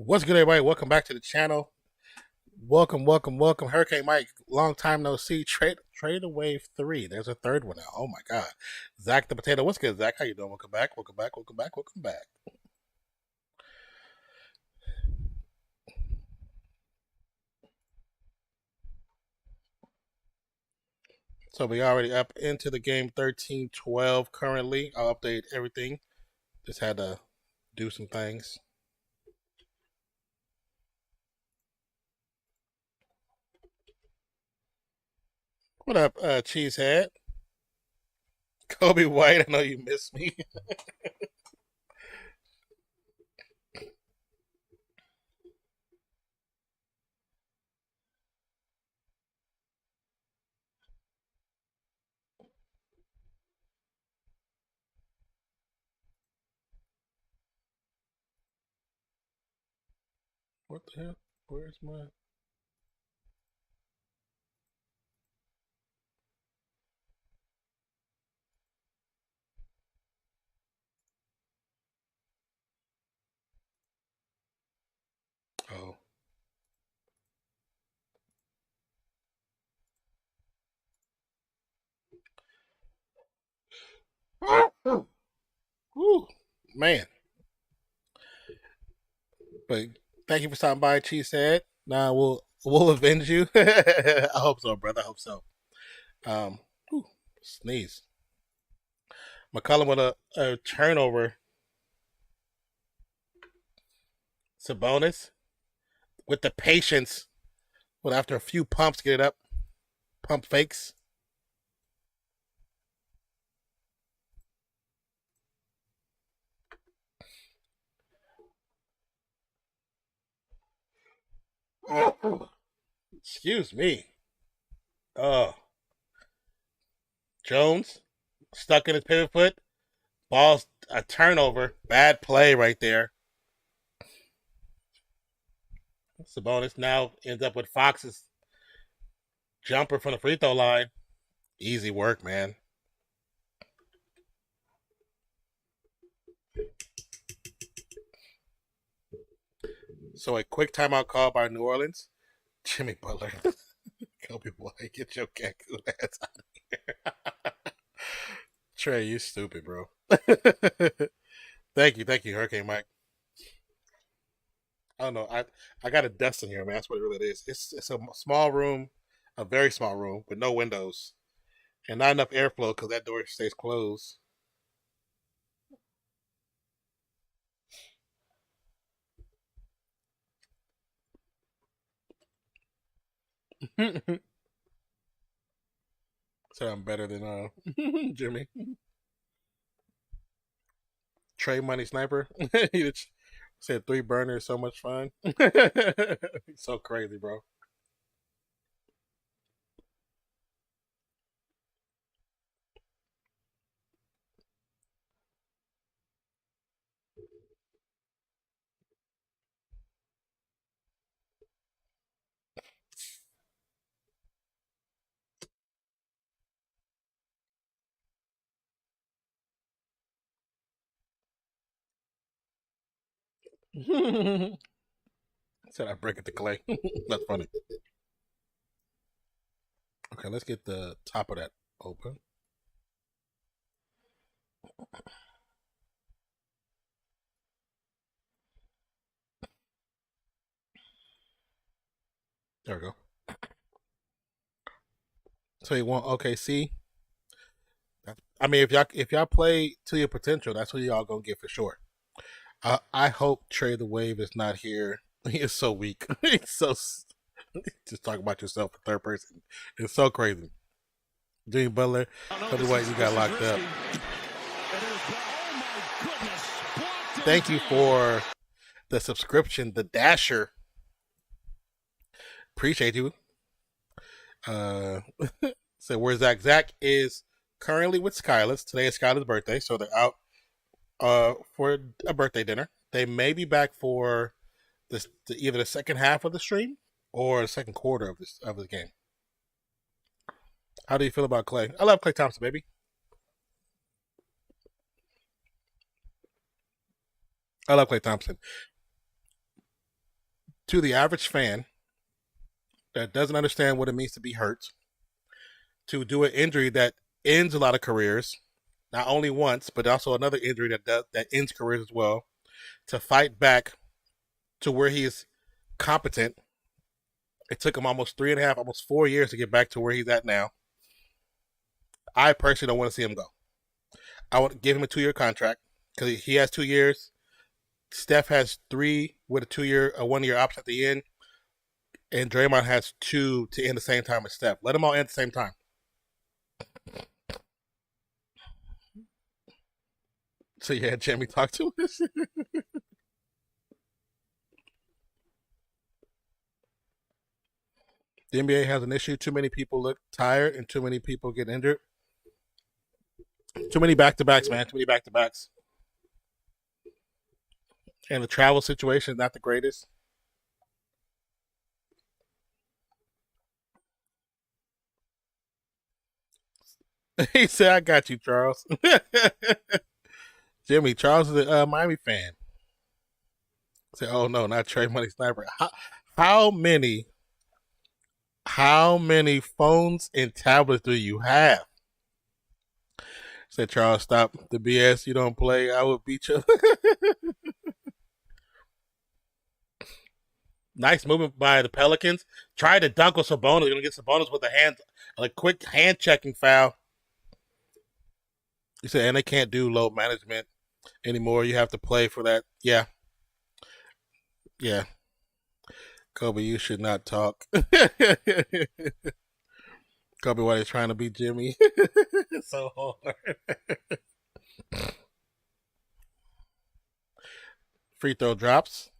What's good, everybody? Welcome back to the channel. Welcome. Hurricane Mike, long time no see. Trade a Wave 3. There's a third one now. Oh my God. Zach the Potato. What's good, Zach? How you doing? Welcome back. So we already up into the game 13-12 currently. I'll update everything. Just had to do some things. What up, Cheesehead? Kobe White, I know you missed me. What the hell? Where's my... Oh. Woo, man. But thank you for stopping by, Cheesehead. Now we'll avenge you. I hope so, brother. I hope so. Whew, sneeze. McCullum with a turnover. Sabonis with the patience. But after a few pumps, get it up. Pump fakes. Excuse me. Oh, Jones stuck in his pivot foot. Ball's a turnover. Bad play right there. Sabonis now ends up with Fox's jumper from the free throw line. Easy work, man. So a quick timeout call by New Orleans. Jimmy Butler. Kobe White, get your Cancun ass out of here. Trey, you stupid, bro. Thank you, Hurricane Mike. I don't know. I got a dust in here, man. That's what it really is. It's a small room, a very small room with no windows and not enough airflow because that door stays closed. So I'm better than Jimmy. Trey Money Sniper. He said 3 burners, so much fun. So crazy, bro. Said I break it to Clay. That's funny. Okay, let's get the top of that open. There we go. So you want OKC? I mean, if y'all play to your potential, that's what y'all gonna get for sure. I hope Trey the Wave is not here. He is so weak. He's so just talk about yourself in third person. It's so crazy. Jimmy Butler, Cody White, you got locked up. Thank you for the subscription, the Dasher. Appreciate you. So where's Zach? Zach is currently with Skylar's. Today is Skylar's birthday, so they're out for a birthday dinner. They may be back for either the second half of the stream or the second quarter of the game. How do you feel about Clay? I love Clay Thompson, baby. I love Clay Thompson. To the average fan that doesn't understand what it means to be hurt, to do an injury that ends a lot of careers, not only once, but also another injury that ends careers as well, to fight back to where he is competent. It took him almost 3.5, almost 4 years to get back to where he's at now. I personally don't want to see him go. I would give him a 2-year contract because he has 2 years. Steph has 3 with a 1-year option at the end, and Draymond has 2 to end the same time as Steph. Let them all end at the same time. So yeah, Jimmy, talk to us. The NBA has an issue. Too many people look tired, and too many people get injured. Too many back to backs, man. Too many back to backs. And the travel situation is not the greatest. He said, "I got you, Charles." Jimmy, Charles is a Miami fan. Say, "Oh no, not Trey Money Sniper." How many how many phones and tablets do you have? Said Charles, stop the BS. You don't play. I will beat you. Nice movement by the Pelicans. Tried to dunk with Sabonis. You're gonna get Sabonis with a quick hand checking foul. He said, and they can't do load management anymore. You have to play for that. Yeah, yeah. Kobe, you should not talk. Kobe, why they trying to beat Jimmy? So hard. Free throw drops.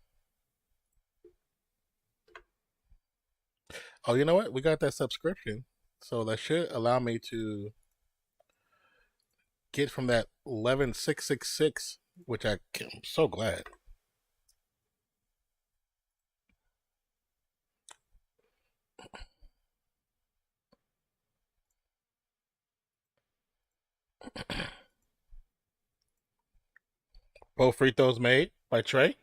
Oh, you know what? We got that subscription, so that should allow me to get from that 11666, which I'm so glad. Both free throws made by Trey.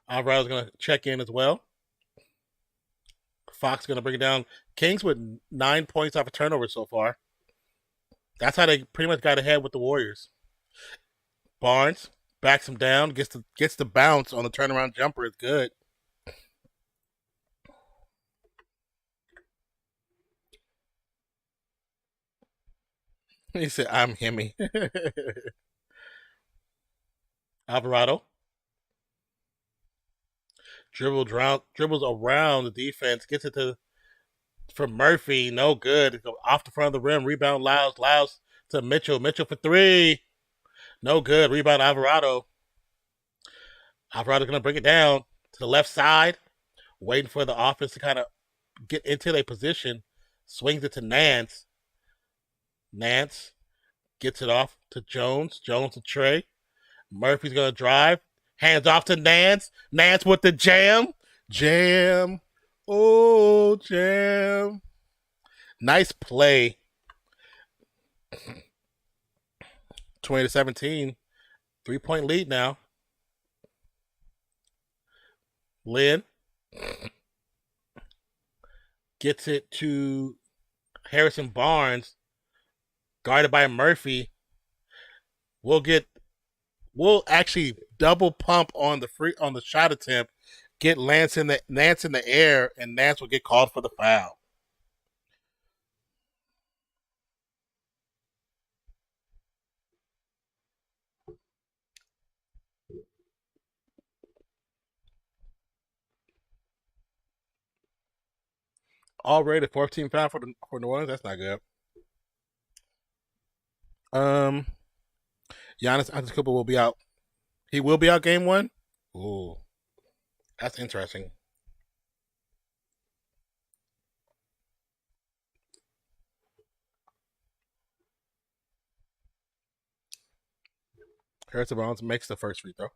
Alvarado's going to check in as well. Fox going to bring it down. Kings with 9 points off a turnover so far. That's how they pretty much got ahead with the Warriors. Barnes backs him down, gets the bounce on the turnaround jumper. It's good. He said, "I'm Hemi." Alvarado dribbles around the defense, gets it for Murphy, no good. Off the front of the rim, rebound Lyles to Mitchell. Mitchell for 3, no good. Rebound Alvarado. Alvarado's gonna bring it down to the left side, waiting for the offense to kind of get into their position. Swings it to Nance. Nance gets it off to Jones. Jones to Trey. Murphy's gonna drive. Hands off to Nance. Nance with the jam. Jam. Oh, jam. Nice play. 20-17. 3-point lead now. Lynn gets it to Harrison Barnes, guarded by Murphy. We'll actually double pump on the shot attempt, get Nance in the air, and Nance will get called for the foul. Already 14 foul for New Orleans. That's not good. Um, Giannis Antetokounmpo will be out. He will be out game 1. Ooh, that's interesting. Harrison Barnes makes the first free throw.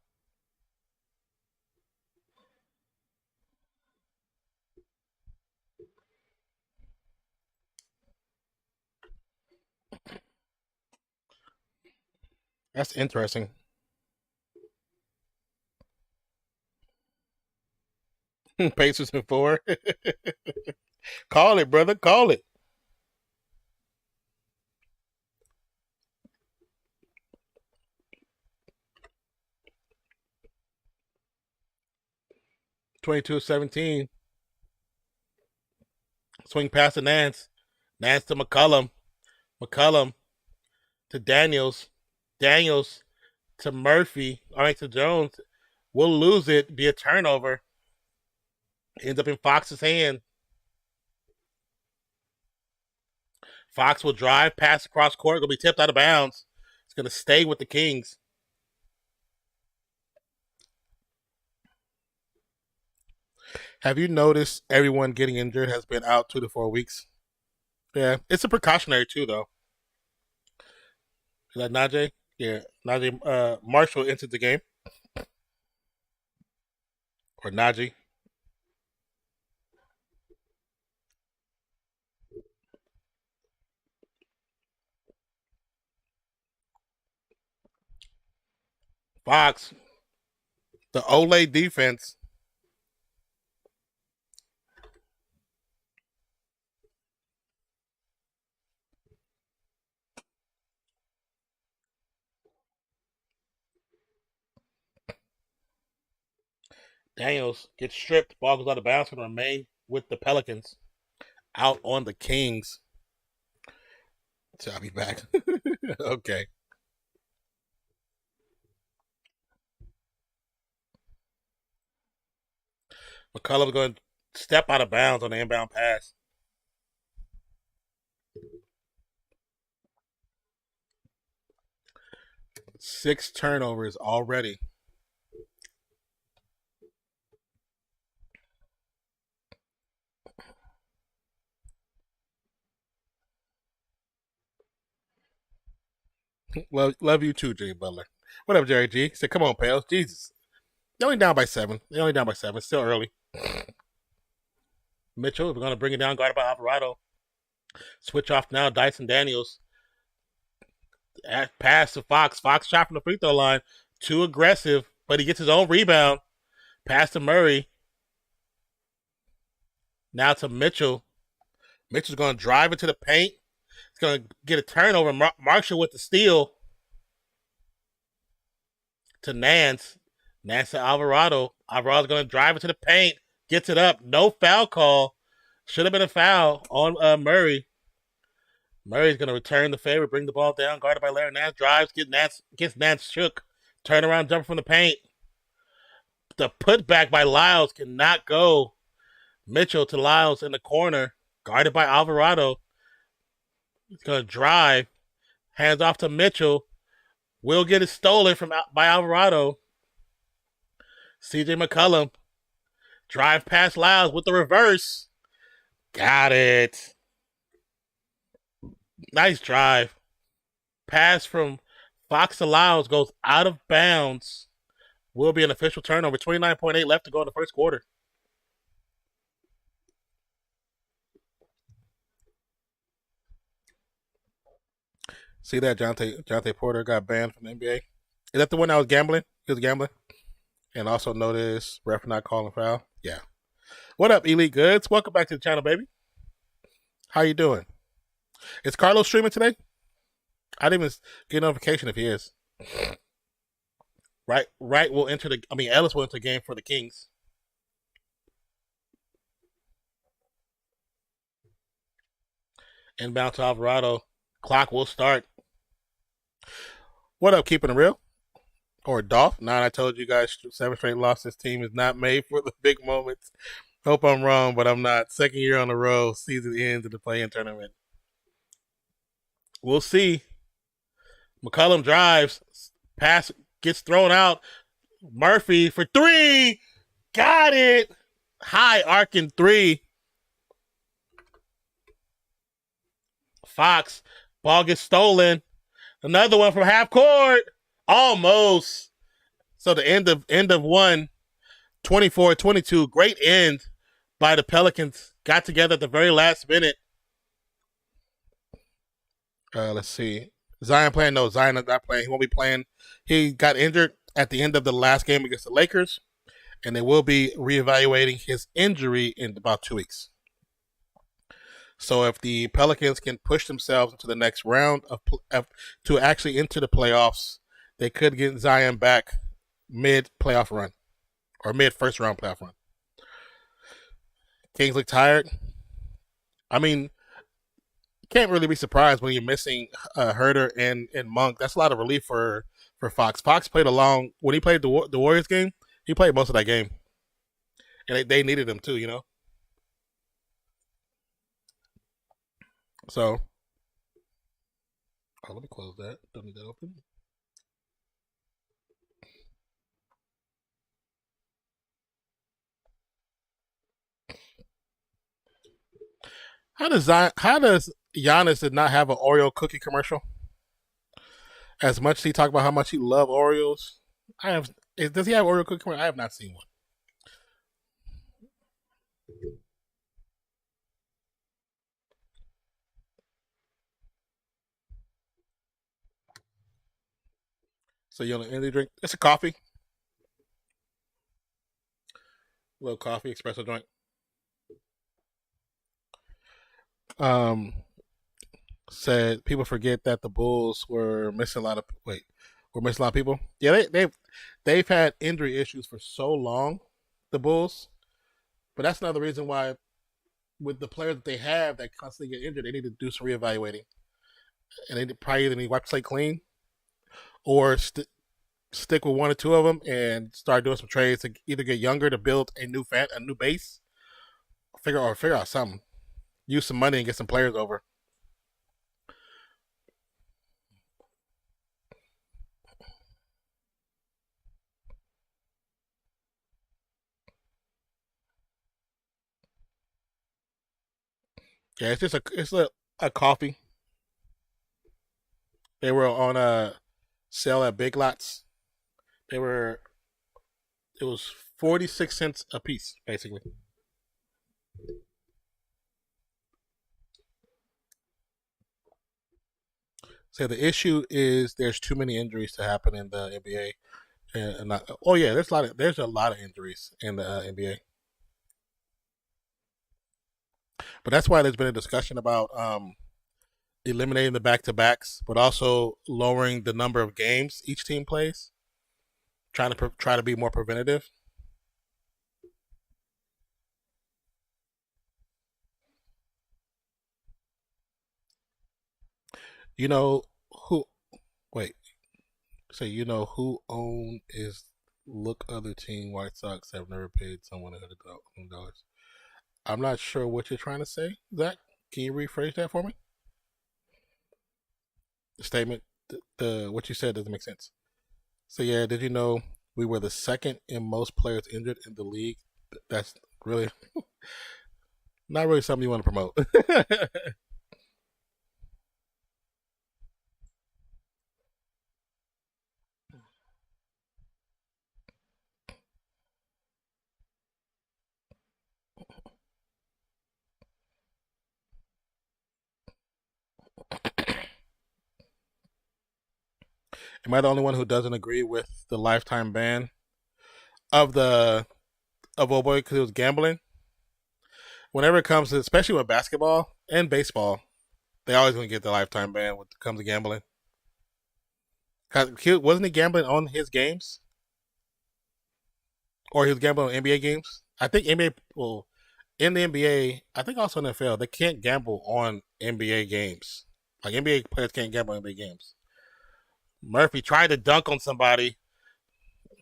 That's interesting. Pacers in 4. Call it, brother. Call it. (22-17). Swing past to Nance. Nance to McCollum. McCollum to Daniels. Daniels to Murphy. All right, to Jones. We'll lose it. Be a turnover. Ends up in Fox's hand. Fox will drive, pass across court. Going to be tipped out of bounds. It's going to stay with the Kings. Have you noticed everyone getting injured has been out 2 to 4 weeks? Yeah, it's a precautionary too, though. Is that Najee? Yeah, Najee Marshall entered the game. Or Najee. Fox. The Olay defense. Daniels gets stripped. Ball goes out of bounds and remain with the Pelicans. Out on the Kings. So I'll be back. Okay. McCollum's going to step out of bounds on the inbound pass. Six turnovers already. Love you too, Jay Butler. What up, Jerry G? He said, come on, pals. Jesus. They're only down by 7. It's still early. Mitchell, we're going to bring it down, guarded by Alvarado. Switch off now, Dyson Daniels. Pass to Fox. Fox shot from the free throw line. Too aggressive, but he gets his own rebound. Pass to Murray. Now to Mitchell. Mitchell's going to drive into the paint. He's going to get a turnover. Marshall with the steal. To Nance. Nance to Alvarado. Alvarado's going to drive into the paint. Gets it up. No foul call. Should have been a foul on Murray. Murray's going to return the favor, bring the ball down, guarded by Larry Nance. Drives, gets Nance shook. Turnaround jump from the paint. The putback by Lyles cannot go. Mitchell to Lyles in the corner, guarded by Alvarado. He's going to drive. Hands off to Mitchell. Will get it stolen by Alvarado. CJ McCollum. Drive past Lyles with the reverse. Got it. Nice drive. Pass from Fox to Lyles goes out of bounds. Will be an official turnover. 29.8 left to go in the first quarter. See that Jonte Porter got banned from the NBA? Is that the one that was gambling? He was gambling. And also notice ref not calling foul. Yeah. What up, Elite Goods? Welcome back to the channel, baby. How you doing? Is Carlos streaming today? I didn't even get a notification if he is. Right will enter Ellis will enter the game for the Kings. Inbound to Alvarado. Clock will start. What up, keeping it real? Or Dolph? I told you guys 7 straight losses. This team is not made for the big moments. Hope I'm wrong, but I'm not. Second year on the road. Season ends in the play-in tournament. We'll see. McCollum drives. Pass gets thrown out. Murphy for 3. Got it. High arcing 3. Fox. Ball gets stolen. Another one from half court. Almost. So the end of one. 24-22. Great end by the Pelicans. Got together at the very last minute. Let's see. Zion playing? No, Zion is not playing. He won't be playing. He got injured at the end of the last game against the Lakers. and they will be reevaluating his injury in about 2 weeks. So if the Pelicans can push themselves into the next round to actually enter the playoffs, they could get Zion back mid playoff run or mid first round playoff run. Kings look tired. I mean, can't really be surprised when you're missing Herder and Monk. That's a lot of relief for Fox. Fox played along when he played the Warriors game. He played most of that game, and they needed him too. So, let me close that. Don't need that open. How does Giannis did not have an Oreo cookie commercial? As much as he talked about how much he loved Oreos, does he have Oreo cookie commercial? I have not seen one. So you know, energy drink? It's a coffee, a little coffee espresso joint. Um, said people forget that the Bulls were missing a lot of people. Yeah, they've had injury issues for so long, the Bulls. But that's another reason why, with the players that they have that constantly get injured, they need to do some reevaluating, and they probably either need to wipe the slate clean or stick with one or two of them and start doing some trades to either get younger to build a new base, figure out something, use some money and get some players over. Yeah, it's a coffee. They were on a sale at Big Lots. They were it was 46 cents a piece, basically. So the issue is there's too many injuries to happen in the NBA, and oh yeah, there's a lot of injuries in the NBA, but that's why there's been a discussion about eliminating the back to backs, but also lowering the number of games each team plays, try to be more preventative. You know who? Wait, say you know who own is look other team White Sox have never paid someone $100. I'm not sure what you're trying to say, Zach. Can you rephrase that for me? The statement, the what you said doesn't make sense. So yeah, did you know we were the second in most players injured in the league? That's really not really something you want to promote. Am I the only one who doesn't agree with the lifetime ban of the of oh boy because it was gambling? Whenever it comes to, especially with basketball and baseball, they always gonna get the lifetime ban when it comes to gambling. Wasn't he gambling on his games, or he was gambling on NBA games? I think NBA. Well, in the NBA, I think also in the NFL, they can't gamble on NBA games. Like NBA players can't gamble on NBA games. Murphy tried to dunk on somebody,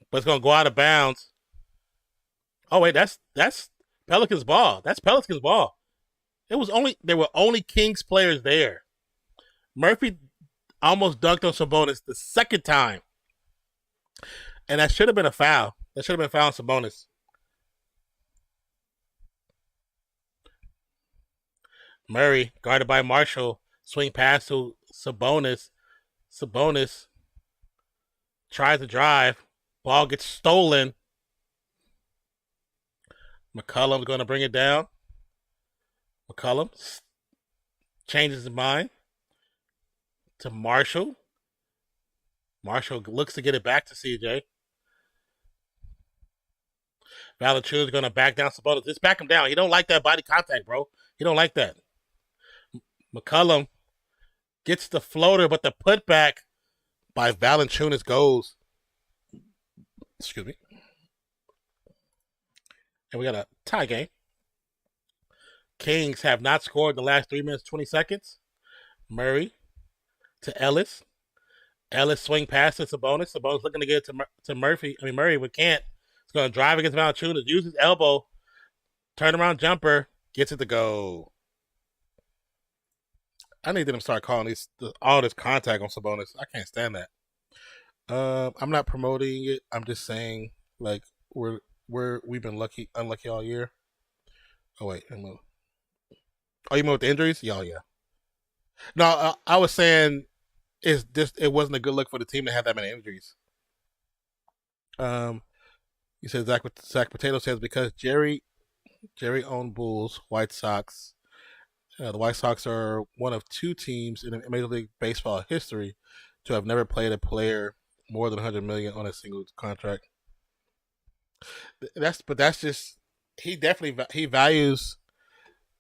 but it's gonna go out of bounds. Oh wait, that's Pelicans ball. That's Pelicans ball. There were only Kings players there. Murphy almost dunked on Sabonis the second time, and that should have been a foul. That should have been a foul on Sabonis. Murray guarded by Marshall, swing pass to Sabonis. Sabonis tries to drive, ball gets stolen. McCollum's going to bring it down. McCollum changes his mind to Marshall. Marshall looks to get it back to CJ. Valanciunas going to back down Sabonis. Just back him down. He don't like that body contact, bro. He don't like that. McCollum gets the floater, but the putback by Valanciunas goes. Excuse me. And we got a tie game. Kings have not scored in the last 3 minutes, 20 seconds. Murray to Ellis. Ellis swing pass to Sabonis. Sabonis looking to get it to Murray, but can't. He's going to drive against Valanciunas. Use his elbow. Turnaround jumper. Gets it to go. I need them to start calling all this contact on Sabonis. I can't stand that. I'm not promoting it. I'm just saying, like, we've been unlucky all year. Oh wait, I move. Oh, you mean with the injuries? Yeah, yeah. No, I was saying it wasn't a good look for the team to have that many injuries. You said Zach Potato says because Jerry owned Bulls, White Sox. The White Sox are one of 2 teams in Major League Baseball history to have never played a player more than 100 million on a single contract. That's just he values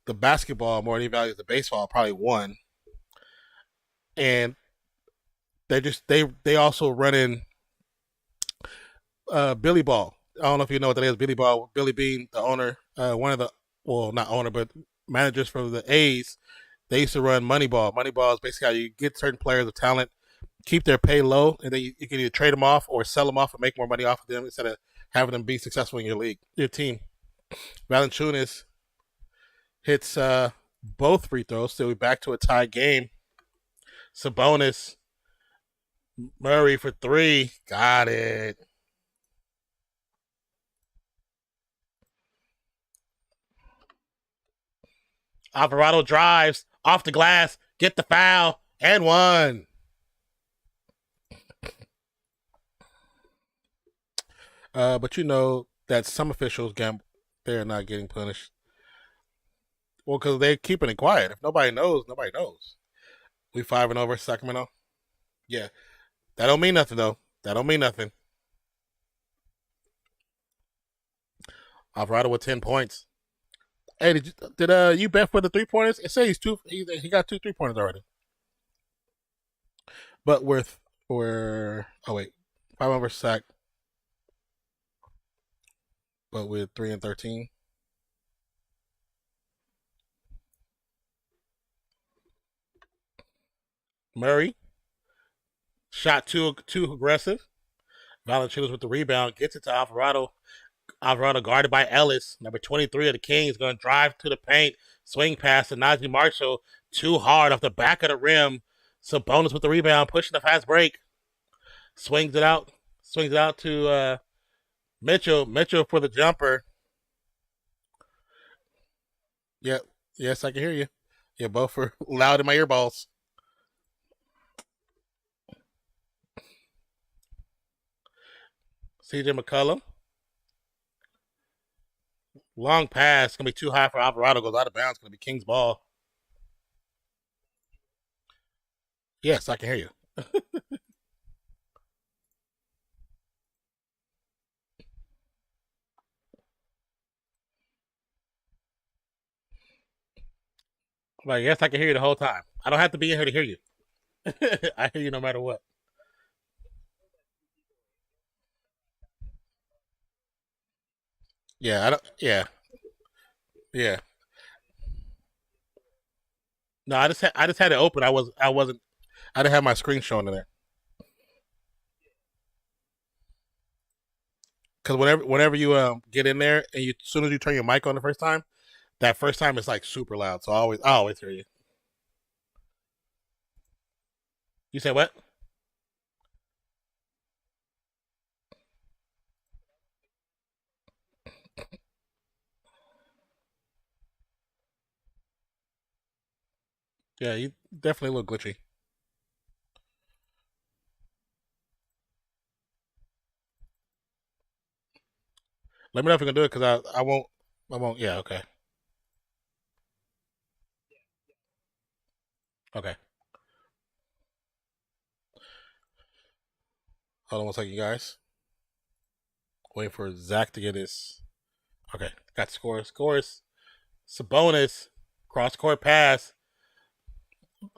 the basketball more than he values the baseball. Probably one, and they also run in Billy Ball. I don't know if you know what that is. Billy Ball, Billy Bean, the owner, one of the not owner but managers for the A's. They used to run Moneyball. Moneyball is basically how you get certain players of talent, keep their pay low, and then you can either trade them off or sell them off and make more money off of them instead of having them be successful in your team. Valanciunas hits both free throws, so we're back to a tie game. Sabonis, Murray for 3, got it. Alvarado drives off the glass, get the foul, and 1. But you know that some officials gamble, they're not getting punished. Well, because they're keeping it quiet. If nobody knows, nobody knows. We 5-0 versus Sacramento. Yeah, that don't mean nothing though. That don't mean nothing. Alvarado with 10 points. Hey, did you bet for the 3-pointers? It says he got 2 3-pointers already. But we're 5-0 versus Sac. But we're 3-13. Murray shot too aggressive. Valanciunas with the rebound, gets it to Alvarado. Alvarado guarded by Ellis, number 23 of the Kings, going to drive to the paint, swing pass to Najee Marshall, too hard off the back of the rim. Sabonis with the rebound, pushing the fast break, swings it out to Mitchell. Mitchell for the jumper. Yep, yes, I can hear you. Yeah, both are loud in my earballs. CJ McCollum. Long pass. Going to be too high for Alvarado. Goes out of bounds. Going to be King's ball. Yes, I can hear you. Like, yes, I can hear you the whole time. I don't have to be in here to hear you. I hear you no matter what. Yeah, I don't. Yeah, yeah. No, I just had it open. I wasn't. I didn't have my screen showing in there. Because whenever you get in there and as soon as you turn your mic on the first time, that first time it's like super loud. So I always hear you. You said what? Yeah, you definitely look glitchy. Let me know if you can do it because I won't. I won't. Yeah. Okay. Okay. Hold on one second, you guys. Waiting for Zach to get his Okay, got scores. Scores. Sabonis, cross court pass.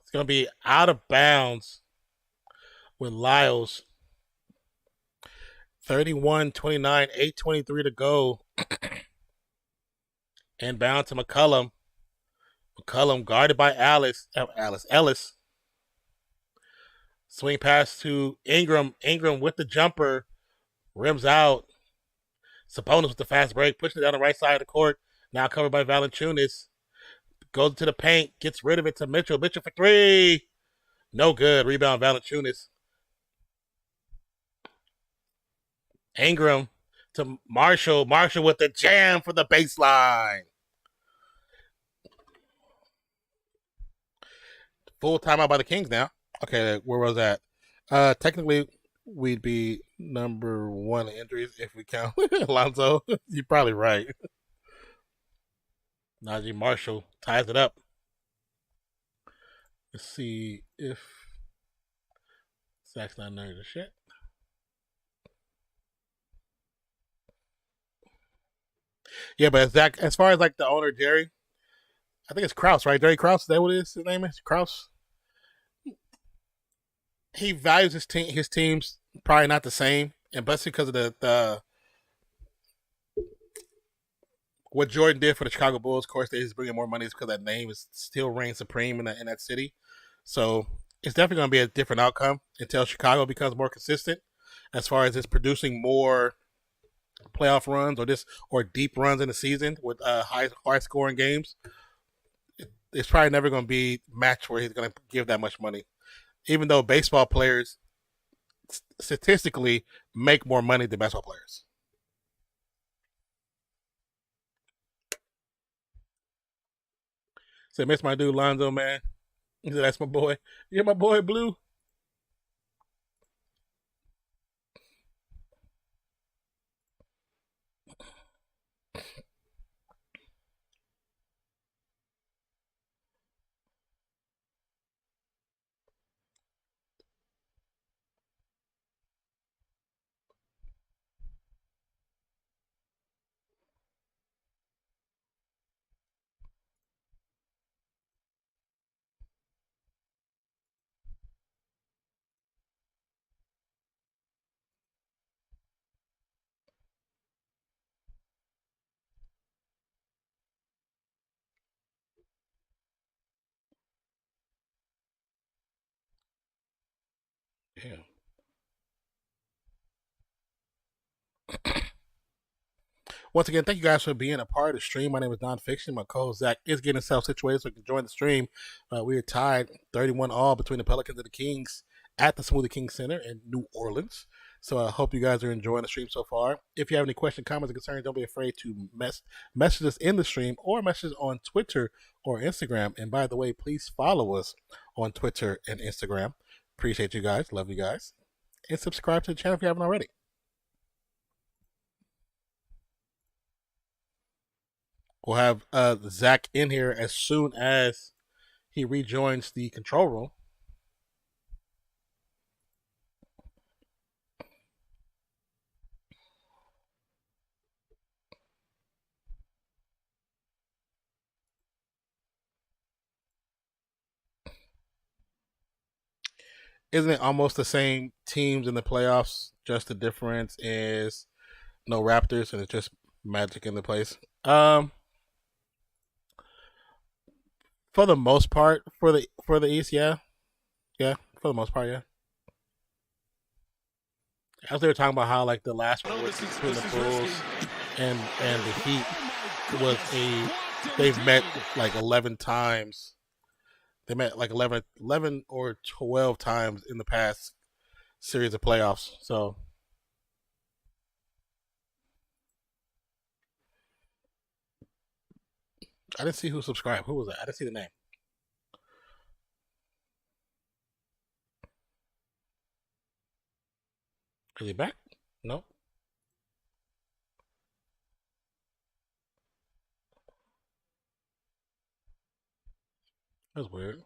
It's going to be out of bounds with Lyles. 31-29, 8:23 to go. Inbound to McCollum. McCollum guarded by Ellis. Swing pass to Ingram. Ingram with the jumper. Rims out. Sabonis with the fast break. Pushing it down the right side of the court. Now covered by Valanciunas. Goes to the paint. Gets rid of it to Mitchell. Mitchell for three. No good. Rebound Valanciunas. Ingram to Marshall. Marshall with the jam for the baseline. Full timeout by the Kings now. Okay, where was that? Technically, we'd be number one in injuries if we count Alonzo. You're probably right. Najee Marshall ties it up. Let's see if Zach's not nervous as shit. Yeah, but Zach, as far as like the owner Jerry, I think it's Krause, right? Jerry Krause, is that what his name is? Krause. He values his team. His team's probably not the same, and but because of the what Jordan did for the Chicago Bulls. Of course, they just bringing more money because that name is still reigns supreme in that city. So it's definitely going to be a different outcome until Chicago becomes more consistent as far as it's producing more playoff runs or deep runs in the season with high scoring games. It's probably never going to be a match where he's going to give that much money, even though baseball players statistically make more money than basketball players. So miss my dude Lonzo, man. He said, "That's my boy. You're my boy, Blue." Yeah. Once again, thank you guys for being a part of the stream. My name is Nonpfixion. My co-host Zach is getting himself situated so he can join the stream. We are tied 31 all between the Pelicans and the Kings at the Smoothie King Center in New Orleans. So I hope you guys are enjoying the stream so far. If you have any questions, comments, or concerns, don't be afraid to message us in the stream or message us on Twitter or Instagram. And by the way, please follow us on Twitter and Instagram. Appreciate you guys. Love you guys. And subscribe to the channel if you haven't already. We'll have Zach in here as soon as he rejoins the control room. Isn't it almost the same teams in the playoffs? Just the difference is no Raptors and it's just Magic in the place. For the most part, for the East, yeah, for the most part, yeah. As they were talking about how like the last one was between the Bulls and the Heat was they've met like 11 times. They met like 11 or 12 times in the past series of playoffs. So I didn't see who subscribed. Who was that? I didn't see the name. Is he back? No. That's weird.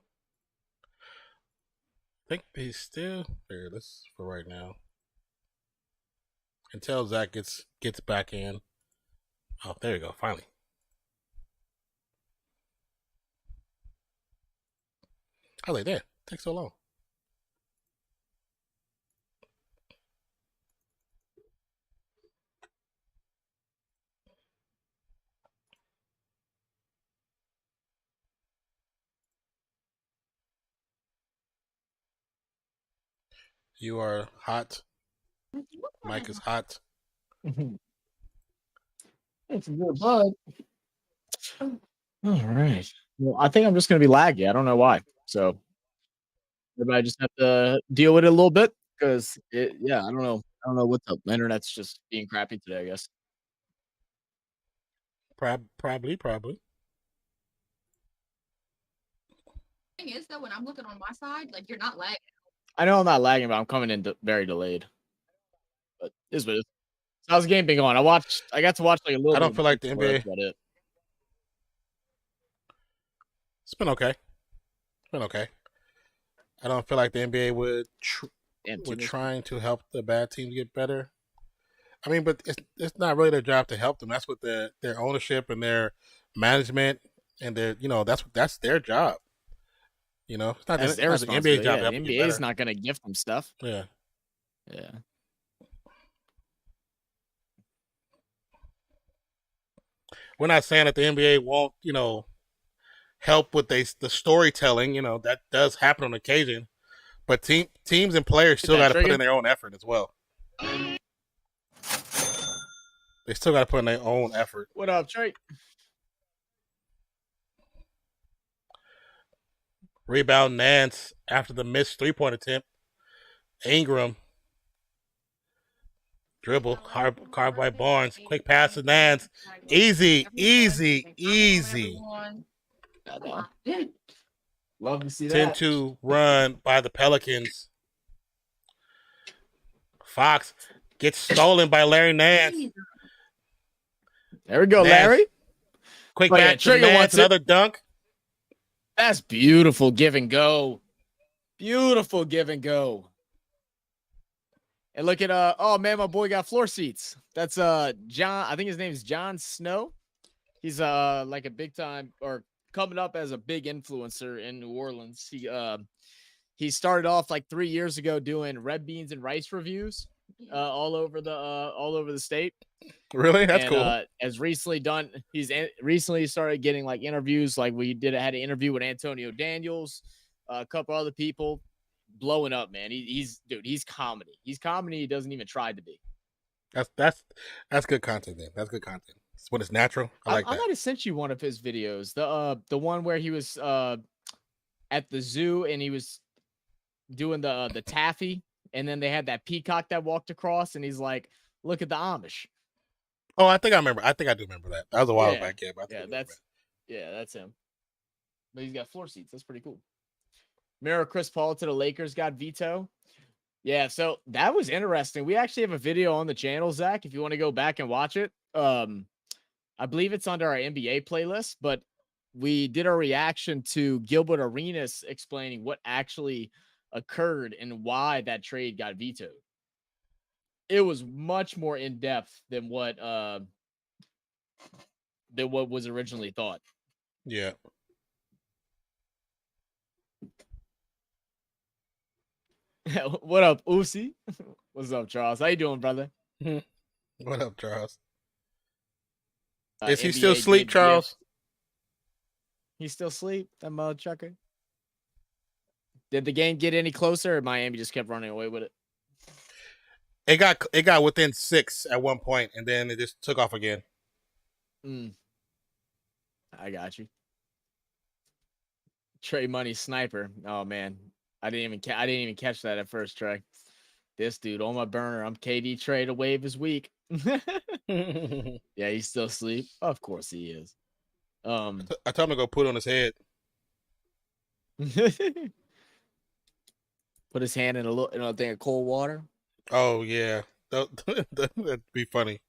I think he's still here. This for right now. Until Zach gets back in. Oh, there you go. Finally. I was like, there. Takes so long. You are hot. Mike is hot. It's a good bud. All right. Well, I think I'm just gonna be laggy. I don't know why. So everybody just have to deal with it a little bit because yeah, I don't know. I don't know what's up. My internet's just being crappy today, I guess. Probably. Thing is though, when I'm looking on my side, like you're not lagging. I know I'm not lagging, but I'm coming in very delayed. But is what it is. So how's the game been going? I got to watch like a little I bit don't of feel like the before, that's NBA. about it. It's been okay. It's been okay. I don't feel like the NBA Damn, would team trying to help the bad teams get better. I mean, but it's not really their job to help them. That's what their ownership and their management and their that's their job. It's that's it's their not the NBA responsibility. job Yeah, to the help you get NBA is better. not gonna gift them stuff. Yeah. Yeah. We're not saying that the NBA won't, help with the storytelling. That does happen on occasion, but teams and players Get still that got to put trigger. in their own effort as well. They still got to put in their own effort. What up, Trey? Rebound Nance after the missed 3-point attempt. Ingram dribble, card by Barnes. Quick pass to Nance. Easy. Love to see that. 10-2 run by the Pelicans. Fox gets stolen by Larry Nance. There we go, Nance. Larry. Quick Oh, yeah, back to Trigger Nance. wants it. Another dunk. That's beautiful give and go. Beautiful give and go. And look at oh man, my boy got floor seats. That's John, I think his name is John Snow. He's like a big time or coming up as a big influencer in New Orleans. He started off like 3 years ago doing red beans and rice reviews all over the state. Really? That's cool. Has recently done. He's recently started getting like interviews. Like had an interview with Antonio Daniels, a couple other people, blowing up. Man, he's comedy. He's comedy. He doesn't even try to be. That's good content. Then that's good content. It's when it's natural. I like that. I might have sent you one of his videos. The one where he was at the zoo and he was doing the taffy, and then they had that peacock that walked across, and he's like, "Look at the Amish." Oh, I think I remember. I think I do remember that. That was a while back, yeah. But that's him. But he's got floor seats. That's pretty cool. Mirror Chris Paul to the Lakers got veto. Yeah, so that was interesting. We actually have a video on the channel, Zach, if you want to go back and watch it. I believe it's under our NBA playlist, but we did a reaction to Gilbert Arenas explaining what actually occurred and why that trade got vetoed. It was much more in depth than what was originally thought. Yeah. What up, Uzi? What's up, Charles? How you doing, brother? What up, Charles? Is he still asleep, Charles? He's still asleep, that motherfucker. Did the game get any closer, or Miami just kept running away with it? It got within 6 at one point, and then it just took off again. I got you. Trey Money Sniper. Oh man, I didn't even catch that at first, Trey. This dude on my burner. I'm KD Trey to wave is weak. Yeah, he's still asleep. Of course he is. I told him to go put it on his head. Put his hand in a thing of cold water. Oh yeah, that'd be funny.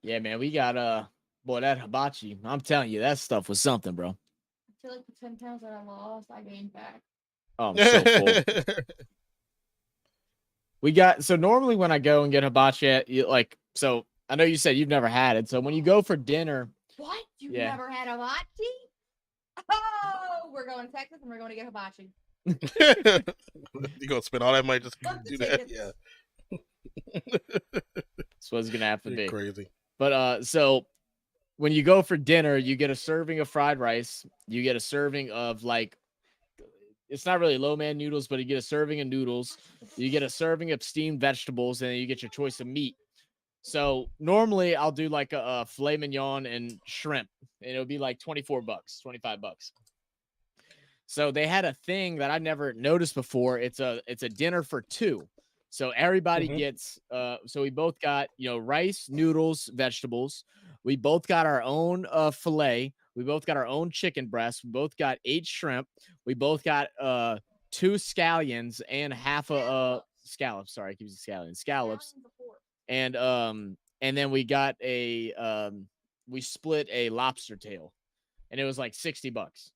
Yeah, man, we got Boy, that hibachi, I'm telling you, that stuff was something, bro. I feel like the 10 pounds that I lost, I gained back. Oh, I'm so full. So normally when I go and get hibachi, so I know you said you've never had it. So when you go for dinner, What? You've Yeah. never had hibachi? Oh, we're going to Texas and we're going to get hibachi. You gonna spend all that money just to Book the do that? tickets. Yeah, that's what it's gonna have to you're be. crazy. But so when you go for dinner, you get a serving of fried rice. You get a serving of it's not really low man noodles, but you get a serving of noodles. You get a serving of steamed vegetables, and then you get your choice of meat. So normally I'll do like a filet mignon and shrimp, and it'll be like $24, $25. So they had a thing that I never noticed before. It's a dinner for two. So everybody gets so we both got, rice, noodles, vegetables. We both got our own filet. We both got our own chicken breast. We both got 8 shrimp. We both got 2 scallions and half a scallops. Sorry, I keep using scallions. Scallops. And then we got we split a lobster tail, and it was like $60.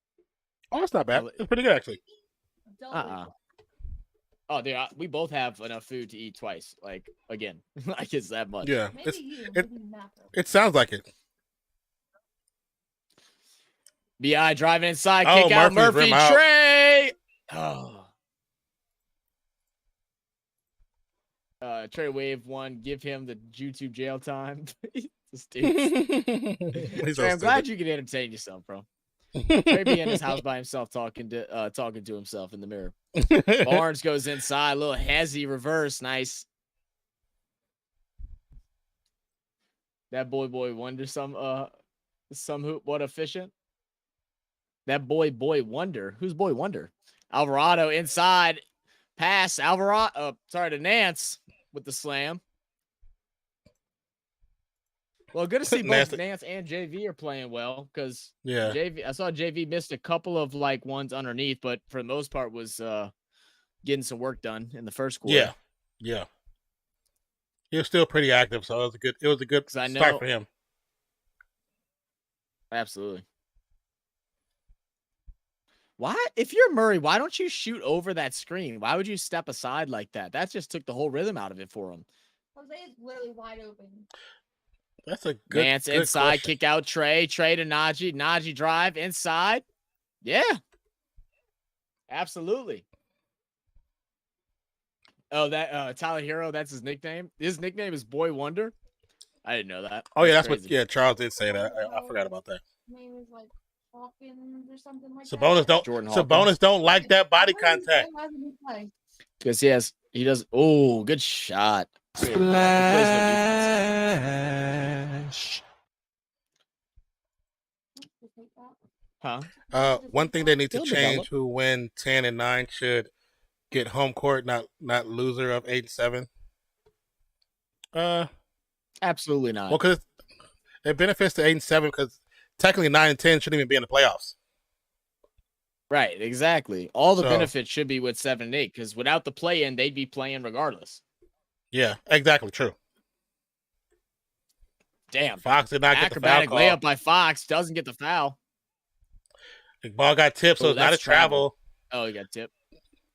Oh, that's not bad. It's pretty good actually. Oh, dude, we both have enough food to eat twice. Like again, like it's that much. Yeah, Maybe you. it sounds like it. Bi driving inside, Oh, kick out Murphy's Murphy rim out. Trey. Oh. Trey wave 1. Give him the YouTube jail time. He's Trey, so I'm glad stupid. you can entertain yourself, bro. Trey be in his house by himself talking to himself in the mirror. Barnes goes inside, a little hezzy reverse, nice. That boy wonder some hoop, what efficient. That boy wonder. Who's boy wonder? Alvarado inside, pass Alvarado. Sorry to Nance with the slam. Well, good to see both Nance and JV are playing well, because I saw JV missed a couple of ones underneath, but for the most part was getting some work done in the first quarter. Yeah. He was still pretty active, so it was a good start for him. Absolutely. Why, if you're Murray, why don't you shoot over that screen? Why would you step aside like that? That just took the whole rhythm out of it for him. Jose is literally wide open. That's a good Nance inside, question. kick out Trey to Najee. Najee drive inside. Yeah. Absolutely. Oh, that Tyler Hero, that's his nickname. His nickname is Boy Wonder. I didn't know that. Oh, yeah, that's crazy. Charles did say that. I forgot about that. His name is like Hawkins or something like Sabonis don't like that body contact. Because he does. Oh, good shot. Splash. Huh? One thing they need to He'll change: develop. who win 10 and 9 should get home court, not loser of 8 and 7. Absolutely not. Well, because it benefits the 8 and 7 because technically 9 and 10 shouldn't even be in the playoffs. Right, exactly. All the benefits should be with 7 and 8, because without the play-in, they'd be playing regardless. Yeah, exactly. True. Damn. Fox did not get the foul Acrobatic call. layup by Fox, doesn't get the foul. The ball got tipped, so it's not a travel. Oh, he got tipped.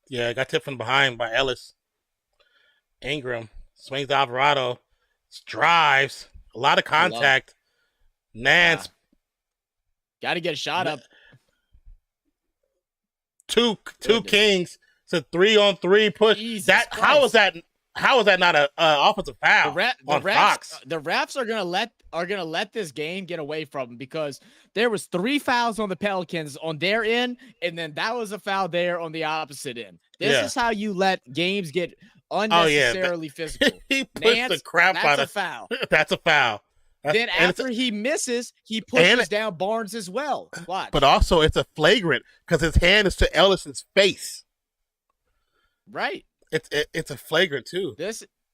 Yeah, it got tipped from behind by Ellis. Ingram swings to Alvarado, drives, a lot of contact. Nance. Got to get a shot up. Two Kings. It's a 3-on-3 push. How is that not an offensive foul on Fox? The refs are gonna let this game get away from them, because there was 3 fouls on the Pelicans on their end, and then that was a foul there on the opposite end. This is how you let games get unnecessarily physical. He pushed the crap out of. That's a foul. That's a foul. Then after he misses, he pushes down Barnes as well. Watch. But also, it's a flagrant because his hand is to Ellis's face. Right. It's a flagrant too.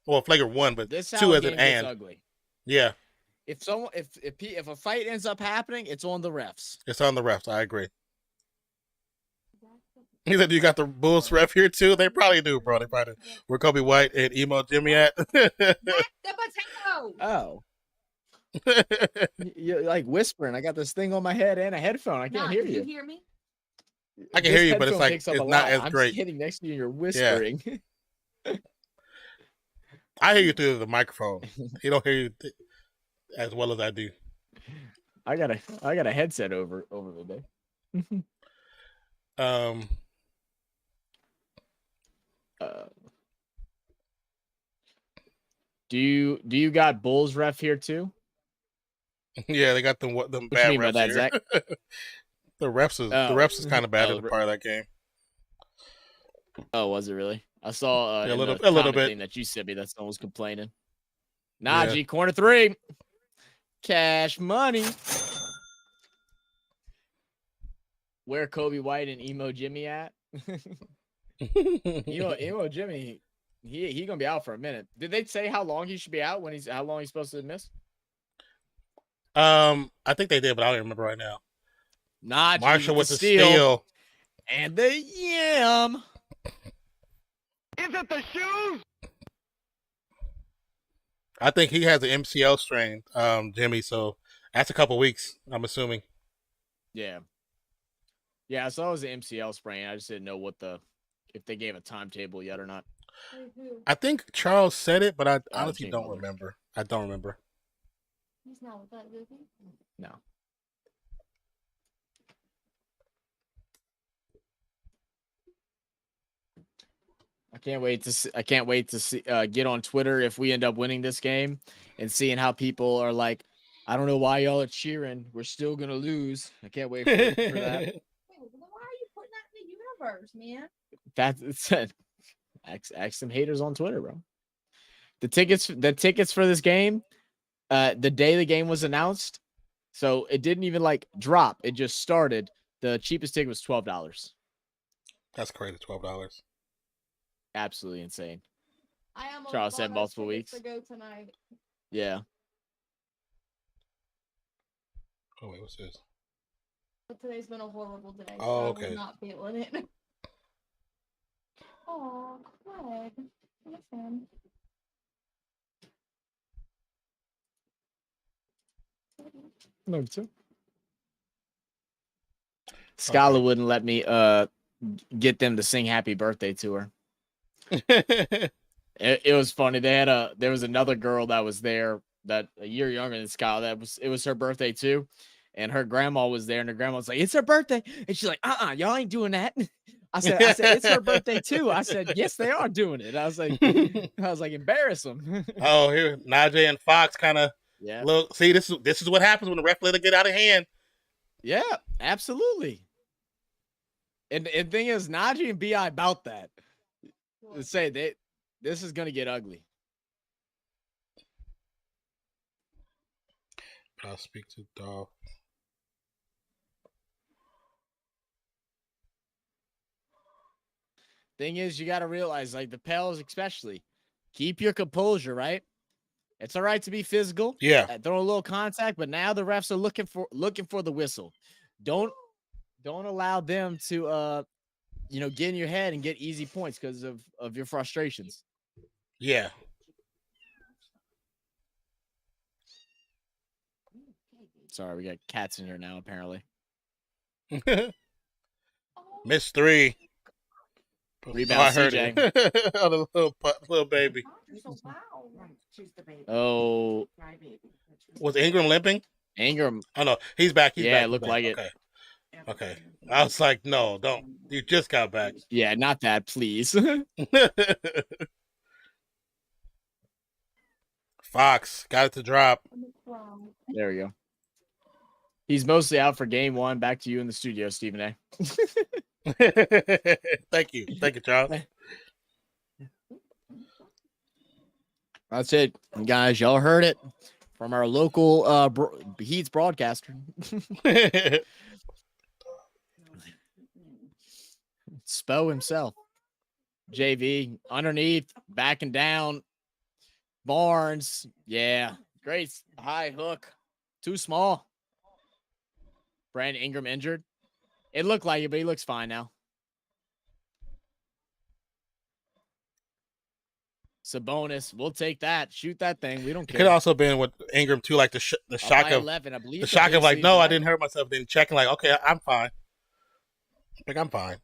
Flagrant 1, but this 2 as an and. Ugly. Yeah. If a fight ends up happening, it's on the refs. It's on the refs. I agree. He said, "You got the Bulls ref here too." They probably do, bro. They probably do. Where Kobe White and Emo Jimmy at? That's the potato. Oh. You're like whispering. I got this thing on my head and a headphone. I can't Nah, hear do you. you hear me? I can This hear you, but it's headphone like picks up it's a not lot. as I'm great. sitting next to you and you're Yeah. whispering. I hear you through the microphone. He don't hear you as well as I do. I got a headset over the day. Um, Do you got Bulls ref here too? yeah, they got them What you bad mean by refs that, here. Zach? The refs is kind of bad in the part of that game. Oh, was it really? I saw Yeah, in the a little comment bit. thing that you sent me that someone was complaining. Yeah. Najee, corner three. Cash money. Where Kobe White and Emo Jimmy at? Emo Jimmy, he gonna be out for a minute. Did they say how long he should be out? How long he's supposed to miss? I think they did, but I don't remember right now. Najee Marshall with the steal. steal. And the yam. Is it the shoes? I think he has an MCL strain, Jimmy. So that's a couple weeks. I'm assuming. Yeah. Yeah, I saw it was an MCL sprain. I just didn't know if they gave a timetable yet or not. Wait, who? I think Charles said it, but I honestly Jay don't Butler. remember. I don't remember. He's not with that, is he? No. I can't wait to see get on Twitter if we end up winning this game and seeing how people are like, I don't know why y'all are cheering. We're still gonna lose. I can't wait for that. Wait, why are you putting that in the universe, man? That's ask some haters on Twitter, bro. The tickets for this game, the day the game was announced, so it didn't even like drop. It just started. The cheapest ticket was $12. That's crazy. $12. Absolutely insane. I almost Charles bought said us multiple tickets weeks. to go tonight. Yeah. Oh wait, what's this? But today's been a horrible day. Oh, so okay. I'm not feeling it. Oh, Craig. Listen. Number two. Skylar wouldn't let me get them to sing happy birthday to her. It was funny. There was another girl that was there that a year younger than Skylar. It was her birthday too. And her grandma was there, and her grandma was like, "It's her birthday." And she's like, y'all ain't doing that. I said, it's her birthday too. I said, yes, they are doing it. I was like, embarrass them. Oh, here Najee and Fox kind of Yeah. look. See, this is what happens when the ref let it get out of hand. Yeah, absolutely. And the thing is, Najee and Bi about that. Say that this is gonna get ugly. I'll speak to Dolph. Thing is, you got to realize, like the Pels, especially, keep your composure, right? It's all right to be physical, Yeah, throw a little contact, but now the refs are looking for the whistle. Don't allow them to get in your head and get easy points because of your frustrations. yeah. Sorry, we got cats in here now, apparently. Miss 3. Rebound, I heard CJ. it. Oh, the little baby. You're so loud. She's the baby. Oh, Was Ingram limping? Ingram. Oh no, he's back. He's Yeah, back. it He's looked back. like it. Okay. Okay. I was like, no, don't. You just got back. Yeah, not that, please. Fox got it to drop. There we go. He's mostly out for game one. Back to you in the studio, Stephen A. Thank you, Charles. That's it, guys. Y'all heard it from our local Heats broadcaster. Spo himself. JV underneath, backing down. Barnes, yeah, great high hook. Too small. Brandon Ingram injured. It looked like it, but he looks fine now. Sabonis, we'll take that. Shoot that thing. We don't It care. could have also been with Ingram too, like the Up shock by of 11, I believe the shock of like, big no, lead I is didn't hurt myself. Then checking like, okay, I'm fine. Like I'm fine.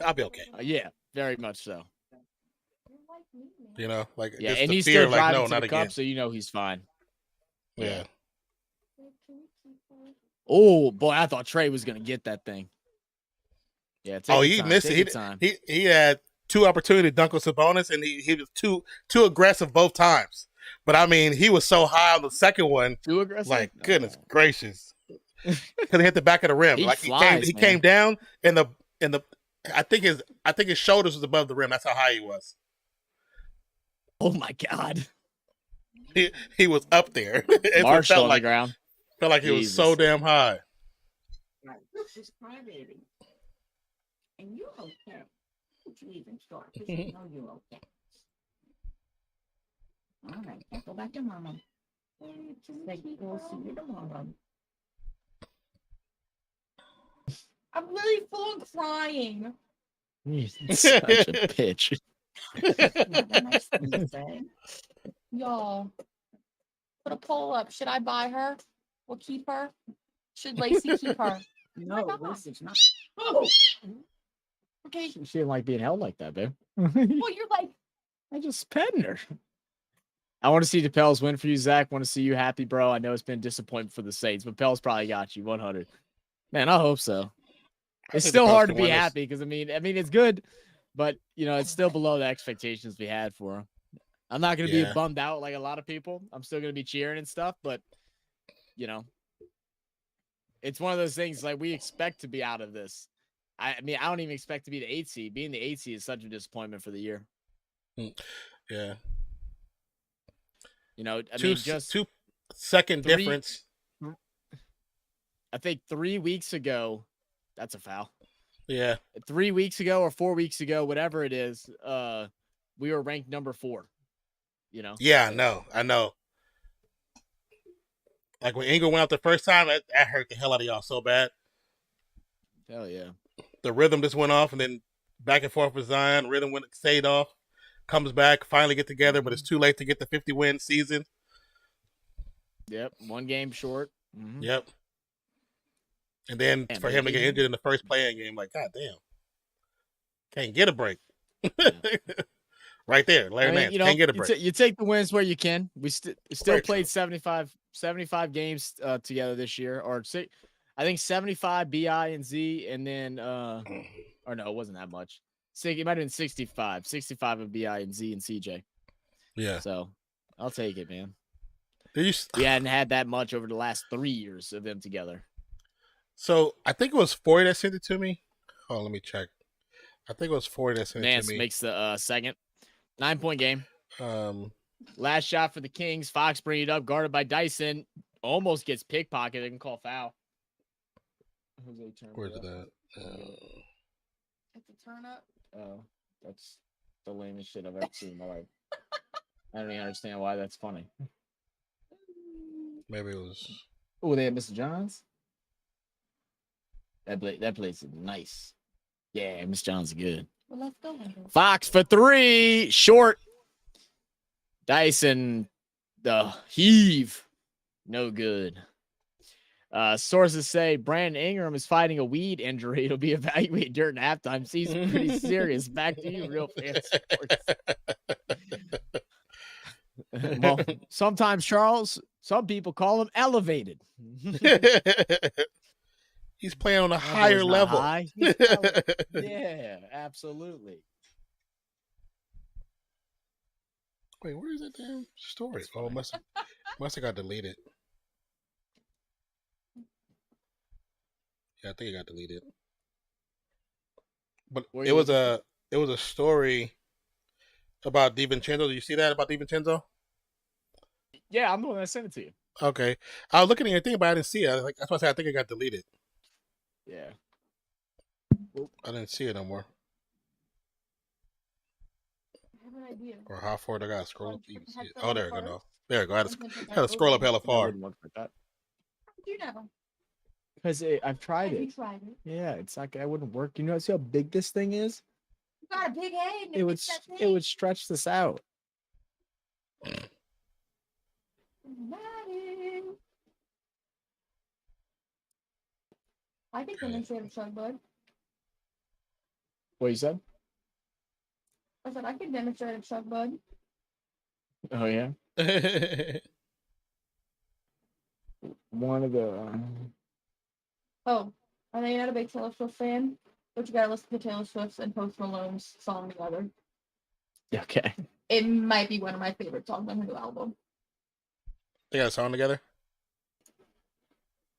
I'll be okay. Yeah, very much so. You're like me, man. You know, like Yeah, it's and the he's fear, still like driving no, to not the again. cup, so you know he's fine. Yeah. Wait, can we keep her? Oh boy, I thought Trey was gonna get that thing. Yeah, take Oh, your he time, missed take it. your time. He had 2 opportunities to dunk on Sabonis, and he was too aggressive both times. But I mean, he was so high on the second one, Too aggressive. like No. goodness gracious, because he hit the back of the rim. He Like flies, he man. came down, and the I think his shoulders was above the rim. That's how high he was. Oh my God, He was up there. It Marshall felt on like the ground. felt like he was so Jesus. damn high. Right, this is crybaby. And you okay? Don't you even start, 'cause you know you're okay. All right, now go back to mama. Say, we'll see you tomorrow. I'm really full of crying. He's such a bitch. Have a nice Wednesday. Y'all, put a poll up. Should I buy her? We'll keep her. Should Lacey keep her? No, Mama. this is not. Oh. Okay. She didn't like being held like that, babe. Well, you're like, I just petting her. I want to see the Pels win for you, Zach. Want to see you happy, bro. I know it's been disappointment for the Saints, but Pels probably got you 100. Man, I hope so. I It's think still the Pels hard to can be win this. happy because I mean it's good, but it's still below the expectations we had for him. I'm not gonna be Yeah. bummed out like a lot of people. I'm still gonna be cheering and stuff, but it's one of those things like we expect to be out of this. I mean, I don't even expect to be the 8th seed. Being the 8th seed is such a disappointment for the year. Yeah. I Two mean, just 2 second 3 difference. I think 3 weeks ago, that's a foul. Yeah. 3 weeks ago or 4 weeks ago, whatever it is, we were ranked number 4. Yeah, I know. Like when Ingram went out the first time, that hurt the hell out of y'all so bad. Hell yeah. The rhythm just went off, and then back and forth with Zion. Rhythm stayed off. Comes back, finally get together, but it's too late to get the 50-win season. Yep, 1 game short. Mhm. Yep. And then Damn, for him to get baby. injured in the first playing game, like, God damn. Can't get a break. Right there, Larry I mean, Nance. Can't get a break. you take the wins where you can. We still Very played true. 75 games together this year, or I think 75 BI and Z, and then or no, it wasn't that much. It might have been 65 of BI and Z and CJ. Yeah. So I'll take it, man. Did you, We hadn't had that much over the last 3 years of them together. so I think it was 40 that sent it to me. Oh, let me check. I think it was 40 that sent it Nance to me. makes the second 9-point game. Um, Last shot for the Kings. Fox bring it up, guarded by Dyson. Almost gets pickpocketed. They can call foul. Jose turned where's it it up. at? it's a turn up. Oh, that's the lamest shit I've ever seen in my life. I don't even understand why that's funny. Maybe it was. Oh, they had Mr. Johns. That place is nice. Yeah, Mr. Johns is good. Well, let's go. Wendell. Fox for 3, short. Dyson, the heave, no good. Sources say Brandon Ingram is fighting a weed injury. It'll be evaluated during halftime. Seems pretty serious. Back to you, real fan sports. Well, sometimes, Charles, some people call him elevated. He's playing on a That boy's higher not level. high. He's yeah, absolutely. Wait, where is that damn story? Oh, it must have got deleted. Yeah, I think it got deleted. But Where it you was looking a story about DiVincenzo. Did you see that about DiVincenzo? Yeah, I'm the one that sent it to you. Okay, I was looking at your thing, but I didn't see it. That's why I said I think it got deleted. Yeah. I didn't see it no more. I have an idea. Or how far I gotta scroll up to even see it. Headphones Oh, there we go. first? No. There we go. I had And then put to that scroll up over. hella I far. wouldn't look like that. You never. Because I've tried Have you it. tried it? Yeah, it's like I wouldn't work. You know, see how big this thing is? You got a big head. And It would fits that it thing. would stretch this out. Maddie. I think demonstrate a chug bud. What you said? I said I could demonstrate a chug bud. Oh yeah. One of the. Oh, I know you're not a big Taylor Swift fan, but you gotta listen to Taylor Swift's and Post Malone's song together. Okay. It might be one of my favorite songs on her new album. They got a song together.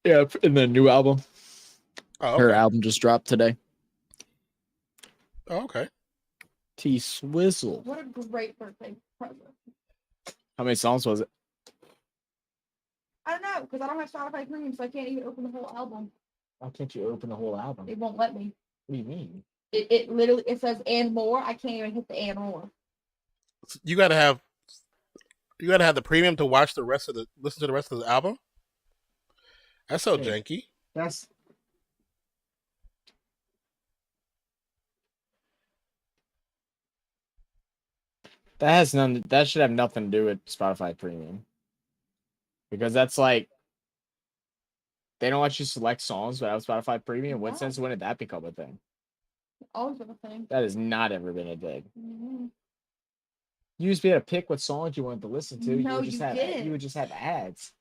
Yeah, in the new album. Oh, okay. Her album just dropped today. Oh, okay. T Swizzle. What a great birthday present. How many songs was it? I don't know, because I don't have Spotify Premium, so I can't even open the whole album. Why can't you open the whole album? It won't let me. What do you mean? It literally it says and more. I can't even hit the and more. You gotta have the premium to watch the rest of the listen to the rest of the album. That's so Yeah. janky. That's. That has none. That should have nothing to do with Spotify Premium, because that's like they don't let you select songs without Spotify Premium. What sense when did that become a thing? Always been a thing. That has not ever been a thing. Mm-hmm. You used to be able to pick what songs you wanted to listen to. No, you would just you have didn't. you would just have ads.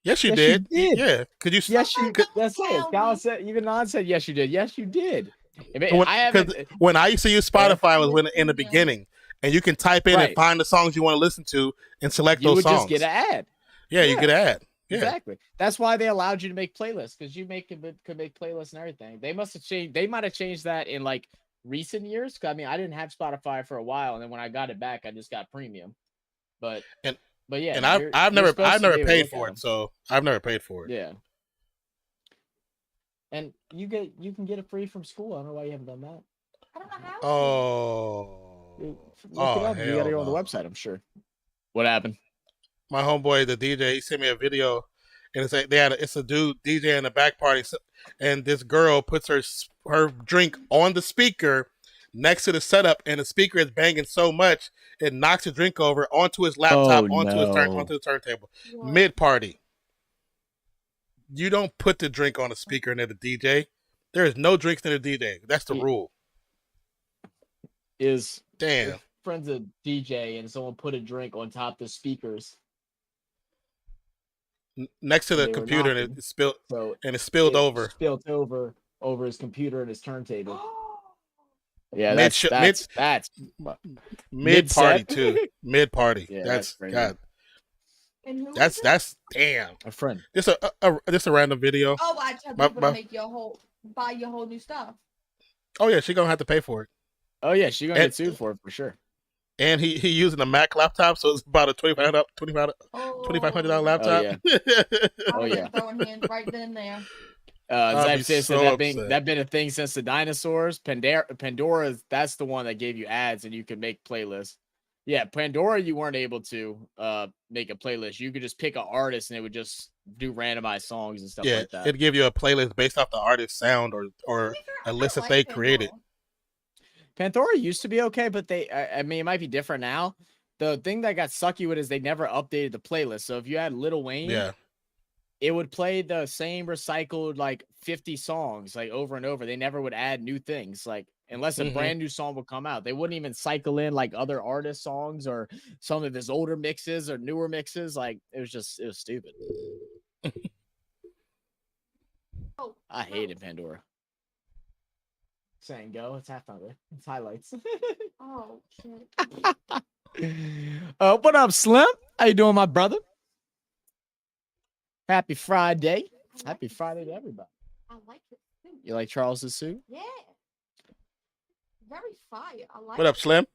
Yes, you Yes, did. you did. Yeah. Could you? Yes, you. Could- That's it. tell Scala me. said. Even Non said yes, you did. Yes, you did. When, I haven't. 'cause when I used to use Spotify was when in the Yeah. beginning, and you can type in Right. and find the songs you want to listen to and select You those would songs. just get an ad. Yeah, you Yeah. get an ad. Yeah. Exactly. That's why they allowed you to make playlists, because you could make playlists and everything. They must have changed. They might have changed that in like recent years. 'Cause, I mean, I didn't have Spotify for a while, and then when I got it back, I just got premium. But yeah, And I've never paid for it, so I've never paid for it. Yeah. And you can get it free from school. I don't know why you haven't done that. I don't know how. Oh. Look it up. You hell gotta go on the no. website, I'm sure. What happened? My homeboy, the DJ, he sent me a video, and it's a dude DJ in the back party, and this girl puts her drink on the speaker next to the setup, and the speaker is banging so much it knocks the drink over onto his laptop, Oh, onto the turntable, What? mid party. You don't put the drink on a speaker near the DJ. There is no drinks near the DJ. That's the He- rule. Is Damn. friends a DJ and someone put a drink on top of the speakers. Next to the They were computer, and knocking. it's spilled So spilled it over. Spilled over his computer and his turntable. Yeah, Mid- that's Mid party mid-set. too. Mid party. Yeah, that's that's crazy. God. And who is it? That's damn. a friend. Just a random video. Oh, I tell My- people my- to make buy your whole new stuff. Oh yeah, she gonna have to pay for it. Oh yeah, she's gonna And- get sued for it for sure. And he using a Mac laptop, so it's about a $2,500 laptop. yeah. I Oh, was yeah. throwing hands right then and there. I'll be Zach said so that upset. been a thing since the dinosaurs. Pandora's that's the one that gave you ads and you could make playlists. Yeah, Pandora you weren't able to make a playlist. You could just pick an artist and it would just do randomized songs and stuff Yeah, like that. it'd give you a playlist based off the artist's sound or To be fair, a I list that like they Pandora. created. Pandora used to be okay, but I mean, it might be different now. The thing that got sucky with is they never updated the playlist. So if you had Lil Wayne, Yeah. it would play the same recycled like 50 songs like over and over. They never would add new things, like unless a Mhm. brand new song would come out. They wouldn't even cycle in like other artist songs or some of his older mixes or newer mixes. Like it was stupid. Oh, I hated Pandora. Saying go, it's halftime. Right? It's highlights. Oh shit. What up, Slim? How you doing, my brother? Happy Friday. Happy Friday to everybody. I like it too. You like Charles's suit? Yeah. Very fire. I like What up, it. Slim?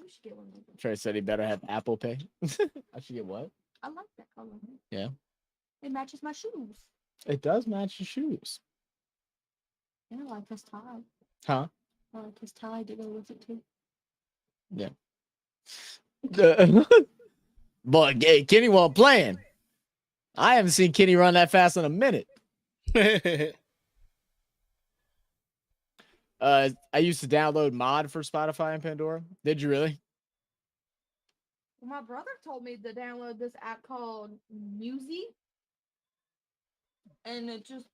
You should get one of those. Trey said he better have Apple Pay. I should get what? I like that color. Yeah. It matches my shoes. It does match your shoes. And I like his tie. Huh? I like his tie to go with it too. But Kenny wasn't playing. I haven't seen Kenny run that fast in a minute. I used to download mod for Spotify and Pandora. Did you really? My brother told me to download this app called Musi, and it just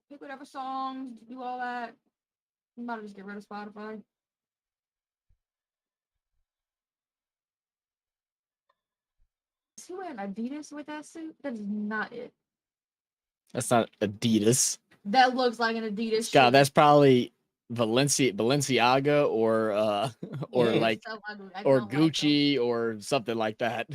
pick whatever songs, do all that. I'm about to just get rid of Spotify. Is he wearing Adidas with that suit? That is not it. That's not Adidas. That looks like an Adidas Scott, shoe. that's probably Balenciaga or or Yeah, like so ugly. I or don't like them. Gucci or something like that.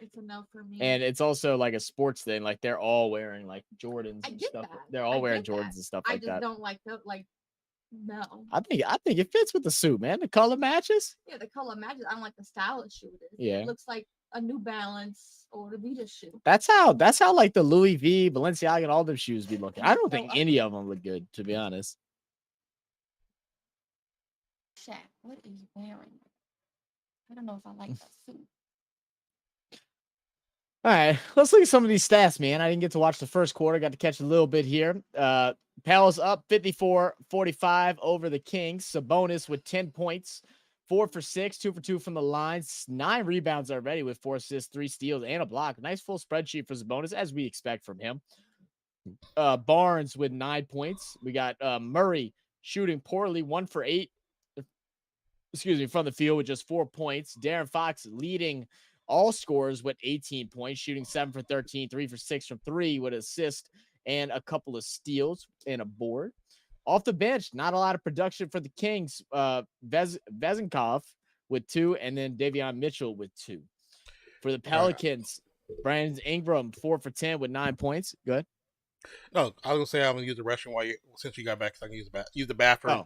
It's a no for me. And it's also like a sports thing. Like they're all wearing like Jordans I and get stuff. that. They're I all wearing get Jordans that. and stuff I like just that. don't like the no. I think it fits with the suit, man. The color matches. Yeah, the color matches. I don't like the stylish shoe it is. Yeah. It looks like a New Balance or Adidas shoe. That's how like the Louis V, Balenciaga, and all them shoes be looking. I don't think any of them look good, to be honest. Shaq, what is he wearing? I don't know if I like that suit. All right, let's look at some of these stats, man. I didn't get to watch the first quarter. Got to catch a little bit here. Pels up 54-45 over the Kings. Sabonis with 10 points, 4 for 6, 2 for 2 from the lines, 9 rebounds already with 4 assists, 3 steals, and a block. Nice full spreadsheet for Sabonis, as we expect from him. Barnes with 9 points. We got Murray shooting poorly, 1 for 8. From the field with just 4 points. Darren Fox leading all scorers with 18 points, shooting 7 for 13, 3 for 6 from 3 with an assist and a couple of steals and a board. Off the bench, not a lot of production for the Kings. Vezenkov with 2, and then Davion Mitchell with 2. For the Pelicans, Brandon Ingram 4 for 10 with 9 points. Good. No, I was gonna say I'm gonna use the restroom since you got back, so I can use the bathroom.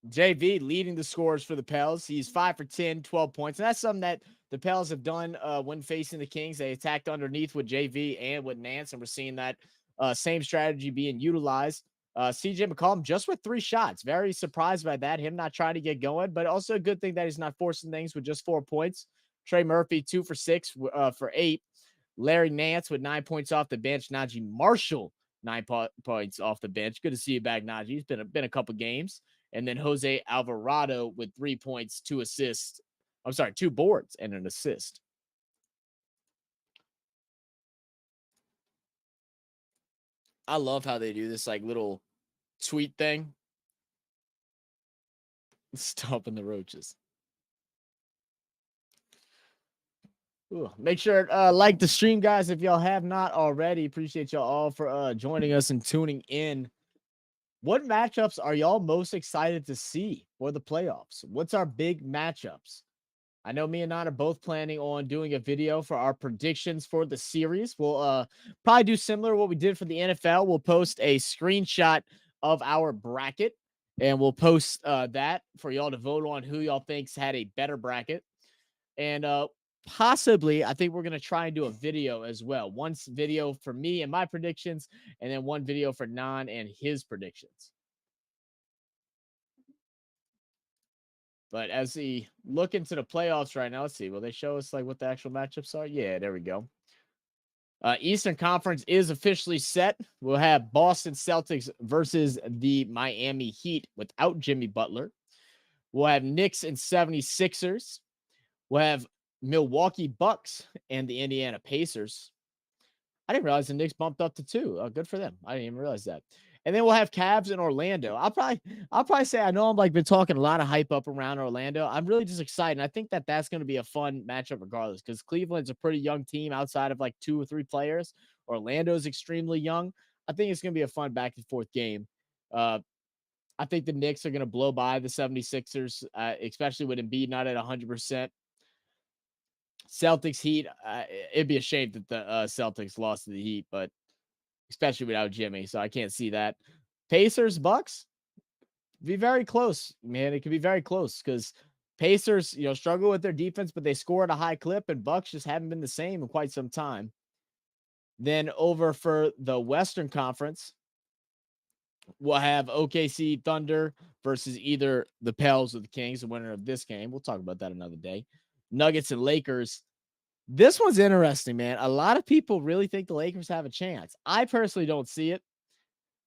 JV leading the scores for the Pels. He's 5 for 10, 12 points. And that's something that the Pels have done when facing the Kings. They attacked underneath with JV and with Nance, and we're seeing that same strategy being utilized. CJ McCollum just with 3 shots. Very surprised by that. Him not trying to get going, but also a good thing that he's not forcing things with just 4 points. Trey Murphy, 2 for 6 for 8. Larry Nance with 9 points off the bench. Najee Marshall, 9 points off the bench. Good to see you back, Najee. It's been a couple games. And then Jose Alvarado with 3 points, 2 assists. I'm sorry, 2 boards and an assist. I love how they do this like little tweet thing. Stomping the roaches. Ooh, make sure like the stream, guys, if y'all have not already. Appreciate y'all all for joining us and tuning in. What matchups are y'all most excited to see for the playoffs? What's our big matchups? I know me and Nan are both planning on doing a video for our predictions for the series. We'll probably do similar to what we did for the NFL. We'll post a screenshot of our bracket, and we'll post that for y'all to vote on who y'all thinks had a better bracket. And possibly, I think we're going to try and do a video as well. One video for me and my predictions, and then one video for Nan and his predictions. But as we look into the playoffs right now, let's see. Will they show us like what the actual matchups are? Yeah, there we go. Eastern Conference is officially set. We'll have Boston Celtics versus the Miami Heat without Jimmy Butler. We'll have Knicks and 76ers. We'll have Milwaukee Bucks and the Indiana Pacers. I didn't realize the Knicks bumped up to 2. Good for them. I didn't even realize that. And then we'll have Cavs and Orlando. I'll probably say, I know I'm like been talking a lot of hype up around Orlando. I'm really just excited. And I think that that's going to be a fun matchup regardless, because Cleveland's a pretty young team outside of like 2 or 3 players. Orlando's extremely young. I think it's going to be a fun back and forth game. I think the Knicks are going to blow by the 76ers, especially with Embiid not at 100%. Celtics Heat, it'd be a shame that the Celtics lost to the Heat, but especially without Jimmy, so I can't see that. Pacers Bucks be very close, man. It could be very close because Pacers, struggle with their defense, but they score at a high clip, and Bucks just haven't been the same in quite some time. Then over for the Western Conference, we'll have OKC Thunder versus either the Pels or the Kings, the winner of this game. We'll talk about that another day. Nuggets and Lakers. This one's interesting, man. A lot of people really think the Lakers have a chance. I personally don't see it.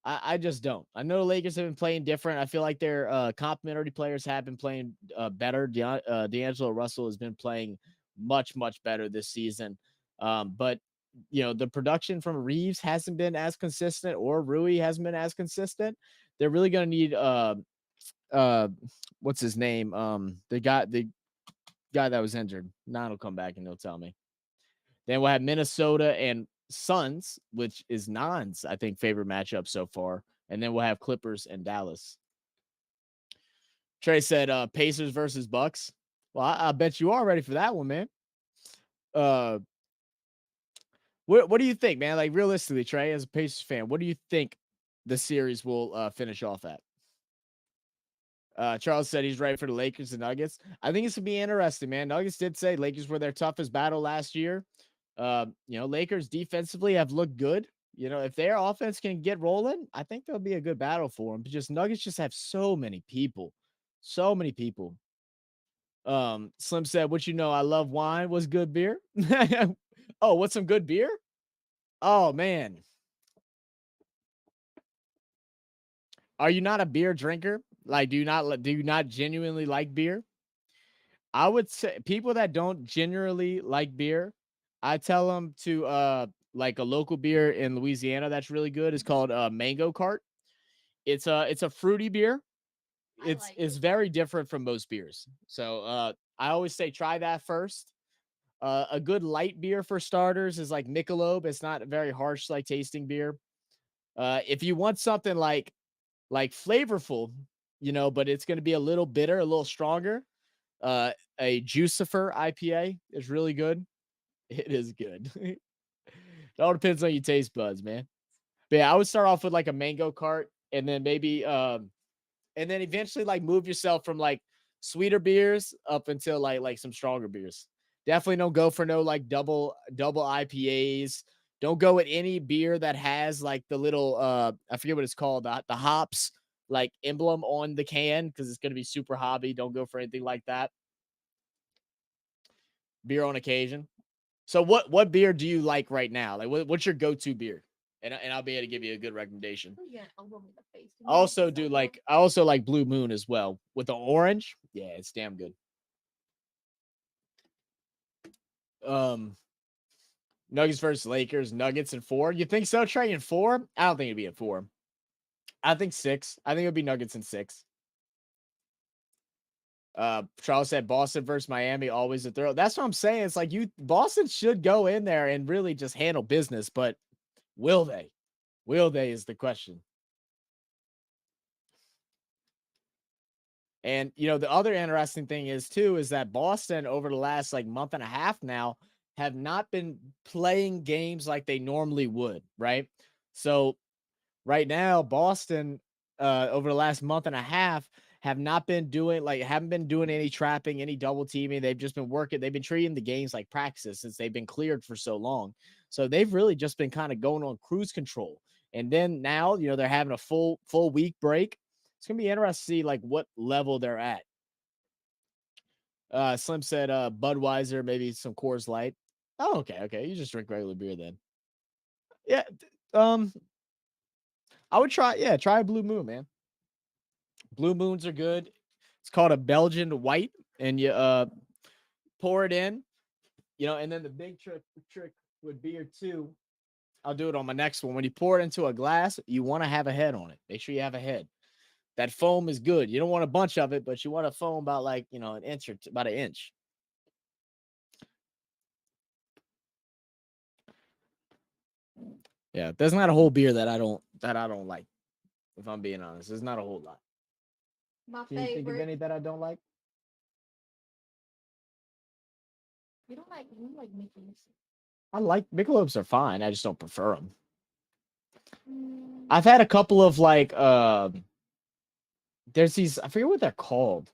I just don't. I know the Lakers have been playing different. I feel like their complementary players have been playing better. D'Angelo Russell has been playing much, much better this season. But the production from Reeves hasn't been as consistent, or Rui hasn't been as consistent. They're really gonna need what's his name? The guy that was injured. Now he'll come back and he'll tell me. Then we'll have Minnesota and Suns, which is Nan's, I think, favorite matchup so far. And then we'll have Clippers and Dallas. Trey said Pacers versus Bucks. Well, I bet you are ready for that one, man. What do you think, man? Like, realistically, Trey, as a Pacers fan, what do you think the series will finish off at? Charles said he's ready for the Lakers and Nuggets. I think it's gonna be interesting, man. Nuggets did say Lakers were their toughest battle last year. Lakers defensively have looked good. If their offense can get rolling, I think there'll be a good battle for them. Because Nuggets just have so many people. So many people. Slim said, "What I love wine. Was good beer." Oh, what's some good beer? Oh man. Are you not a beer drinker? Like, do you not genuinely like beer? I would say people that don't generally like beer, I tell them to like a local beer in Louisiana that's really good. It's called Mango Cart. It's a fruity beer. It's very different from most beers. So I always say try that first. A good light beer for starters is like Michelob. It's not a very harsh like tasting beer. If you want something like flavorful, but it's going to be a little bitter, a little stronger. A Juicifer IPA is really good. It is good. It all depends on your taste buds, man. But yeah, I would start off with like a Mango Cart, and then maybe and then eventually like move yourself from like sweeter beers up until like some stronger beers. Definitely don't go for no like double IPAs. Don't go with any beer that has like the little I forget what it's called, the hops like emblem on the can, because it's gonna be super hobby. Don't go for anything like that. Beer on occasion. So what beer do you like right now? Like what's your go-to beer? And I'll be able to give you a good recommendation. I also like Blue Moon as well with the orange. Yeah, it's damn good. Nuggets versus Lakers. Nuggets in 4. You think so, Trey? In 4? I don't think it'd be in 4. I think 6. I think it'd be Nuggets in 6. Charles said Boston versus Miami, always a throw. That's what I'm saying. It's like Boston should go in there and really just handle business, but will they? Will they is the question. And the other interesting thing is that Boston over the last like month and a half now have not been playing games like they normally would, right? So right now, Boston over the last month and a half haven't been doing any trapping, any double teaming. They've just been working. They've been treating the games like practice since they've been cleared for so long. So they've really just been kind of going on cruise control. And then now, they're having a full week break. It's gonna be interesting to see like what level they're at. Slim said Budweiser, maybe some Coors Light. Oh, okay. You just drink regular beer then. Yeah. I would try a Blue Moon, man. Blue Moons are good. It's called a Belgian white, and you pour it in, and then the big trick with beer too. I'll do it on my next one. When you pour it into a glass, you want to have a head on it. Make sure you have a head. That foam is good. You don't want a bunch of it, but you want a foam about like, an inch or about an inch. Yeah, there's not a whole beer that I don't like. If I'm being honest, there's not a whole lot. My Can you think of favorite. any that I don't like? You don't like Mickey's. I like Michelob's are fine. I just don't prefer them. Mm. I've had a couple of like there's these, I forget what they're called.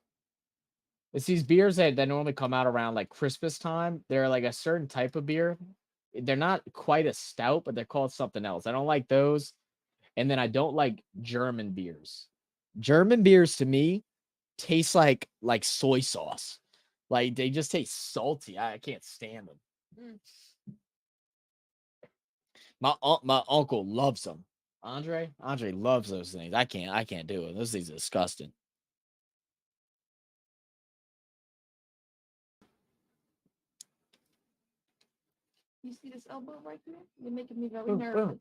It's these beers that normally come out around like Christmas time. They're like a certain type of beer. They're not quite a stout, but they're called something else. I don't like those. And then I don't like German beers. German beers to me taste like soy sauce. Like they just taste salty. I can't stand them. Mm. My uncle loves them. Andre loves those things. I can't do it. Those things are disgusting. You see this elbow right there? You're making me very nervous.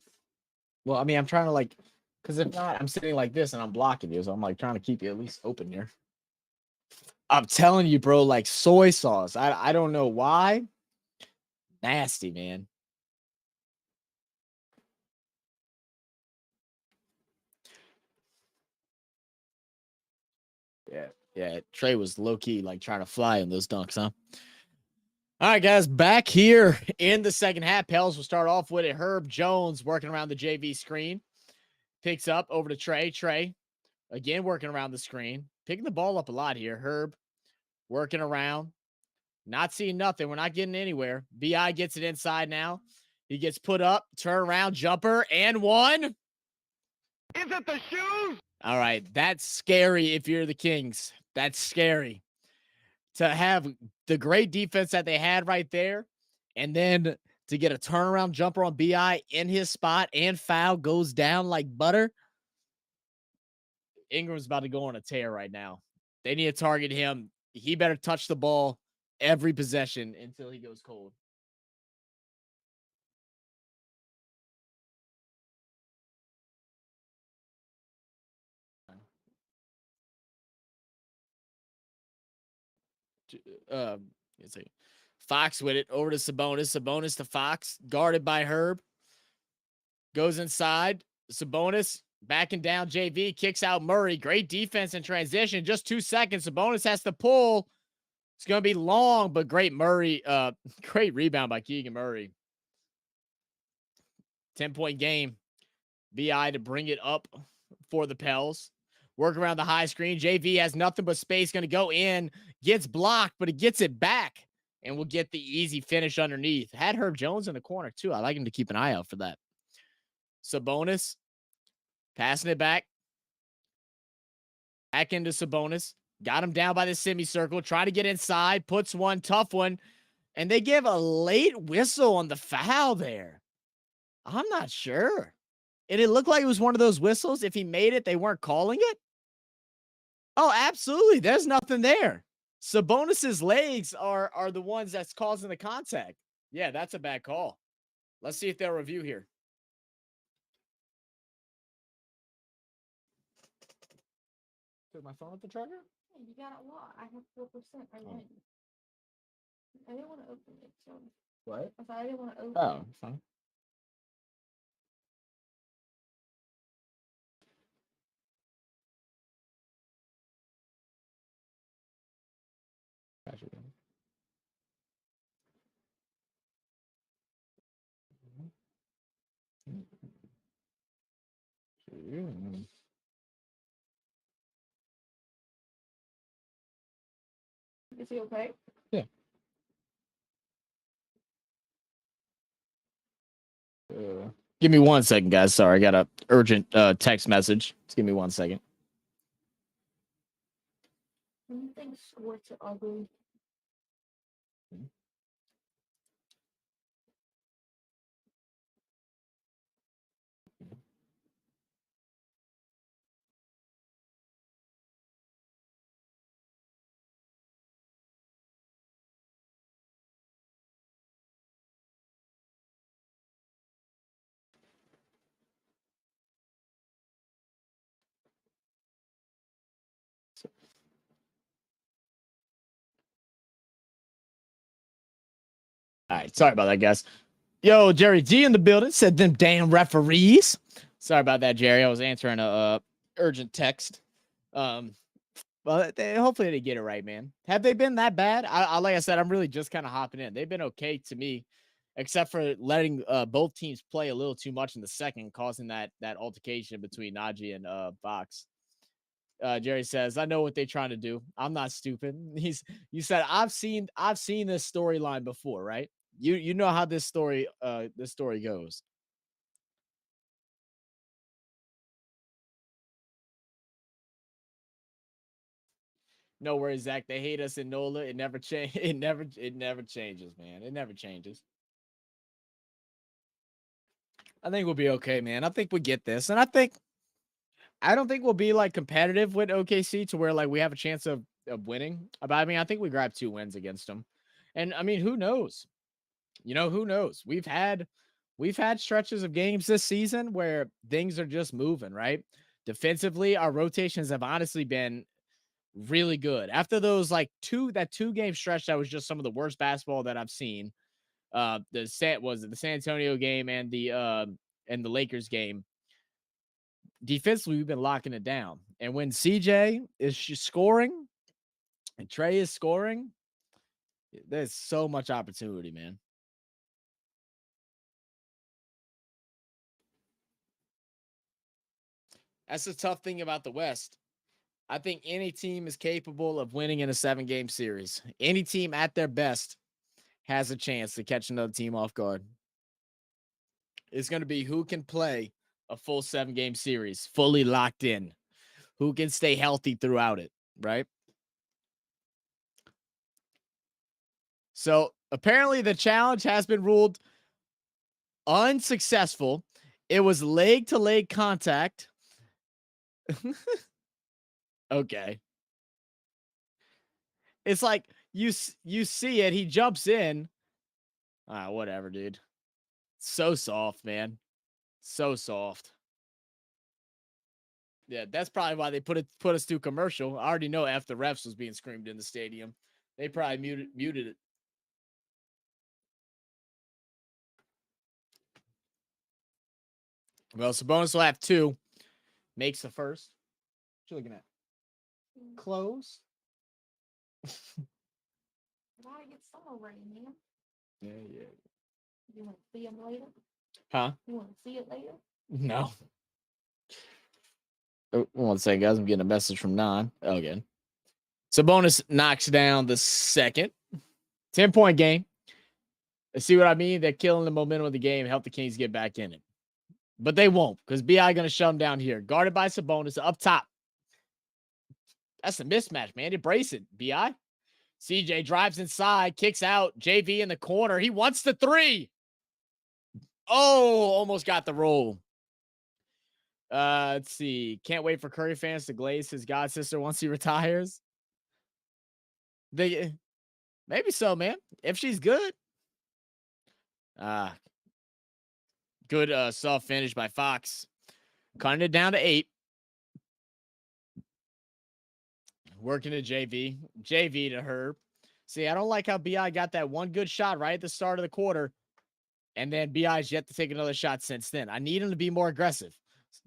Well, I mean, I'm trying to like, because if not, I'm sitting like this and I'm blocking you. So I'm like trying to keep you at least open here. I'm telling you, bro, like soy sauce. I don't know why. Nasty, man. Yeah. Trey was low key like trying to fly in those dunks, huh? All right, guys, back here in the second half. Pels will start off with it. Herb Jones working around the JV screen. Picks up over to Trey. Trey, again, working around the screen. Picking the ball up a lot here. Herb working around. Not seeing nothing. We're not getting anywhere. BI gets it inside now. He gets put up. Turn around. Jumper. And one. Is it the shoes? All right. That's scary if you're the Kings. That's scary. To have the great defense that they had right there, and then to get a turnaround jumper on BI in his spot and foul goes down like butter. Ingram's about to go on a tear right now. They need to target him. He better touch the ball every possession until he goes cold. Let's see. Fox with it over to Sabonis. Sabonis to Fox, guarded by Herb. Goes inside. Sabonis backing down JV, kicks out Murray. Great defense in transition. Just 2 seconds. Sabonis has to pull. It's going to be long, but great Murray. Great rebound by Keegan Murray. 10-point game. BI to bring it up for the Pels. Work around the high screen. JV has nothing but space. Going to go in. Gets blocked, but he gets it back. And we'll get the easy finish underneath. Had Herb Jones in the corner, too. I like him to keep an eye out for that. Sabonis. Passing it back. Back into Sabonis. Got him down by the semicircle. Trying to get inside. Puts one. Tough one. And they give a late whistle on the foul there. I'm not sure. And it looked like it was one of those whistles. If he made it, they weren't calling it. Oh, absolutely. There's nothing there. Sabonis's legs are the ones that's causing the contact. Yeah, that's a bad call. Let's see if they'll review here. Took my phone at the charger? Hey, you got a lot. I have 4%. I win. I didn't want to open it, so What? I thought I didn't want to open Oh, it. fine. Is he okay? Yeah. Give me 1 second, guys. Sorry, I got a urgent text message. Just give me 1 second. Do you think sports are ugly? All right, sorry about that, guys. Yo, Jerry D in the building said them damn referees. Sorry about that, Jerry. I was answering a urgent text. Well, hopefully they get it right, man. Have they been that bad? I like I said, I'm really just kind of hopping in. They've been okay to me, except for letting both teams play a little too much in the second, causing that altercation between Najee and Fox. Jerry says, "I know what they're trying to do. I'm not stupid." You said, "I've seen this storyline before, right? You know how this story goes." No worries, Zach. They hate us in NOLA. It never change. It never changes, man. It never changes. I think we'll be okay, man. I think we get this, and I don't think we'll be like competitive with OKC to where like we have a chance of winning. But I mean, I think we grab 2 wins against them, and I mean, who knows? You know, who knows? We've had stretches of games this season where things are just moving, right? Defensively, our rotations have honestly been really good. After those like 2-game stretch that was just some of the worst basketball that I've seen. The San Antonio game and the Lakers game. Defensively, we've been locking it down. And when CJ is scoring and Trey is scoring, there's so much opportunity, man. That's the tough thing about the West. I think any team is capable of winning in a 7-game series. Any team at their best has a chance to catch another team off guard. It's going to be who can play a full 7-game series, fully locked in, who can stay healthy throughout it, right? So apparently the challenge has been ruled unsuccessful. It was leg-to-leg contact. Okay. It's like you see it. He jumps in. Whatever, dude. So soft, man. So soft. Yeah, that's probably why they put us through commercial. I already know after refs was being screamed in the stadium. They probably muted it. Well, Sabonis will have 2. Makes the first. What you looking at? Close. Gotta get some already, man. Yeah. You want to see him later? Huh? You want to see it later? No. Oh, 1 second, guys. I'm getting a message from Non. Okay. Sabonis knocks down the second. 10-point game. See what I mean? They're killing the momentum of the game. Help the Kings get back in it. But they won't, because BI going to shut them down here. Guarded by Sabonis up top. That's a mismatch, man. Embrace it, BI. CJ drives inside, kicks out. JV in the corner. He wants the 3. Oh, almost got the roll. Let's see. Can't wait for Curry fans to glaze his god sister once he retires. Maybe so, man. If she's good. Good soft finish by Fox. Cutting it down to 8. Working to JV. JV to Herb. See, I don't like how BI got that one good shot right at the start of the quarter. And then BI's yet to take another shot since then. I need him to be more aggressive.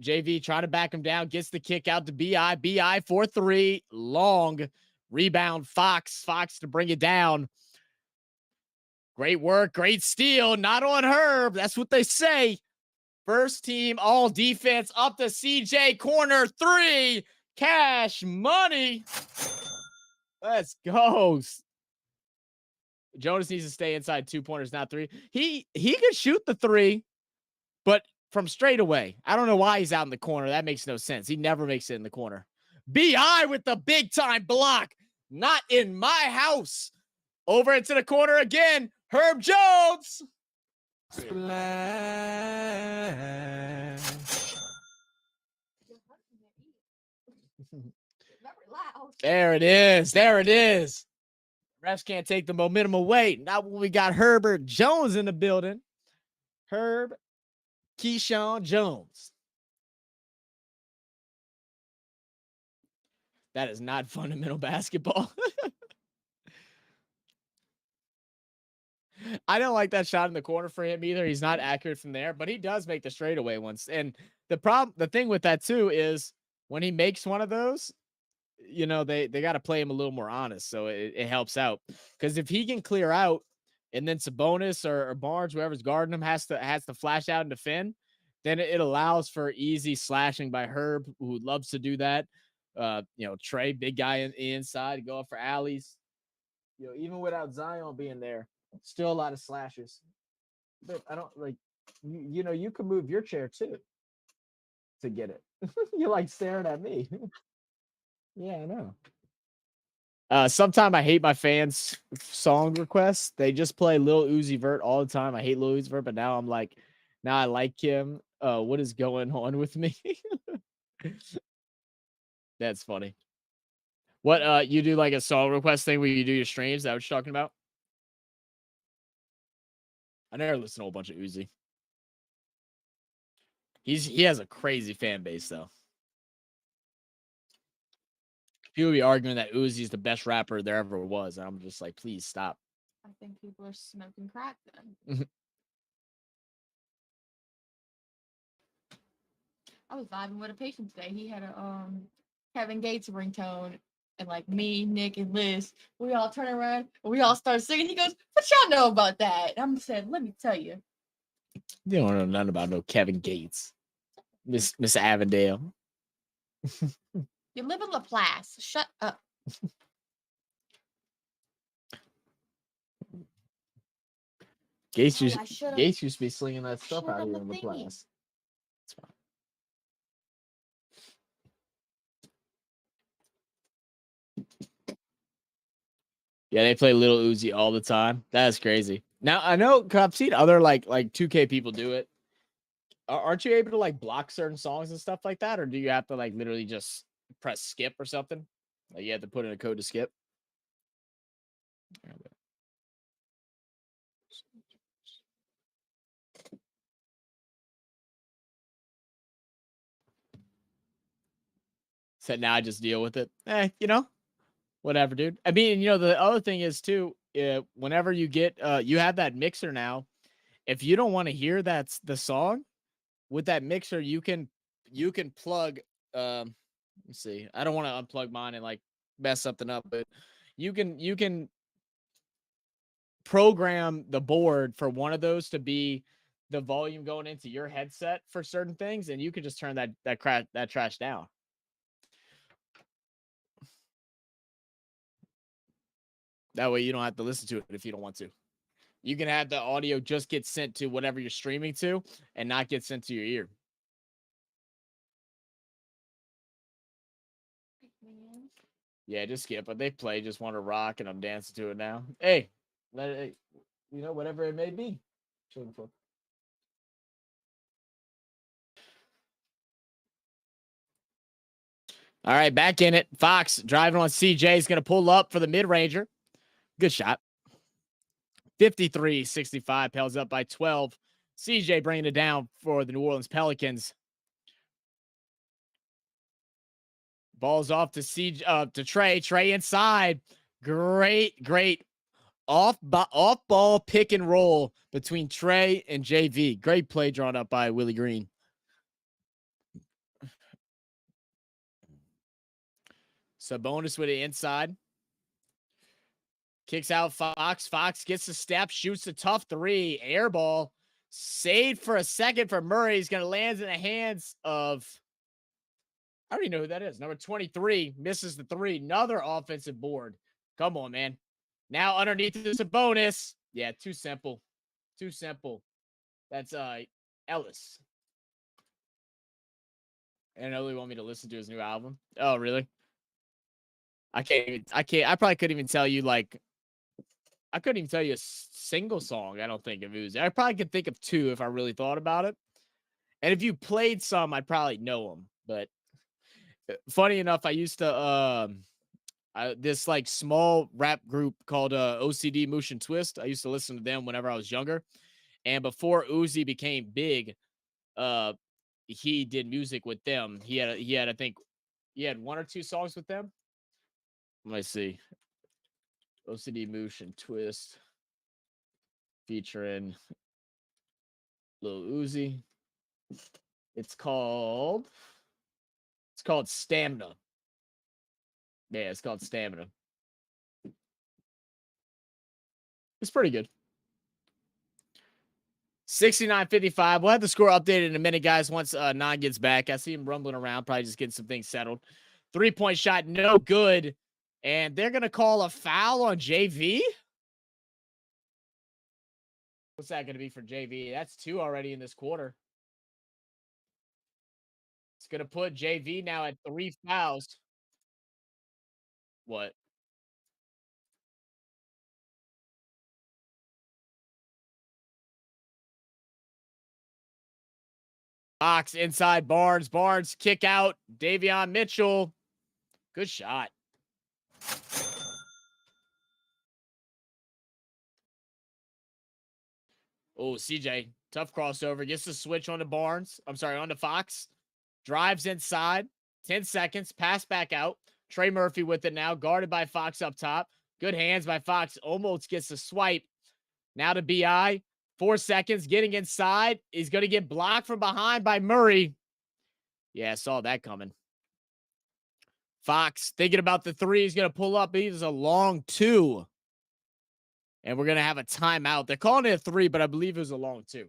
JV trying to back him down. Gets the kick out to BI. BI for 3. Long. Rebound. Fox. Fox to bring it down. Great work. Great steal. Not on Herb. That's what they say. First team all defense up to CJ. Corner 3. Cash money. Let's go. Jonas needs to stay inside 2-pointers, not 3. He could shoot the 3, but from straight away. I don't know why he's out in the corner. That makes no sense. He never makes it in the corner. BI with the big time block. Not in my house. Over into the corner again. Herb Jones. Splash. There it is. There it is. Refs can't take the momentum away. Not when we got Herbert Jones in the building. Herb Keyshawn Jones. That is not fundamental basketball. I don't like that shot in the corner for him either. He's not accurate from there, but he does make the straightaway ones. And the thing with that too is when he makes one of those, you know, they got to play him a little more honest. So it helps out. Because if he can clear out and then Sabonis or Barnes, whoever's guarding him, has to flash out and defend, then it allows for easy slashing by Herb, who loves to do that. Trey, big guy in the inside, go up for alleys. You know, even without Zion being there, still a lot of slashes. But I don't like, you can move your chair too to get it. You're like staring at me. Yeah, I know. Sometimes I hate my fans' song requests. They just play Lil Uzi Vert all the time. I hate Lil Uzi Vert, but now I'm like, Now I like him. What is going on with me? That's funny. What you do like a song request thing where you do your streams? Is that what you're talking about? I never listened to a whole bunch of Uzi. He has a crazy fan base though. People be arguing that Uzi's the best rapper there ever was, and I'm just like, please stop. I think people are smoking crack then. I was vibing with a patient today. He had a Kevin Gates ringtone, and like me, Nick, and Liz, we all turn around and we all start singing. He goes, "What y'all know about that?" And I'm said, "Let me tell you." You don't know nothing about no Kevin Gates, Miss Avondale. You live in Laplace. Shut up. Gates Oh, used I should've- Gates used to be slinging that stuff should've out here done in the the thingy. class. It's fine. Yeah, they play Little Uzi all the time. That's crazy. Now I know I've seen other like 2K people do it. Aren't you able to like block certain songs and stuff like that, or do you have to like literally just press skip or something? Like you have to put in a code to skip. So now I just deal with it. Whatever, dude. I mean, the other thing is too, whenever you get you have that mixer now, if you don't want to hear that's the song with that mixer, you can plug let's see. I don't want to unplug mine and like mess something up, but you can program the board for one of those to be the volume going into your headset for certain things, and you can just turn that trash down. That way you don't have to listen to it if you don't want to. You can have the audio just get sent to whatever you're streaming to and not get sent to your ear. Yeah, just skip. But they play, just want to rock, and I'm dancing to it now. Hey, let it, whatever it may be. All right, back in it. Fox driving on CJ is going to pull up for the mid-ranger. Good shot. 53-65. Pels up by 12. CJ bringing it down for the New Orleans Pelicans. Ball's off to Trey. Trey inside. Great off ball pick and roll between Trey and JV. Great play drawn up by Willie Green. Sabonis with it inside. Kicks out Fox. Fox gets the step, shoots a tough three. Air ball. Saved for a second for Murray. He's going to land in the hands of, I already know who that is. Number 23 misses the three. Another offensive board. Come on, man. Now underneath is a bonus. Yeah, too simple. Too simple. That's Ellis. And I really want me to listen to his new album. Oh, really? I probably couldn't even tell you I couldn't even tell you a single song, I don't think, of Uzi. I probably could think of two if I really thought about it. And if you played some, I'd probably know them. But funny enough, I used to this like small rap group called OCD Motion Twist. I used to listen to them whenever I was younger. And before Uzi became big, he did music with them. He had I think he had one or two songs with them. Let me see. OCD Motion Twist featuring Lil Uzi. It's called Stamina. Yeah, it's called Stamina. It's pretty good. 69-55. We'll have the score updated in a minute, guys, once Non gets back. I see him rumbling around, probably just getting some things settled. 3-point shot, no good. And they're going to call a foul on JV? What's that going to be for JV? That's 2 already in this quarter. It's going to put JV now at 3 fouls. What? Fox inside Barnes. Barnes kick out. Davion Mitchell. Good shot. Oh, CJ. Tough crossover. Gets the switch on to Barnes. I'm sorry, on to Fox. Drives inside. 10 seconds. Pass back out. Trey Murphy with it now. Guarded by Fox up top. Good hands by Fox. Almost gets the swipe. Now to BI. 4 seconds. Getting inside. He's going to get blocked from behind by Murray. Yeah, I saw that coming. Fox thinking about the three. He's going to pull up. He's a long 2. And we're going to have a timeout. They're calling it a 3, but I believe it was a long 2.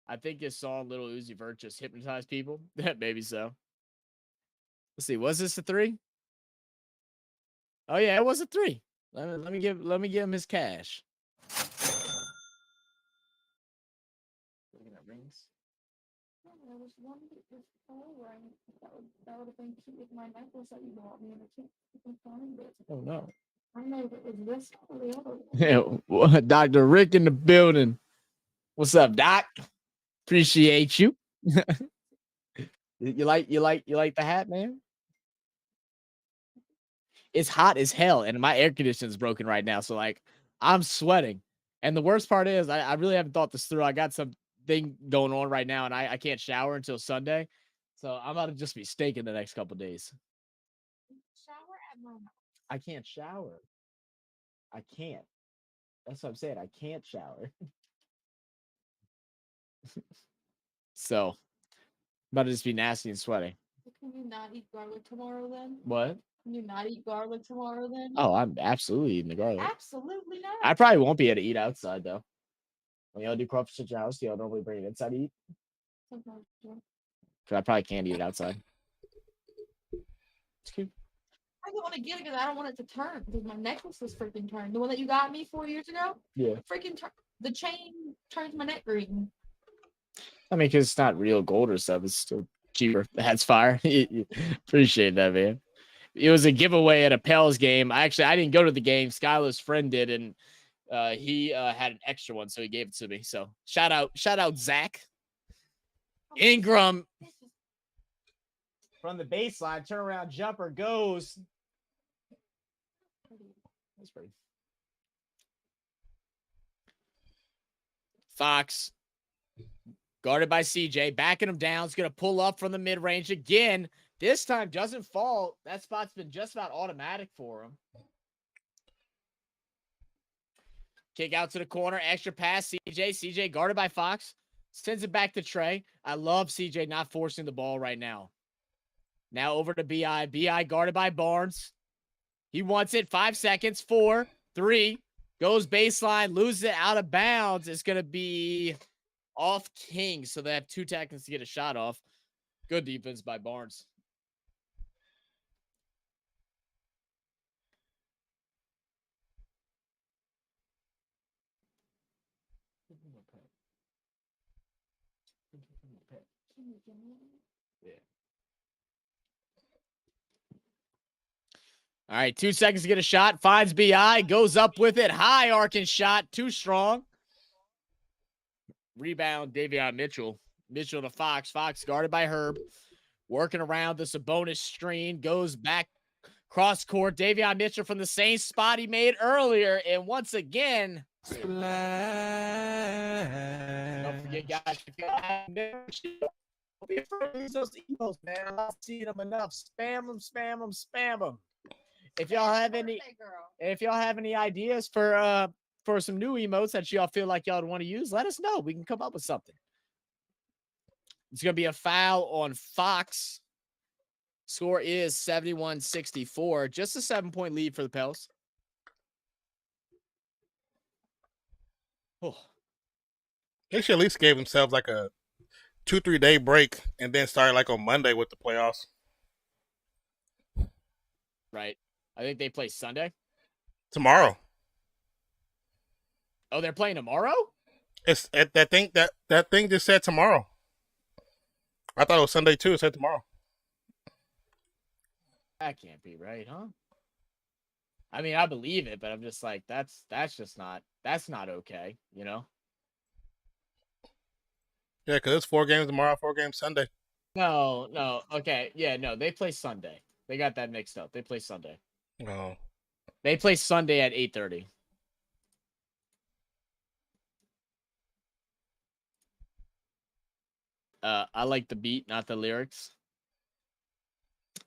I think you saw Little Uzi Vert just hypnotize people. Maybe so. Let's see. Was this a 3? Oh yeah, it was a 3. Let me give him his cash. Looking at rings. There was one that was all right. That would have been cute with my necklace that you bought me, and I can't find it. Oh no. I don't know if it was this or the other one. Yeah, Dr. Rick in the building. What's up, Doc? Appreciate you. You like the hat, man? It's hot as hell, and my air conditioner's broken right now, so like I'm sweating. And the worst part is I really haven't thought this through. I got some thing going on right now, and I can't shower until Sunday. So I'm about to just be stinking the next couple days. Shower at my house. I can't shower. I can't. That's what I'm saying. I can't shower. So about to just be nasty and sweaty. Can you not eat garlic tomorrow then? What? Can you not eat garlic tomorrow then? Oh, I'm absolutely eating the garlic. Absolutely not. I probably won't be able to eat outside though. When y'all do crawfish at your house, do y'all normally bring it inside to eat? Sometimes, yeah. Because I probably can't eat it outside. It's cute. I don't want to get it because I don't want it to turn because my necklace is freaking turned. The one that you got me 4 years ago, Yeah. freaking the chain turns my neck green. I mean, because it's not real gold or stuff. It's still cheaper. That's fire. Appreciate that, man. It was a giveaway at a Pels game. I didn't go to the game. Skylar's friend did, and he had an extra one, so he gave it to me. So shout out, Zach. Ingram from the baseline, turnaround jumper goes. That's pretty. Fox guarded by CJ, backing him down. He's going to pull up from the mid-range again. This time doesn't fall. That spot's been just about automatic for him. Kick out to the corner. Extra pass. CJ guarded by Fox. Sends it back to Trey. I love CJ not forcing the ball right now. Now over to BI. BI guarded by Barnes. He wants it. 5 seconds. 4, 3. Goes baseline. Loses it out of bounds. It's going to be off Kings. So they have 2 seconds to get a shot off. Good defense by Barnes. Yeah. All right, 2 seconds to get a shot. Finds BI, goes up with it. High arcing shot, too strong. Rebound, Davion Mitchell. Mitchell to Fox. Fox guarded by Herb. Working around the Sabonis screen. Goes back cross court. Davion Mitchell from the same spot he made earlier. And once again, Splash. don't forget, guys, if y'all have membership, don't be afraid to use those emails, man. I'm not seeing them enough. Spam them, spam them, spam them. If y'all have any ideas for some new emotes that y'all feel like y'all want to use, let us know. We can come up with something. It's going to be a foul on Fox. Score is 71-64. Just a 7-point lead for the Pels. Oh. They should at least gave themselves like a 2-3 day break and then start like on Monday with the playoffs. Right. I think they play Sunday. Tomorrow. Oh, they're playing tomorrow? It's that thing just said tomorrow. I thought it was Sunday too. It said tomorrow. That can't be right, huh? I mean, I believe it, but I'm just like, that's not okay, you know? Yeah, because it's 4 games tomorrow, 4 games Sunday. No. Okay, yeah, no. They play Sunday. They got that mixed up. They play Sunday. Oh. They play Sunday at 8:30. I like the beat, not the lyrics.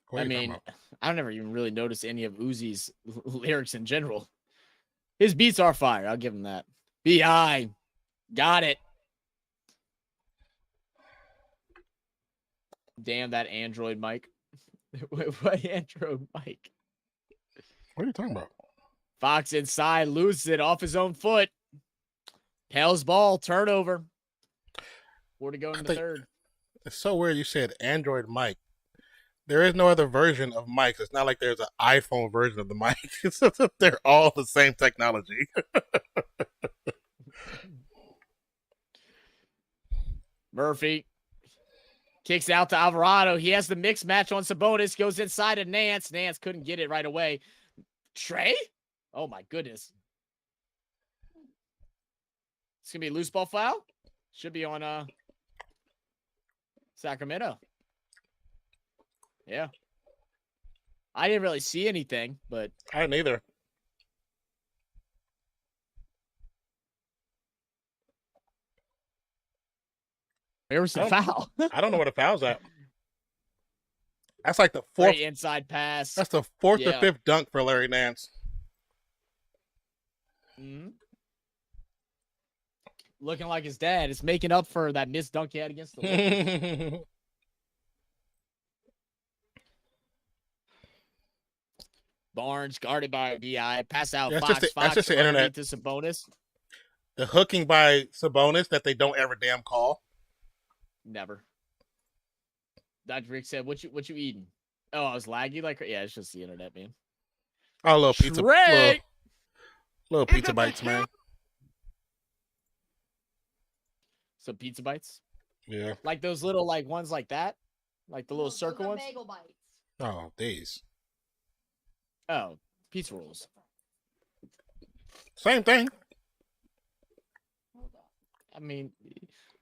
What are I you talking mean, about? I don't ever even really notice any of Uzi's lyrics in general. His beats are fire. I'll give him that. BI. Got it. Damn that Android mic. What Android mic? What are you talking about? Fox inside, loses it off his own foot. Pell's ball, turnover. 4 to go in the third. It's so weird you said Android mic. There is no other version of mics. It's not like there's an iPhone version of the mic. They're all the same technology. Murphy kicks out to Alvarado. He has the mixed match on Sabonis. Goes inside to Nance. Nance couldn't get it right away. Trey? Oh, my goodness. It's going to be a loose ball foul. Should be on Sacramento. Yeah. I didn't really see anything, but I didn't either. where was the foul? I don't know where the foul's at. That's like the fourth. Great inside pass. That's the fourth or Yeah. fifth dunk for Larry Nance. Mhm. Looking like his dad. It's making up for that missed dunk he had against the Lakers. Barnes guarded by BI. Pass out. That's Fox. just the- Fox that's just the internet. underneath to Sabonis. The hooking by Sabonis that they don't ever damn call. Never. Dr. Rick said, "What you eating?" Oh, I was laggy. Like, yeah, it's just the internet, man. Oh, little pizza, Trey! little pizza bites, man. Some pizza bites, Yeah. like those little like ones like that, like the little Those circle are ones. bagel bites. Oh, these. Oh, pizza rolls. Same thing. Hold on. I mean,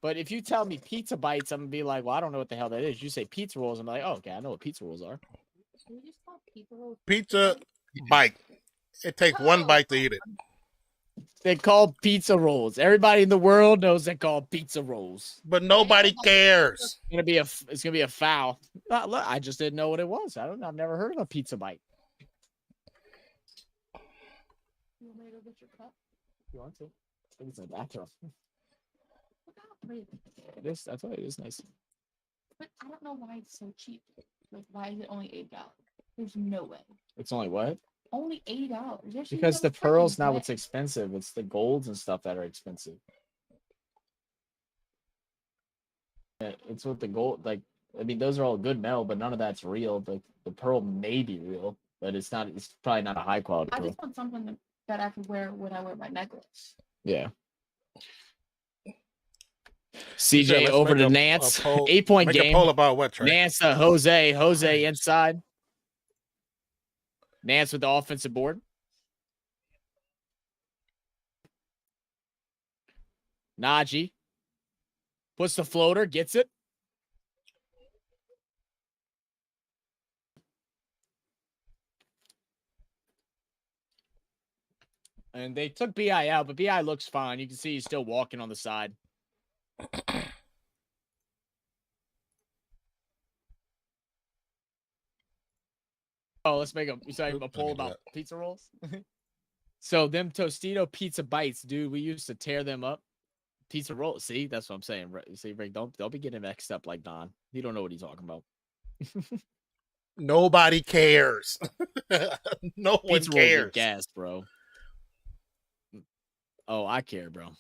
but if you tell me pizza bites, I'm gonna be like, well, I don't know what the hell that is. You say pizza rolls, I'm like, oh, okay, I know what pizza rolls are. Can we just call pizza rolls? Pizza bite. It takes one bite to eat it. They're called pizza rolls. Everybody in the world knows they're called pizza rolls. But nobody cares. It's gonna be a foul. Look, I just didn't know what it was. I've never heard of a pizza bite. You want me to go get your cup? You want to? I think it's in the bathroom. Look how pretty it is. It is. I thought it is nice. But I don't know why it's so cheap. Like, why is it only $8? There's no way. It's only what? Only $8. There's Because no the pearl's freaking not way. what's expensive. It's the golds and stuff that are expensive. Yeah, it's with the gold. Like, I mean, those are all good metal, but none of that's real. The pearl may be real, but it's not. It's probably not a high quality I pearl. just want something that I could wear when I wear my necklace. Yeah. Said, CJ let's over make to a Nance. poll- 8-point Make a game. poll about what, Trey? Nance to Jose. Jose inside. Nance with the offensive board. Najee puts the floater, gets it. And they took BI out, but BI looks fine. You can see he's still walking on the side. Oh, let's make a poll about pizza rolls. So them Tostito pizza bites, dude, we used to tear them up. Pizza rolls. See, that's what I'm saying. See, Rick, don't be getting mixed up like Don. He don't know what he's talking about. Nobody cares. No one Pizza rolls are cares. gas, bro. Oh, I care, bro.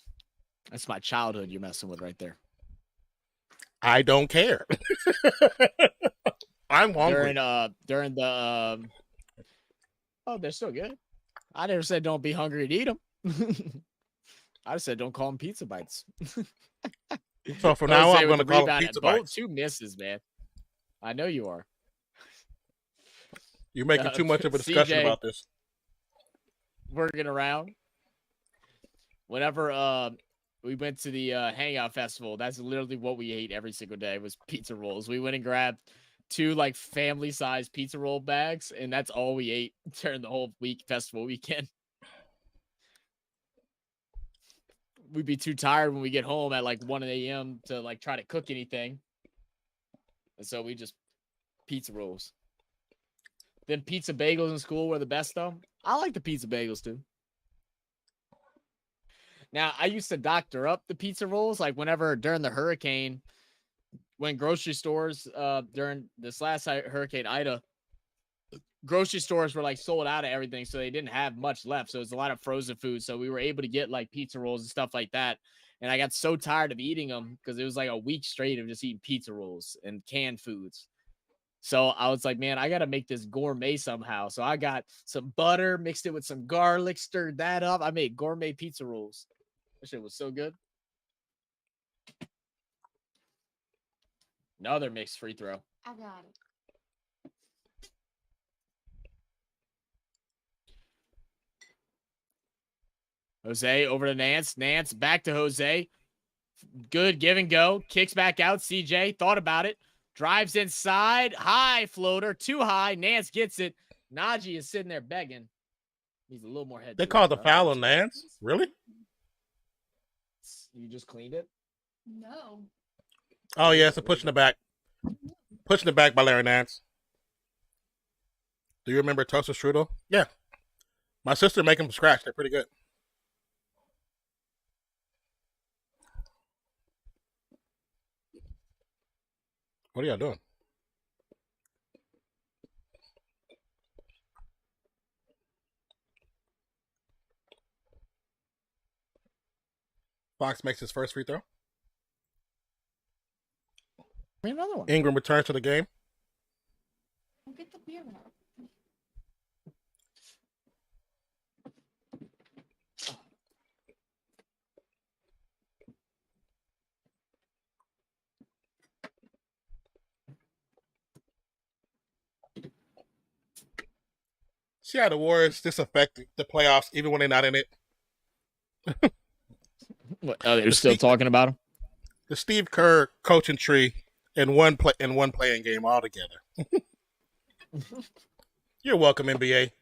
That's my childhood you're messing with right there. I don't care. I'm hungry. During the oh, they're still good. I never said don't be hungry and eat them. I just said don't call them pizza bites. So from now on, Jose I'm with going to the call rebound. them pizza Both bites. 2 misses, man. I know you are. You're making too much of a discussion CJ. about this. Working around. Whenever we went to the Hangout Festival. That's literally what we ate every single day was pizza rolls. We went and grabbed 2 like family-sized pizza roll bags, and that's all we ate during the whole festival weekend. We'd be too tired when we get home at like 1 a.m. to like try to cook anything. And so we just pizza rolls. Then pizza bagels in school were the best though. I like the pizza bagels too. Now I used to doctor up the pizza rolls like whenever during the hurricane, when grocery stores during this last Hurricane Ida, grocery stores were like sold out of everything, so they didn't have much left. So it was a lot of frozen food. So we were able to get like pizza rolls and stuff like that. And I got so tired of eating them because it was like a week straight of just eating pizza rolls and canned foods. So I was like, man, I got to make this gourmet somehow. So I got some butter, mixed it with some garlic, stirred that up. I made gourmet pizza rolls. That shit was so good. Another mixed free throw. I got it. Jose over to Nance. Nance back to Jose. Good give and go. Kicks back out. CJ thought about it. Drives inside. High floater. Too high. Nance gets it. Najee is sitting there begging. Needs a little more head. They called the foul on Nance? Really? You just cleaned it? No. Oh, yeah, it's a pushing it back. Pushing it back by Larry Nance. Do you remember toaster strudel? Yeah. My sister make them from scratch. They're pretty good. What are y'all doing? Fox makes his first free throw. Another one. Ingram returns to the game. I'll get the beer out. See how the Warriors just affect the playoffs even when they're not in it? What, oh, they're still talking about him? The Steve Kerr coaching tree in one playing game all together. You're welcome, NBA.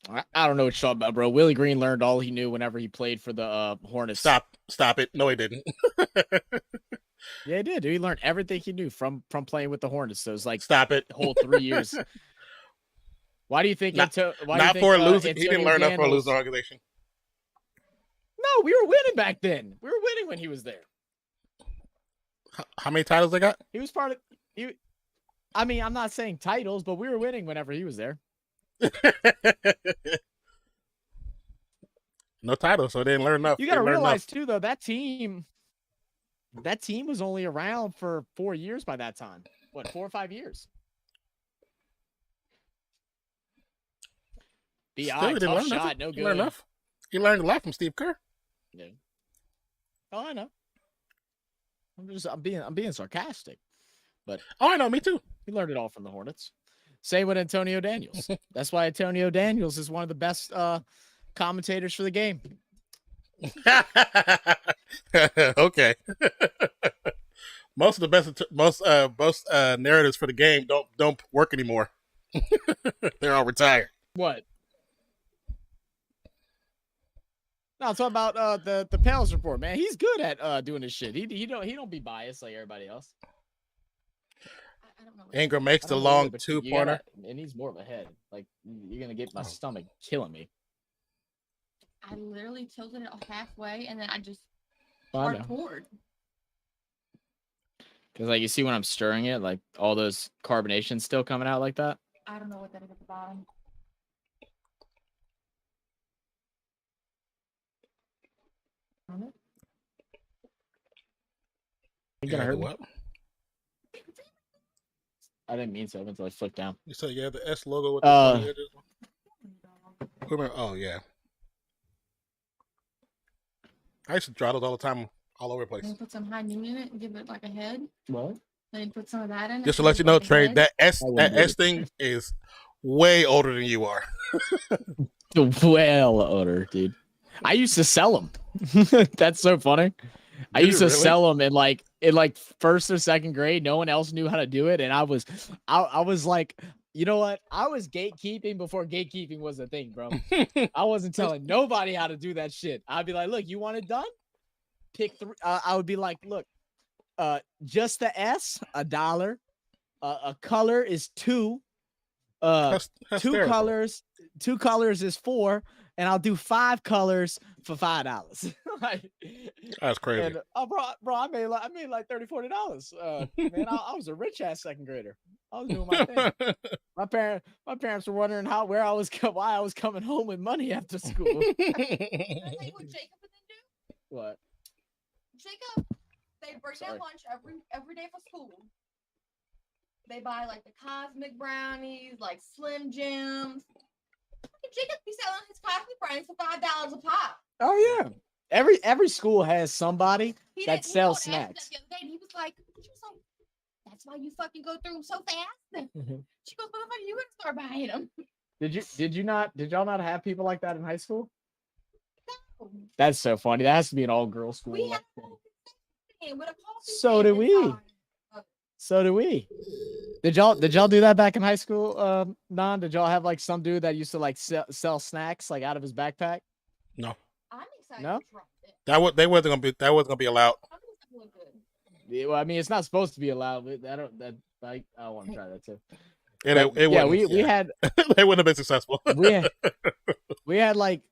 I don't know what you're talking about, bro. Willie Green learned all he knew whenever he played for the Hornets. Stop it. No, he didn't. Yeah, he did. Dude. He learned everything he knew from playing with the Hornets. So it's like Stop it. The whole 3 years. Why do you think? Not why for losing. He didn't learn enough for a losing organization. No, we were winning back then. We were winning when he was there. How many titles they got? He was part of. I mean, I'm not saying titles, but we were winning whenever he was there. No titles, so they didn't learn enough. You got to realize too, though, that team was only around for 4 years by that time. What, 4 or 5 years? B.I. tough shot, no good. Enough. He learned a lot from Steve Kerr. Yeah. Oh, I know. I'm being sarcastic, but I know, me too. he learned it all from the Hornets. Same with Antonio Daniels. That's why Antonio Daniels is one of the best commentators for the game. Okay. Most of the most narratives for the game don't work anymore. They're all retired. What? No, I'm talking about the Pels report, man. He's good at doing this shit. He don't be biased like everybody else. I don't know. Ingram makes the long 2-pointer. And he's more of a head. Like, you're going to get my stomach killing me. I literally tilted it halfway, and then I just I know. poured. Because, like, you see when I'm stirring it, like, all those carbonations still coming out like that. I don't know what that is at the bottom. You gonna hurt me? What? I didn't mean so until I flipped down. You said yeah, the S logo with the edges. Oh yeah. I used to draw those all the time, all over the place. Then put some high noon in it and give it like a head. What? Then put some of that in it. Just to let you know, like a Trey, head. that S thing is way older than you are. Well older, dude. I used to sell them. That's so funny. I Did used you to really? sell them in like first or second grade. No one else knew how to do it, and I was like, you know what? I was gatekeeping before gatekeeping was a thing, bro. I wasn't telling nobody how to do that shit. I'd be like, look, you want it done? Pick 3. I would be like, look, just the S, $1. A color is 2. That's Two terrible. two colors is 4, and I'll do 5 colors for $5. Like, That's crazy. and bro, I made like $30-$40. Man, I was a rich ass second grader. I was doing my thing. My parents were wondering why I was coming home with money after school. Can I tell you what Jacob would then do? What? Jacob, they bring Sorry. their lunch every day for school. They buy like the cosmic brownies, like Slim Jims. Jacob be selling his cosmic brownies for $5 a pop. Oh yeah. Every school has somebody that sells He told Ashley snacks. that the other day, and he was like, "That's why you fucking go through them so fast." She goes, "Motherfucker, you gonna start buying them?" Did y'all not have people like that in high school? That's so funny. That has to be an all girl school. We had a whole thing with a coffee So stand did we. inside. So do we. Did y'all do that back in high school? Non, did y'all have like some dude that used to like sell snacks like out of his backpack? No, I'm excited No? to try it. that wasn't gonna be allowed. I think it's gonna look good. Yeah, well, I mean, it's not supposed to be allowed. But I want to try that too. And But, it yeah, wouldn't. we had they wouldn't have been successful. we had like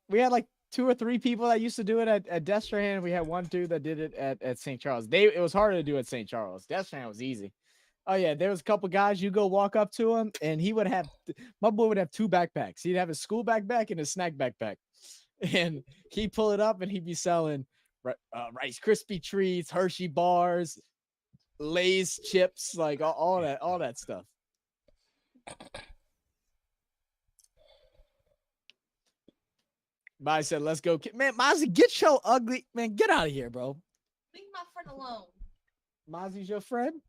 2 or 3 people that used to do it at Destrehan. We had one dude that did it at St. Charles. It was harder to do at St. Charles. Destrehan was easy. Oh yeah, there was a couple guys. You go walk up to him, and my boy would have 2 backpacks. He'd have his school backpack and his snack backpack, and he'd pull it up, and he'd be selling Rice Krispie treats, Hershey bars, Lay's chips, like all that stuff. But I said, "Let's go, man." Mozzie, get your ugly man. Get out of here, bro. Leave my friend alone. Mozzie's your friend.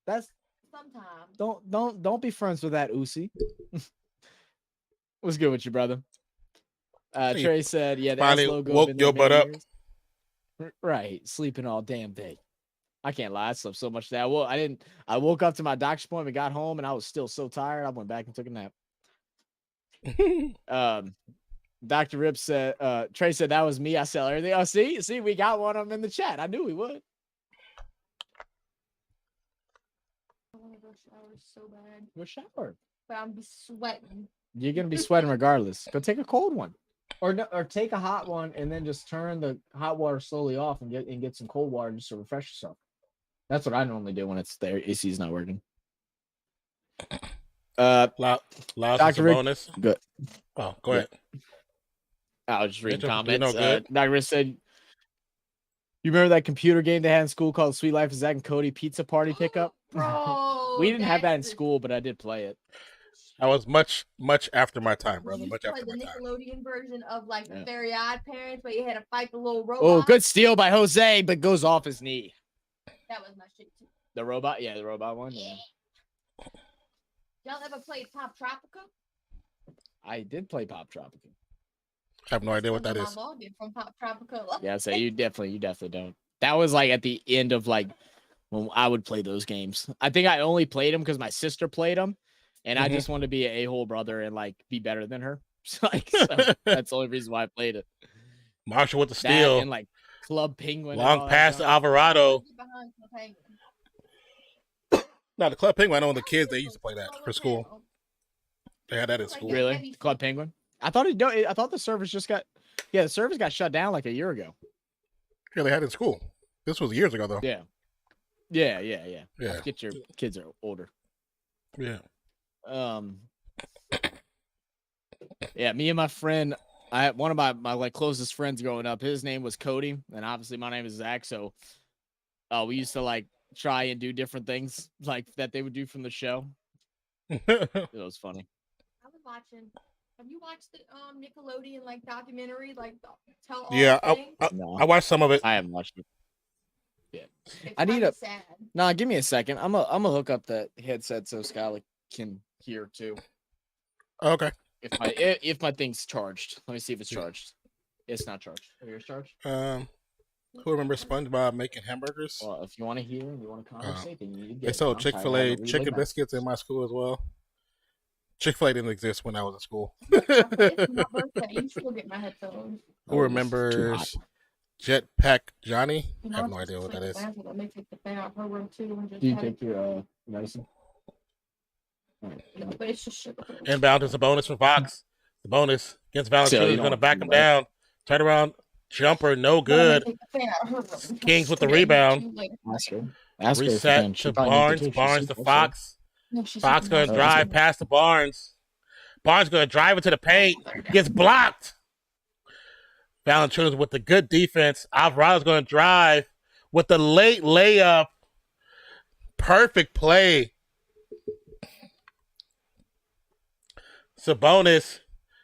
That's Sometimes. don't be friends with that Uzi. What's good with you, brother? Hey, Trey said, "Yeah, the S finally logo woke been your there butt many up. years." Right, sleeping all damn day. I can't lie. I slept so much that I woke up to my doctor's appointment, got home, and I was still so tired. I went back and took a nap. Dr. Rip said, Trey said that was me. I sell everything. Oh, see, we got one of them in the chat. I knew we would. I want to go shower so bad, Go shower. but I'm be sweating. You're gonna be sweating regardless. Go take a cold one, or take a hot one and then just turn the hot water slowly off and get some cold water just to refresh yourself. That's what I normally do when it's there. AC's not working. Loud Dr. a Rick- bonus. Good. Oh, go ahead. I was just reading Mitchell, you comments. know good. Dr. Rick said, "You remember that computer game they had in school called Sweet Life of Zach and Cody Pizza Party Pickup?" Bro, We didn't have that in that's the- school, but I did play it. I was much after my time, We brother. used Much to play after the my time. Nickelodeon version of like Yeah. the Very Odd Parents, where you had to fight the little robot. Oh, good steal by Jose, but goes off his knee. That was my shit too. The robot, yeah, the robot one. Yeah. Y'all ever played Pop Tropica? I did play Pop Tropica. I have no idea what that My is. login from Pop Tropica. Yeah, so you definitely don't. That was like at the end of like when I would play those games. I think I only played them because my sister played them, and I Mhm. just wanted to be an a-hole brother and like be better than her. So that's the only reason why I played it. Marshall with the That steal. and like Club Penguin. and Long all that pass to junk. Alvarado. Behind the penguin. No, the Club Penguin. I know the kids they used to play that for school. They had that at school. Really? Heavy Club Penguin? I thought I thought the servers just got the servers got shut down like a year ago. Yeah, they had it in school. This was years ago though. Yeah. Yeah. Get your kids are older. Yeah. Yeah, me and my friend, I had one of my like closest friends growing up. His name was Cody, and obviously my name is Zach. So, we used to like try and do different things like that they would do from the show. It was funny. I was watching. Have you watched the Nickelodeon like documentary, like Tell All Yeah, the Things? No, I watched some of it. I haven't watched it. It's I need kinda a- sad. Nah, give me a second. I'm gonna hook up that headset so Skylar can hear too. Okay. if my thing's charged. Let me see if it's charged. It's not charged. Are yours charged? Who remembers SpongeBob making hamburgers? Well, if you want to hear and you want to conversate, then you need to They get. sold Chick-fil-A chicken biscuits in my school as well. Chick-fil-A didn't exist when I was in school. It's my birthday. You still get my headphones. Who remembers Jetpack Johnny? I have no idea what that is. Let me take the fan out her room too and just Do you have take it- your medicine? No, but it's just sugar. Inbound is a bonus for Fox. The bonus against Valanciunas is going to back him down. Turn around. Jumper, no good. Kings with the rebound. Ask her. Ask her if you Reset can. She to probably needs Barnes. too. Barnes She's to super Fox. Fox going to drive past the Barnes. Barnes going to drive into the paint. Gets blocked. Valanciunas with the good defense. Alvarado's going to drive with the late layup. Perfect play. Sabonis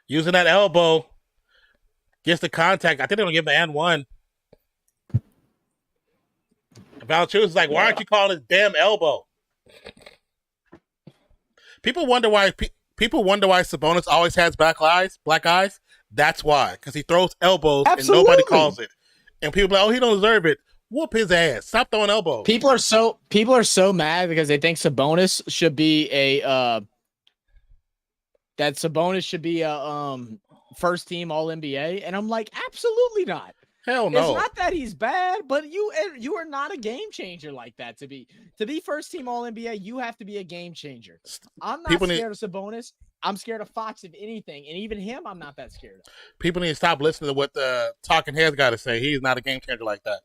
using that elbow. Gets the contact. I think they're going to give the and one. Valanciunas is like, why aren't you calling his damn elbow? People wonder why Sabonis always has black eyes. That's why, because he throws elbows and nobody calls it. And people are like, oh, he don't deserve it. Whoop his ass. Stop throwing elbows. People are so mad because they think Sabonis should be a first team All NBA, and I'm like, absolutely not. Hell no. It's not that he's bad, but you are not a game changer like that. To be first team All NBA, you have to be a game changer. I'm not scared of Sabonis. I'm scared of Fox, if anything, and even him, I'm not that scared of. People need to stop listening to what the talking heads got to say. He's not a game changer like that.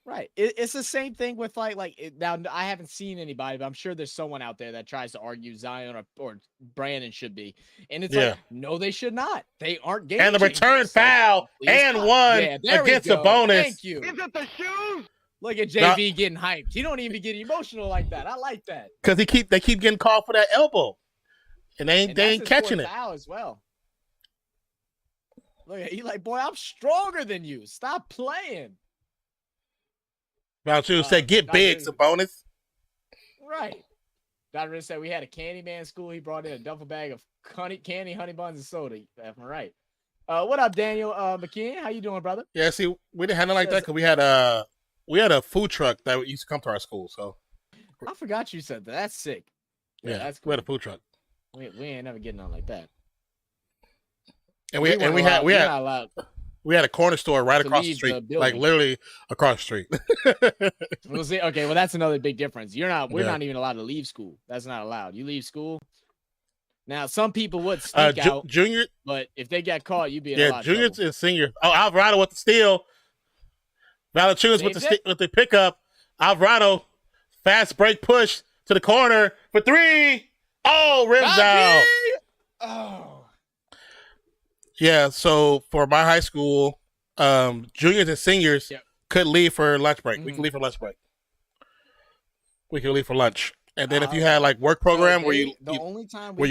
Right. It's the same thing with now I haven't seen anybody, but I'm sure there's someone out there that tries to argue Zion or Brandon should be. And it's like, no, they should not. They aren't game And the return changers. foul and one against the bonus. Thank you. Is it the shoes? Look at JV getting hyped. He don't even get emotional like that. I like that. Because they keep getting called for that elbow. And they ain't catching it. Foul as well. Look at he like, boy, I'm stronger than you. Stop playing. Valanciunas said, get big, Sabonis. Right. Dr. said we had a Candyman school. He brought in a duffel bag of candy, honey buns, and soda. Am I right? What up, Daniel McKeon? How you doing, brother? Yeah, see, we didn't have it like that because we had a food truck that used to come to our school. So I forgot you said that. That's sick. Yeah, that's cool. We had a food truck. We ain't never getting on like that. And we had a corner store right across the street, like literally across the street. We'll see. Okay, well that's another big difference. We're not even allowed to leave school. That's not allowed. You leave school. Now some people would sneak out, junior, but if they got caught, you'd be in a lot of juniors trouble. and seniors. Oh, Alvarado with the steal. Valanciunas with the pickup. Alvarado fast break push to the corner for three. Oh, rims out. Oh. Yeah, so for my high school, juniors and seniors could leave for lunch break. Mm-hmm. We can leave for lunch break. We can leave for lunch. And then if you had like work program where you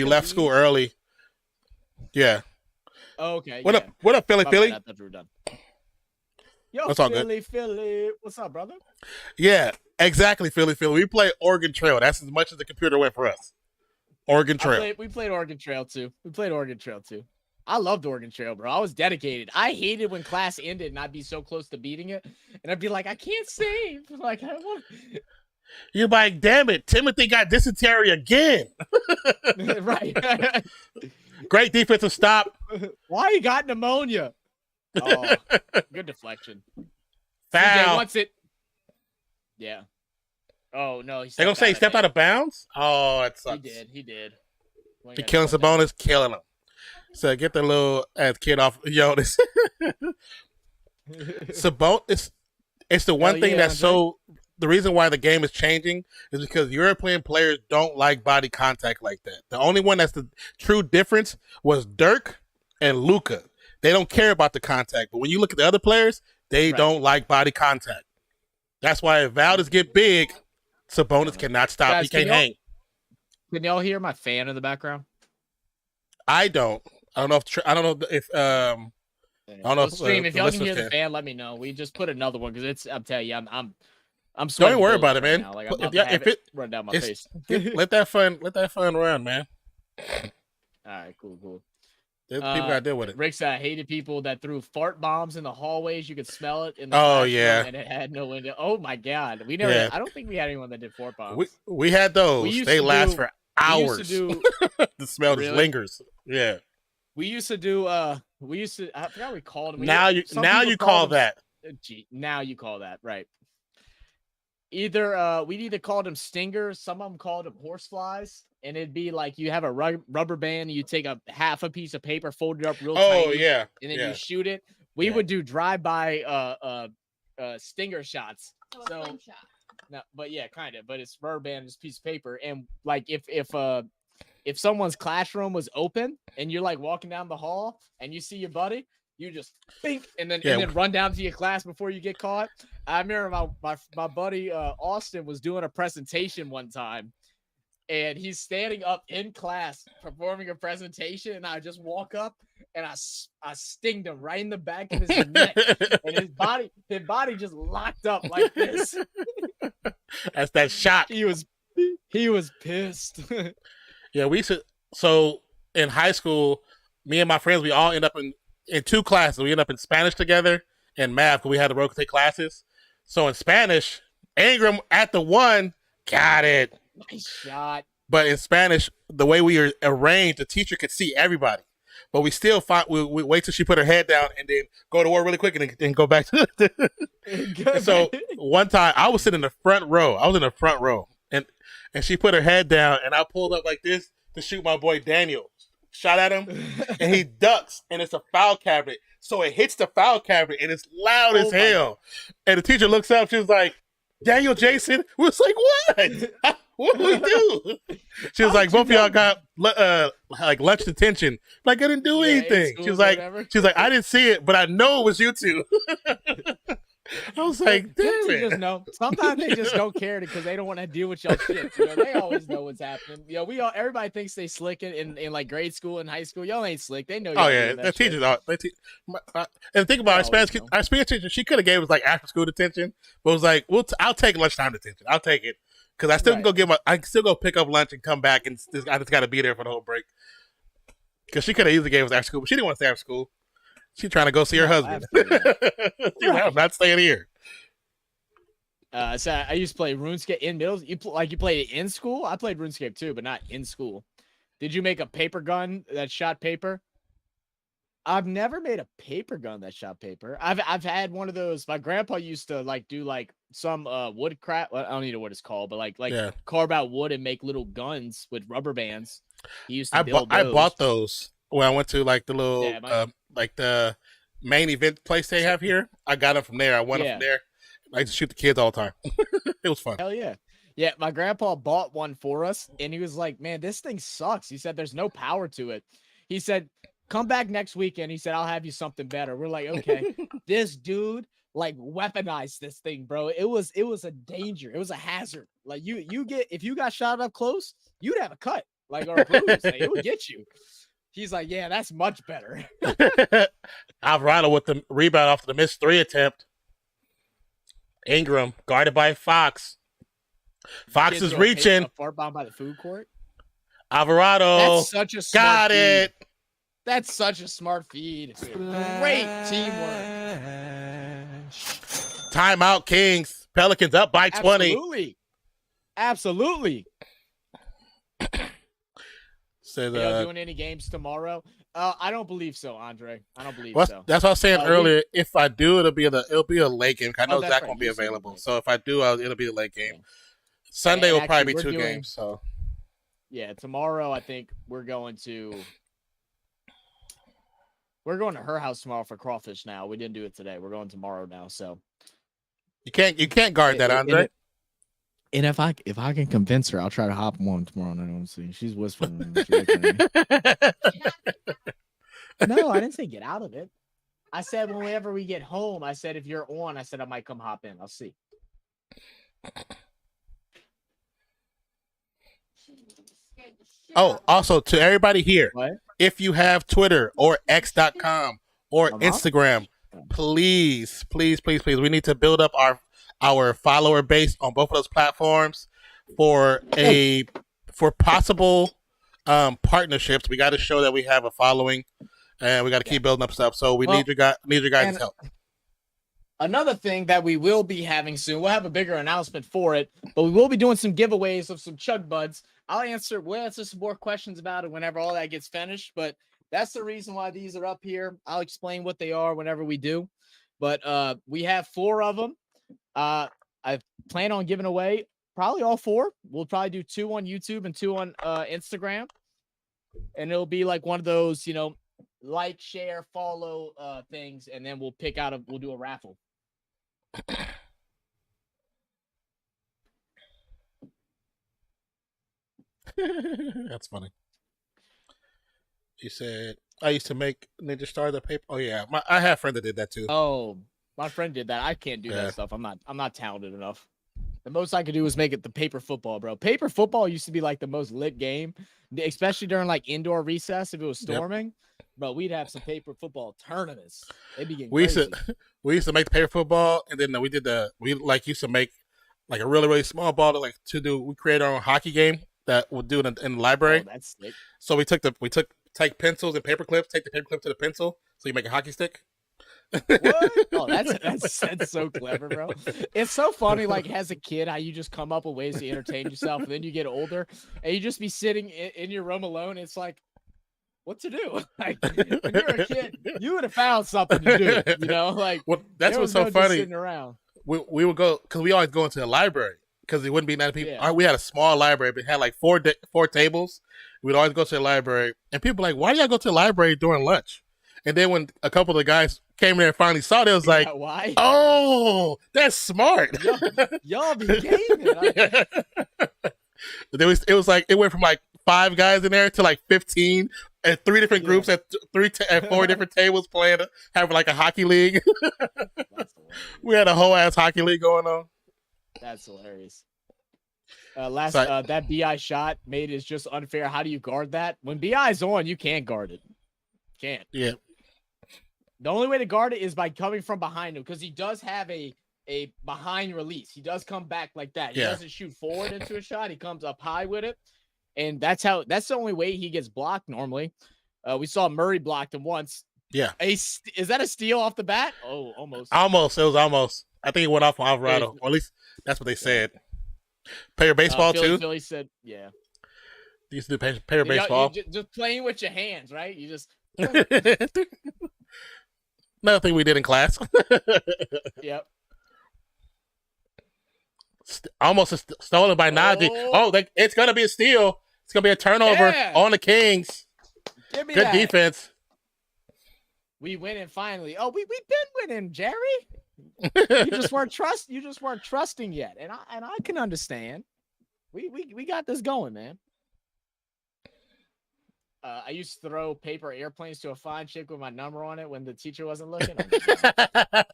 left school early. Yeah. Okay. What up, Philly? I thought we were done. Yo, that's all Philly, good. Philly. What's up, brother? Yeah, exactly, Philly. We play Oregon Trail. That's as much as the computer went for us. Oregon Trail. We played Oregon Trail too. I loved Oregon Trail, bro. I was dedicated. I hated when class ended and I'd be so close to beating it. And I'd be like, I can't save. Like, I want. You're like, damn it. Timothy got dysentery again. Right. Great defensive stop. Why he got pneumonia? Oh, good deflection. Foul. CJ wants it. Yeah. Oh, no. They're going to say he stepped out of bounds? Oh, it sucks. He did. He killing Sabonis, killing him. So get the little ass kid off. Yo, this Sabonis. It's the one thing that's so. The reason why the game is changing is because European players don't like body contact like that. The only one that's the true difference was Dirk and Luka. They don't care about the contact, but when you look at the other players, they don't like body contact. That's why if Valdez get big, Sabonis cannot stop. Guys, he can't hang. Can y'all hear my fan in the background? I don't. I don't know if I don't know if I don't know if y'all can hear the fan, let me know. We just put another one because I'm telling you, I'm don't worry about it, man. Now. Like, if it run down my face, let that fun run, man. All right, cool. People gotta deal with it. Rick said I hated people that threw fart bombs in the hallways. You could smell it in the Oh, classroom, yeah. and it had no window. Oh my god, we never. Yeah. I don't think we had anyone that did fart bombs. We had those. used They to last do- for We hours. used to do. The smell just Really? lingers. Yeah. We used to do. We used to. I forgot what we called them. Now you people call them- that. Gee, now you call that right. Either we'd either called them stingers, some of them called them horseflies, and it'd be like you have a rubber band, and you take a half a piece of paper, fold it up real Oh tiny, yeah. and then yeah. you shoot it. We Yeah. would do drive-by stinger shots. So, So- a slingshot. No, but yeah, kind of. But it's rubber band, just a piece of paper, and like if someone's classroom was open and you're like walking down the hall and you see your buddy, you just think and then run down to your class before you get caught. I remember my buddy Austin was doing a presentation one time, and he's standing up in class performing a presentation, and I just walk up and I stinged him right in the back of his neck, and his body just locked up like this. That's that shot. He was pissed. Yeah, we used to. So in high school, me and my friends, we all end up in two classes. We end up in Spanish together and math because we had to rotate classes. So in Spanish, Ingram at the one got it. Nice shot. But in Spanish, the way we are arranged, the teacher could see everybody. But we still we wait till she put her head down and then go to work really quick and then go back to the. So one time I was sitting in the front row. And she put her head down, and I pulled up like this to shoot my boy Daniel. Shot at him, and he ducks, and it's a foul cabinet. So it hits the foul cabinet, and it's loud as hell. And the teacher looks up. She was like, "Daniel, Jason." We was like, "What? What do we do?" She was like, "Both of y'all got like lunch detention." Like, I didn't do anything. She was like, "I didn't see it, but I know it was you two." I was like, damn it. Just know. Sometimes they just don't care because they don't want to deal with y'all shit. You know, they always know what's happening. You know, everybody thinks they slick it in like grade school and high school. Y'all ain't slick. They know. Oh yeah, the teachers are. And think about our Spanish teacher. She could have gave us like after school detention, but it was like, I'll take lunchtime detention. I'll take it because I still can go I can still go pick up lunch and come back, and I just got to be there for the whole break. Because she could have easily gave us after school, but she didn't want to stay after school. She's trying to go see her husband. She's like, I'm not staying here. So I used to play RuneScape in middle. You played it in school? I played RuneScape too, but not in school. Did you make a paper gun that shot paper? I've never made a paper gun that shot paper. I've had one of those. My grandpa used to do some woodcraft. I don't know what it's called, but carve out wood and make little guns with rubber bands. He used to build those. I bought those when I went to the little the main event place they have here. I got them from there. I won them from there. I used to shoot the kids all the time. It was fun. Hell yeah. Yeah, my grandpa bought one for us, and he was like, man, this thing sucks. He said, there's no power to it. He said, come back next weekend. He said, I'll have you something better. We're like, okay. This dude weaponized this thing, bro. It was a danger. It was a hazard. Like if you got shot up close, you'd have a cut, or a bruise. It would get you. He's like, yeah, that's much better. Alvarado with the rebound off the missed 3 attempt. Ingram guarded by Fox. Fox is reaching. A far bomb by the food court. Alvarado. That's such a smart got it. Feed. That's such a smart feed. Great teamwork. Timeout, Kings. Pelicans up by 20. Absolutely. Says, y'all doing any games tomorrow? I don't believe so, Andre. I don't believe so. That's what I was saying earlier. If I do, it'll be a late game. I know Zach won't be available, so if I do, it'll be a late game. Yeah. Sunday will probably be 2 games. So yeah, tomorrow I think we're going to her house tomorrow for crawfish. Now we didn't do it today. We're going tomorrow now. So you can't guard that, Andre. And if I can convince her, I'll try to hop on tomorrow night. I'm see. She's whispering. No, I didn't say get out of it. I said whenever we get home, I said if you're on, I said I might come hop in. I'll see. Oh, also to everybody here, what? If you have Twitter or X.com or Instagram, please, we need to build up our follower base on both of those platforms for possible partnerships. We got to show that we have a following, and we got to keep building up stuff. So we need your guys' help. Another thing that we will be having soon, we'll have a bigger announcement for it, but we will be doing some giveaways of some Chug Buds. We'll answer some more questions about it whenever all that gets finished, but that's the reason why these are up here. I'll explain what they are whenever we do, but we have 4 of them. I plan on giving away probably all 4. We'll probably do 2 on YouTube and 2 on Instagram, and it'll be like one of those, like, share, follow things, and then we'll do a raffle. That's funny. You said I used to make Ninja Star the paper. Oh yeah, I have a friend that did that too. Oh, my friend did that. I can't do that stuff. I'm not talented enough. The most I could do is make it the paper football, bro. Paper football used to be like the most lit game, especially during like indoor recess if it was storming. Yep. Bro, we'd have some paper football tournaments. They'd be getting crazy. We used to make the paper football, and then we used to make like a really, really small ball we created our own hockey game that we'll do in the library. Oh, that's sick. So we take pencils and paper clips, take the paper clip to the pencil, so you make a hockey stick. What? Oh, that's so clever, bro. It's so funny, like as a kid, how you just come up with ways to entertain yourself, and then you get older, and you just be sitting in your room alone. It's like, what to do? Like when you're a kid, you would have found something to do. Like that's what's so funny. Sitting around. We would go because we always go into the library because it wouldn't be many people. Yeah. We had a small library, but it had like 4 tables. We'd always go to the library, and people were like, "Why do y'all go to the library during lunch?" And then when a couple of the guys came there and finally saw it, it was like, why? Oh, that's smart. Y'all be gaming. It was like it went from like 5 guys in there to like 15 and 3 different groups at 4 different tables playing, having like a hockey league. We had a whole ass hockey league going on. That's hilarious. That BI shot made is just unfair. How do you guard that? When BI's on, you can't guard it. Can't. Yeah. The only way to guard it is by coming from behind him, because he does have a behind release. He does come back like that. He doesn't shoot forward into a shot. He comes up high with it. And that's the only way he gets blocked normally. We saw Murray blocked him once. Yeah. Is that a steal off the bat? Oh, almost. Almost. It was almost. I think it went off on Alvarado. Or at least that's what they said. Player baseball too? Philly said, yeah. You used to do player baseball. Just playing with your hands, right? You just... Another thing we did in class. Yep. Almost stolen by Najee. Oh, it's going to be a steal. It's going to be a turnover on the Kings. Give me Good that. defense. We win it finally. Oh, we've been winning, Jerry. You just weren't trusting yet, and I can understand. We got this going, man. I used to throw paper airplanes to a fine chick with my number on it when the teacher wasn't looking.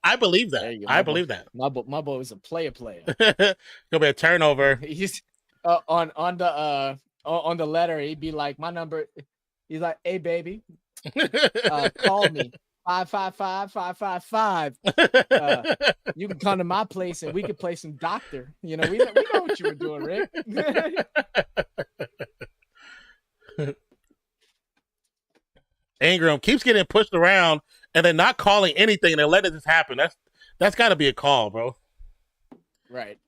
I believe that. I believe that. My boy was a player. Gonna be a turnover. He's on the letter. He'd be like, my number. He's like, hey baby, call me 555-555. You can come to my place and we can play some doctor. We know what you were doing, Rick. Ingram keeps getting pushed around and they're not calling anything and they're letting this happen. That's got to be a call, bro. Right.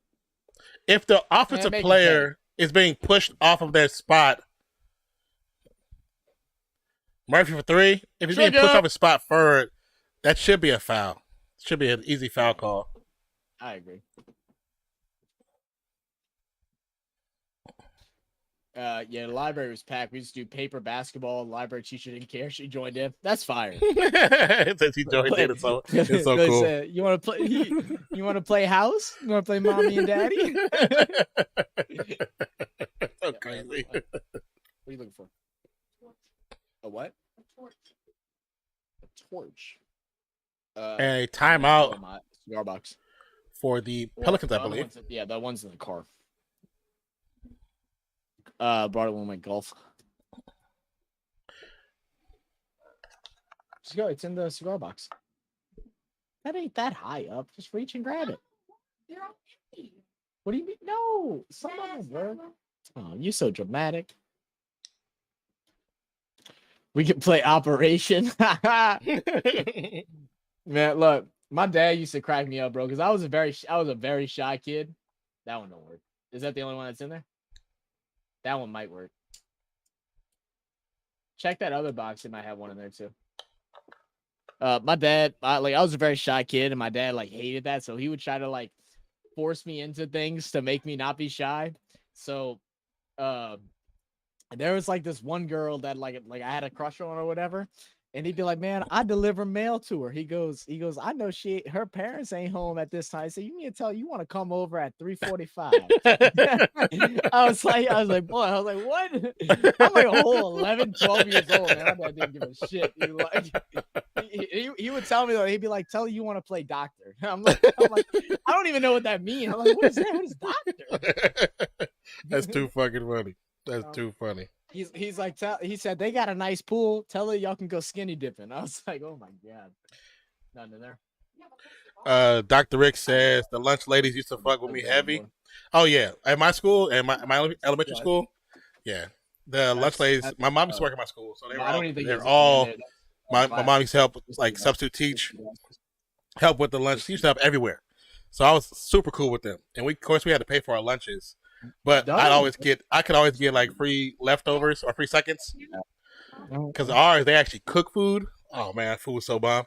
If the offensive player is being pushed off of their spot, Murphy for 3. If he's being pushed off his spot forward, that should be a foul. Should be an easy foul call. I agree. The library was packed. We used to do paper basketball. The library teacher didn't care. She joined in. That's fire. Since he joined in, it's so cool. You want to play? You want to play house? You want to play mommy and daddy? So crazy. What are you looking for? A what? A torch. And a timeout. Cigar box. For the Pelicans, I believe. That one's in the car. Brought it with my golf. Just go. It's in the cigar box. That ain't that high up. Just reach and grab it. They're all empty. What do you mean? No, some of them were. Oh, you're so dramatic. We can play Operation. Man, look, my dad used to crack me up, bro, because I was a very shy kid. That one don't work. Is that the only one that's in there? That one might work. Check that other box. It might have one in there too. My dad, I was a very shy kid, and my dad like hated that, so he would try to like force me into things to make me not be shy. So, there was like this one girl that like I had a crush on or whatever. And he'd be like, man, I deliver mail to her. He goes, I know her parents ain't home at this time. So you mean to tell you want to come over at 3:45? I was like, boy, what? I'm like a whole 11, 12 years old, man. My dad didn't give a shit. He would tell me that he'd be like, tell you want to play doctor. I'm like, I don't even know what that means. I'm like, what is that? What is doctor? That's too fucking funny. That's too funny. He's like, he said they got a nice pool. Tell her y'all can go skinny dipping. I was like, oh my god, nothing in there. Dr. Rick says the lunch ladies used to fuck with me heavy. Oh yeah, at my school, at my elementary school, yeah, the lunch ladies. My mom used to work at my school, so they're all. My mom used to help like substitute teach, help with the lunch. She used to help everywhere, so I was super cool with them. And of course we had to pay for our lunches. But I could always get like free leftovers or free seconds. Because ours, they actually cook food. Oh man, food was so bomb.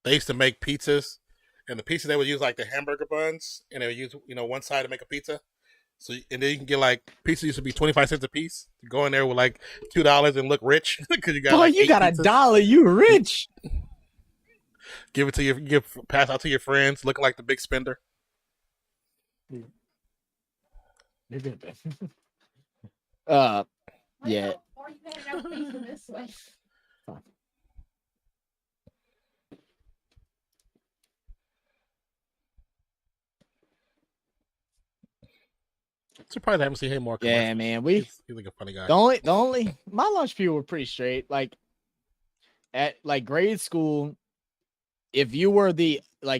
They used to make pizzas, and the pizzas they would use like the hamburger buns, and they would use one side to make a pizza. So and then you can get like pizza used to be 25 cents a piece. You go in there with like $2 and look rich because you got. Boy, you got pizzas. $1, you rich. Give it to pass out to your friends, looking like the big spender. Yeah. Surprised I haven't seen him more. Yeah, man. He's like a funny guy. The only my lunch people were pretty straight. Like at like grade school, if you were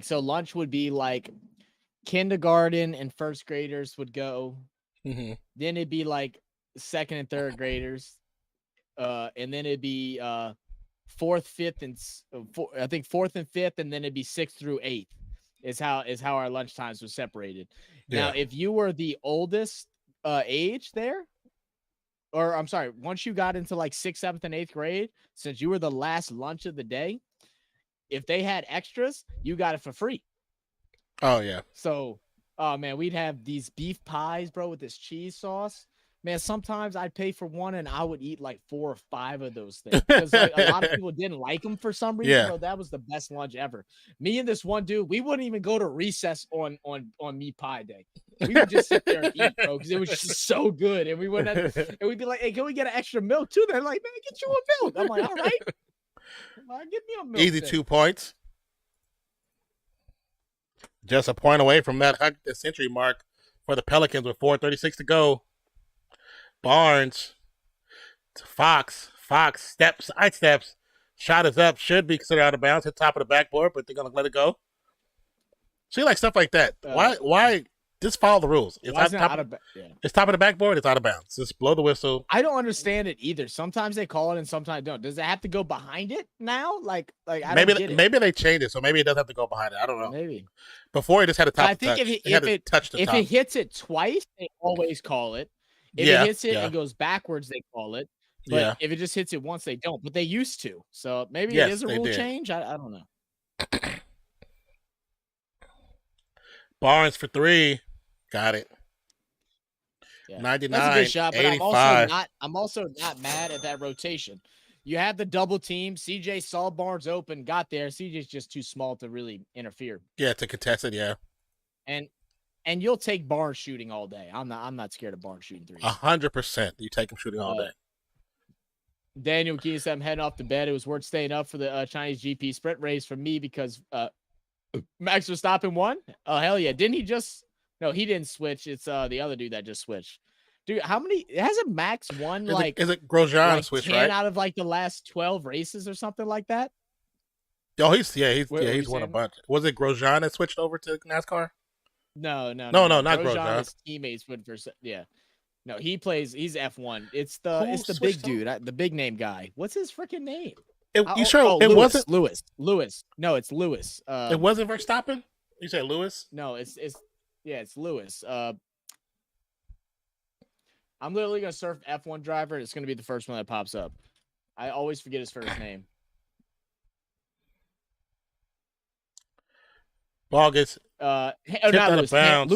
so lunch would be like kindergarten and first graders would go. Mm-hmm. Then it'd be like second and third graders. And then it'd be fourth, fifth, and I think fourth and fifth, and then it'd be 6th through 8th is how our lunch times were separated. Yeah. Now, if you were the oldest age there, or I'm sorry, once you got into like 6th, 7th, and 8th grade, since you were the last lunch of the day, if they had extras, you got it for free. Oh yeah. So, oh man, we'd have these beef pies, bro, with this cheese sauce. Man, sometimes I'd pay for one and I would eat like 4 or 5 of those things because like, a lot of people didn't like them for some reason. Yeah. Bro, that was the best lunch ever. Me and this one dude, we wouldn't even go to recess on meat pie day. We would just sit there and eat, bro, because it was just so good. And we wouldn't have, and we'd be like, hey, can we get an extra milk too? They're like, man, get you a milk. I'm like, all right. Give me a milk. Easy then. 2 points. Just a point away from that 100th century mark for the Pelicans with 4:36 to go. Barnes, Fox, side steps, shot is up, should be considered out of bounds, hit top of the backboard, but they're gonna let it go. See, like stuff like that. Why? Just follow the rules. It's it's top of the backboard. It's out of bounds. Just blow the whistle. I don't understand it either. Sometimes they call it and sometimes don't. Does it have to go behind it now? Like maybe they changed it, so maybe it doesn't have to go behind it. I don't know. Maybe before it just had a top. I think touch. If it hits it twice, they always call it. If it hits it and goes backwards, they call it. But if it just hits it once, they don't. But they used to. So maybe it is a rule change. I don't know. Barnes for 3. Got it. Yeah. 99, that's a good shot, but 85. I'm also not mad at that rotation. You had the double team. CJ saw Barnes open, got there. CJ's just too small to really interfere. Yeah, to contest it, yeah. And you'll take Barnes shooting all day. I'm not scared of Barnes shooting 3s. 100%. You take him shooting all day. Daniel McKee said, I'm heading off to bed. It was worth staying up for the Chinese GP sprint race for me because Max Verstappen won. Oh, hell yeah. Didn't he just... No, he didn't switch. It's the other dude that just switched. Dude, how many... Hasn't Max won is it Grosjean like switched, 10 right? out of like the last 12 races or something like that? Oh, he's won a bunch. Was it Grosjean that switched over to NASCAR? No, No, not Grosjean. is teammates with yeah. No, he's F1. It's Who the switched big him? dude, the big name guy. What's his freaking name? You sure it Lewis, wasn't? Lewis. No, it's Lewis. It wasn't Verstappen. You said Lewis. No, it's Lewis. I'm literally gonna surf F1 driver. And it's gonna be the first one that pops up. I always forget his first name. Ball gets Not out Lewis. of bounds.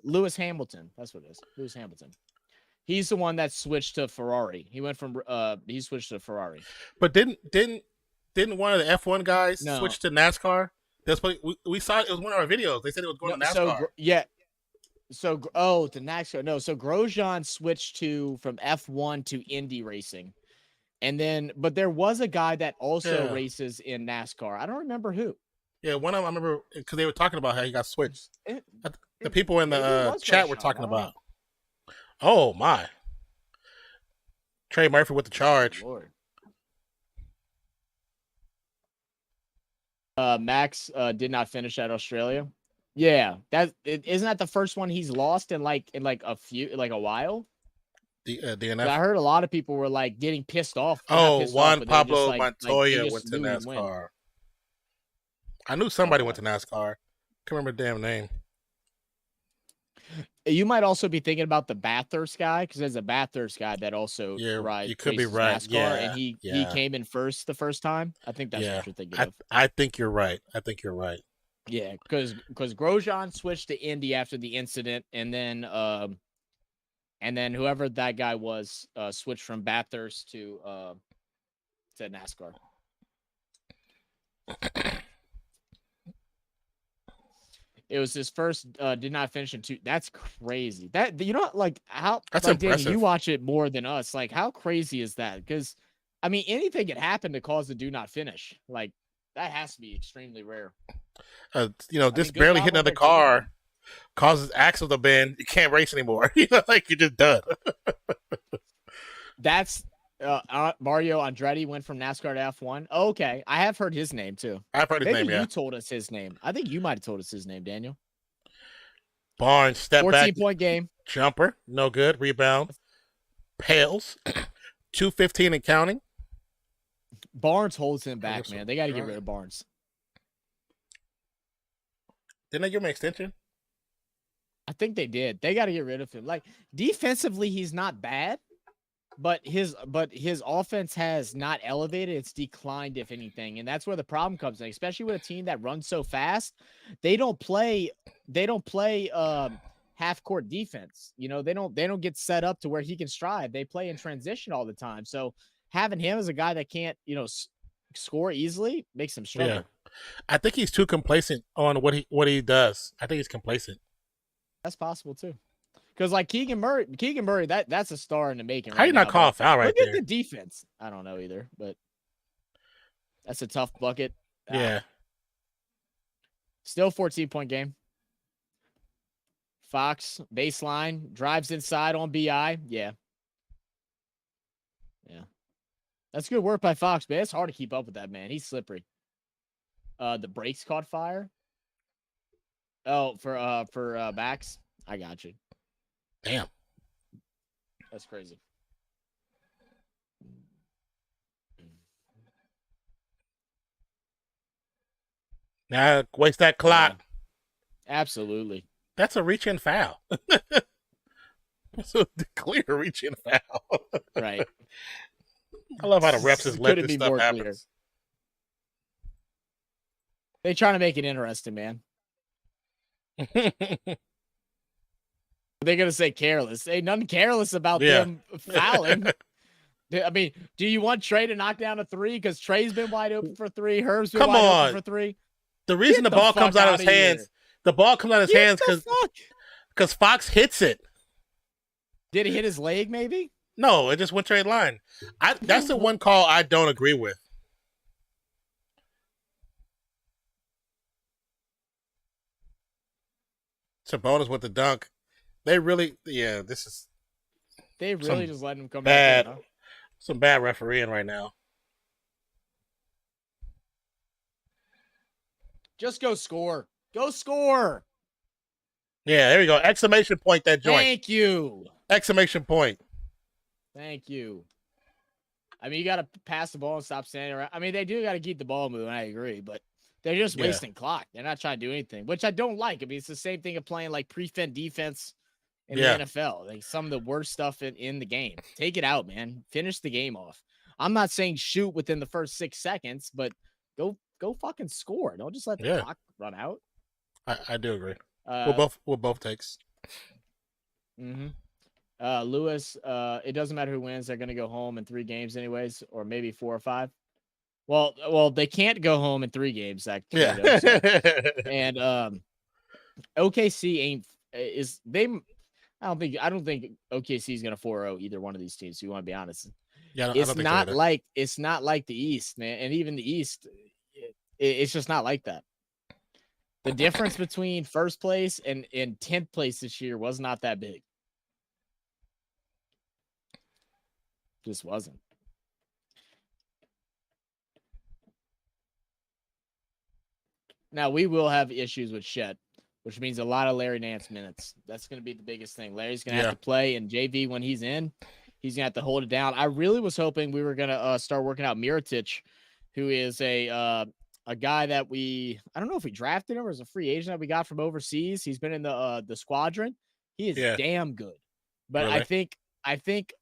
Lewis Hamilton. That's what it is. Lewis Hamilton. He's the one that switched to Ferrari. He went from he switched to Ferrari. But didn't one of the F1 guys No. switch to NASCAR? That's what we saw. It was one of our videos. They said it was going to NASCAR. The NASCAR. No, so Grosjean switched from F1 to Indy racing, and then but there was a guy that also races in NASCAR. I don't remember who. Yeah, one of them I remember because they were talking about how he got switched. It- The people in maybe it the was chat were Grosjean, talking I don't know. about. Oh my! Trey Murphy with the charge. Lord. Max did not finish at Australia. Yeah, isn't that the first one he's lost in like a while? The 'Cause DNF. I heard a lot of people were like getting pissed off. Not Oh, pissed off, Juan but they were just, Pablo like, Montoya they went just to knew he'd win. NASCAR. I knew somebody Okay. went to NASCAR. Can't remember the damn name. You might also be thinking about the Bathurst guy because there's a Bathurst guy that also rides. You could be races right. NASCAR, Yeah, and he yeah. came in first the first time. I think that's what you're thinking of. I think you're right. Yeah, because Grosjean switched to Indy after the incident, and then whoever that guy was switched from Bathurst to NASCAR. It was his first. Did not finish in two. That's crazy. That like how That's like, Danny, impressive. you watch it more than us. Like how crazy is that? Because I mean, anything could happen to cause the do not finish. Like that has to be extremely rare. Just good barely job hitting on another their car team. causes axle to bend. You can't race anymore. Like you're just done. That's Mario Andretti went from NASCAR to F1. Oh, okay, I have heard his name too. I've heard his Maybe name. Yeah, you told us his name. I think you might have told us his name, Daniel. Barnes step 14-point game. jumper, no good. Rebound, Pales, 215 and counting. Barnes holds him back, Awesome. man. They got to get Alright. rid of Barnes. Didn't they give him an extension? I think they did. They got to get rid of him. Like defensively, he's not bad, but his offense has not elevated. It's declined, if anything, and that's where the problem comes in. Especially with a team that runs so fast, they don't play half court defense. They don't get set up to where he can strive. They play in transition all the time. So having him as a guy that can't score easily makes him struggle. Yeah. I think he's too complacent on what he does. I think he's complacent. That's possible too. Because like Keegan Murray, that's a star in the making. How you not call a foul right Look there? at the defense. I don't know either, but that's a tough bucket. Yeah. Still 14-point game. Fox baseline drives inside on BI. Yeah. That's good work by Fox, man. It's hard to keep up with that man. He's slippery. The brakes caught fire. Oh, for Max. I got you. Damn. That's crazy. Now waste that clock. Absolutely. That's a reach-in foul. That's a clear reach-in foul. Right. I love how the refs just let Couldn't this be stuff more happen. clear. They trying to make it interesting, man. They're gonna say careless. Ain't nothing careless about them fouling. I mean, do you want Trey to knock down a three? Because Trey's been wide open for three. Herb's been wide open for three. The reason Get the the ball comes fuck out of outta his hands, here. the ball comes out of his hands What the because fuck? Fox hits it. Did he hit his leg? Maybe. No, it just went straight line. That's the one call I don't agree with. Sabonis with the dunk. They really, this is They really just let him come bad, back in, huh? some bad refereeing right now. Just go score. Go score. Yeah, there you go. Exclamation point that joint. Thank you. Exclamation point. Thank you. I mean, you got to pass the ball and stop standing around. I mean, they do got to keep the ball moving. I agree, but they're just Yeah. wasting clock. They're not trying to do anything, which I don't like. I mean, it's the same thing of playing like prevent defense in Yeah. the NFL. Like some of the worst stuff in the game. Take it out, man. Finish the game off. I'm not saying shoot within the first 6 seconds, but go fucking score. Don't just let the Yeah. clock run out. I do agree. Uh, We're both takes. Mm-hmm. Lewis, it doesn't matter who wins. They're going to go home in 3 games anyways, or maybe 4 or 5. Well, they can't go home in 3 games. That Yeah. and OKC ain't is they. I don't think OKC is going to 4-0 either one of these teams. If you want to be honest, Yeah, it's not like the East, man, and even the East, it's just not like that. The difference between first place and 10th place this year was not that big. Just wasn't. Now we will have issues with Shed, which means a lot of Larry Nance minutes. That's going to be the biggest thing. Larry's going to have to play, and JV when he's in, he's going to have to hold it down. I really was hoping we were going to start working out Mirotic, who is a guy that I don't know if we drafted him or as a free agent that we got from overseas. He's been in the squadron. He is damn good, but really? I think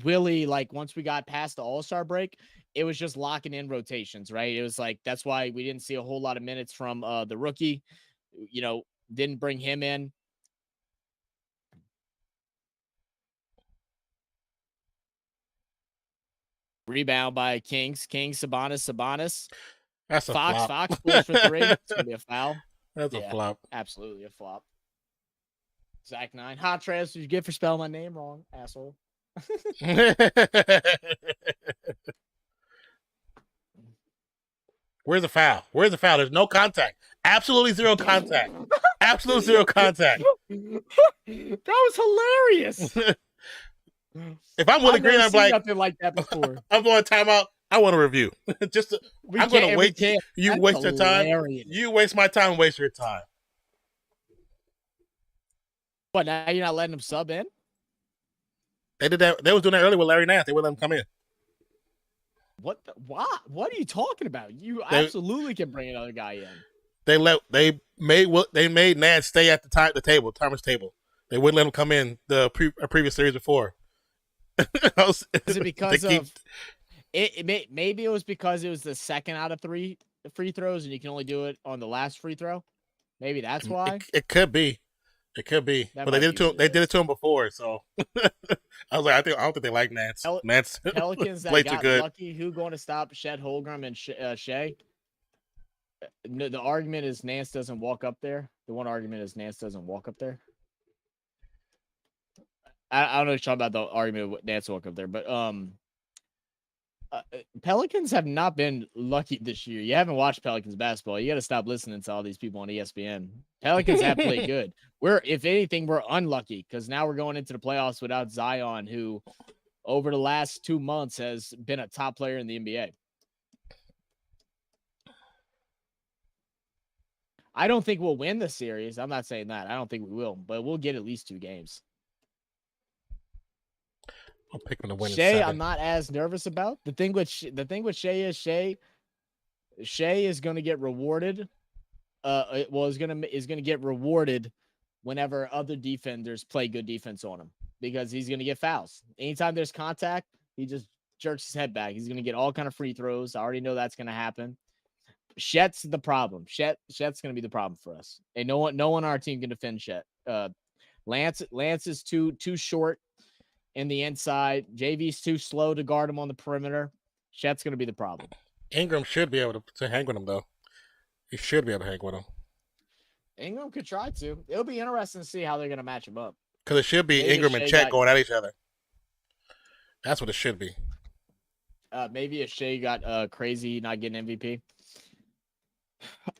Willie, like once we got past the All-Star break, it was just locking in rotations, right? It was like that's why we didn't see a whole lot of minutes from the rookie. You know, didn't bring him in. Rebound by Kings. Sabonis. That's a flop. Fox pulls for 3. It's gonna be a foul. That's a flop. Absolutely a flop. Zach 9. Hot trash you get for spelling my name wrong, asshole. Where's the foul? There's no contact. Absolutely zero contact. Absolute zero contact. That was hilarious. If I'm Willie Green, I'm like nothing like that before. I'm going timeout. I want a review. I'm going to wait. You waste your time. You waste my time. Waste your time. What? Now you're not letting him sub in? They did that. They was doing that earlier with Larry Nance. They wouldn't let him come in. What are you talking about? You absolutely can bring another guy in. They made Nance stay at the table, Thomas table. They wouldn't let him come in the previous series before. Is it because of it? Maybe it was because it was the second out of 3 free throws, and you can only do it on the last free throw. Maybe that's why. It could be. But they did it to him. They did it to him before, so I was like, I don't think they like Nance. Nance Pelicans that got lucky. Who going to stop Shed Holmgren and Shea? The argument is Nance doesn't walk up there. The one argument is Nance doesn't walk up there. I don't know if you're talking about the argument with Nance walk up there, but Pelicans have not been lucky this year. You haven't watched Pelicans basketball. You got to stop listening to all these people on ESPN. Pelicans have played good. If anything, we're unlucky because now we're going into the playoffs without Zion, who over the last 2 months has been a top player in the NBA. I don't think we'll win the series. I'm not saying that. I don't think we will, but we'll get at least 2 games. I'll pick them to win. Shea, I'm not as nervous about. The thing with Shea is Shea is going to get rewarded. Is going to get rewarded whenever other defenders play good defense on him because he's going to get fouls. Anytime there's contact, he just jerks his head back. He's going to get all kind of free throws. I already know that's going to happen. Shet's the problem. Shet's going to be the problem for us. And no one on our team can defend Shet. Lance is too short in the inside. JV's too slow to guard him on the perimeter. Shet's going to be the problem. Ingram should be able to hang with him, though. He should be able to hang with him. Ingram could try to. It'll be interesting to see how they're going to match him up. Because it should be Ingram and Chet going at each other. That's what it should be. Maybe if Shea got crazy not getting MVP.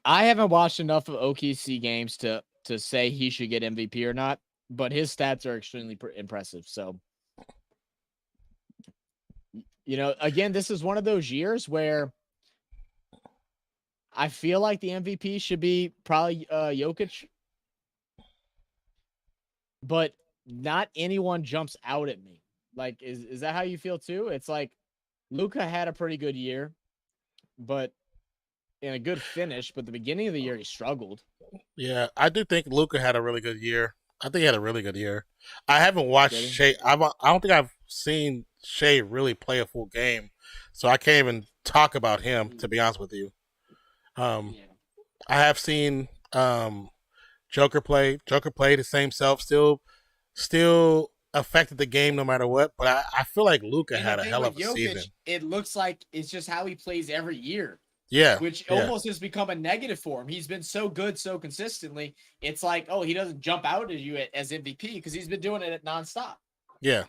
I haven't watched enough of OKC games to say he should get MVP or not, but his stats are extremely impressive. So, you know, again, this is one of those years where I feel like the MVP should be probably Jokic. but not anyone jumps out at me. Like, is that how you feel too? It's like Luka had a pretty good year, but in a good finish, but the beginning of the year he struggled. Yeah, I do think Luca had a really good year. I think he had a really good year. I haven't watched Did he? Shea. I don't think I've seen Shea really play a full game, so I can't even talk about him. To be honest with you, Yeah. I have seen Joker play. Joker played his same self. Still affected the game no matter what. But I feel like Luca And had the a thing hell with of a Jokic, season. it looks like it's just how he plays every year, Yeah, which yeah, almost has become a negative for him. He's been so good so consistently. It's like, oh, he doesn't jump out at you as MVP because he's been doing it at nonstop. yeah.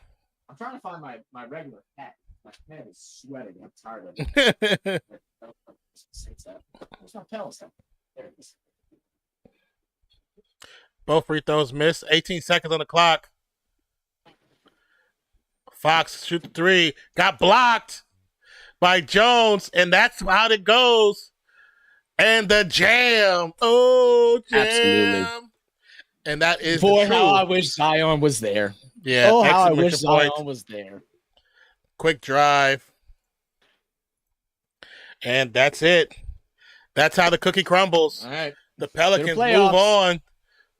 I'm trying to find my regular hat. My hat is sweating. I'm tired of it. Where's my pedal stuff? There it is. Both free throws missed. 18 seconds on the clock. Fox shoot the three. Got blocked by Jones, and that's how it goes. And the jam. Oh, jam. Absolutely. And that is Boy, the how I truth. wish Zion was there. Yeah, Oh, how I wish exclamation Zion point. was there. Quick drive. And that's it. That's how the cookie crumbles. All right. The Pelicans move playoffs. on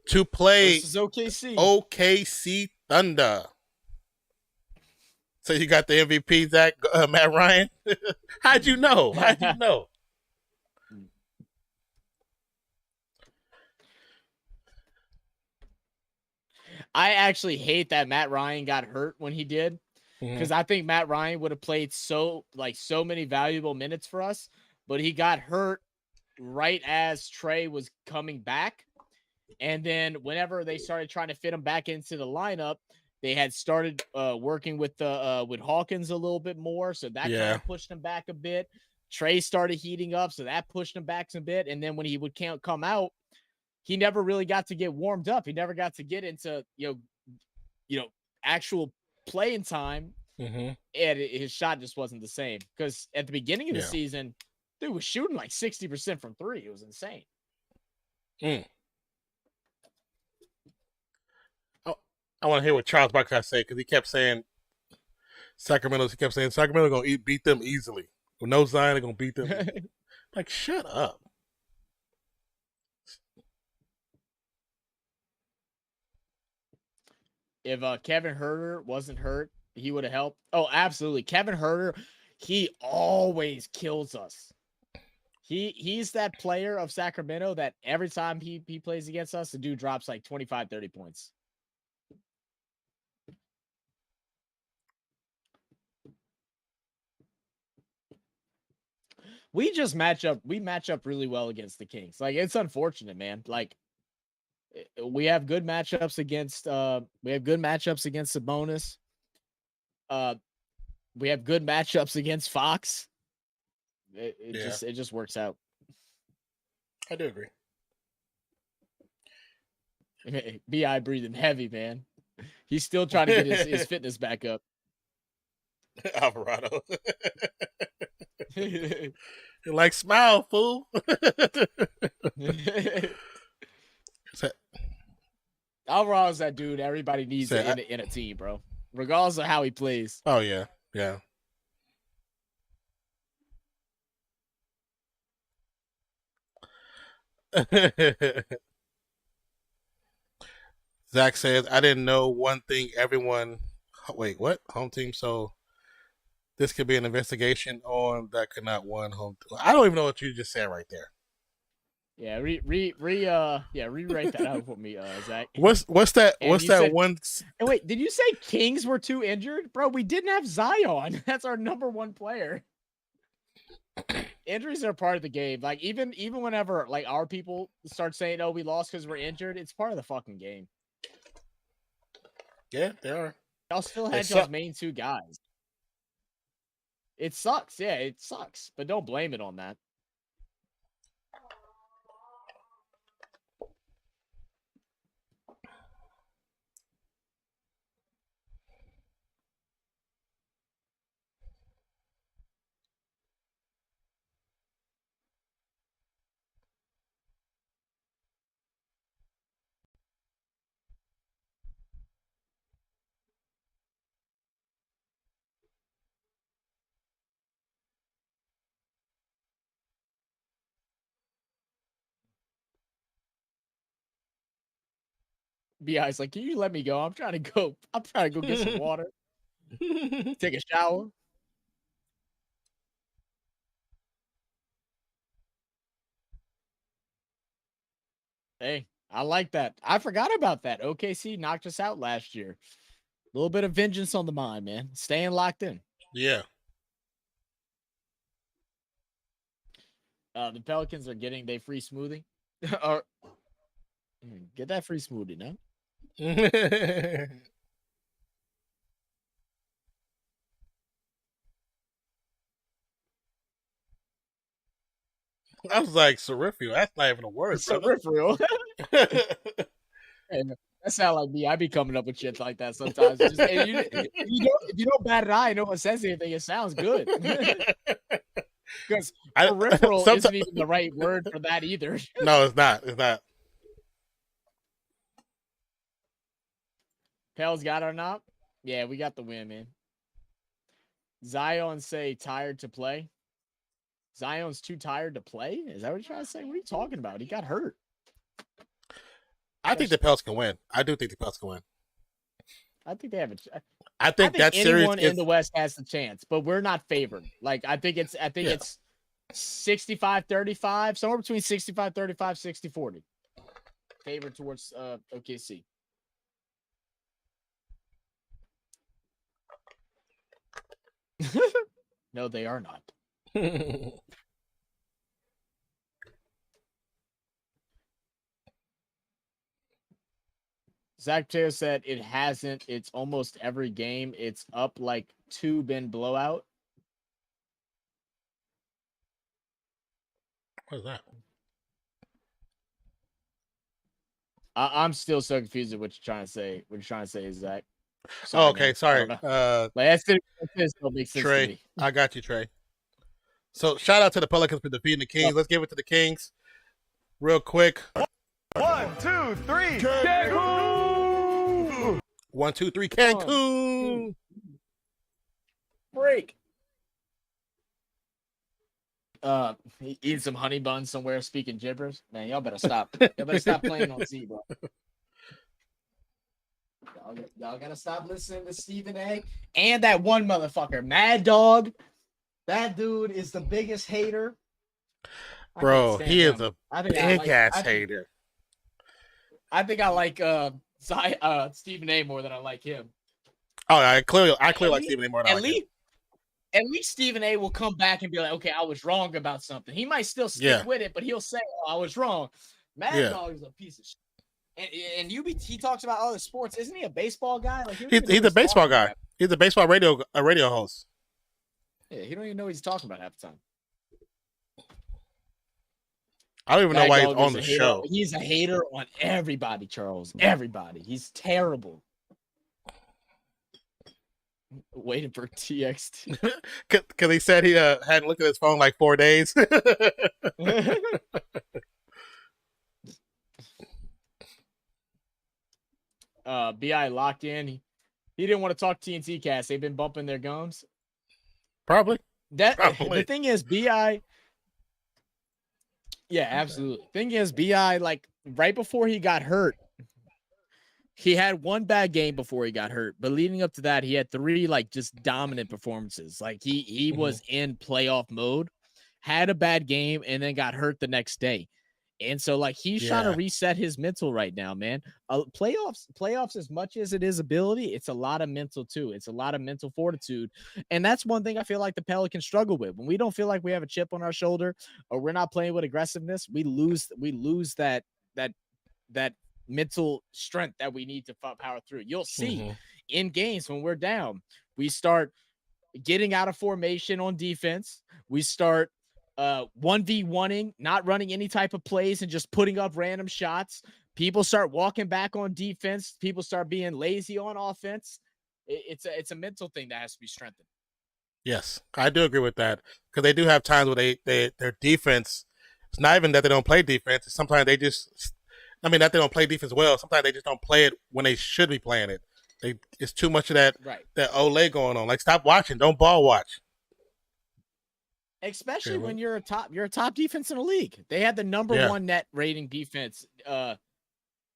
to play This is OKC. OKC Thunder. So you got the MVP, Zach, Matt Ryan. How'd you know? How'd you know? I actually hate that Matt Ryan got hurt when he did, because I think Matt Ryan would have played so many valuable minutes for us, but he got hurt right as Trey was coming back. And then whenever they started trying to fit him back into the lineup, they had started working with Hawkins a little bit more, so that kind of pushed him back a bit. Trey started heating up, so that pushed him back some bit. And then when he would come out, he never really got to get warmed up. He never got to get into actual playing time, and his shot just wasn't the same. Because at the beginning of the season, dude was shooting like 60% from three. It was insane. I want to hear what Charles Barkley say, because he kept saying Sacramento gonna beat them easily. With no Zion, they're gonna beat them. Like, shut up. If Kevin Huerter wasn't hurt, he would have helped. Oh, absolutely. Kevin Huerter, he always kills us. He's that player of Sacramento that every time he plays against us, the dude drops like 25, 30 points. We match up really well against the Kings. Like, it's unfortunate, man. Like, we have good matchups against Sabonis. We have good matchups against Fox. It just works out. I do agree. BI breathing heavy, man. He's still trying to get his fitness back up. Alvarado. You're like, smile, fool. Alvarado's that dude everybody needs in a team, bro. Regardless of how he plays. Oh, yeah. Yeah. Zach says, I didn't know one thing everyone... Wait, what? Home team? So this could be an investigation on that could not win home... I don't even know what you just said right there. Yeah, rewrite that out for me, Zach. What's that? And what's that said, one? And wait, did you say Kings were too injured, bro? We didn't have Zion. That's our number one player. Injuries are part of the game. Like, even whenever like our people start saying, "Oh, we lost because we're injured," it's part of the fucking game. Yeah, they are. Y'all still had y'all's main two guys. It sucks. Yeah, it sucks. But don't blame it on that. Bi's like, can you let me go? I'm trying to go get some water, take a shower. Hey, I like that. I forgot about that. OKC knocked us out last year. A little bit of vengeance on the mind, man. Staying locked in. Yeah. The Pelicans are getting their free smoothie. Or get that free smoothie, no? I was like, peripheral. That's not even a word, brother. Peripheral. Hey, that sound like me. I be coming up with shit like that sometimes. Just, if you don't bat an eye, no one says anything. It sounds good. Because peripheral isn't even the right word for that either. No, it's not. It's not. Pels got our knock? Yeah, we got the win, man. Zion say tired to play. Zion's too tired to play? Is that what you're trying to say? What are you talking about? He got hurt. I think the Pels can win. I do think the Pels can win. I think they have a. I think that series in the West has the chance, but we're not favored. Like I think it's 65-35, somewhere between 65-35, 60-40. Favored towards OKC. No, they are not. Zach Taylor said it hasn't. It's almost every game. It's up like 2 been blowout. What is that? I'm still so confused at what you're trying to say. What you're trying to say is Zach. Sorry, okay, man. Sorry. Like that don't make sense Trey, to me. I got you, Trey. So shout out to the Pelicans for defeating the Kings. Let's give it to the Kings real quick. 1, 2, 3. Cancun! 1, 2, 3. Cancun. Break. Eating some honey buns somewhere, speaking gibberish. Man, y'all better stop. Y'all better stop playing on Z, bro. Y'all gotta stop listening to Stephen A. And that one motherfucker, Mad Dog. That dude is the biggest hater. Bro, he is a big ass hater. I think I like Stephen A more than I like him. Oh, I clearly like Stephen A more than I like him. At least Stephen A will come back and be like, okay, I was wrong about something. He might still stick with it, but he'll say, oh, I was wrong. Mad Dog is a piece of shit. And he talks about other sports. Isn't he a baseball guy? Like he's a baseball guy. About. He's a baseball radio host. Yeah, he don't even know what he's talking about half the time. I don't even know why he's on the show. He's a hater on everybody, Charles. Everybody. He's terrible. Waiting for TXT. Because he said he hadn't looked at his phone like 4 days. BI locked in. He didn't want to talk TNT cast. They've been bumping their gums. Probably. The thing is, BI. Yeah, absolutely. Thing is, BI, like right before he got hurt, he had one bad game before he got hurt. But leading up to that, he had 3 like just dominant performances. Like he was in playoff mode, had a bad game, and then got hurt the next day. And so, like, he's trying to reset his mental right now, man. Playoffs, as much as it is ability, it's a lot of mental, too. It's a lot of mental fortitude. And that's one thing I feel like the Pelicans struggle with. When we don't feel like we have a chip on our shoulder or we're not playing with aggressiveness, we lose that mental strength that we need to power through. You'll see in games when we're down, we start getting out of formation on defense. We start 1v1ing, not running any type of plays and just putting up random shots. People start walking back on defense. People start being lazy on offense. It's a mental thing that has to be strengthened. Yes, I do agree with that, because they do have times where their defense, it's not even that they don't play defense. It's sometimes they just, that they don't play defense well. Sometimes they just don't play it when they should be playing it. It's too much of that Olay going on. Like, stop watching. Don't ball watch. Especially when you're a top defense in the league. They had the number 1 net rating defense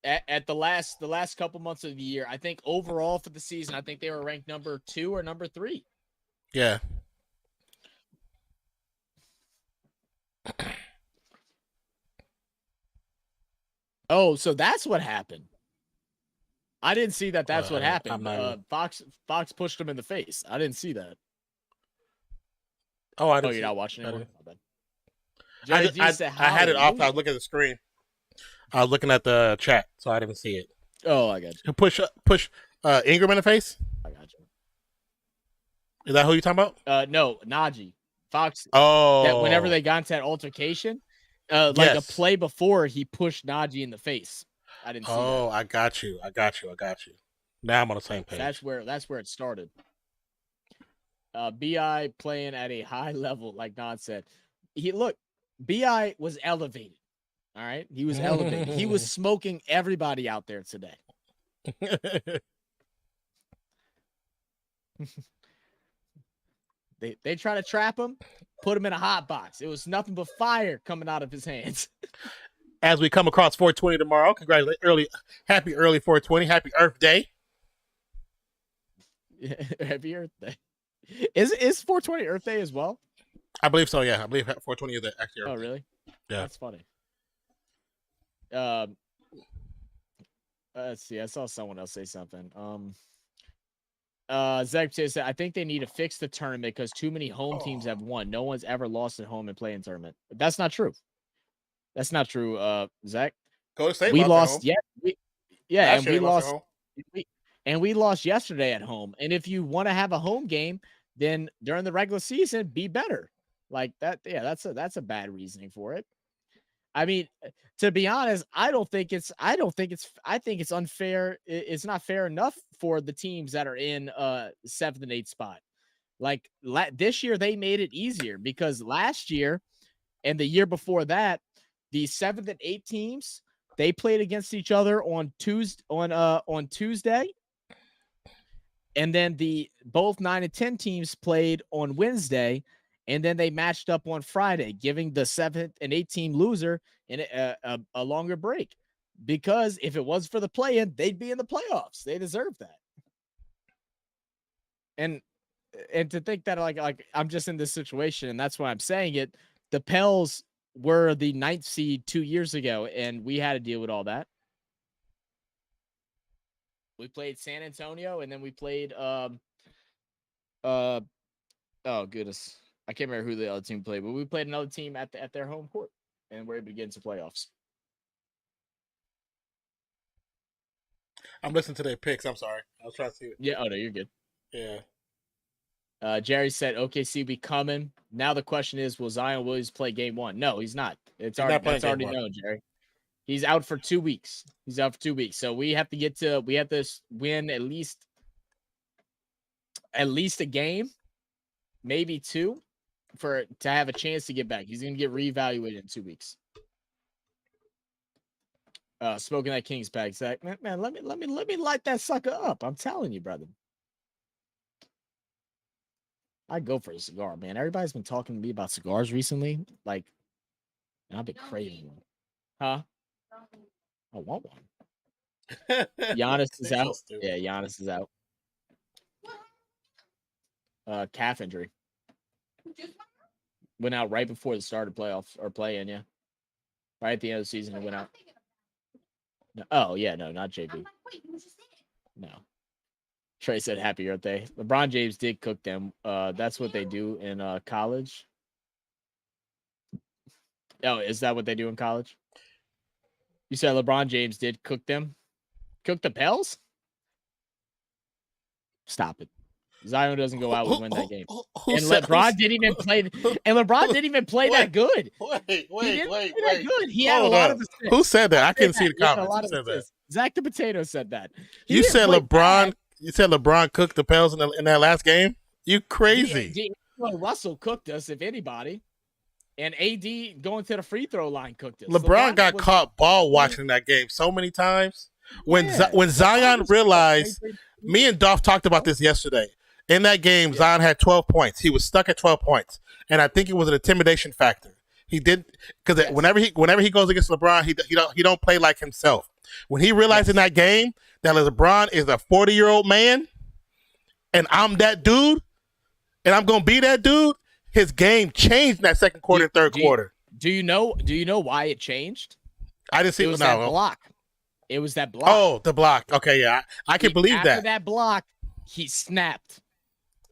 at the last couple months of the year. I think overall for the season, I think they were ranked number 2 or number 3. Yeah. Oh, so that's what happened. I didn't see that. That's what I'm happened. not Fox pushed him in the face. I didn't see that. Oh, I Oh, didn't you're see not it. watching I anymore? didn't. My bad. Jerry D said, I had it off. I "Hallelujah." was looking at the screen. I was looking at the chat, so I didn't see it. Oh, I got you. Push Ingram in the face. I got you. Is that who you talking about? No, Najee. Fox. Oh, That whenever they got into that altercation, like a Yes. play before, he pushed Najee in the face. I didn't see Oh, that. I got you. Now I'm on the same page. That's where it started. Bi playing at a high level, like Don said. Bi was elevated. All right, he was elevated. He was smoking everybody out there today. They try to trap him, put him in a hot box. It was nothing but fire coming out of his hands. As we come across 420 tomorrow, happy early 420, happy Earth Day. Happy Earth Day. Is 420 Earth Day as well? I believe so. Yeah, I believe 420 is actually Earth Oh, Day. really? Yeah. That's funny. Let's see. I saw someone else say something. Zach said, I think they need to fix the tournament because too many home teams have won. No one's ever lost at home and play in tournament. That's not true. That's not true, Zach. Go to State. We lost. lost. Last And year we they lost. at home. And we lost yesterday at home. And if you want to have a home game, then during the regular season, be better. Like that. Yeah, that's a bad reasoning for it. I mean, to be honest, I think it's unfair. It's not fair enough for the teams that are in 7th and 8th spot. Like this year, they made it easier because last year and the year before that, the 7th and 8th teams, they played against each other on Tuesday. And then both 9 and 10 teams played on Wednesday, and then they matched up on Friday, giving the 7th and 8th team loser a longer break. Because if it was for the play-in, they'd be in the playoffs. They deserve that. And to think that like I'm just in this situation, and that's why I'm saying it. The Pels were the 9th seed 2 years ago, and we had to deal with all that. We played San Antonio, and then we played oh goodness, I can't remember who the other team played, but we played another team at their home court, and we're able to get into playoffs. I'm listening to their picks. I'm sorry. I was trying to see it. Yeah. Oh no, you're good. Yeah. Jerry said, "OKC be coming." Now the question is, will Zion Williams play Game 1? No, he's not. It's already known, Jerry. He's out for 2 weeks. So we have to win at least a game, maybe 2, to have a chance to get back. He's gonna get reevaluated in 2 weeks. Smoking that Kings pack, Zach. Man, let me light that sucker up. I'm telling you, brother. I go for a cigar, man. Everybody's been talking to me about cigars recently. Like, and I've been craving one. Huh? I want one. Giannis is They're so out. stupid. Yeah, Giannis is out. Calf injury. Went out right before the start of playoffs or play-in, yeah. Right at the end of the season, it went out. No, oh, yeah, no, not JB. No. Trey said happy Earth Day. LeBron James did cook them. That's what they do in college. Oh, is that what they do in college? You said LeBron James did cook them? Cook the Pels? Stop it. Zion doesn't go out and win that game. And LeBron didn't even play. And LeBron didn't even play that good. Wait. Good. He had a Hold lot up. of assists. Who said that? I couldn't see the He had a comments. lot Who of said that? assists. Zach the Potato said that. He You didn't said play LeBron. bad. You said LeBron cooked the Pels in that last game. You crazy? Russell cooked us, if anybody. And AD going to the free throw line cooked us. LeBron got caught ball watching in that game so many times. When Zion realized, me and Dolph talked about this yesterday. In that game, Zion had 12 points. He was stuck at 12 points, and I think it was an intimidation factor. He did because whenever he goes against LeBron, he don't play like himself. When he realized in that game that LeBron is a 40-year-old man, and I'm that dude, and I'm gonna be that dude, his game changed in that second quarter and third quarter. Do you know why it changed? I didn't see It was that block. It was that block. Oh, the block. Okay, yeah, I can believe after that. that block, he snapped,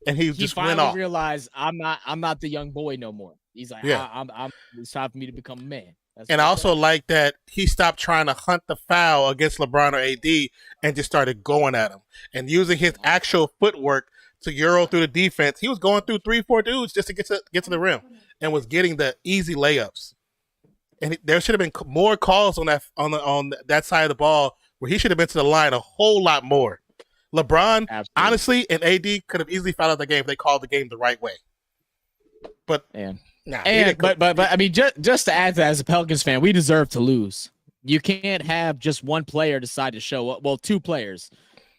and he just went finally off. Realized I'm not the young boy no more. He's like, I'm it's time for me to become a man. And I also like that he stopped trying to hunt the foul against LeBron or AD and just started going at him and using his actual footwork to euro through the defense. He was going through 3-4 dudes just to get to the rim and was getting the easy layups. And there should have been more calls on that side of the ball where he should have been to the line a whole lot more. LeBron, honestly, and AD could have easily found out the game if they called the game the right way. But but I mean, just to add to that, as a Pelicans fan, we deserve to lose. You can't have just one player decide to show up. Well, two players,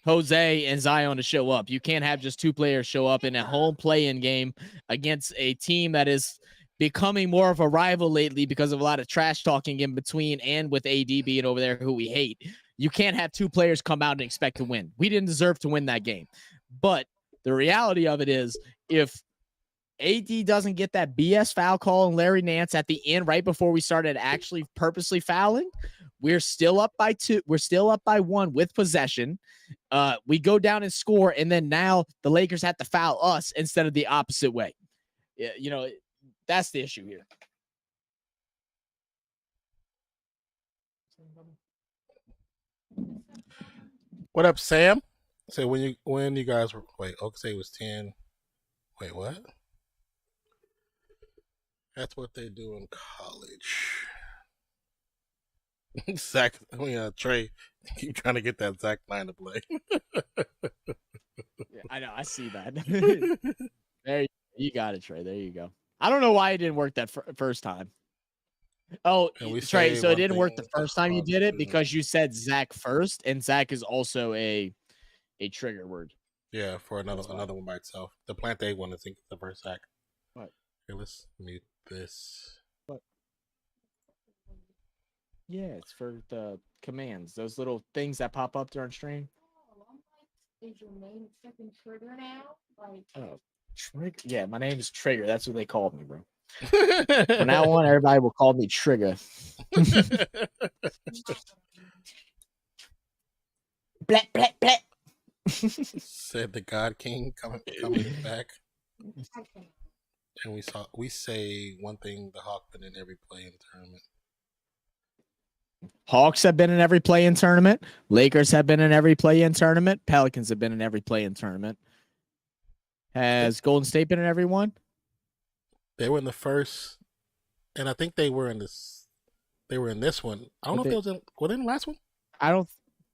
Jose and Zion, to show up. You can't have just two players show up in a home play-in game against a team that is becoming more of a rival lately because of a lot of trash talking in between and with AD being over there who we hate. You can't have two players come out and expect to win. We didn't deserve to win that game. But the reality of it is, if AD doesn't get that BS foul call on Larry Nance at the end right before we started actually purposely fouling, we're still up by 2. We're still up by 1 with possession. We go down and score, and then now the Lakers have to foul us instead of the opposite way. You know, that's the issue here. What up, Sam? So when you guys were say it was 10. Wait, what? That's what they do in college. Zach, Trey, keep trying to get that Zach line to play. Yeah, I know. I see that. There, you got it, Trey. There you go. I don't know why it didn't work that first time. Oh, Trey, so it didn't work the first time you did it because you said Zach first, and Zach is also a trigger word. Yeah, for another one by itself. The plant egg one, I think, is the first Zach. What? Here, let's mute this. What? Yeah, it's for the commands. Those little things that pop up during stream. Is your name second Trigger now? Oh, Trigger. Yeah, my name is Trigger. That's what they called me, bro. From now on, everybody will call me Trigger. Blat, blat, blat. Said the God King coming back. And we say one thing: the Hawk been in every play in the tournament. Hawks have been in every play-in tournament. Lakers have been in every play-in tournament. Pelicans have been in every play-in tournament. Has Golden State been in every one? They were in the first, and I think they were in this. They were in this one. I don't know if were they in the last one? I don't.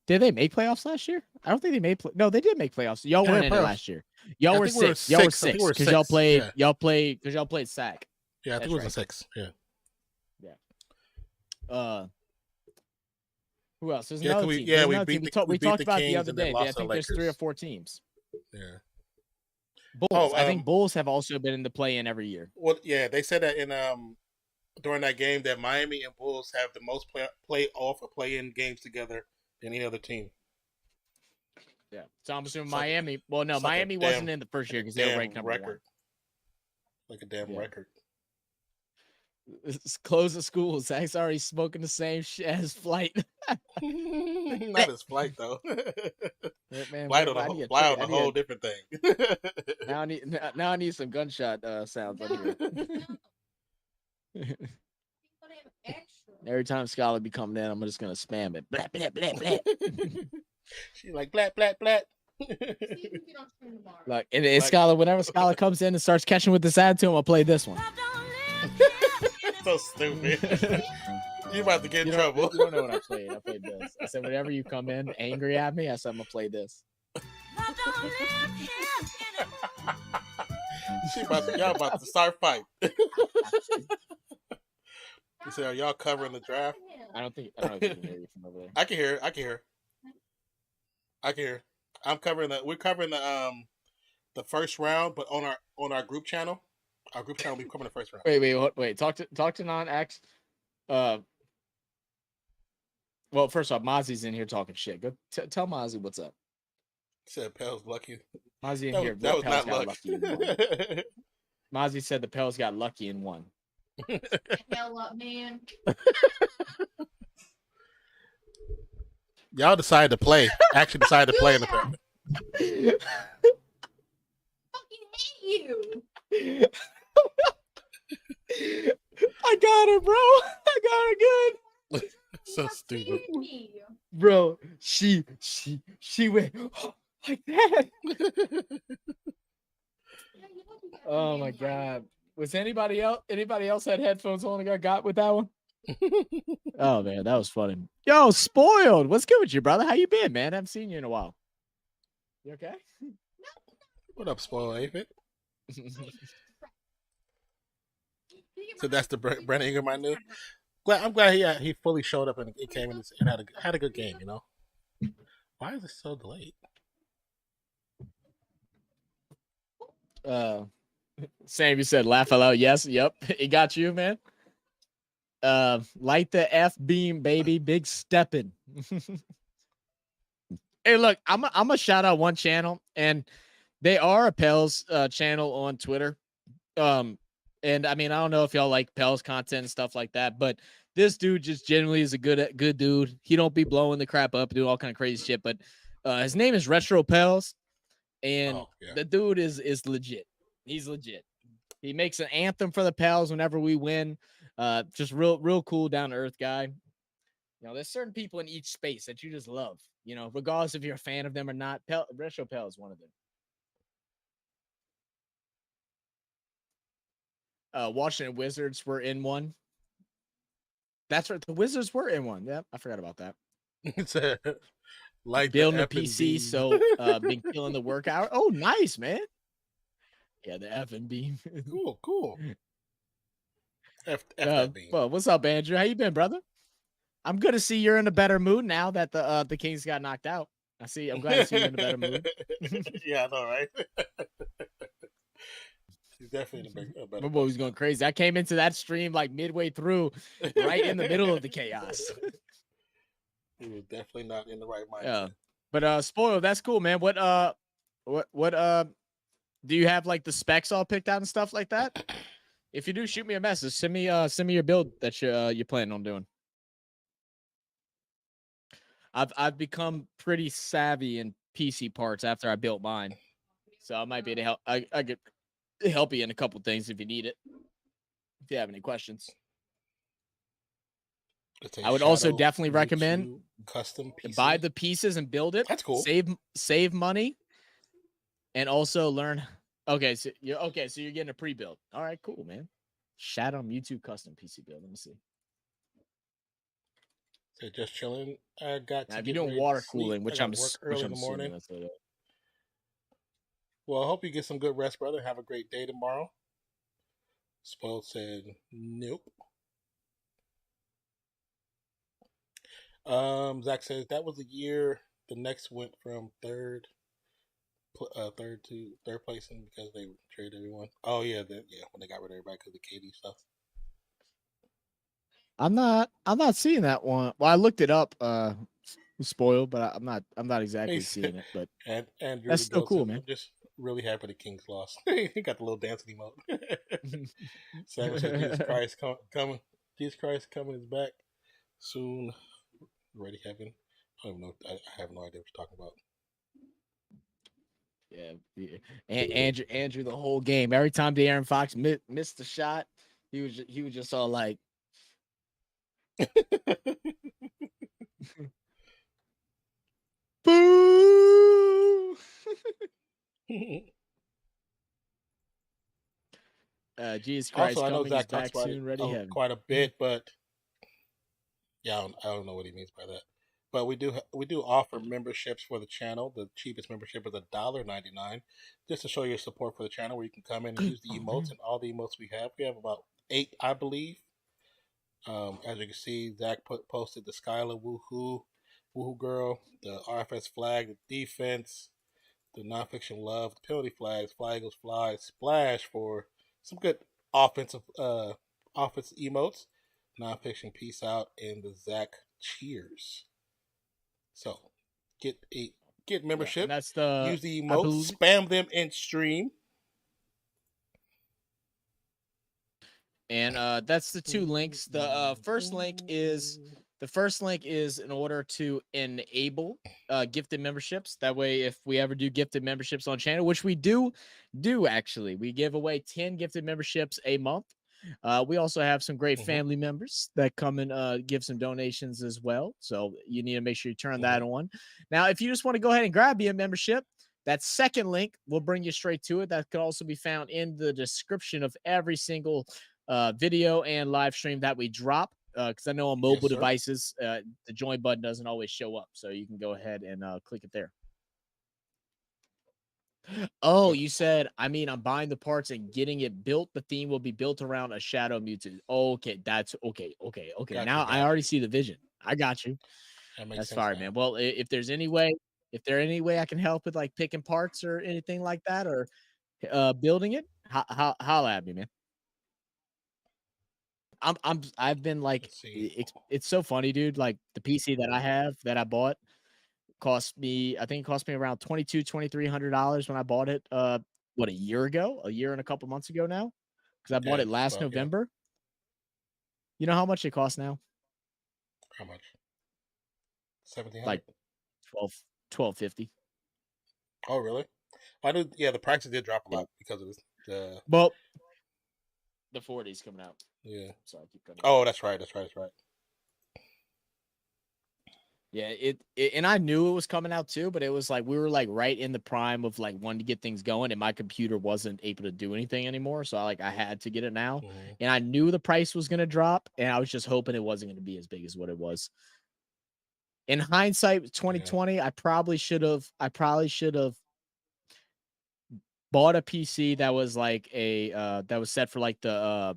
Did they make playoffs last year? I don't think they made. No, they did make playoffs. Y'all weren't in it last year. Y'all were 6. Y'all were 6 because y'all played. Yeah. Y'all played SAC. Yeah, I think it was a 6. Yeah. Yeah. Who else? There's yeah, another we, team. yeah, we talked about Kings the other day. I think there's Lakers. 3 or 4 teams. Yeah. Bulls. I think Bulls have also been in the play-in every year. Well, yeah, they said that in during that game that Miami and Bulls have the most play-off or play-in games together than any other team. Yeah, so I'm assuming Miami. Well, no, Miami wasn't in the first year because they were ranked number 1. Like a damn record. It's close the school. Zach's already smoking the same shit as Flight. Not as Flight though. Man, Flight on a whole different thing. Now I need some gunshot sounds on here. Every time Scholar be coming in, I'm just gonna spam it. Blah, blah, blah, blah. She's like blat blat blat. Like and Scholar, whenever Scholar comes in and starts catching with this attitude, I'll play this one. So stupid. You about to get in trouble. You don't know what I played. I played this. I said, whenever you come in angry at me, I said, I'm going to play this. Y'all about to start fight. You say, are y'all covering the draft? I don't think you can hear you from over there. I can hear. We're covering the first round, but on our group channel. Our group channel will be covering the first round. Wait. Talk to Non-X. Well, first off, Mozzie's in here talking shit. Go tell Mozzie what's up. Said Pell's lucky. Mozzie in That here. was, The that was Pels not got luck. lucky and won. Mozzie said the Pels got lucky and won. Hell up, man. Y'all decided to play. Actually decided to play in the tournament. Fucking hate you. I got her, bro. I got her good. So stupid. Me. Bro, she went like that. Oh my god. Was anybody else had headphones on and got with that one? Oh man, that was funny. Yo, spoiled. What's good with you, brother? How you been, man? I haven't seen you in a while. You okay? What up, spoil Aphid? So that's the Brent Ingram I knew. I'm glad he fully showed up and he came in and had a good game. You know. Why is it so delayed? Sam, you said laugh aloud. Yes, yep. It got you, man. Light the F beam, baby. Big stepping. Hey, look, I'm a shout out one channel, and they are a Pels channel on Twitter. And I mean, I don't know if y'all like Pels content and stuff like that, but this dude just generally is a good dude. He don't be blowing the crap up, doing all kind of crazy shit. But his name is Retro Pels, and the dude is legit. He's legit. He makes an anthem for the Pels whenever we win. Just real cool, down to earth guy. You know, there's certain people in each space that you just love. You know, regardless if you're a fan of them or not. Retro Pel is one of them. Washington Wizards were in one. That's right. The Wizards were in one. Yeah, I forgot about that. It's like building a PC, so been killing the workout. Oh, nice, man. Yeah, the F and beam. Cool. F that beam. Well, what's up, Andrew? How you been, brother? I'm good to see you're in a better mood now that the Kings got knocked out. I'm glad to see you're in a better mood. Yeah, I know, right? He's definitely in a better My boy was going crazy. I came into that stream like midway through, right in the middle of the chaos. He was definitely not in the right mindset. Yeah. But spoil, that's cool, man. What do you have like the specs all picked out and stuff like that? If you do, shoot me a message. Send me your build that you're planning on doing. I've become pretty savvy in PC parts after I built mine, so I might be able to help. I could help you in a couple things if you need it. If you have any questions, I would also definitely recommend custom PC. Buy the pieces and build it. That's cool. Save money, and also learn. Okay, so you're getting a pre-build. All right, cool, man. Shadow Mewtwo custom PC build. Let me see. So just chilling. I got. Now, if you're doing water cooling, which I'm early in the morning. Well, I hope you get some good rest, brother. Have a great day tomorrow. Spoiled said nope. Zach says that was the year the Knicks went from third to third placing because they traded everyone. Oh yeah, when they got rid of everybody because of KD stuff. I'm not seeing that one. Well, I looked it up. Spoiled, but I'm not exactly seeing it. But Andrew, that's still cool, man. I'm just really happy the Kings lost. He got the little dancing emote. Samuel said, "Jesus Christ coming! Jesus Christ coming is back soon." Ready heaven. I don't even know. I have no idea what you're talking about. Yeah. And Andrew, the whole game, every time De'Aaron Fox missed the shot, he was just all like, "Boo!" Jesus Christ, also, I know coming Zach is back talks about soon. Ready heaven. quite a bit, but yeah, I don't know what he means by that. But we do offer memberships for the channel. The cheapest membership is $1.99, just to show your support for the channel, where you can come in and use the emotes and all the emotes we have. We have about 8, I believe. As you can see, Zach posted the Skylar Woohoo Girl, the RFS flag, the defense, the Nonpfixion love, the penalty flags, Fly Eagles Fly, Splash for some good offensive emotes. Nonpfixion peace out, and the Zach cheers. So get membership. And that's the Use the I emotes. believe- Spam them in stream. And that's the two links. The first link is in order to enable gifted memberships. That way, if we ever do gifted memberships on channel, which we do actually, we give away 10 gifted memberships a month. We also have some great family members that come and give some donations as well. So you need to make sure you turn that on. Now, if you just want to go ahead and grab your membership, that second link will bring you straight to it. That could also be found in the description of every single video and live stream that we drop, because I know on mobile devices the join button doesn't always show up, so you can go ahead and click it there. Oh, you said, I mean, I'm buying the parts and getting it built. The theme will be built around a Shadow Mewtwo. Okay, that's okay. Now I already see the vision. I got you. That's fire, man. Well, if there's any way I can help with like picking parts or anything like that, or building it, holla at me, man. I've been like, it's so funny, dude. Like the PC that I have that I bought cost me, I think it cost me around $2,200-$2,300 when I bought it. What, a year and a couple months ago now, because I bought it last November. You know how much it costs now? How much? 1,700. Like $1,250. Oh, really? I knew. Yeah, the prices did drop a lot because of this. Well, the 40's coming out. Yeah. Sorry, I keep cutting. Oh, that's right. Yeah, and I knew it was coming out too, but it was like we were like right in the prime of like wanting to get things going, and my computer wasn't able to do anything anymore, so I had to get it now. And I knew the price was gonna drop, and I was just hoping it wasn't gonna be as big as what it was. In hindsight, 2020, I probably should have bought a PC that was like a that was set for like the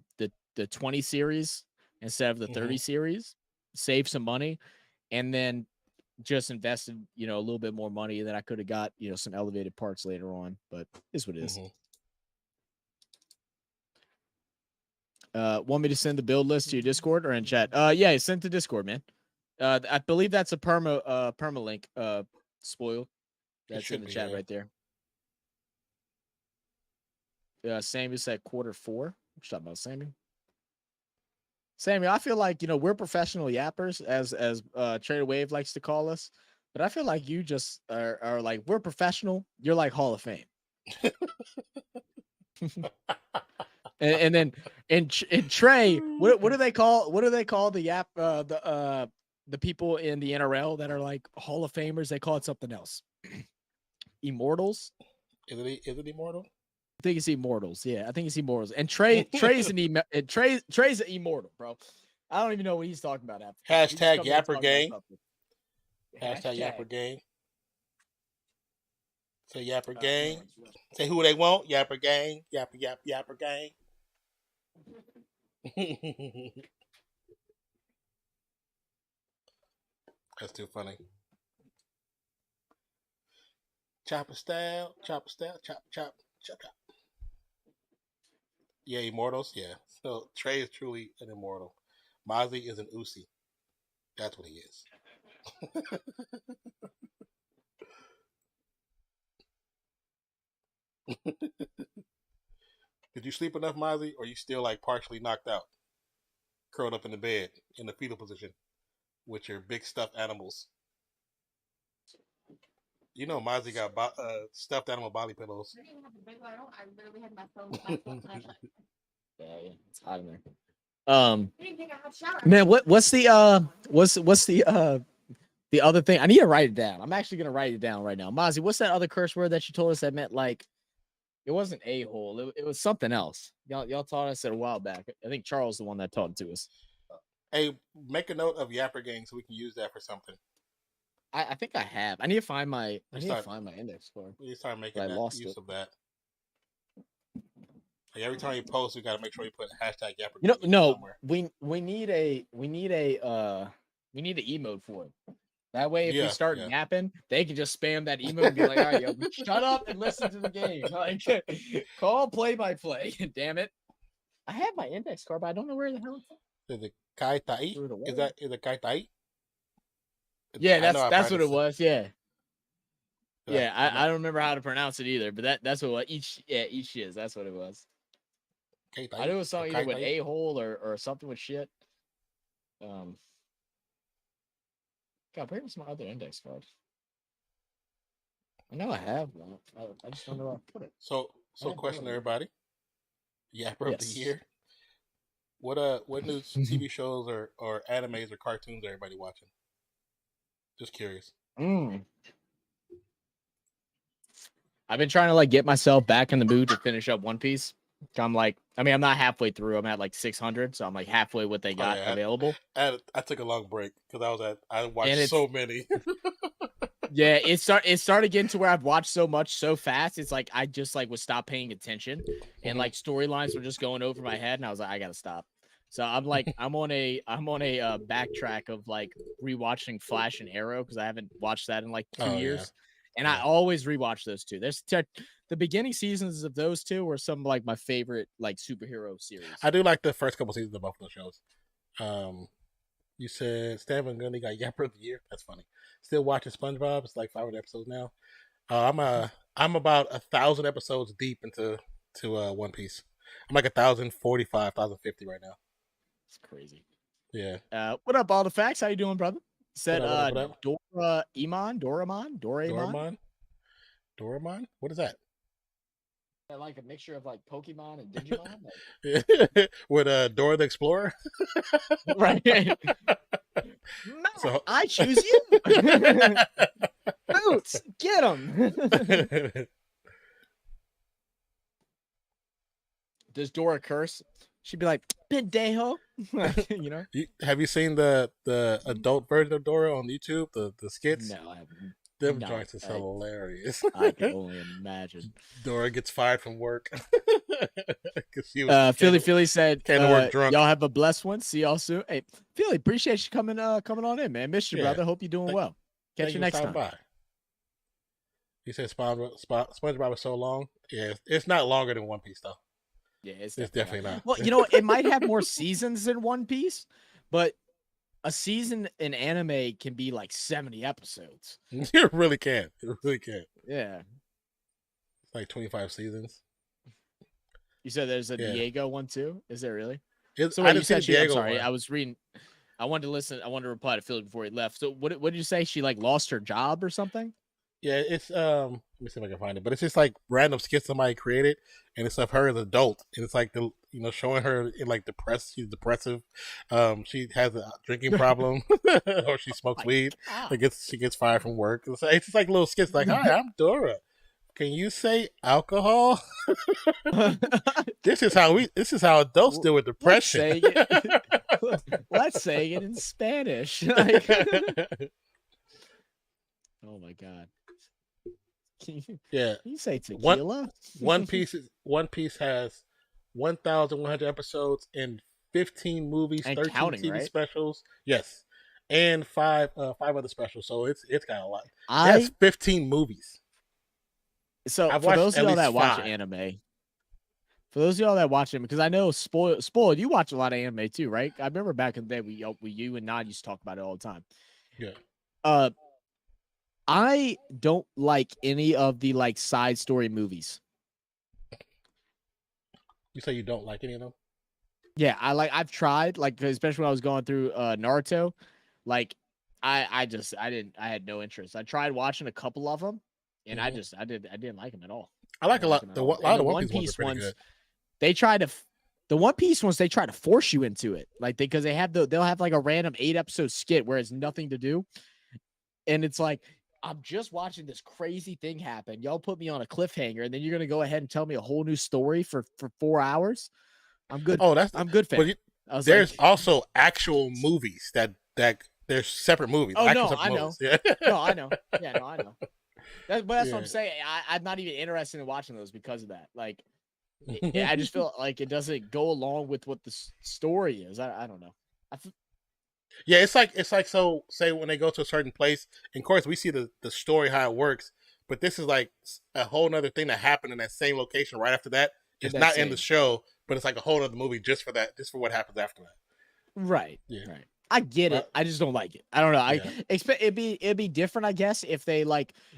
20 series instead of the 30 series, save some money, and then just invested, a little bit more money, and then I could have got, some elevated parts later on, but it's what it is. Want me to send the build list to your Discord or in chat? Yeah, send to Discord, man. I believe that's a permalink, spoil. That's in the chat right there. Sammy said Q4. What you talking about, Sammy? Sammy, I feel like, we're professional yappers, as Trader Wave likes to call us, but I feel like you just are like, we're professional. You're like Hall of Fame. and then in Trey, what do they call the yap the people in the NRL that are like Hall of Famers? They call it something else. Immortals. Is it immortal? I think it's immortals. Yeah, I think it's immortals. And Trey's an immortal, bro. I don't even know what he's talking about. Hashtag Yapper Gang. Hashtag Yapper Gang. Say Yapper Gang. Say who they want. Yapper Gang. Yapper Gang. That's too funny. Chopper style, chop. Yeah, immortals. Yeah. So Trey is truly an immortal. Mozzie is an Uzi. That's what he is. Did you sleep enough, Mozzie, or you still like partially knocked out, curled up in the bed in the fetal position with your big stuffed animals? You know, Mozzie got stuffed animal body pillows. I didn't have the big one. I literally had my phone. Yeah, it's hot in there. I didn't take a hot shower. Man, what's the other thing? I need to write it down. I'm actually gonna write it down right now. Mozzie, what's that other curse word that you told us that meant like it wasn't a-hole, it was something else. Y'all taught us it a while back. I think Charles is the one that taught it to us. Hey, make a note of Yapper Gang so we can use that for something. I think I have. I need to find my index card. We need to start making use of that. Like every time you post, we got to make sure you put hashtag Yapper Gang somewhere. we need a emote for it. That way, if we start yapping, they can just spam that emote and be like, all right, yo, shut up and listen to the game. Like, call play-by-play. Damn it. I have my index card, but I don't know where the hell it's at. Is it Kai Tai? Is it Kai Tai? Yeah, I know I that's what it practiced was. Yeah. Yeah, Yeah, I know. I don't remember how to pronounce it either, but that's what each is. That's what it was. Okay, I knew it was something either with okay. a hole or something with shit. God, where was my other index card? I know I have one. I just don't know where I put it. So I have question one. everybody. Yapper of the Yes. year. What new TV shows or animes or cartoons are everybody watching? Just curious. I've been trying to like get myself back in the mood to finish up One Piece. I'm like, I mean, I'm not halfway through. I'm at like 600, so I'm like halfway what they Oh, got yeah, available. I took a long break because I watched And it's- so many. Yeah, it started getting to where I've watched so much so fast. It's like I just like would stop paying attention, and like storylines were just going over my head, and I was like, I gotta stop. So I'm like, I'm on a backtrack of like rewatching Flash and Arrow because I haven't watched that in like 2 Oh, yeah. years, and Yeah. I always rewatch those two. The beginning seasons of those two were some of like my favorite like superhero series. I do like the first couple seasons of both of those shows. You said Stan Van Gundy got Yapper of the year. That's funny. Still watching SpongeBob. It's like 500 episodes now. I'm about 1,000 episodes deep into One Piece. I'm like 1,045, 1,050 right now. It's crazy. Yeah. What up, all the facts? How you doing, brother? Said What up? Doraemon. Doraemon? What is that? Like a mixture of like Pokemon and Digimon. With Dora the Explorer? Right. Matt, So- I choose you. Boots, get him. Does Dora curse? She'd be like, pendejo. You know? Have you seen the adult version of Dora on YouTube? The skits? No, I haven't. Them No, joints is hilarious. I can only imagine. Dora gets fired from work. 'Cause she was Philly said, came to work drunk. y'all have a blessed one. See y'all soon. Hey, Philly, appreciate you coming on in, man. Missed you, Yeah. brother. Hope you're doing well. Catch Thank you for next stopping time. by. You said SpongeBob was so long. Yeah, it's not longer than One Piece though. Yeah, it's definitely not. Well, you know, it might have more seasons than One Piece, but a season in anime can be like 70 episodes. It really can. It really can. Yeah. It's like 25 seasons. You said there's a Yeah. Diego one too? Is there really? It's, So I what you didn't see the said, I'm Diego sorry, one. I was reading. I wanted to listen. I wanted to reply to Philly before he left. So what did you say? She like lost her job or something? Yeah, it's let me see if I can find it. But it's just like random skits somebody created, and it's of her as an adult, and it's like showing her in like she's depressive. She has a drinking problem, or she smokes weed. She gets fired from work. It's just like little skits, like, "Hi, I'm Dora. Can you say alcohol?" This is how adults deal with depression. Let's say it in Spanish. Like, oh my god. Can you say tequila? One Piece has 1,100 episodes and 15 movies, And 13 counting, TV right? specials. Yes, and five other specials. So it's got a lot. It I has 15 movies. So I've for watched those at of y'all least that watch 5. anime, because I know spoiled, you watch a lot of anime too, right? I remember back in the day you and Nod used to talk about it all the time. Yeah. I don't like any of the like side story movies. You say you don't like any of them? Yeah, I've tried, like, especially when I was going through Naruto, like I had no interest. I tried watching a couple of them, and I didn't like them at all. I like a lot. Them A at lot all. And of the One Piece ones are pretty good. they try to the One Piece ones they try to force you into it, like because they'll have like a random 8-episode skit where it's nothing to do, and it's like, I'm just watching this crazy thing happen. Y'all put me on a cliffhanger, and then you're gonna go ahead and tell me a whole new story for 4 hours. I'm good. Oh, I'm good, fan. There's also actual movies that there's separate movies. Oh, no, separate I know. movies. Yeah. No, I know. Yeah, no, I know. That's what Yeah. I'm saying. I'm not even interested in watching those because of that. Like, I just feel like it doesn't go along with what the story is. I don't know. Yeah, it's like so. Say when they go to a certain place, and of course we see the story how it works, but this is like a whole nother thing that happened in that same location right after that. It's That not in same. the show, but it's like a whole other movie just for what happens after that. Right. Yeah. Right. I get it. I just don't like it. I don't know. I Yeah. expect it'd be different, I guess, if they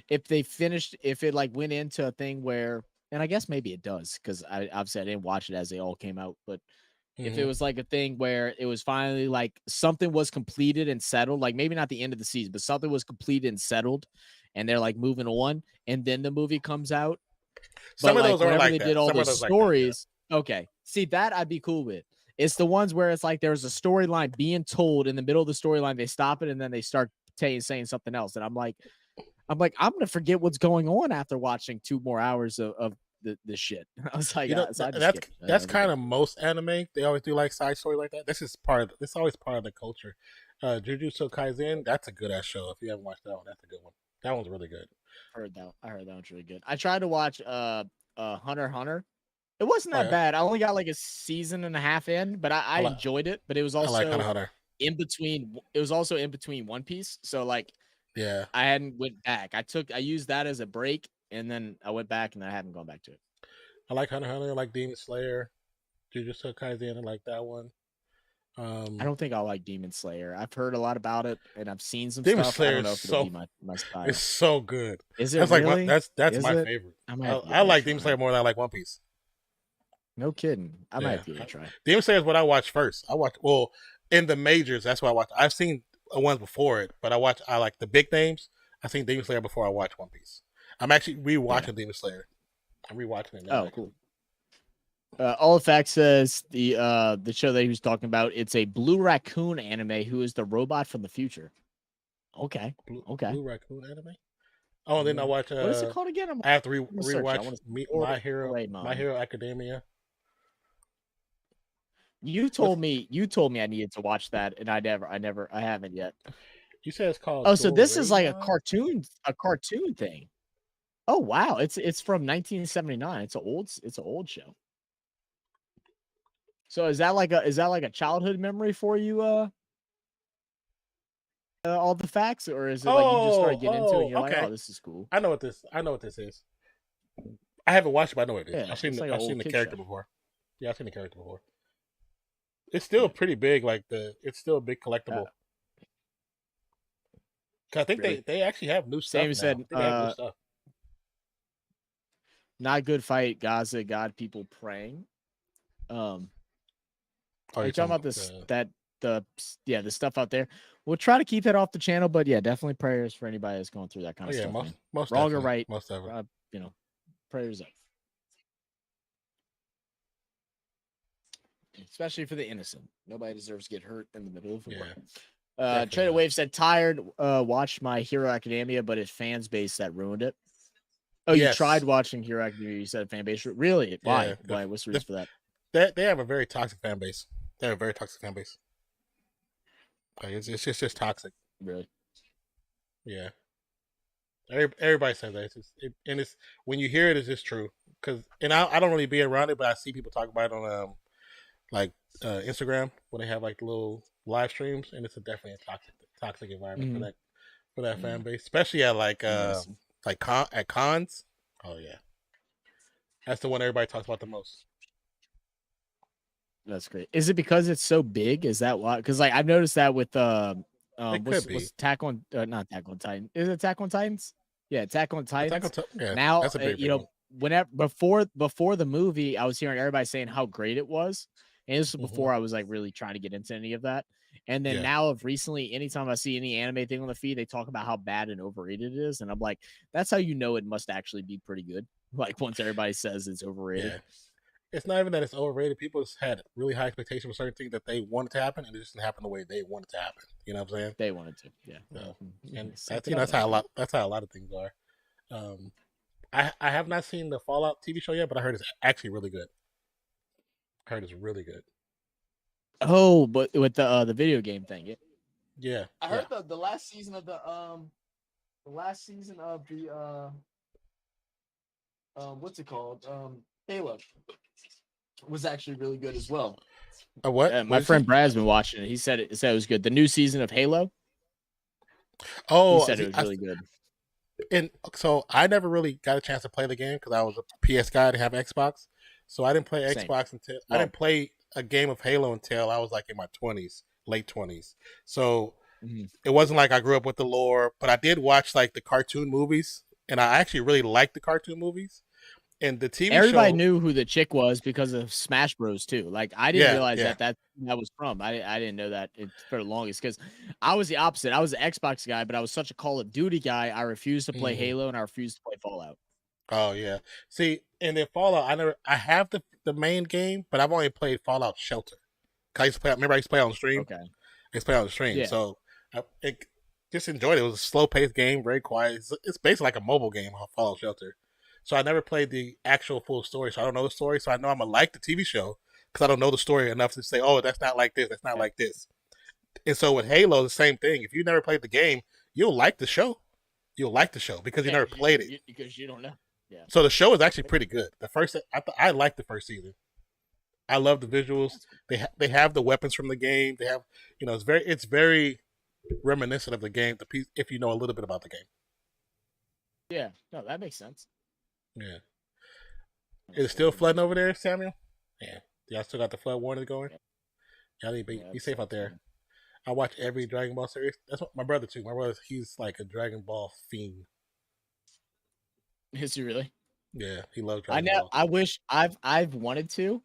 if it like went into a thing where, and I guess maybe it does, because obviously I didn't watch it as they all came out, but if it Mhm. was like a thing where it was finally like something was completed and settled, like maybe not the end of the season, but something was completed and settled, and they're like moving on, and then the movie comes out. Some But of like those are whenever like they that. did all Some of those those like that. Yeah. stories, okay, see that I'd be cool with. It's the ones where it's like there's a storyline being told in the middle of the storyline, they stop it, and then they start saying something else, and I'm like, I'm gonna forget what's going on after watching 2 more hours of this shit. I was like, You know, so I just that's skipped it. that's I kind forget. of most anime. They always do like side story like that. This is part of. It's always part of the culture. Jujutsu Kaisen. That's a good ass show. If you haven't watched that one, that's a good one. That one's really good. I heard that one's really good. I tried to watch Hunter x Hunter. It wasn't Oh that yeah, bad. I only got like a season and a half in, but I I like enjoyed it. But it was I like Hunter also x Hunter. in between. It was also in between One Piece, so like Yeah, I hadn't went back. I used that as a break, and then I went back, and I haven't gone back to it. I like Hunter x Hunter. I like Demon Slayer. Jujutsu Kaisen. I like that one. I don't think I'll like Demon Slayer. I've heard a lot about it, and I've seen some Demon stuff. I Slayer don't is know if it'll so be my style. it's so good. Is it That's like really? that's Is my it? favorite. I might have to give I it a like Demon try. Slayer more than I like One Piece. No kidding. I might Yeah, have to give it a try. Demon Slayer is what I watched first. I watched in the majors. That's what I watched. I've seen ones before it, but I like the big names. I seen Demon Slayer before I watched One Piece. I'm actually rewatching Yeah. Demon Slayer. I'm rewatching it now. Oh, cool. All Effect says the show that he was talking about, it's a Blue Raccoon anime who is the robot from the future. Okay. Okay. Blue Raccoon anime. Oh, and then I watch. What is it called again? I have to gonna search it. I rewatch wanna My Hero away My mine. Hero Academia. You told me I needed to watch that, and I haven't yet. You said it's called. Oh, so this is like a Doraemon? cartoon thing. Oh wow, it's from 1979. It's an old show. So is that like a childhood memory for you? All the facts, or is it like you just started getting into it and you're like, okay. oh, this is cool? I know what this is. I haven't watched it, but I know what it is. Yeah, I've seen it's like an I've seen old the kid character show. before. Yeah, I've seen the character before. It's still pretty big. It's still a big collectible. 'Cause I think Really? they actually have new stuff Same now. said, I think they have new stuff. Not good fight. Gaza, God, people praying. Oh, Are you're you talking about the the stuff out there? We'll try to keep that off the channel, but yeah, definitely prayers for anybody that's going through that kind Oh of yeah, stuff. Man. most Wrong or definitely. right, Most definitely. Prayers up. Especially for the innocent. Nobody deserves to get hurt in the middle of the war. definitely Trader not. Wave said, tired, watched My Hero Academia, but it's fans base that ruined it. Oh, you Yes. tried watching Hero Academia, you said fan base. Really? Why? Yeah, Why? What's the reason for that? They have a very toxic fan base. They have a very toxic fan base. Like it's just toxic. Really? Yeah. Everybody says that. And it's when you hear it, it's just true. I don't really be around it, but I see people talk about it on Instagram when they have like little live streams, and it's definitely a toxic environment for that fan base, especially at at cons. Oh yeah, that's the one everybody talks about the most. That's great. Is it because it's so big? Is that why? Because like I've noticed that with could be. what's Attack on not Attack on Titan? Is it Attack on Titans? Yeah, Attack on Titans. Yeah, Now that's a big you know one. whenever before the movie, I was hearing everybody saying how great it was, and this was before I was like really trying to get into any of that. And then now of recently, anytime I see any anime thing on the feed, they talk about how bad and overrated it is, and I'm like, that's how you know it must actually be pretty good. Like once everybody says it's overrated. Yeah. It's not even that it's overrated. People just had really high expectations for certain things that they wanted to happen, and it just didn't happen the way they wanted to happen. You know what I'm saying? They wanted to, yeah. And that's how a lot of things are. I have not seen the Fallout TV show yet, but I heard it's actually really good. I heard it's really good. Oh, but with the video game thing, Yeah. I heard the last season of the what's it called? Halo was actually really good as well. What? My friend Brad's been watching it. He said it was good. The new season of Halo. Oh, he said it was really good. And so I never really got a chance to play the game because I was a PS guy to have Xbox. So I didn't play Xbox until I didn't play a game of Halo until I was like in my 20s. late 20s. So Mhm. it wasn't like I grew up with the lore, but I did watch like the cartoon movies, and I actually really liked the cartoon movies. And the TV Everybody show, knew who the chick was because of Smash Bros. Too. Like I didn't yeah, realize yeah. that was from. I didn't know that for the longest because I was the opposite. I was an Xbox guy, but I was such a Call of Duty guy. I refused to play Mhm. Halo and I refused to play Fallout. Oh yeah. See, and then Fallout, I have the main game, but I've only played Fallout Shelter. 'Cause I used to play. Remember, I used to play on stream. Okay. I used to play on the stream, Yeah. so just enjoyed it. It was a slow paced game, very quiet. It's basically like a mobile game, Fallout Shelter. So I never played the actual full story, so I don't know the story. So I know I'm gonna like the TV show because I don't know the story enough to say, oh, that's not like this, that's not like this. And so with Halo, the same thing. If you never played the game, you'll like the show. You'll like the show because you never played it. Because you don't know. Yeah. So the show is actually pretty good. The first, I liked the first season. I love the visuals. They have the weapons from the game. They have, it's very reminiscent of the game. The piece, if you know a little bit about the game. Yeah. No, that makes sense. Yeah. Is it still flooding over there, Samuel? Yeah. Y'all still got the flood warning going? Y'all need to be safe out there. I watch every Dragon Ball series. That's what my brother too. My brother, he's like a Dragon Ball fiend. Is he really? Yeah, he loves Dragon Ball. I wish I've wanted to.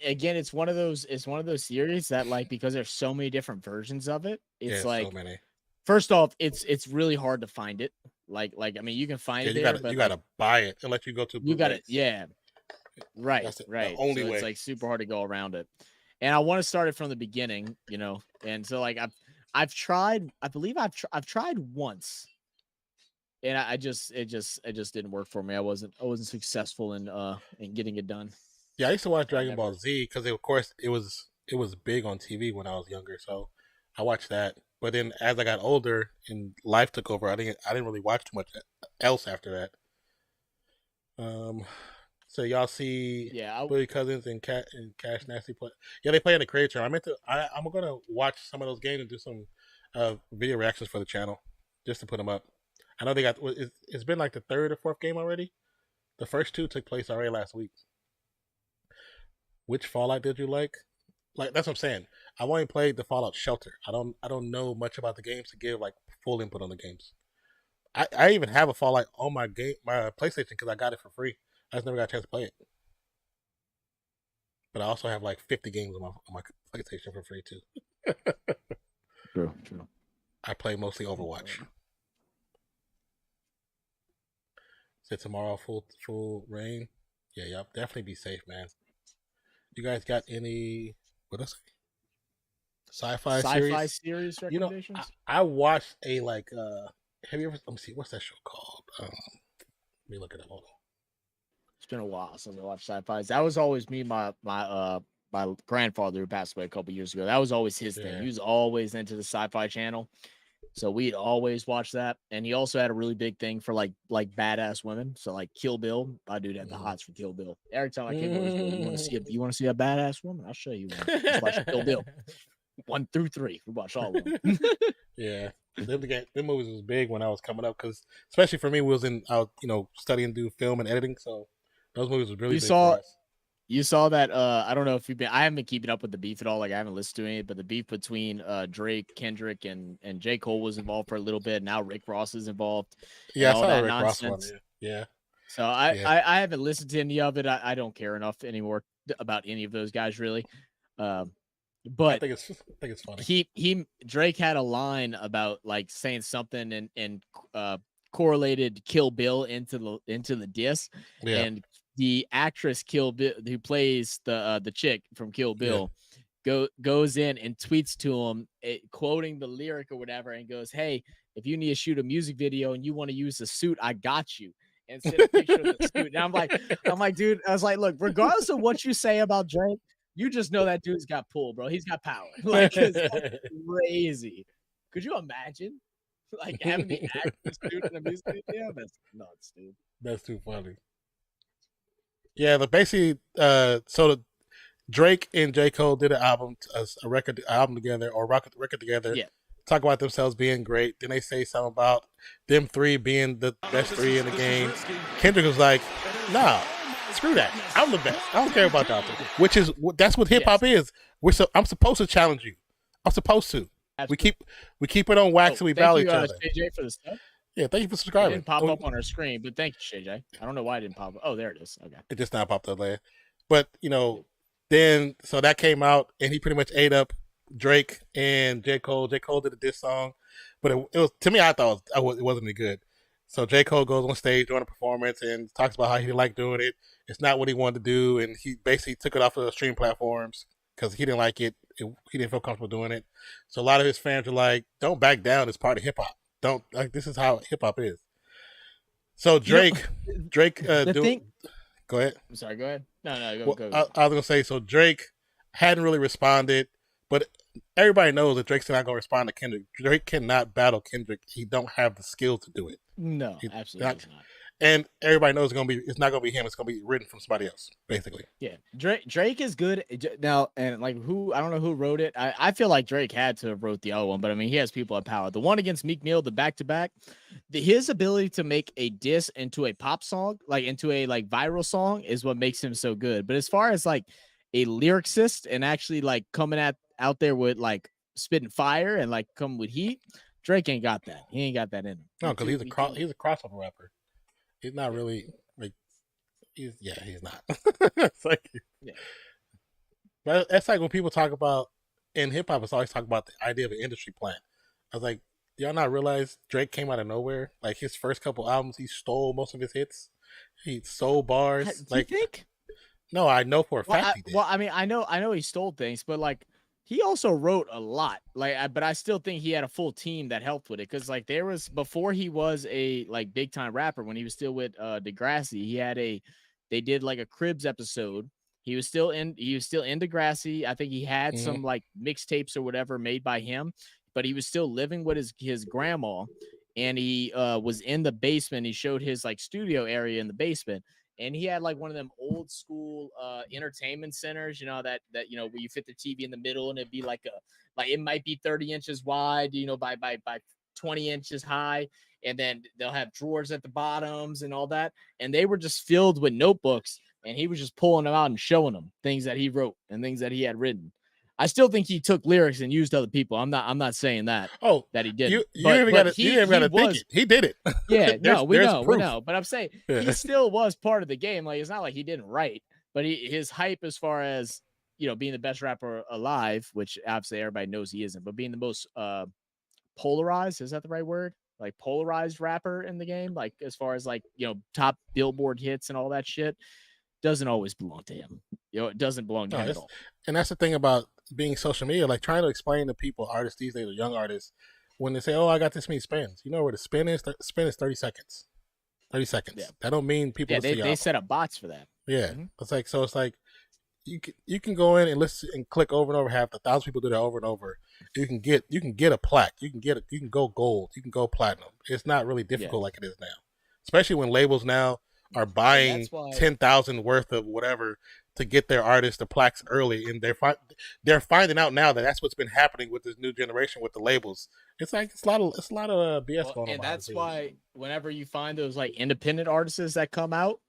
Again, it's one of those series that like because there's so many different versions of it. It's like so many. First off, it's really hard to find it. Like I mean, you can find it there, but you gotta buy it unless you go to. You got it, yeah. Right, That's right. The only way. It's like super hard to go around it. And I want to start it from the beginning, And so like I've tried. I believe I've tried once, and it just didn't work for me. I wasn't successful in getting it done. Yeah, I used to watch Dragon Ball Z because of course it was big on TV when I was younger, so I watched that. But then as I got older and life took over, I didn't really watch too much else after that. So y'all see Billy Cousins and Cash Nasty play. Yeah, they play in the creator. I'm gonna watch some of those games and do some video reactions for the channel just to put them up. I know they got. It's been like the third or fourth game already. The first two took place already last week. Which Fallout did you like? Like that's what I'm saying. I've only played the Fallout Shelter. I don't know much about the games to give like full input on the games. I even have a Fallout on my PlayStation because I got it for free. I just never got a chance to play it. But I also have like 50 games on my PlayStation for free too. True. I play mostly Overwatch. So tomorrow full rain. Yeah, y'all definitely be safe, man. You guys got any sci-fi series recommendations? I watched a like have you ever let me see what's that show called? Let me look it up. Hold on. It's been a while since I watched sci-fi. That was always me, my grandfather who passed away a couple years ago. That was always his thing. He was always into the Sci-Fi Channel. So we'd always watch that. And he also had a really big thing for like badass women. So like Kill Bill. My dude had the hots for Kill Bill. Every time I came over, you want to see a badass woman? I'll show you one. Let's watch Kill Bill 1 through 3. We watched all of them. Yeah. Them movies was big when I was coming up because especially for me, I was studying do film and editing. So those movies was really big for us. You saw that I don't know if I haven't been keeping up with the beef at all. Like I haven't listened to any, but the beef between Drake, Kendrick, and J. Cole was involved for a little bit. Now Rick Ross is involved. Yeah, I saw that Rick Ross one. Yeah. So I haven't listened to any of it. I don't care enough anymore about any of those guys really. But I think it's funny. Drake had a line about like saying something and correlated Kill Bill into the diss. Yeah. And the actress Kill Bill who plays the chick from Kill Bill goes in and tweets to him quoting the lyric or whatever and goes, "Hey, if you need to shoot a music video and you want to use a suit, I got you." And sent a picture of the suit. And I'm like, dude, I was like, look, regardless of what you say about Drake, you just know that dude's got pull, bro. He's got power. Like it's crazy. Could you imagine? Like having the actress suit in a music video? That's nuts, dude. That's too funny. Yeah, but basically, Drake and J. Cole did an album together, or record together. Yeah. Talk about themselves being great. Then they say something about them three being the best three in the game. Kendrick was like, "Nah, screw that. I'm the best. I don't care about y'all." That's what hip hop is. I'm supposed to challenge you. I'm supposed to. Absolutely. We keep it on wax and we thank value you, each other. JJ, for the stuff. Yeah, thank you for It subscribing. didn't pop up on our screen, but thank you, JJ. I don't know why it didn't pop up. Oh, there it is. Okay. It just now popped up there. But then so that came out and he pretty much ate up Drake and J. Cole. J. Cole did a diss song, but it was, to me, I thought it wasn't any good. So J. Cole goes on stage during a performance and talks about how he didn't like doing it. It's not what he wanted to do, and he basically took it off of the stream platforms because he didn't like it. He didn't feel comfortable doing it. So a lot of his fans are like, "Don't back down. It's part of hip hop. Don't like this is how hip hop is." So Drake, go ahead. I'm sorry. Go ahead. No, go. Well, go. I was gonna say, so Drake hadn't really responded, but everybody knows that Drake's not gonna respond to Kendrick. Drake cannot battle Kendrick. He don't have the skill to do it. No, absolutely not. And everybody knows it's not gonna be him. It's gonna be written from somebody else, basically. Yeah, Drake is good now, and like I don't know who wrote it. I feel like Drake had to have wrote the other one, but I mean he has people at power. The one against Meek Mill, the back-to-back, his ability to make a diss into a pop song, like into a like viral song, is what makes him so good. But as far as like a lyricist and actually like coming out there with like spitting fire and like coming with heat, Drake ain't got that. He ain't got that in him. No, because he's a crossover rapper. He's not really like he's not. It's like, yeah. But that's like when people talk about in hip hop, it's always talk about the idea of an industry plan. I was like, do y'all not realize Drake came out of nowhere? Like his first couple albums, he stole most of his hits. He stole bars. Do you think? No, I know for a fact he did. Well, I mean, I know he stole things, but like he also wrote a lot. But I still think he had a full team that helped with it. Cause like there was before he was a like big time rapper, when he was still with Degrassi, they did like a Cribs episode. He was still in Degrassi. I think he had some like mixtapes or whatever made by him, but he was still living with his grandma, and he was in the basement. He showed his like studio area in the basement. And he had like one of them old school entertainment centers, that where you fit the TV in the middle and it'd be like it might be 30 inches wide, by 20 inches high. And then they'll have drawers at the bottoms and all that. And they were just filled with notebooks, and he was just pulling them out and showing them things that he wrote and things that he had written. I still think he took lyrics and used other people. I'm not saying that. Oh, that he did. You even got to think it. He did it. Yeah, no, we know. But I'm saying he still was part of the game. Like it's not like he didn't write, but his hype as far as being the best rapper alive, which obviously everybody knows he isn't, but being the most polarized, is that the right word? Like polarized rapper in the game, like as far as like top Billboard hits and all that shit, doesn't always belong to him. It doesn't belong to him at all. And that's the thing about being social media, like trying to explain to people, artists these days, or young artists, when they say, "Oh, I got this many spins," you know where the spin is? The spin is 30 seconds. 30 seconds. Yeah. That don't mean people. Yeah, they set up bots for that. Yeah, it's like you can go in and listen and click over and over. Have 1,000 people do that over and over. You can get a plaque. You can go gold. You can go platinum. It's not really difficult like it is now, especially when labels now are buying 10,000 worth of whatever to get their artists the plaques early, and they're finding out now that that's what's been happening with this new generation with the labels. It's like it's a lot of BS going on. And that's why whenever you find those like independent artists that come out,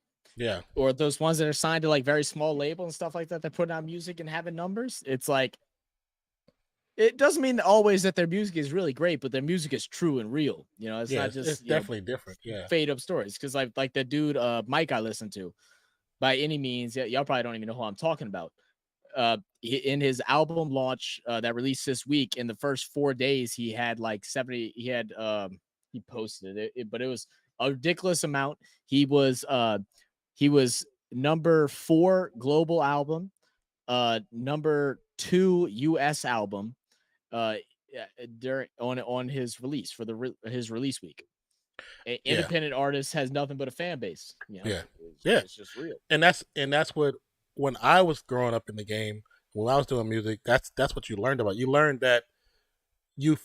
or those ones that are signed to like very small labels and stuff like that, they're putting out music and having numbers. It's like it doesn't mean always that their music is really great, but their music is true and real. It's not just it's definitely different. Yeah, fade up stories. Because like the dude Mike I listened to, by any means, y'all probably don't even know who I'm talking about. In his album launch that released this week, in the first 4 days, he had like 70. He posted it, but it was a ridiculous amount. He was number 4 global album, number 2 US album, on his release for his release week. An independent artist has nothing but a fan base. It's just real. And that's what, when I was growing up in the game, when I was doing music, that's what you learned about. You learned that you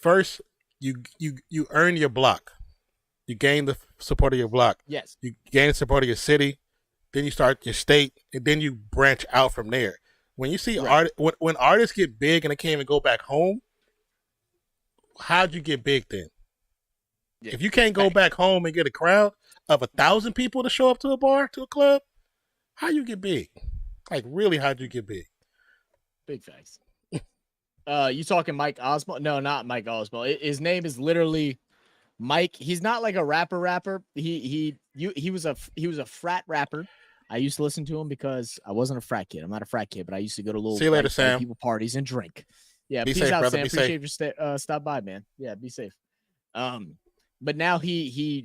earn your block. You gain the support of your block. Yes. You gain the support of your city, then you start your state, and then you branch out from there. When you see when artists get big and they can't even go back home, how'd you get big then? Yeah. If you can't go back home and get a crowd of 1,000 people to show up to a bar, to a club, how you get big? Like really, how'd you get big? Big facts. You talking Mike Osmo? No, not Mike Osmo. His name is literally Mike. He's not like a rapper. He was a frat rapper. I used to listen to him because I wasn't a frat kid. I'm not a frat kid, but I used to go to little See you later, white Sam. people parties and drink. Yeah, Be peace safe, out, brother. Sam. Be Appreciate safe. your stop by, man. Yeah, be safe. But now he's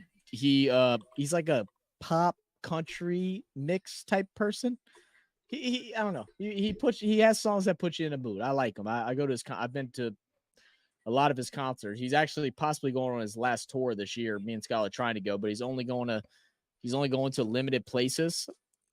like a pop country mix type person. He I don't know. He has songs that put you in a mood. I like him. I go to his I've been to a lot of his concerts. He's actually possibly going on his last tour this year. Me and Scott are trying to go, but he's only going to limited places.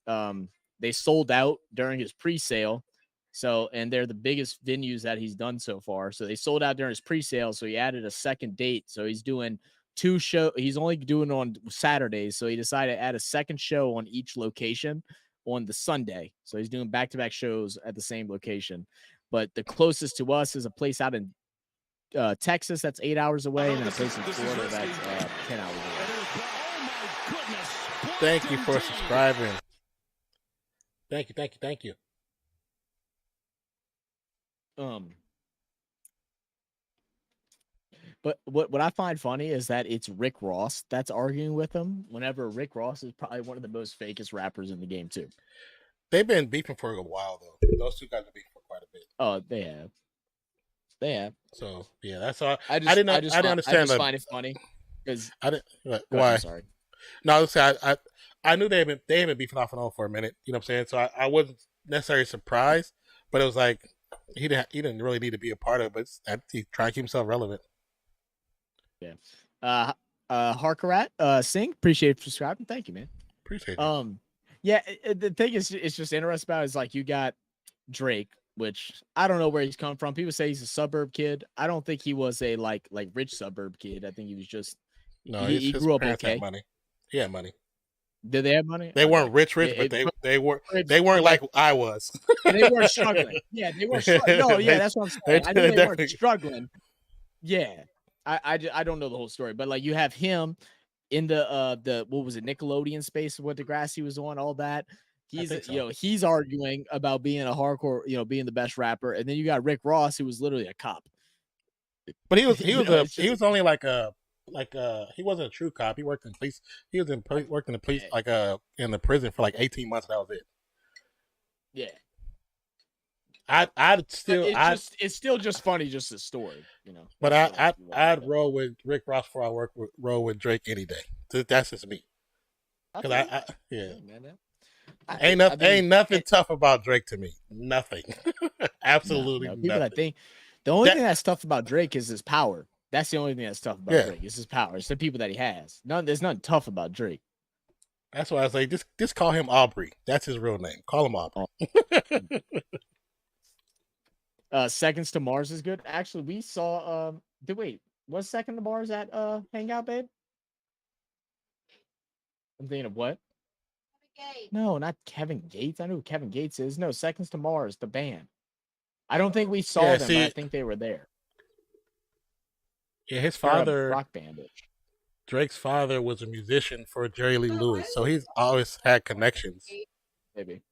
They sold out during his pre-sale. So, and they're the biggest venues that he's done so far. So they sold out during his pre-sale. So he added a second date. So he's doing 2 shows. He's only doing on Saturdays. So he decided to add a second show on each location on the Sunday. So he's doing back-to-back shows at the same location. But the closest to us is a place out in Texas that's 8 hours away, and then a place in Florida that's 10 hours away. Thank you for subscribing. Thank you. But what I find funny is that it's Rick Ross that's arguing with him. Whenever Rick Ross is probably one of the most fakest rappers in the game too. They've been beefing for a while though. Those two guys have been beefing for quite a bit. Oh, they have. They have. So yeah, that's all. I didn't understand. I just find it funny because I didn't. Why? I'm sorry. No, I was saying I knew they had been beefing off and on for a minute. You know what I'm saying? So I wasn't necessarily surprised, but it was like he didn't really need to be a part of it. But he trying to keep himself relevant. Yeah. Harkarat, Singh, appreciate subscribing. Thank you, man. Appreciate it. Yeah, the thing is, it's just interesting about it is like you got Drake, which I don't know where he's come from. People say he's a suburb kid. I don't think he was a like rich suburb kid. I think he was just he his grew up parents okay. had money. He had money. Did they have money? They weren't rich, but they weren't like I was. They weren't struggling. Yeah, they weren't struggling. No, yeah, that's what I'm saying. I knew they weren't struggling. Yeah. I don't know the whole story, but like you have him in the what was it, Nickelodeon space, what Degrassi was on, all that. He's arguing about being a hardcore, being the best rapper, and then you got Rick Ross, who was literally a cop. But he was only he wasn't a true cop. He worked in police. He was worked in the police in the prison for like 18 months. That was it. Yeah. It's still just funny, just a story, But I'd roll with Rick Ross before I roll with Drake any day. That's just me. Because ain't nothing tough about Drake to me. Nothing. Absolutely nothing. People that think the only thing that's tough about Drake is his power. That's the only thing that's tough about Drake. It's his power. It's the people that he has. There's nothing tough about Drake. That's why I was like, just call him Aubrey. That's his real name. Call him Aubrey. Seconds to Mars is good. Actually, we saw was Second to Mars at Hangout, babe? I'm thinking of what? No, not Kevin Gates. I know who Kevin Gates is. No, Seconds to Mars, the band. I don't think we saw them, but I think they were there. Yeah, his father, rock band. Drake's father was a musician for Jerry Lee Lewis, so he's always had connections. Maybe.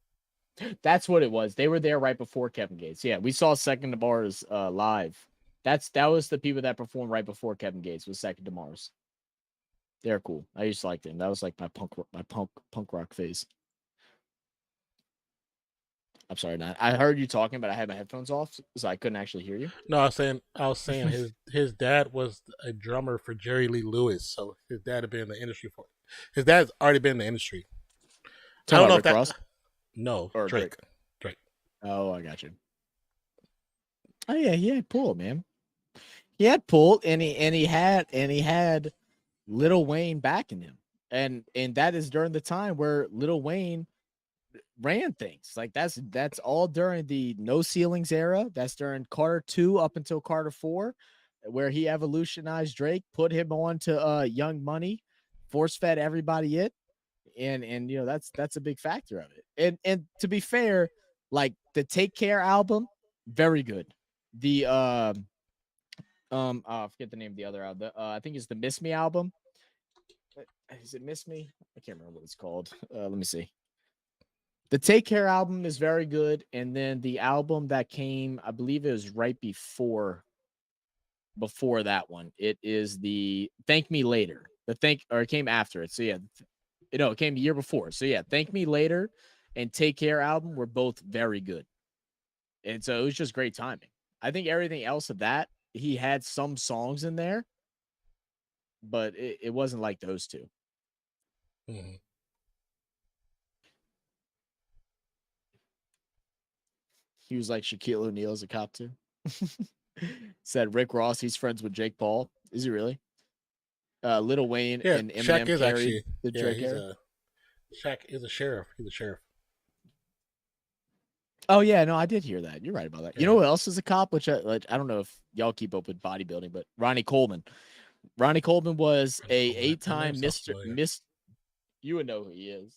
That's what it was. They were there right before Kevin Gates. Yeah, we saw Second to Mars live. That was the people that performed right before Kevin Gates was Second to Mars. They're cool. I used to like them. That was like my punk rock phase. I'm sorry, Nat. I heard you talking, but I had my headphones off, so I couldn't actually hear you. No, I was saying his dad was a drummer for Jerry Lee Lewis, so his dad had been in the industry his dad's already been in the industry. I don't know if Ross? No, or Drake. Oh, I got you. Oh yeah, he had pull, man. He had pull, and he had Lil Wayne backing him, and that is during the time where Lil Wayne ran things. Like that's all during the No Ceilings era. That's during Carter 2 up until Carter 4, where he evolutionized Drake, put him on to Young Money, force fed everybody it. And that's a big factor of it. And to be fair, like the Take Care album, very good. The I forget the name of the other album. I think it's the Miss Me album. Is it Miss Me? I can't remember what it's called. Let me see. The Take Care album is very good, and then the album that came, I believe it was right before that one. It is the Thank Me Later. It came after it. So yeah, it came the year before. So yeah, Thank Me Later and Take Care album were both very good. And so it was just great timing. I think everything else of that, he had some songs in there, but it wasn't like those two. Mhm. He was like Shaquille O'Neal as a cop too. Said Rick Ross, he's friends with Jake Paul. Is he really? Lil Wayne Yeah, and Shaq Eminem is carried actually. the Yeah, Drake he's era. Shaq is a sheriff. He's a sheriff. Oh yeah, no, I did hear that. You're right about that. You know Yeah. who else is a cop? Which I don't know if y'all keep up with bodybuilding, but Ronnie Coleman. Ronnie Coleman was a That name 8-time sounds familiar. You would know who he is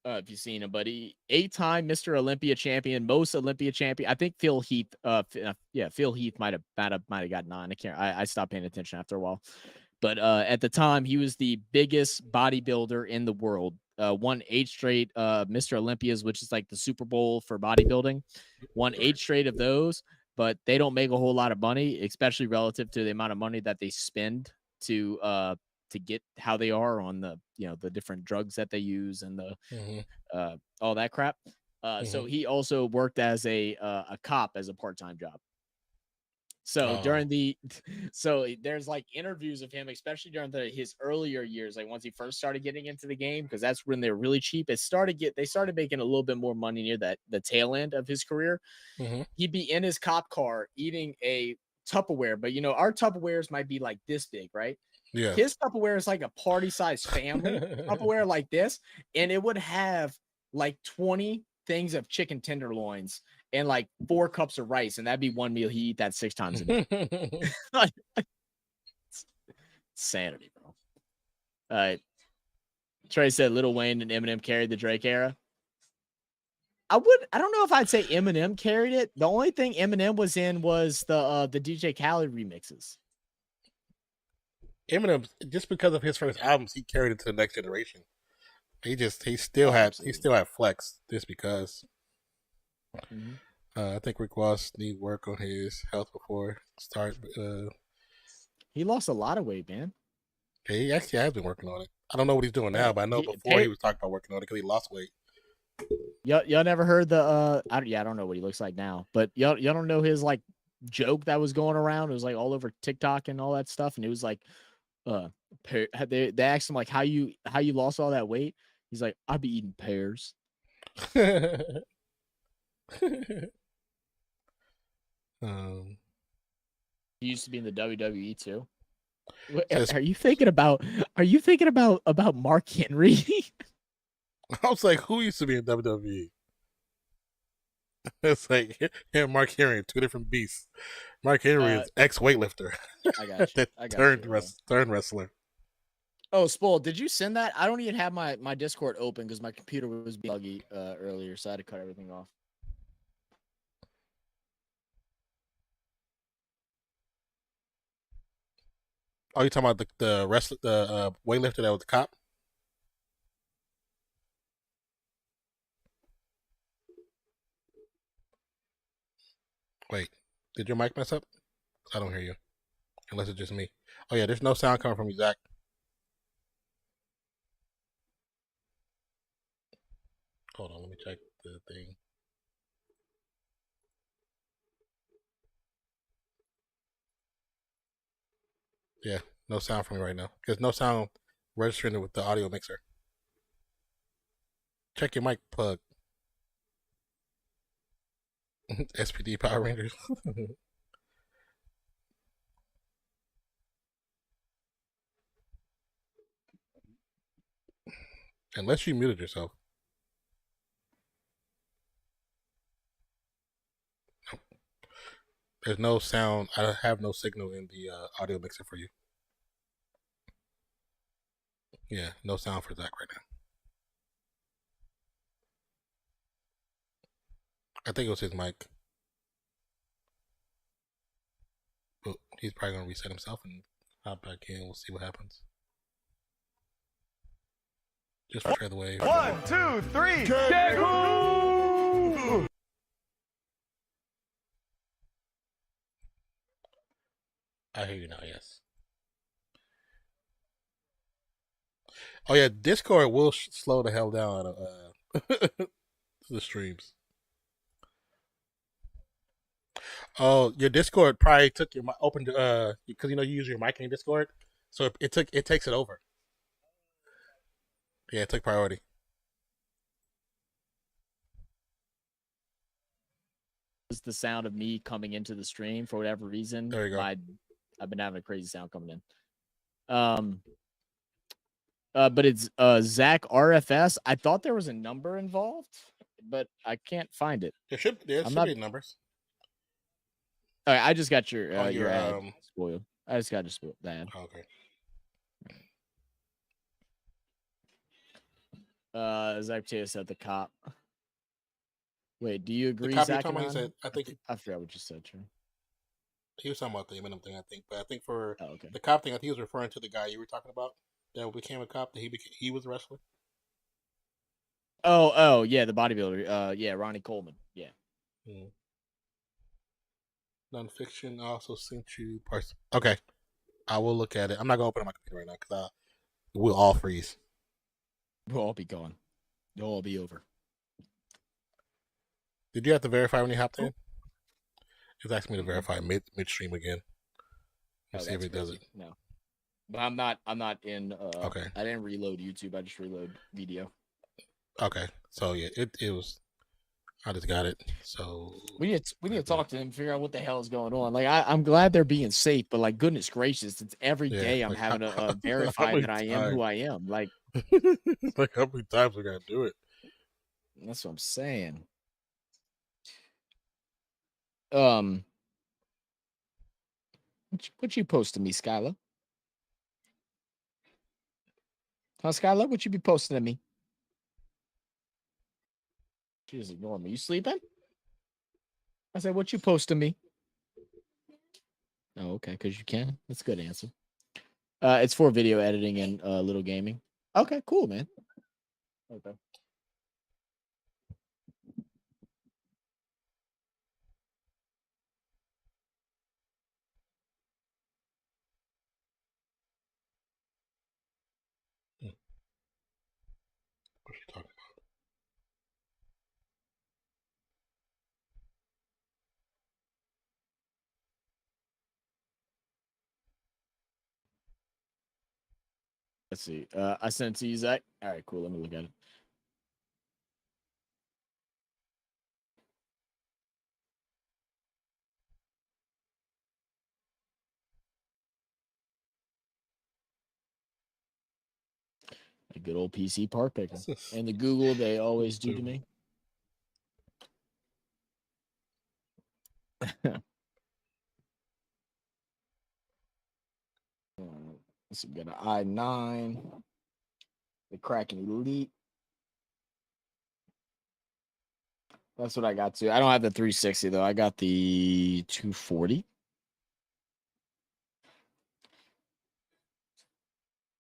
if you've seen him, but 8-time Mr. Olympia champion, most Olympia champion. I think Phil Heath. Phil Heath might have got 9. I stopped paying attention after a while, but at the time he was the biggest bodybuilder in the world. Won 8 straight Mr. Olympias, which is like the Super Bowl for bodybuilding. Won 8 straight of those, but they don't make a whole lot of money, especially relative to the amount of money that they spend to get how they are on the the different drugs that they use and the Mhm. all that crap. So he also worked as a cop as a part-time job. So so there's like interviews of him, especially during his earlier years, like once he first started getting into the game, because that's when they were really cheap. They started making a little bit more money near the tail end of his career. Mhm. He'd be in his cop car eating a Tupperware, but our Tupperwares might be like this big, right? Yeah. His Tupperware is like a party-sized family Tupperware like this, and it would have like 20 things of chicken tenderloins and like 4 cups of rice, and that'd be one meal. He eat that 6 times a day. Sanity, bro. All right. Trey said Lil Wayne and Eminem carried the Drake era. I don't know if I'd say Eminem carried it. The only thing Eminem was in was the DJ Khaled remixes. Eminem, just because of his first albums, he carried it to the next generation. He still had flex just because. Mm-hmm. I think Rick Ross need work on his health before start. He lost a lot of weight, man. He actually has been working on it. I don't know what he's doing now, but I know before he was talking about working on it because he lost weight. Y'all never heard the I don't know what he looks like now, but y'all don't know his like joke that was going around. It was like all over TikTok and all that stuff, and it was like they asked him like how you lost all that weight. He's like, I'd be eating pears. He used to be in the WWE too. Are you thinking about Mark Henry? I was like, who used to be in WWE? It's like him and Mark Henry, 2 different beasts. Mark Henry is ex-weightlifter. I got you. Turned wrestler. Oh, Spoil, did you send that? I don't even have my Discord open because my computer was buggy earlier, so I had to cut everything off. Oh, you talking about the wrestler, the weightlifter that was the cop? Wait, did your mic mess up? I don't hear you, unless it's just me. Oh yeah, there's no sound coming from you, Zach. Hold on, let me check the thing. Yeah, no sound from me right now. There's no sound registering it with the audio mixer. Check your mic plug. SPD Power Rangers. Unless you muted yourself. There's no sound. I have no signal in the audio mixer for you. Yeah, no sound for Zach right now. I think it was his mic. But he's probably going to reset himself and hop back in. We'll see what happens. Just for Trey the Wave. 1, 2, 3. I hear you now. Yes. Oh yeah, Discord will slow the hell down the streams. Oh, your Discord probably took your open because you use your mic in your Discord, so it takes it over. Yeah, it took priority. It's the sound of me coming into the stream for whatever reason. There you go. I've been having a crazy sound coming in. But it's Zach RFS. I thought there was a number involved, but I can't find it. There should be numbers. All right, I just got your your ad spoiled. I just got to spoil that. Okay. Zach Potato said the cop. Wait, do you agree, The cop Zach? you're talking about, he said, I forgot what you said, Trey. He was talking about the Eminem thing, I think. But I think for okay. the cop thing, I think he was referring to the guy you were talking about that became a cop. That he was a wrestler. Oh, yeah, the bodybuilder. Yeah, Ronnie Coleman. Yeah. Nonpfixion also sent you parts. Okay, I will look at it. I'm not gonna open up my computer right now because we'll all freeze. We'll all be gone. It'll all be over. Did you have to verify when you hopped in? It's asking me to verify midstream again. Let's see if it does it. No, but I'm not in. Okay. I didn't reload YouTube. I just reload video. Okay, so yeah, it was. I just got it. So we need to talk to them, figure out what the hell is going on. Like I'm glad they're being safe, but like goodness gracious, it's every day I'm having to verify that I am who I am. Like, like how many times we gotta do it? That's what I'm saying. What you posting me, Skylar? Huh, Skylar? What you be posting to me? She just ignoring me. You sleeping? I said, what you posting me? Oh, okay, because you can. That's a good answer. It's for video editing and little gaming. Okay, cool, man. Okay. What's she talking about? Let's see. I sent it to you, Zach. All right, cool. Let me look at it. A good old PC part picker. And the Google, they always do to me. Let's see, we got an i9, the Kraken Elite. That's what I got too. I don't have the 360 though. I got the 240.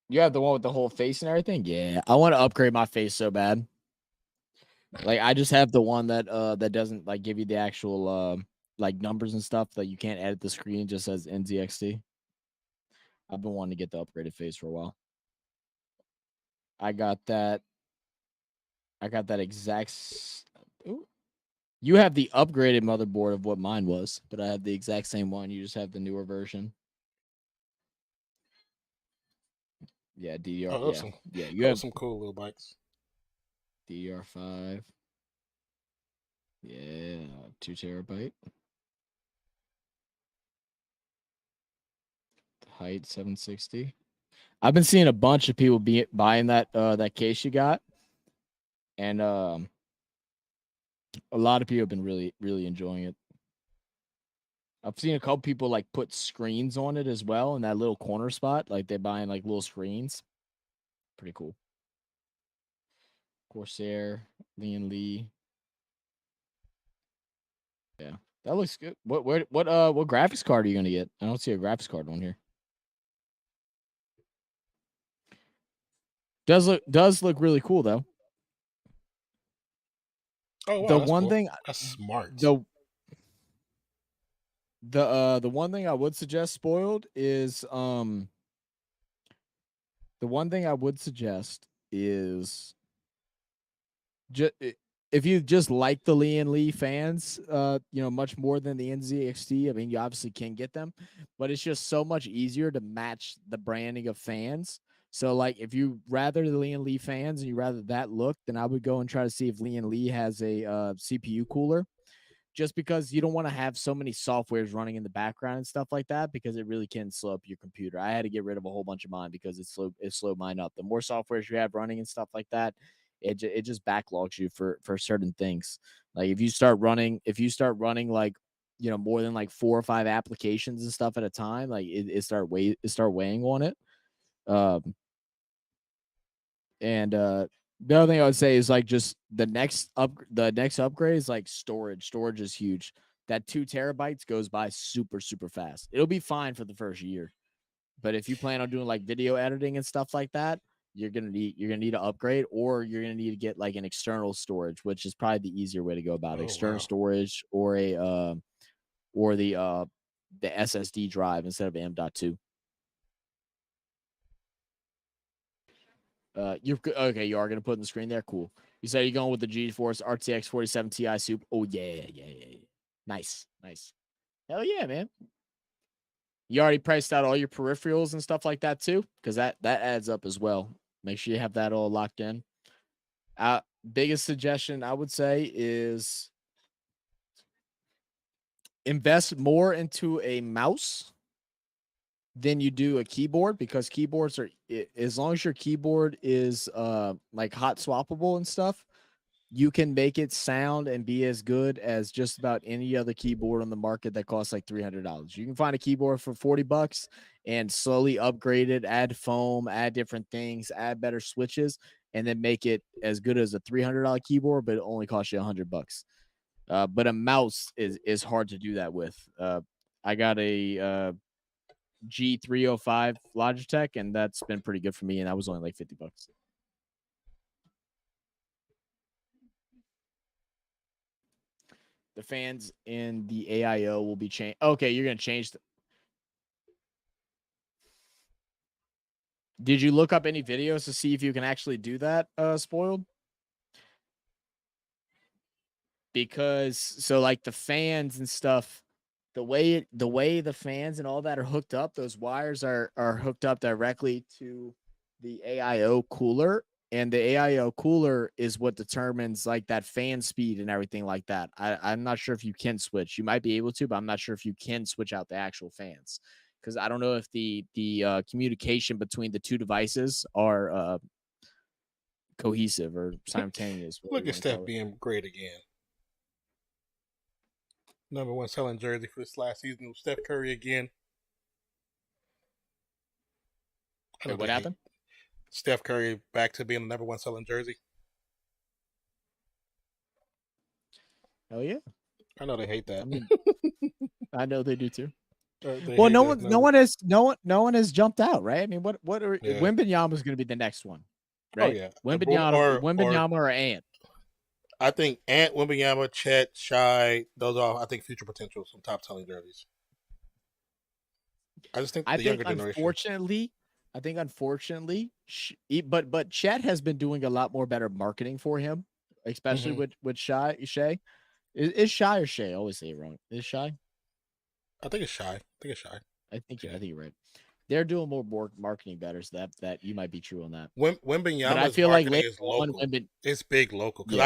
You have the one with the whole face and everything? Yeah. I want to upgrade my face so bad. Like I just have the one that that doesn't like give you the actual like numbers and stuff that you can't edit the screen, it just says NZXT. I've been wanting to get the upgraded face for a while. I got that exact. Ooh. You have the upgraded motherboard of what mine was, but I have the exact same one. You just have the newer version. Yeah, DDR. Oh, awesome. Yeah, you have some cool little bikes. DDR5. Yeah, 2 terabyte. Height 760. I've been seeing a bunch of people buying that that case you got, and a lot of people have been really enjoying it. I've seen a couple people like put screens on it as well in that little corner spot, like they're buying like little screens. Pretty cool. Corsair, Lee. Yeah, that looks good. What graphics card are you gonna get? I don't see a graphics card on here. Does look really cool though. Oh, wow, the that's one cool. thing That's smart. The one thing I would suggest, spoiled, is the one thing I would suggest is just if you just like the Lee and Lee fans, much more than the NZXT. I mean, you obviously can get them, but it's just so much easier to match the branding of fans. So, like, if you rather the Lee and Lee fans and you rather that look, then I would go and try to see if Lee and Lee has a CPU cooler, just because you don't want to have so many softwares running in the background and stuff like that, because it really can slow up your computer. I had to get rid of a whole bunch of mine because it slowed mine up. The more softwares you have running and stuff like that, it just backlogs you for certain things. Like if you start running like more than like 4 or 5 applications and stuff at a time, like it start weighing on it. And the other thing I would say is like just the next upgrade is like storage. Storage is huge. That 2 terabytes goes by super, super fast. It'll be fine for the first year. But if you plan on doing like video editing and stuff like that, you're gonna need to upgrade, or you're gonna need to get like an external storage, which is probably the easier way to go about it. Oh, External wow. storage or the SSD drive instead of M.2. Okay. You are gonna put in the screen there. Cool. You said you're going with the GeForce RTX 47 Ti Super. Oh yeah. Nice. Hell yeah, man. You already priced out all your peripherals and stuff like that too, because that adds up as well. Make sure you have that all locked in. Biggest suggestion I would say is invest more into a mouse than you do a keyboard, because keyboards are, as long as your keyboard is like hot swappable and stuff, you can make it sound and be as good as just about any other keyboard on the market that costs like $300. You can find a keyboard for $40 and slowly upgrade it, add foam, add different things, add better switches, and then make it as good as a $300 keyboard, but it only costs you $100. But a mouse is hard to do that with. I got a G305 Logitech, and that's been pretty good for me, and that was only like $50. The fans in the AIO will be changed. Okay, you're gonna change. Did you look up any videos to see if you can actually do that? Spoiled. Because so like the fans and stuff, the way the fans and all that are hooked up, those wires are hooked up directly to the AIO cooler, and the AIO cooler is what determines like that fan speed and everything like that. I'm not sure if you can switch. You might be able to, but I'm not sure if you can switch out the actual fans, because I don't know if the communication between the two devices are cohesive or simultaneous. Look at Steph being great again. #1 selling jersey for this last season was Steph Curry again. Wait, what happened? Steph Curry back to being the #1 selling jersey. Oh yeah. I know they hate that. I mean, I know they do too. They Well, hate no that. one has jumped out, right? I mean, what are Yeah. Wembanyama's going to be the next one, right? Oh yeah, Wembanyama or Ant. I think Ant, Wembanyama, Chet, Shai, those are, I think, future potentials, some top selling jerseys. I just think the younger generation. Unfortunately, but Chet has been doing a lot more better marketing for him, especially with Shai. Is Shai or Shay? I always say it wrong. Is Shai? I think it's Shai. I think you're right. They're doing more marketing better, so that you might be true on that. Wembanyama's but I feel like marketing is local. It's big local, because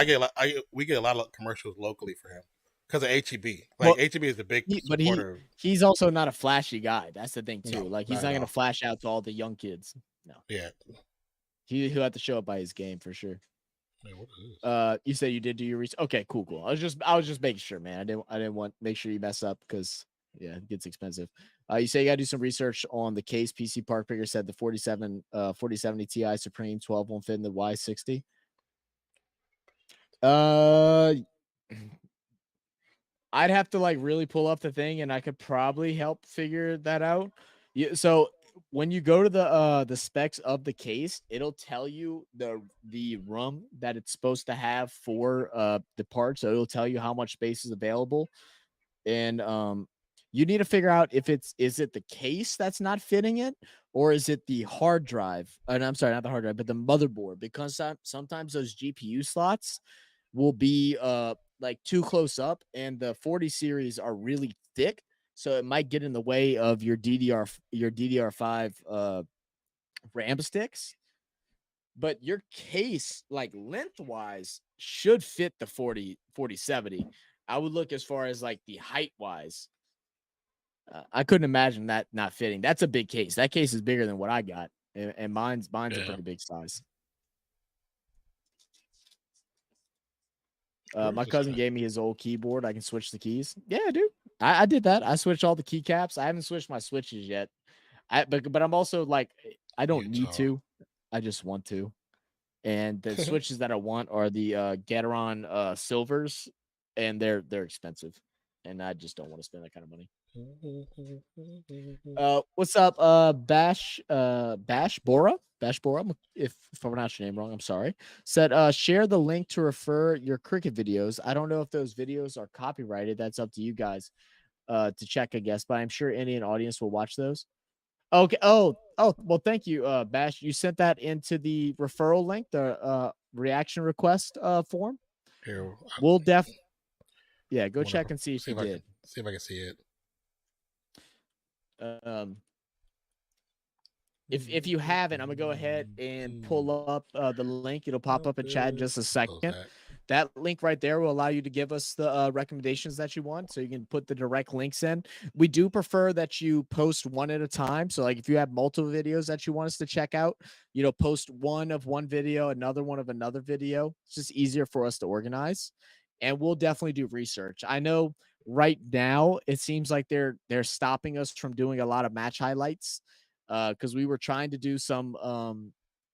we get a lot of commercials locally for him because of HEB. Like, HEB is a big supporter. He's also not a flashy guy. That's the thing too. No, like he's not going to flash out to all the young kids. No. Yeah. He'll have to show up by his game for sure. Man, what is this? You said you did do your research. Okay, cool. I was just making sure, man. I didn't want make sure you mess up, because yeah, it gets expensive. You say you gotta do some research on the case. PC Park Picker said the 4070 Ti Supreme 12 won't fit in the Y60. I'd have to like really pull up the thing, and I could probably help figure that out. Yeah, so when you go to the specs of the case, it'll tell you the room that it's supposed to have for the part. So it'll tell you how much space is available. And You need to figure out if is it the case that's not fitting it, or is it the hard drive? And I'm sorry, not the hard drive, but the motherboard, because sometimes those GPU slots will be like too close up, and the 40 series are really thick, so it might get in the way of your DDR5 RAM sticks. But your case, like lengthwise, should fit the 4070. I would look as far as like the height wise. I couldn't imagine that not fitting. That's a big case. That case is bigger than what I got, and mine's a pretty big size. My cousin gave me his old keyboard. I can switch the keys. Yeah, dude. I did that. I switched all the keycaps. I haven't switched my switches yet. But I'm also like, I don't need to. I just want to. And the switches that I want are the Gateron silvers, and they're expensive, and I just don't want to spend that kind of money. What's up, Bash Bora? Bash Bora, if I pronounced your name wrong, I'm sorry. Said, share the link to refer your cricket videos. I don't know if those videos are copyrighted. That's up to you guys to check, I guess, but I'm sure any audience will watch those. Okay. Oh, well, thank you, Bash. You sent that into the referral link, the reaction request form. Here, We'll yeah, go check and see if you did. See if I can see it. If you haven't, I'm gonna go ahead and pull up the link. It'll pop up in chat in just a second. That link right there will allow you to give us the recommendations that you want, so you can put the direct links in. We do prefer that you post one at a time. So like if you have multiple videos that you want us to check out, post one of one video, another one of another video. It's just easier for us to organize, and we'll definitely do research. I know right now it seems like they're stopping us from doing a lot of match highlights because we were trying to do some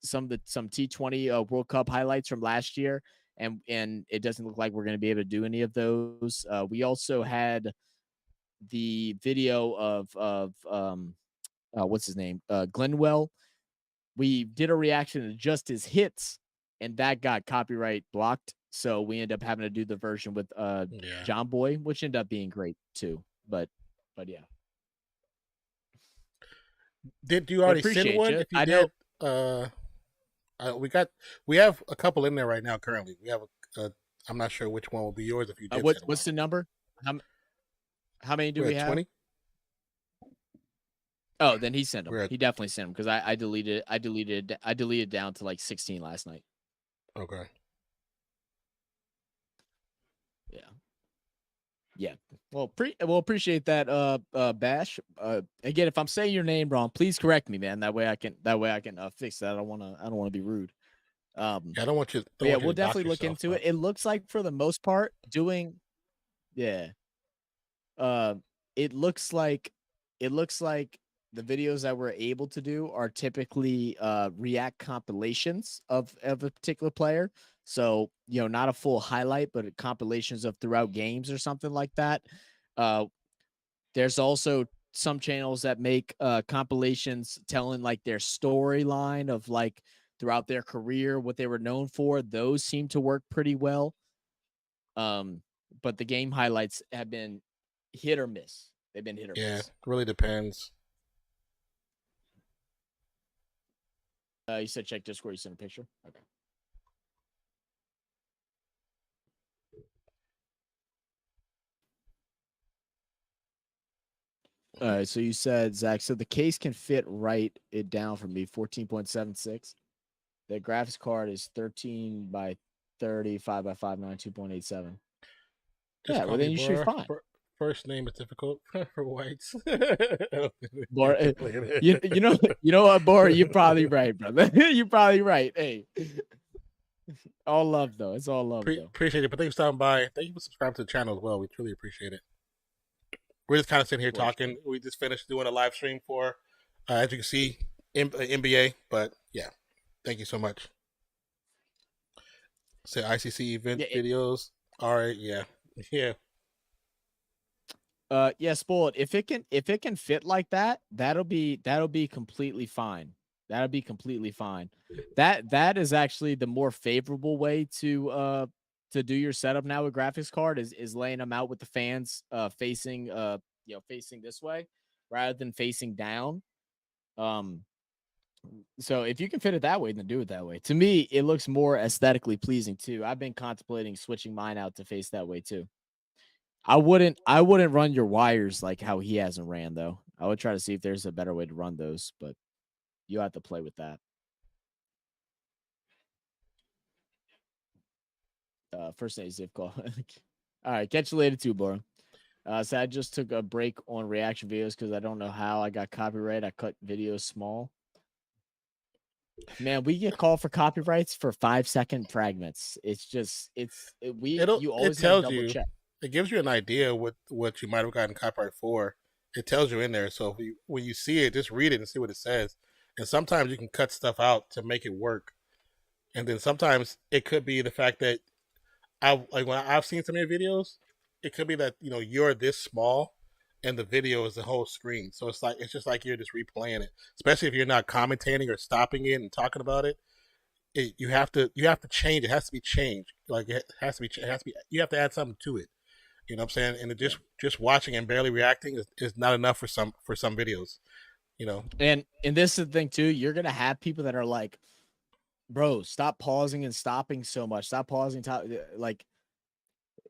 T20 World Cup highlights from last year. And it doesn't look like we're going to be able to do any of those. We also had the video of what's his name? Glenwell. We did a reaction to just his hits, and that got copyright blocked. So we end up having to do the version with John Boy, which ended up being great too. But yeah. Did you already send one? If you did, we have a couple in there right now. Currently, we have I'm not sure which one will be yours. If you did, what's the number? How many do we have? 20. Oh, then he sent them. He definitely sent them because I deleted down to like 16 last night. Okay. Yeah. Well, appreciate that, Bash. Again, if I'm saying your name wrong, please correct me, man. That way I can fix that. I don't want to be rude. I don't want you. We'll definitely look into it. It looks like for the most part, it looks like the videos that we're able to do are typically react compilations of a particular player. So, not a full highlight, but compilations of throughout games or something like that. There's also some channels that make compilations telling like their storyline of like throughout their career, what they were known for. Those seem to work pretty well. But the game highlights have been hit or miss. They've been hit or miss. Yeah, it really depends. You said check Discord. You sent a picture. Okay. All right, so you said, Zach, so the case can fit it down for me, 14.76. The graphics card is 13 by 30, 5 by 5, 2.87. Yeah, well, then you should be fine. First name is difficult for whites. Bor, you know what, Bor? You're probably right, brother. You're probably right. Hey, all love, though. It's all love, though. Appreciate it. But thanks for stopping by. Thank you for subscribing to the channel as well. We truly appreciate it. We're just kind of sitting here talking. We just finished doing a live stream for, as you can see, NBA. But yeah, thank you so much. Say ICC event videos. All right, yeah. Spoiled. If it can fit like that, that'll be completely fine. That'll be completely fine. That is actually the more favorable way to do your setup now with graphics card is laying them out with the fans facing facing this way rather than facing down. So if you can fit it that way, then do it that way. To me, it looks more aesthetically pleasing too. I've been contemplating switching mine out to face that way too. I wouldn't run your wires like how he hasn't ran though. I would try to see if there's a better way to run those, but you have to play with that. First name zip call. All right, catch you later too, bro. So I just took a break on reaction videos because I don't know how I got copyright. I cut videos small. Man, we get called for copyrights for 5-second fragments. It's just you always it gotta tells double you, check. it gives you an idea what you might have gotten copyright for. It tells you in there. So when you see it, just read it and see what it says. And sometimes you can cut stuff out to make it work. And then sometimes it could be the fact that when I've seen some of your videos, it could be that you're this small, and the video is the whole screen. So it's just like you're just replaying it. Especially if you're not commentating or stopping it and talking about it. You have to change. It has to be changed. Like it has to be. You have to add something to it. You know what I'm saying? And just watching and barely reacting is not enough for some videos. And this is the thing too. You're gonna have people that are like, bro, stop pausing and stopping so much. Stop pausing. Like,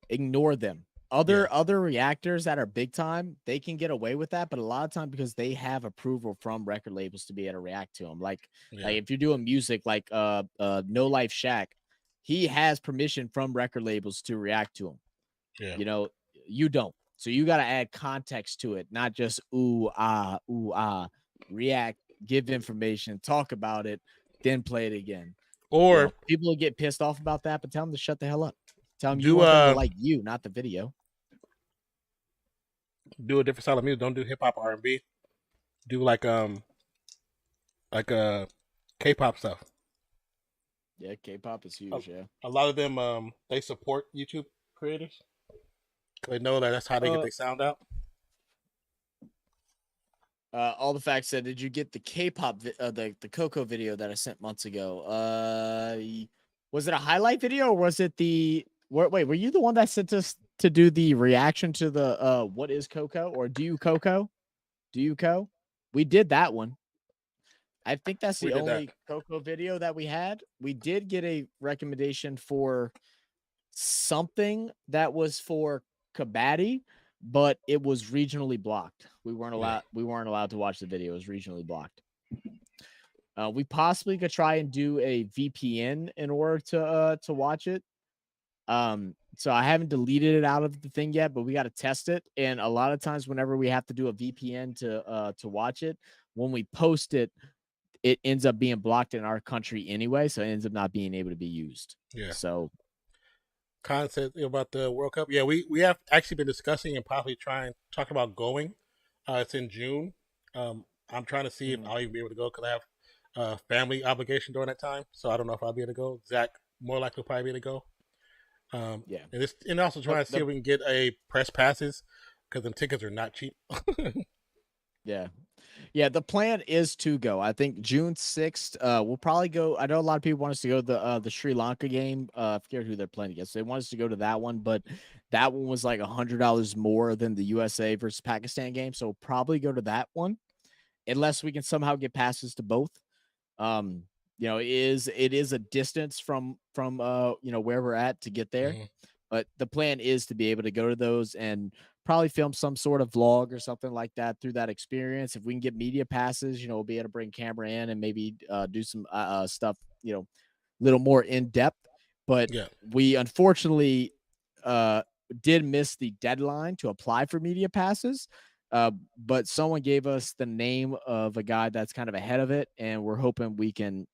ignore them. Other reactors that are big time, they can get away with that, but a lot of time because they have approval from record labels to be able to react to them. Like if you're doing music, like No Life Shack, he has permission from record labels to react to him. Yeah. You don't. So you got to add context to it, not just ooh ah, react, give information, talk about it, then play it again. Or people will get pissed off about that, but tell them to shut the hell up. Tell them Do, you want them to like you, not the video. do a different style of music. Don't do hip hop R&B. Do like K-pop stuff. Yeah, K-pop is huge. Yeah, A lot of them they support YouTube creators. They know that's how they get their sound out. All the facts said, did you get the K-pop the Coco video that I sent months ago? Was it a highlight video or was it the wait, were you the one that sent us to do the reaction to the what is Coco or do you Coco? Do you Co? We did that one. I think that's the only Coco video that we had. We did get a recommendation for something that was for Kabaddi, but it was regionally blocked. We weren't allowed to watch the video. It was regionally blocked. We possibly could try and do a VPN in order to watch it. So I haven't deleted it out of the thing yet, but we got to test it. And a lot of times whenever we have to do a VPN to watch it, when we post it, it ends up being blocked in our country anyway, so it ends up not being able to be used. Yeah. So concept about the World Cup. Yeah, we have actually been discussing and probably talking about going. It's in June. I'm trying to see if I'll even be able to go because I have a family obligation during that time. So I don't know if I'll be able to go. Zach more likely will probably be able to go. Yeah, and also trying to see if we can get a press passes because them tickets are not cheap. Yeah, the plan is to go. I think June 6th, we'll probably go. I know a lot of people want us to go to the Sri Lanka game. I forget who they're playing against. They want us to go to that one, but that one was like $100 more than the USA versus Pakistan game. So we'll probably go to that one, unless we can somehow get passes to both. It is a distance from where we're at to get there. But the plan is to be able to go to those and probably film some sort of vlog or something like that through that experience. If we can get media passes, we'll be able to bring camera in and maybe do some stuff, a little more in depth. But we unfortunately did miss the deadline to apply for media passes. But someone gave us the name of a guy that's kind of ahead of it, and we're hoping we can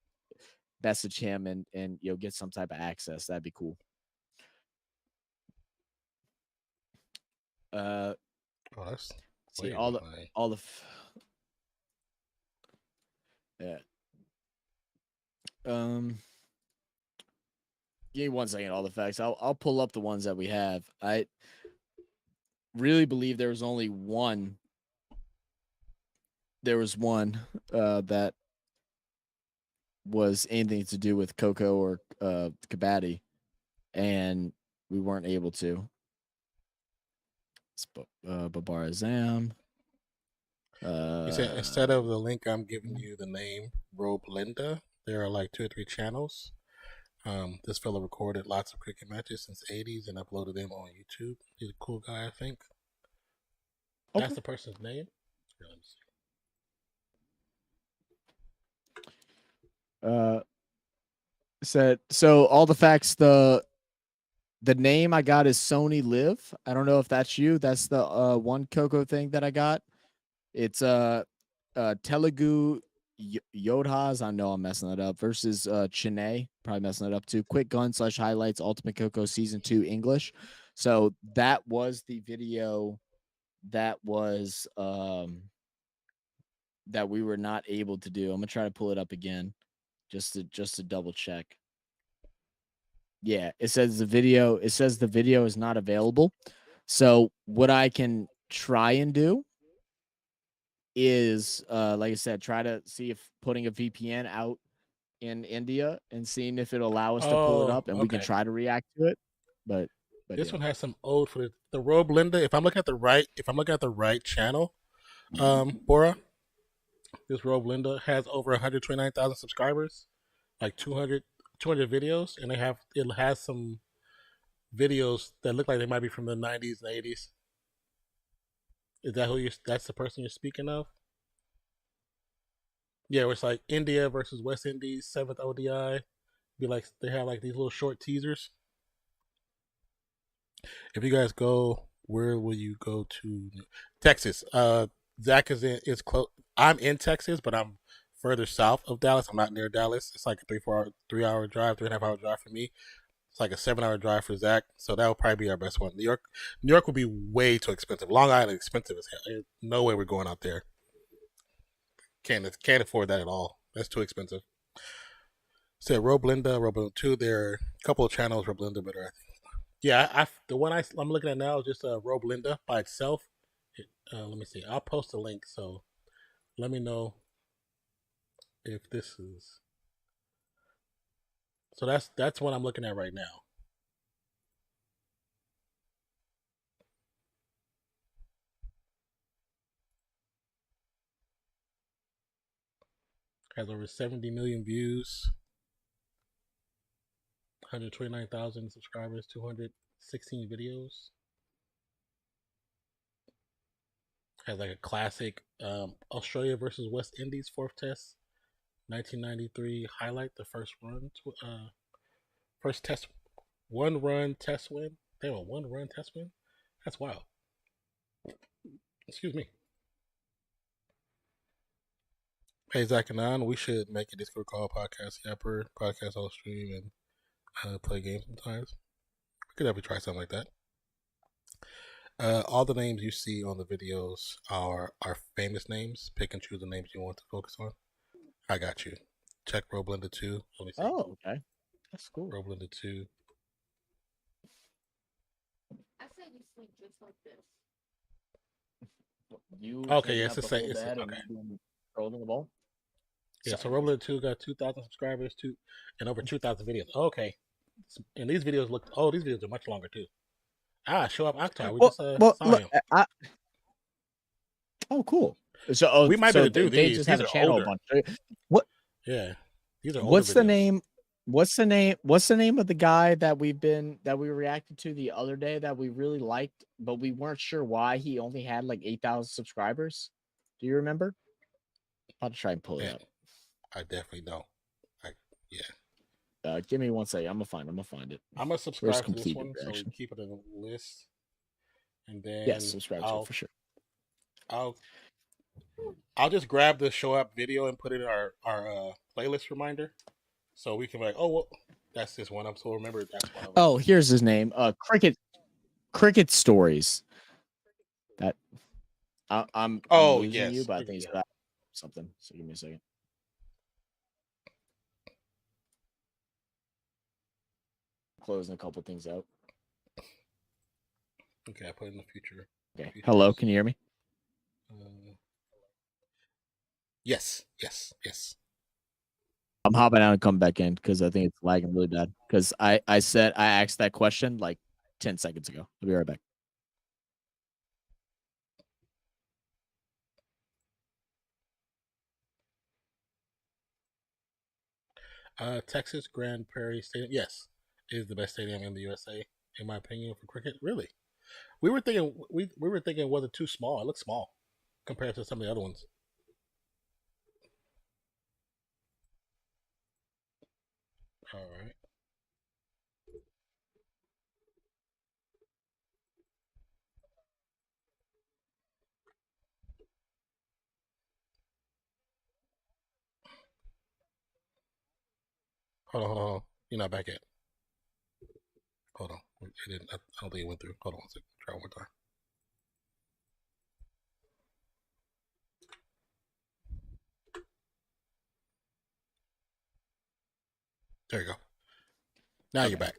message him and get some type of access. That'd be cool. See all the yeah. Give me 1 second. All the facts. I'll pull up the ones that we have. I really believe there was only one. There was one that was anything to do with Coco or Kabaddi, and we weren't able to. Babarazam. You said instead of the link, I'm giving you the name Roblinda. There are like 2 or 3 channels. This fellow recorded lots of cricket matches since the 80s and uploaded them on YouTube. He's a cool guy, I think. Okay. That's the person's name. Here, let me see. Said so. All the facts. The name I got is Sony Live. I don't know if that's you. That's the one Coco thing that I got. It's Telugu Yodhas. I know I'm messing that up. Versus Chennai. Probably messing it up too. Quick Gun / Highlights Ultimate Coco Season 2 English. So that was the video that was that we were not able to do. I'm gonna try to pull it up again just to double check. Yeah, it says the video is not available. So what I can try and do is like I said, try to see if putting a VPN out in India and seeing if it'll allow us to pull it up and we can try to react to it. But this one has some old footage. The Roblinda, if I'm looking at the right channel, Bora, this Roblinda has over 129,000 subscribers, like 200 videos, and it has some videos that look like they might be from the 90s and 80s. Is that that's the person you're speaking of? Yeah, it's like India versus West Indies, 7th ODI. Be like they have like these little short teasers. If you guys go, where will you go to? Texas. Zach is close. I'm in Texas, but I'm further south of Dallas. I'm not near Dallas. It's like a 3.5 hour drive for me. It's like a 7-hour drive for Zach. So that would probably be our best one. New York would be way too expensive. Long Island expensive as hell. There's no way we're going out there. Can't afford that at all. That's too expensive. So Roblinda 2. There are a couple of channels Roblinda better, I think. Yeah, the one I'm looking at now is just Roblinda by itself. Let me see. I'll post a link, so let me know if this is. So that's what I'm looking at right now. Has over 70 million views, 129,000 subscribers, 216 videos. Has like a classic Australia versus West Indies 4th test, 1993 highlight, the first test, 1-run test win. They have a 1-run test win. That's wild. Excuse me. Hey Zach and An, we should make a Discord call, podcast yapper, podcast on stream, and play games sometimes. We could ever try something like that. All the names you see on the videos are famous names. Pick and choose the names you want to focus on. I got you. Check Roblinda 2. Let me see. Oh, okay. That's cool. Roblinda 2. I said you sleep just like this. You Okay, yes, it's okay. Rolling the ball. Yeah, so Roblinda 2 got 2,000 subscribers, and over 2,000 videos. Okay, and these videos these videos are much longer too. Show up Akhtar. We just saw him. Oh, cool. So we might be able to do they these. Just These have are a channel older. a bunch. What? Yeah, these are. What's older the videos. name? What's the name of the guy that we reacted to the other day that we really liked, but we weren't sure why he only had like 8,000 subscribers? Do you remember? I'll try and pull it up. I definitely don't. Give me 1 second. I'm gonna find it. I'm gonna subscribe to this one, so we keep it in the list. And then subscribe to it for sure. I'll just grab the show up video and put it in our playlist reminder, so we can be like, oh well, that's this one. I'm so remember that's one. Oh, here's his name. Cricket Stories. That I'm losing yes, you, but I think he's got something. So give me a second. Closing a couple things out. Okay, I put it in the future. Okay. Hello, can you hear me? Yes. I'm hopping out and come back in because I think it's lagging really bad. Because I asked that question like 10 seconds ago. I'll be right back. Texas Grand Prairie Stadium, yes, is the best stadium in the USA, in my opinion, for cricket. Really, we were thinking was it too small? It looks small compared to some of the other ones. All right, hold on. You're not back yet. Hold on, it didn't. I don't think it went through. Hold on, try one more time. There you go. Now you're back.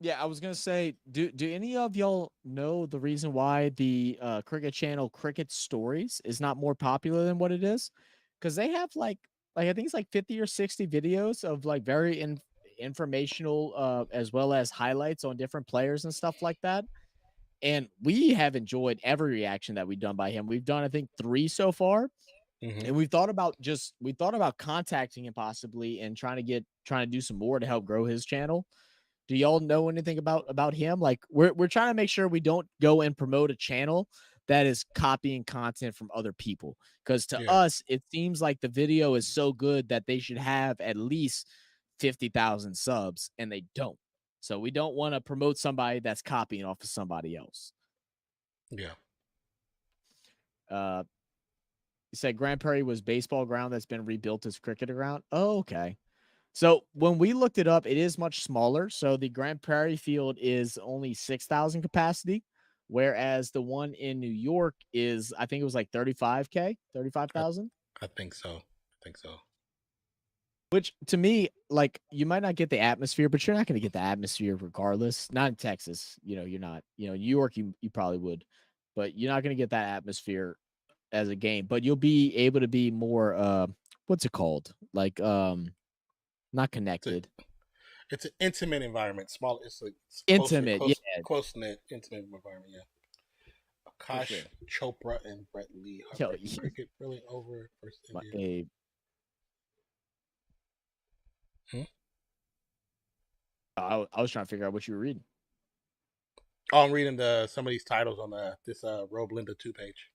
Yeah, I was gonna say, do any of y'all know the reason why the cricket channel Cricket Stories is not more popular than what it is? Because they have like I think it's like 50 or 60 videos of like very informational as well as highlights on different players and stuff like that. And we have enjoyed every reaction that we've done by him. We've done I think 3 so far. Mm-hmm. And we thought about contacting him possibly and trying to do some more to help grow his channel. Do y'all know anything about him? Like we're trying to make sure we don't go and promote a channel that is copying content from other people. Because to Yeah. us, it seems like the video is so good that they should have at least 50,000 subs, and they don't. So we don't want to promote somebody that's copying off of somebody else. Yeah. You said Grand Prairie was baseball ground that's been rebuilt as cricket ground. Oh, okay. So when we looked it up, it is much smaller. So the Grand Prairie field is only 6,000 capacity, whereas the one in New York is, I think it was like 35K, 35,000. I think so. Which to me, like you might not get the atmosphere, but you're not going to get the atmosphere regardless. Not in Texas, you're not. New York, you probably would, but you're not going to get that atmosphere as a game. But you'll be able to be more, what's it called? Like not connected. It's an intimate environment. Small. It's intimate, close knit, intimate environment. Yeah. Akash Chopra and Brett Lee. Cricket really over versus India. I was trying to figure out what you were reading. Oh, I'm reading some of these titles on this Robe Linda 2 page.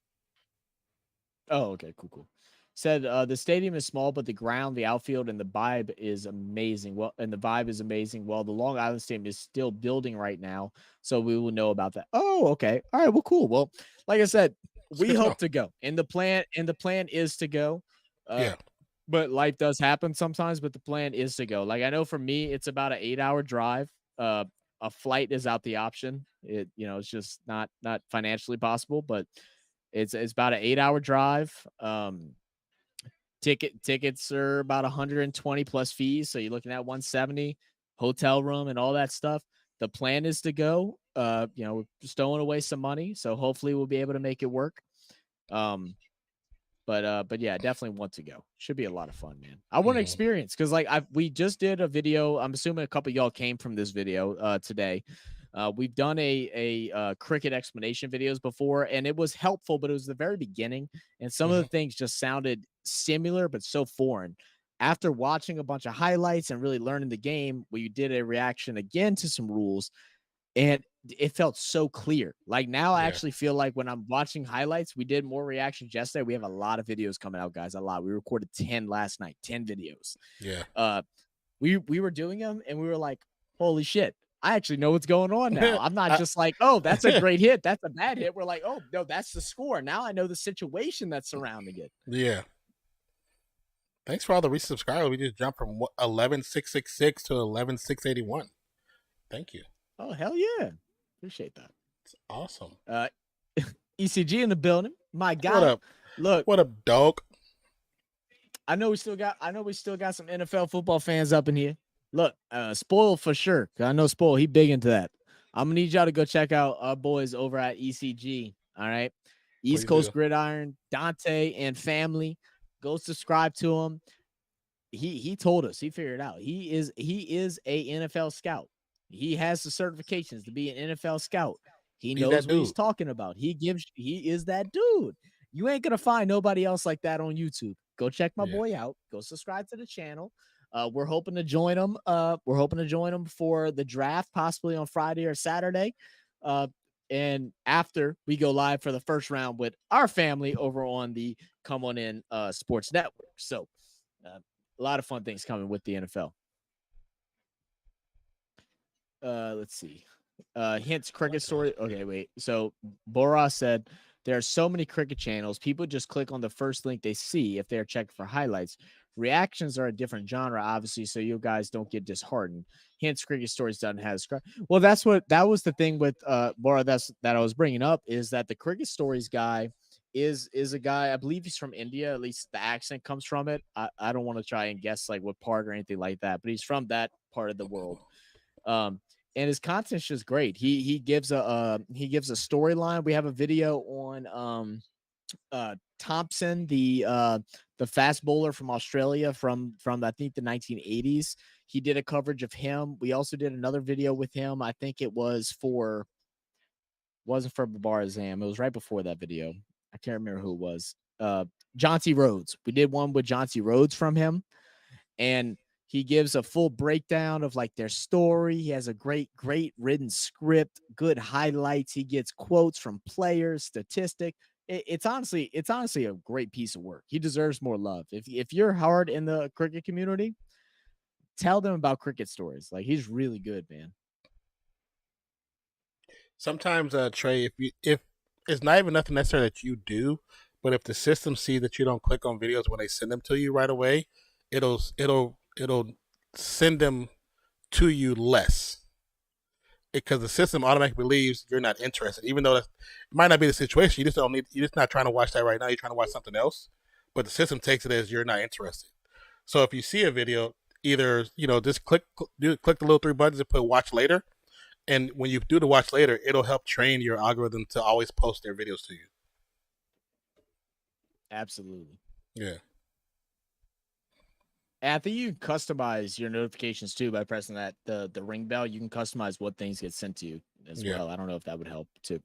Oh, okay, cool. Said the stadium is small, but the ground, the outfield, and the vibe is amazing. Well, the Long Island Stadium is still building right now, so we will know about that. Oh, okay, all right, well, cool. Well, like I said, we hope to go, and the plan is to go. Yeah. But life does happen sometimes. But the plan is to go. Like I know for me, it's about an 8-hour drive. A flight is out the option. It's just not financially possible, but it's about an 8-hour drive. Tickets are about 120 plus fees, so you're looking at 170, hotel room and all that stuff. The plan is to go. We're stowing away some money, so hopefully we'll be able to make it work. But yeah, definitely want to go. Should be a lot of fun, man. I want to experience because we just did a video. I'm assuming a couple of y'all came from this video today. We've done a cricket explanation videos before, and it was helpful, but it was the very beginning, and some of the things just sounded similar but so foreign. After watching a bunch of highlights and really learning the game, we did a reaction again to some rules, and it felt so clear. Like now I actually feel like when I'm watching highlights, we did more reactions yesterday. We have a lot of videos coming out, guys. A lot. We recorded 10 last night, 10 videos. Yeah. We were doing them and we were like, holy shit. I actually know what's going on now. I'm not just like, oh, that's a great hit. That's a bad hit. We're like, oh, no, that's the score. Now I know the situation that's surrounding it. Yeah. Thanks for all the recent subscribers. We just jumped from 11,666 to 11,681. Thank you. Oh, hell yeah. Appreciate that. It's awesome. ECG in the building. My God. What up? Look. What up, dog? I know we still got some NFL football fans up in here. Look, Spoil for sure. I know Spoil, he big into that. I'm gonna need y'all to go check out our boys over at ECG. All right. East Coast Gridiron, Dante and family. Go subscribe to him. He told us, he figured it out. He is a NFL scout. He has the certifications to be an NFL scout. He knows what he's talking about. He is that dude. You ain't gonna find nobody else like that on YouTube. Go check my boy out. Go subscribe to the channel. We're hoping to join them. We're hoping to join them for the draft, possibly on Friday or Saturday. And after we go live for the first round with our family over on the Come On In Sports Network. So a lot of fun things coming with the NFL. Let's see. Hints cricket story. Okay, wait. So Boras said there are so many cricket channels. People just click on the first link they see if they're checking for highlights. Reactions are a different genre, obviously, so you guys don't get disheartened. Hints cricket stories doesn't have well, that was the thing with Bora that I was bringing up, is that the cricket stories guy is a guy, I believe he's from India, at least the accent comes from it. I don't want to try and guess like what part or anything like that, but he's from that part of the world. And his content's just great. He gives a storyline. We have a video on Thompson, the fast bowler from Australia from I think the 1980s. He did a coverage of him. We also did another video with him. I think it was wasn't for Babar Azam. It was right before that video. I can't remember who it was. Jonty Rhodes. We did one with Jonty Rhodes from him, and he gives a full breakdown of like their story. He has a great written script, good highlights. He gets quotes from players, statistic. It's honestly a great piece of work. He deserves more love. If you're hard in the cricket community, tell them about cricket stories. Like, he's really good, man. Sometimes, Trey, if it's not even nothing necessarily that you do, but if the system see that you don't click on videos when they send them to you right away, it'll send them to you less, because the system automatically believes you're not interested, even though it might not be the situation. You're just not trying to watch that right now. You're trying to watch something else, but the system takes it as you're not interested. So if you see a video, either just click the little three buttons and put watch later, and when you do the watch later, it'll help train your algorithm to always post their videos to you. Absolutely. Yeah. And I think you can customize your notifications too by pressing that the ring bell. You can customize what things get sent to you as well. I don't know if that would help too.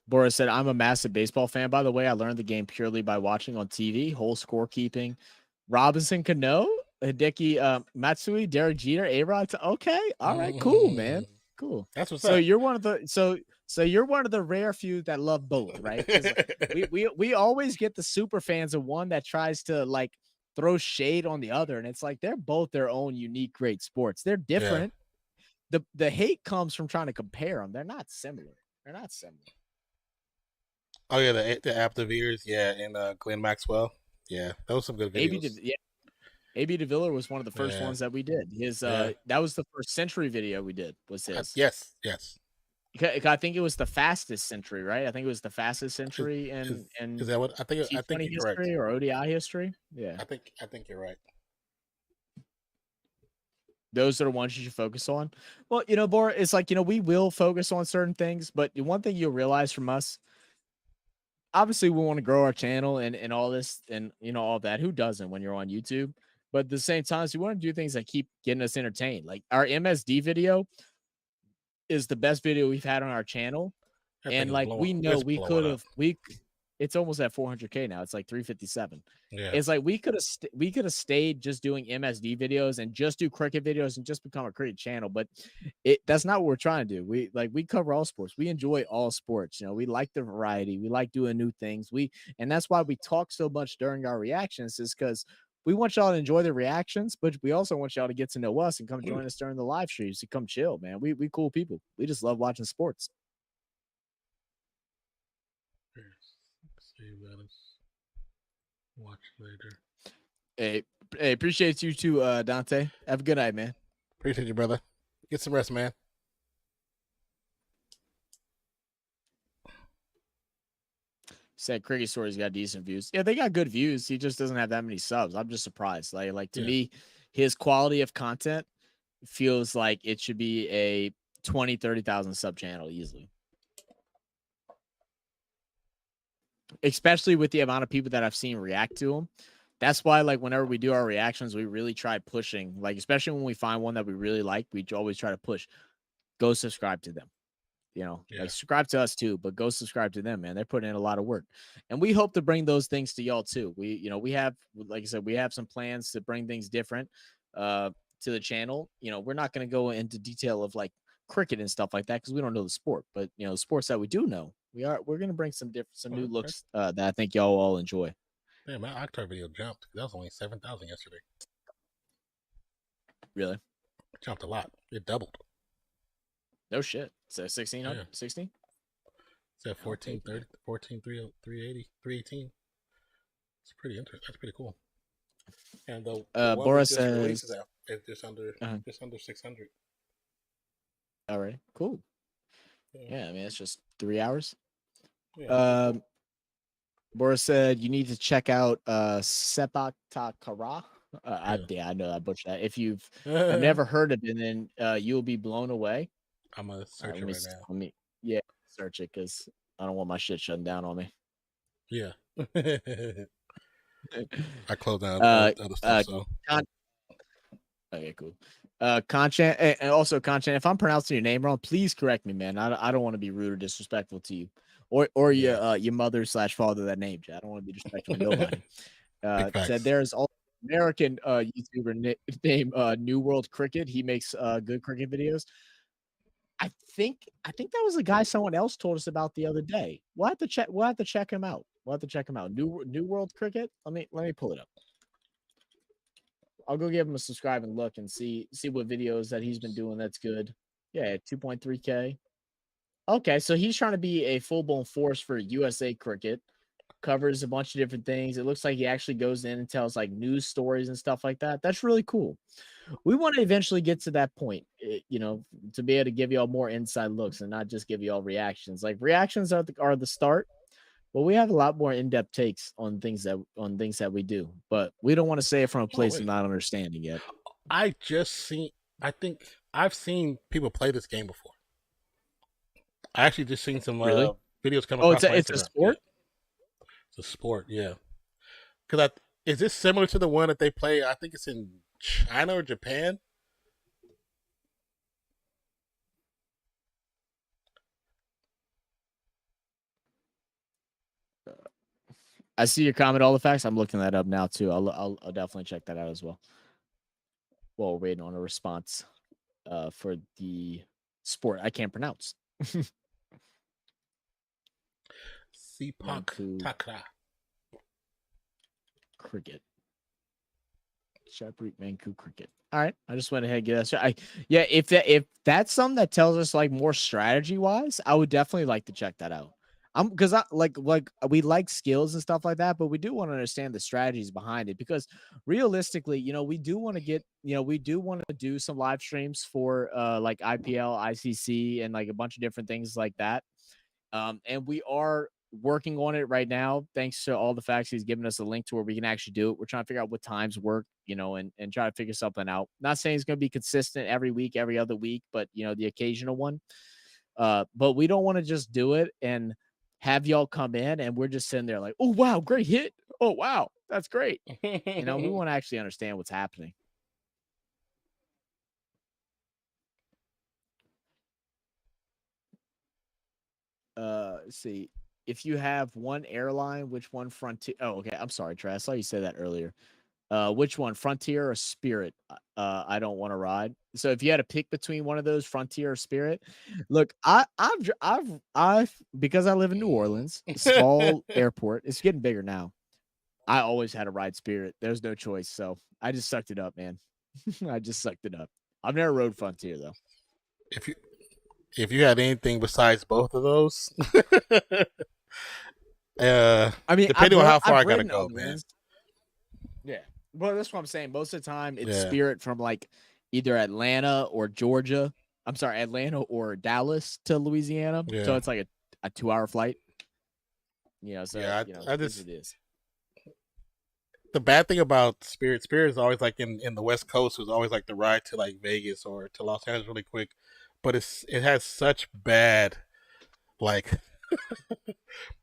Boris said, I'm a massive baseball fan, by the way. I learned the game purely by watching on TV. Whole scorekeeping. Robinson Cano, Hideki Matsui, Derek Jeter, A-Rod. Okay. All right. Cool, man. Cool. That's what's so up. You're one of the so you're one of the rare few that love both, right? we always get the super fans of one that tries to like throw shade on the other, and it's like they're both their own unique great sports. They're different. Yeah. The hate comes from trying to compare them. They're not similar. Oh yeah, the Aptive Ears, and Glenn Maxwell. Yeah, those were some good videos. AB DeViller was one of the first ones that we did. His that was the first Century video we did. Was his? Yes. I think it was the fastest Century, right? I think it was the fastest Century in is that what I think? I think you're history correct. Or ODI history. Yeah, I think you're right. Those are the ones you should focus on. Well, Bora, it's like we will focus on certain things, but one thing you'll realize from us, obviously, we want to grow our channel and all this and all that. Who doesn't when you're on YouTube? But at the same time, we want to do things that keep getting us entertained. Like our MSD video is the best video we've had on our channel. And like we know we could have it's almost at 400K now. It's like 357. Yeah. It's like we could have stayed just doing MSD videos and just do cricket videos and just become a cricket channel. But that's not what we're trying to do. We cover all sports. We enjoy all sports. We like the variety. We like doing new things. And that's why we talk so much during our reactions, is because we want y'all to enjoy the reactions, but we also want y'all to get to know us and come join us during the live streams. To come chill, man. We cool people. We just love watching sports. Watch later. Hey, appreciate you too, Dante. Have a good night, man. Appreciate you, brother. Get some rest, man. Said Cricket Story's got decent views. Yeah, they got good views. He just doesn't have that many subs. I'm just surprised. Like to me, his quality of content feels like it should be a 20,000-30,000 sub channel easily. Especially with the amount of people that I've seen react to him. That's why, like, whenever we do our reactions, we really try pushing. Like, especially when we find one that we really like, we always try to push. Go subscribe to them. Yeah. like subscribe to us too, but go subscribe to them, man. They're putting in a lot of work, and we hope to bring those things to y'all too. We have, like I said, we have some plans to bring things different to the channel. We're not going to go into detail of like cricket and stuff like that because we don't know the sport, but the sports that we do know, we're going to bring some new looks that I think y'all all enjoy. Yeah, my Octar video jumped. That was only 7,000 yesterday. Really? It jumped a lot. It doubled. No shit. So 1600, 16? It's at 1430, 380, 318. It's pretty interesting. That's pretty cool. And the one Boris we just released says is just under 600. all right, cool. Yeah, I mean it's just 3 hours. Yeah. Boris said you need to check out Sepak Takara. I know I butchered that. If you've never heard of it, then you'll be blown away. I'm gonna search it right now. Let me search it because I don't want my shit shutting down on me. Yeah. I closed down other stuff. So okay, cool. Content and also content. If I'm pronouncing your name wrong, please correct me, man. I don't want to be rude or disrespectful to you, or your mother / father that named you. I don't want to be disrespectful to nobody. Said there's also American YouTuber named New World Cricket. He makes good cricket videos. I think that was a guy someone else told us about the other day. We'll have to check him out. New World Cricket. Let me pull it up. I'll go give him a subscribe and look and see what videos that he's been doing that's good. Yeah, 2.3K. Okay, so he's trying to be a full-blown force for USA Cricket. Covers a bunch of different things. It looks like he actually goes in and tells like news stories and stuff like that. That's really cool. We want to eventually get to that point, to be able to give y'all more inside looks and not just give y'all reactions. Like reactions are the start, but we have a lot more in-depth takes on things that we do. But we don't want to say it from a place of not understanding yet. I think I've seen people play this game before. I actually just seen some videos come across my Instagram. It's a sport? Yeah. It's a sport, yeah. Because is this similar to the one that they play? I think it's in China or Japan. I see your comment. All the facts. I'm looking that up now too. I'll definitely check that out as well. Well, we're waiting on a response for the sport I can't pronounce. Sepak Takra. Cricket. Sharp Manku Cricket. All right. I just went ahead and get that. If that's something that tells us like more strategy wise, I would definitely like to check that out. Because I like we like skills and stuff like that, but we do want to understand the strategies behind it because realistically, we do want to do some live streams for like IPL, ICC, and like a bunch of different things like that. And we are working on it right now. Thanks to all the facts, he's given us a link to where we can actually do it. We're trying to figure out what times work, and try to figure something out. Not saying it's going to be consistent every week, every other week, but the occasional one. But we don't want to just do it and have y'all come in and we're just sitting there like, oh wow, great hit. Oh wow, that's great. We want to actually understand what's happening. Let's see. If you have one airline, which one Frontier? Oh, okay. I'm sorry, Trey. I saw you say that earlier. Which one, Frontier or Spirit? I don't want to ride. So if you had to pick between one of those, Frontier or Spirit, look, I've because I live in New Orleans, small airport. It's getting bigger now. I always had to ride Spirit. There's no choice, so I just sucked it up, man. I just sucked it up. I've never rode Frontier though. If you had anything besides both of those, I mean, depending on how far I gotta go, man. Yeah, well, that's what I'm saying. Most of the time, it's Spirit from like either Atlanta or Georgia. I'm sorry, Atlanta or Dallas to Louisiana. Yeah. So it's like a 2-hour flight. I just it is. The bad thing about Spirit is always like in the West Coast was always like the ride to like Vegas or to Los Angeles really quick, but it has such bad like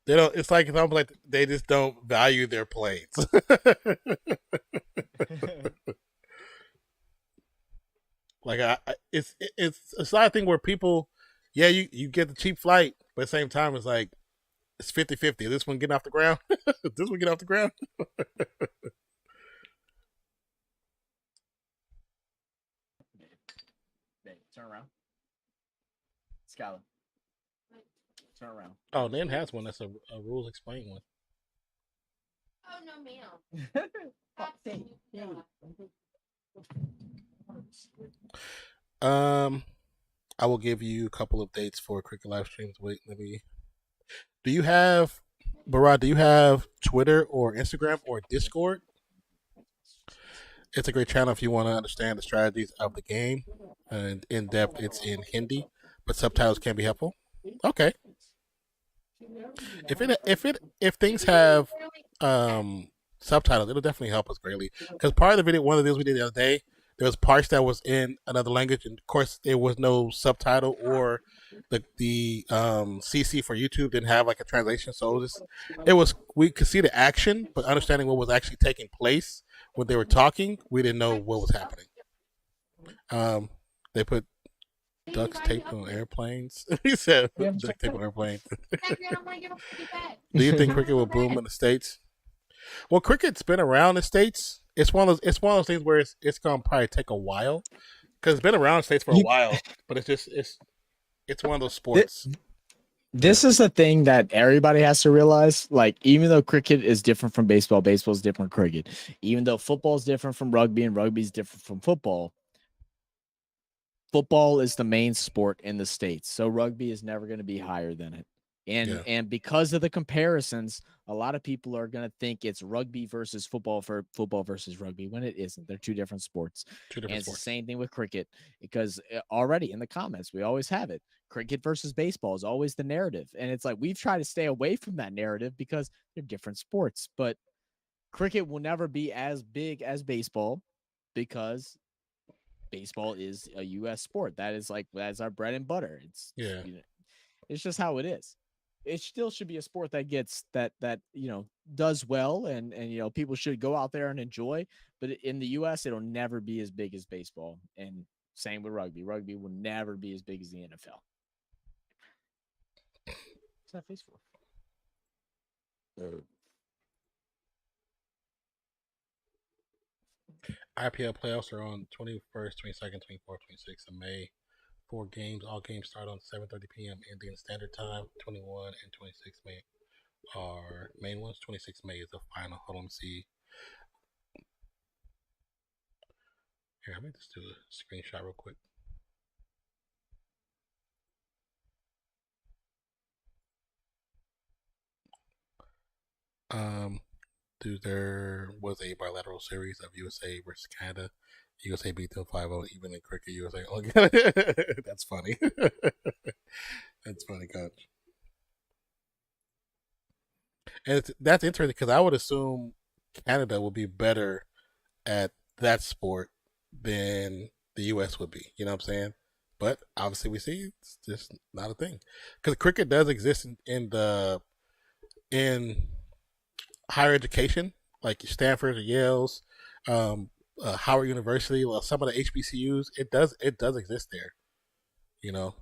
they don't. It's like it's almost like they just don't value their planes. Like it's not a thing where people, Yeah, you get the cheap flight, but at the same time, it's like it's 50-50. This one getting off the ground. This one get off the ground. Babe, turn around. Skylar. Turn around. Oh, Nan has one. That's a rules explain one. Oh no, ma'am. I will give you a couple of dates for cricket live streams. Wait, let me. Do you have, Barad? Do you have Twitter or Instagram or Discord? It's a great channel if you want to understand the strategies of the game. And in depth, it's in Hindi, but subtitles can be helpful. Okay. If things have subtitles, it'll definitely help us greatly. Because part of the video, one of the videos we did the other day, there was parts that was in another language, and of course there was no subtitle, or the CC for YouTube didn't have like a translation. So it was we could see the action, but understanding what was actually taking place when they were talking, we didn't know what was happening. They put duct tape on airplanes. He said duct tape on airplanes. Do you think cricket will boom in the States? Well, cricket's been around in the States. It's one of those things where it's gonna probably take a while because it's been around in the States for a while, but it's one of those sports. This is a thing that everybody has to realize. Like, even though cricket is different from baseball, baseball is different from cricket. Even though football is different from rugby and rugby is different from football, football is the main sport in the States. So rugby is never going to be higher than it. And because of the comparisons, a lot of people are going to think it's rugby versus football for football versus rugby when it isn't. They're two different sports. It's the same thing with cricket, because already in the comments, we always have it. Cricket versus baseball is always the narrative. And it's like, we've tried to stay away from that narrative because they're different sports. But cricket will never be as big as baseball because baseball is a U.S. sport. That's our bread and butter. It's it's just how it is. It still should be a sport that gets that does well, and people should go out there and enjoy. But in the U.S., it'll never be as big as baseball, and same with rugby. Rugby will never be as big as the NFL. What's that face for? IPL playoffs are on 21st, 22nd, 24th, 26th of May. 4 games. All games start on 7:30 p.m. Indian Standard Time. 21 and 26 May are main ones. 26 May is the final. Hold on, let me see. Here, let me just do a screenshot real quick. There was a bilateral series of USA versus Canada. USA beat them 5-0, even in cricket. USA. Oh, that's funny. That's funny, coach. And that's interesting because I would assume Canada would be better at that sport than the US would be. You know what I'm saying? But obviously, we see it's just not a thing because cricket does exist in higher education, like Stanford or Yale's, Howard University, well, some of the HBCUs. It does exist there, you know.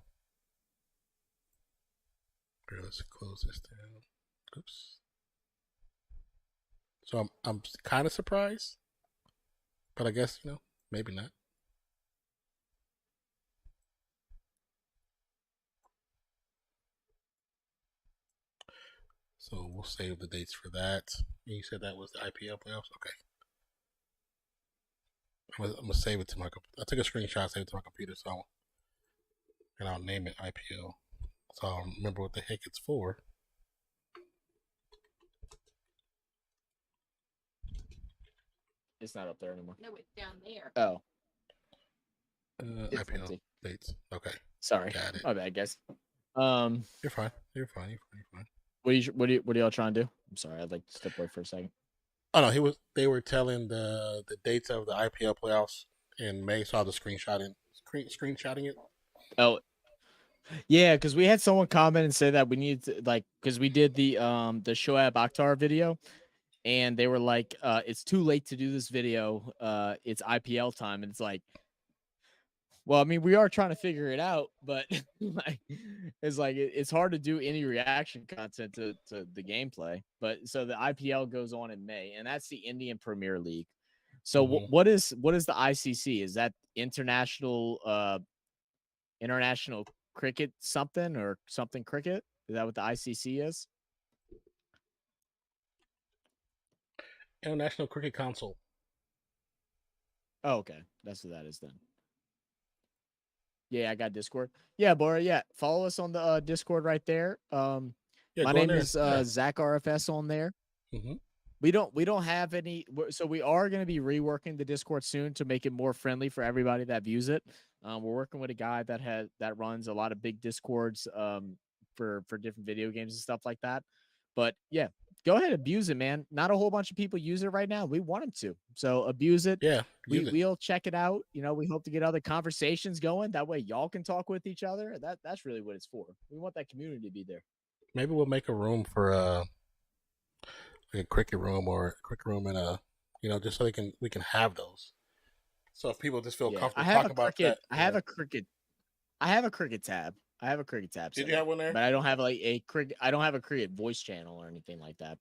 Here, let's close this down. Oops. So I'm kind of surprised, but I guess maybe not. So we'll save the dates for that. You said that was the IPL playoffs? Okay. I'm gonna save it to my. I took a screenshot, saved it to my computer, and I'll name it IPL, so I'll remember what the heck it's for. It's not up there anymore. No, it's down there. Oh. IPL dates. Okay. Sorry. Got it. My bad, guys. You're fine. You're fine. What are y'all trying to do? I'm sorry, I'd like to step away for a second. Oh no, they were telling the dates of the IPL playoffs in May, so I was screenshotting it. Oh, yeah, because we had someone comment and say that we need to, because we did the Shoaib Akhtar video, and they were like, it's too late to do this video. It's IPL time, and it's like, Well, I mean, we are trying to figure it out, but it's hard to do any reaction content to the gameplay. But so the IPL goes on in May, and that's the Indian Premier League. So Mhm. what is the ICC? Is that international cricket something or something cricket? Is that what the ICC is? International Cricket Council. Oh, okay, that's what that is then. Yeah, I got Discord. Yeah, Bora. Yeah, follow us on the Discord right there. Yeah, My go in name there. is Zach RFS on there. Mhm. We don't have any, so we are going to be reworking the Discord soon to make it more friendly for everybody that views it. We're working with a guy that runs a lot of big Discords for different video games and stuff like that. But yeah, go ahead, abuse it, man. Not a whole bunch of people use it right now. We want them to, so abuse it. Yeah, use it. We'll check it out. You know, we hope to get other conversations going. That way, y'all can talk with each other. That's really what it's for. We want that community to be there. Maybe we'll make a room for like a cricket room or a cricket room in a, just so we can have those. So if people just feel Yeah, comfortable I have talking a about cricket. that. I have a cricket. I have a cricket tab. I have a cricket tab. Did set you up, have one there? But I don't have like a cricket. I don't have a cricket voice channel or anything like that.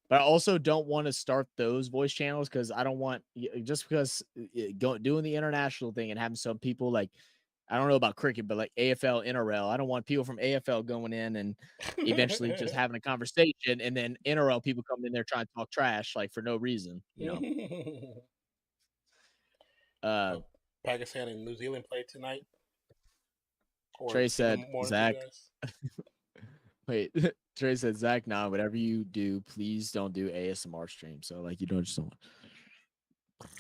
But I also don't want to start those voice channels because I don't want just because doing the international thing and having some people like, I don't know about cricket, but like AFL, NRL. I don't want people from AFL going in and eventually just having a conversation, and then NRL people coming in there trying to talk trash like for no reason. Pakistan and New Zealand play tonight. Or Trey said, Zach. guys? Wait, Trey said, Zach, nah, whatever you do, please don't do ASMR stream. So, like, you don't just don't.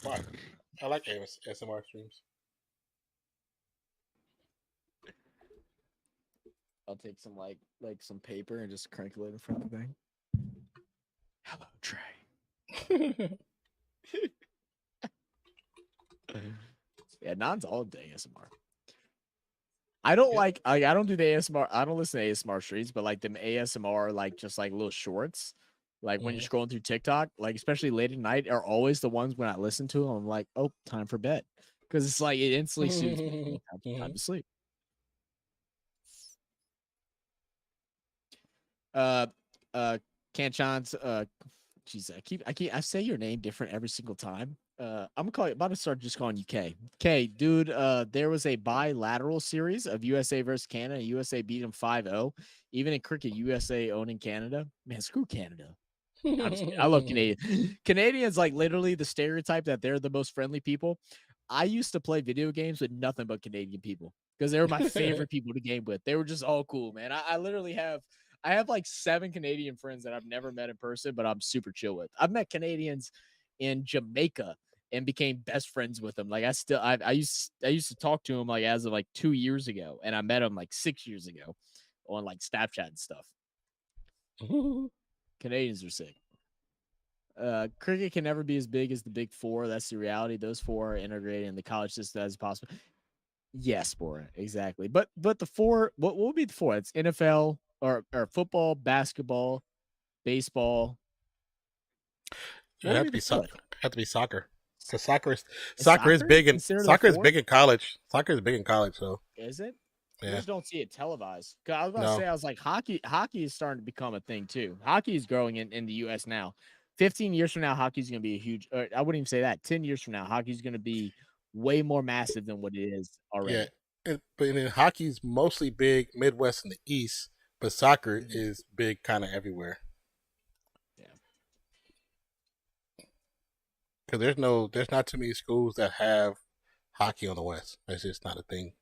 Why? I like ASMR streams. I'll take some, like some paper and just crinkle it in front of the thing. Hello, Trey. Yeah, Non's all day ASMR. I don't I don't do the ASMR. I don't listen to ASMR streams, but like them ASMR, like just like little shorts, like when you're scrolling through TikTok, like especially late at night, are always the ones when I listen to them. I'm like, oh, time for bed, because it's like it instantly soothes me. Time to sleep. Kanchan's jeez, I say your name different every single time. I'm about to start just calling you K. K, dude, there was a bilateral series of USA versus Canada. USA beat them 5-0. Even in cricket, USA owning Canada. Man, screw Canada. I love Canadians. Canadians, like literally the stereotype that they're the most friendly people. I used to play video games with nothing but Canadian people because they were my favorite people to game with. They were just all cool, man. I literally have like 7 Canadian friends that I've never met in person, but I'm super chill with. I've met Canadians in Jamaica and became best friends with them. Like I used to talk to him like as of like 2 years ago, and I met him like 6 years ago on like Snapchat and stuff. Canadians are sick. Cricket can never be as big as the big 4. That's the reality. Those 4 are integrated in the college system as possible. Yes, Bora, exactly. But the 4, what would be the 4? It's NFL or football, basketball, baseball. It have to be soccer. Because soccer is big in college. Soccer is big in college, so is it? Yeah. I just don't see it televised. Cause I was about to say, I was like, hockey is starting to become a thing too. Hockey is growing in the U.S. now. 15 years from now, hockey's going to be a huge. I wouldn't even say that. 10 years from now, hockey's going to be way more massive than what it is already. Yeah, but hockey's mostly big Midwest and the East, but soccer is big kind of everywhere. Because there's not too many schools that have hockey on the West. It's just not a thing.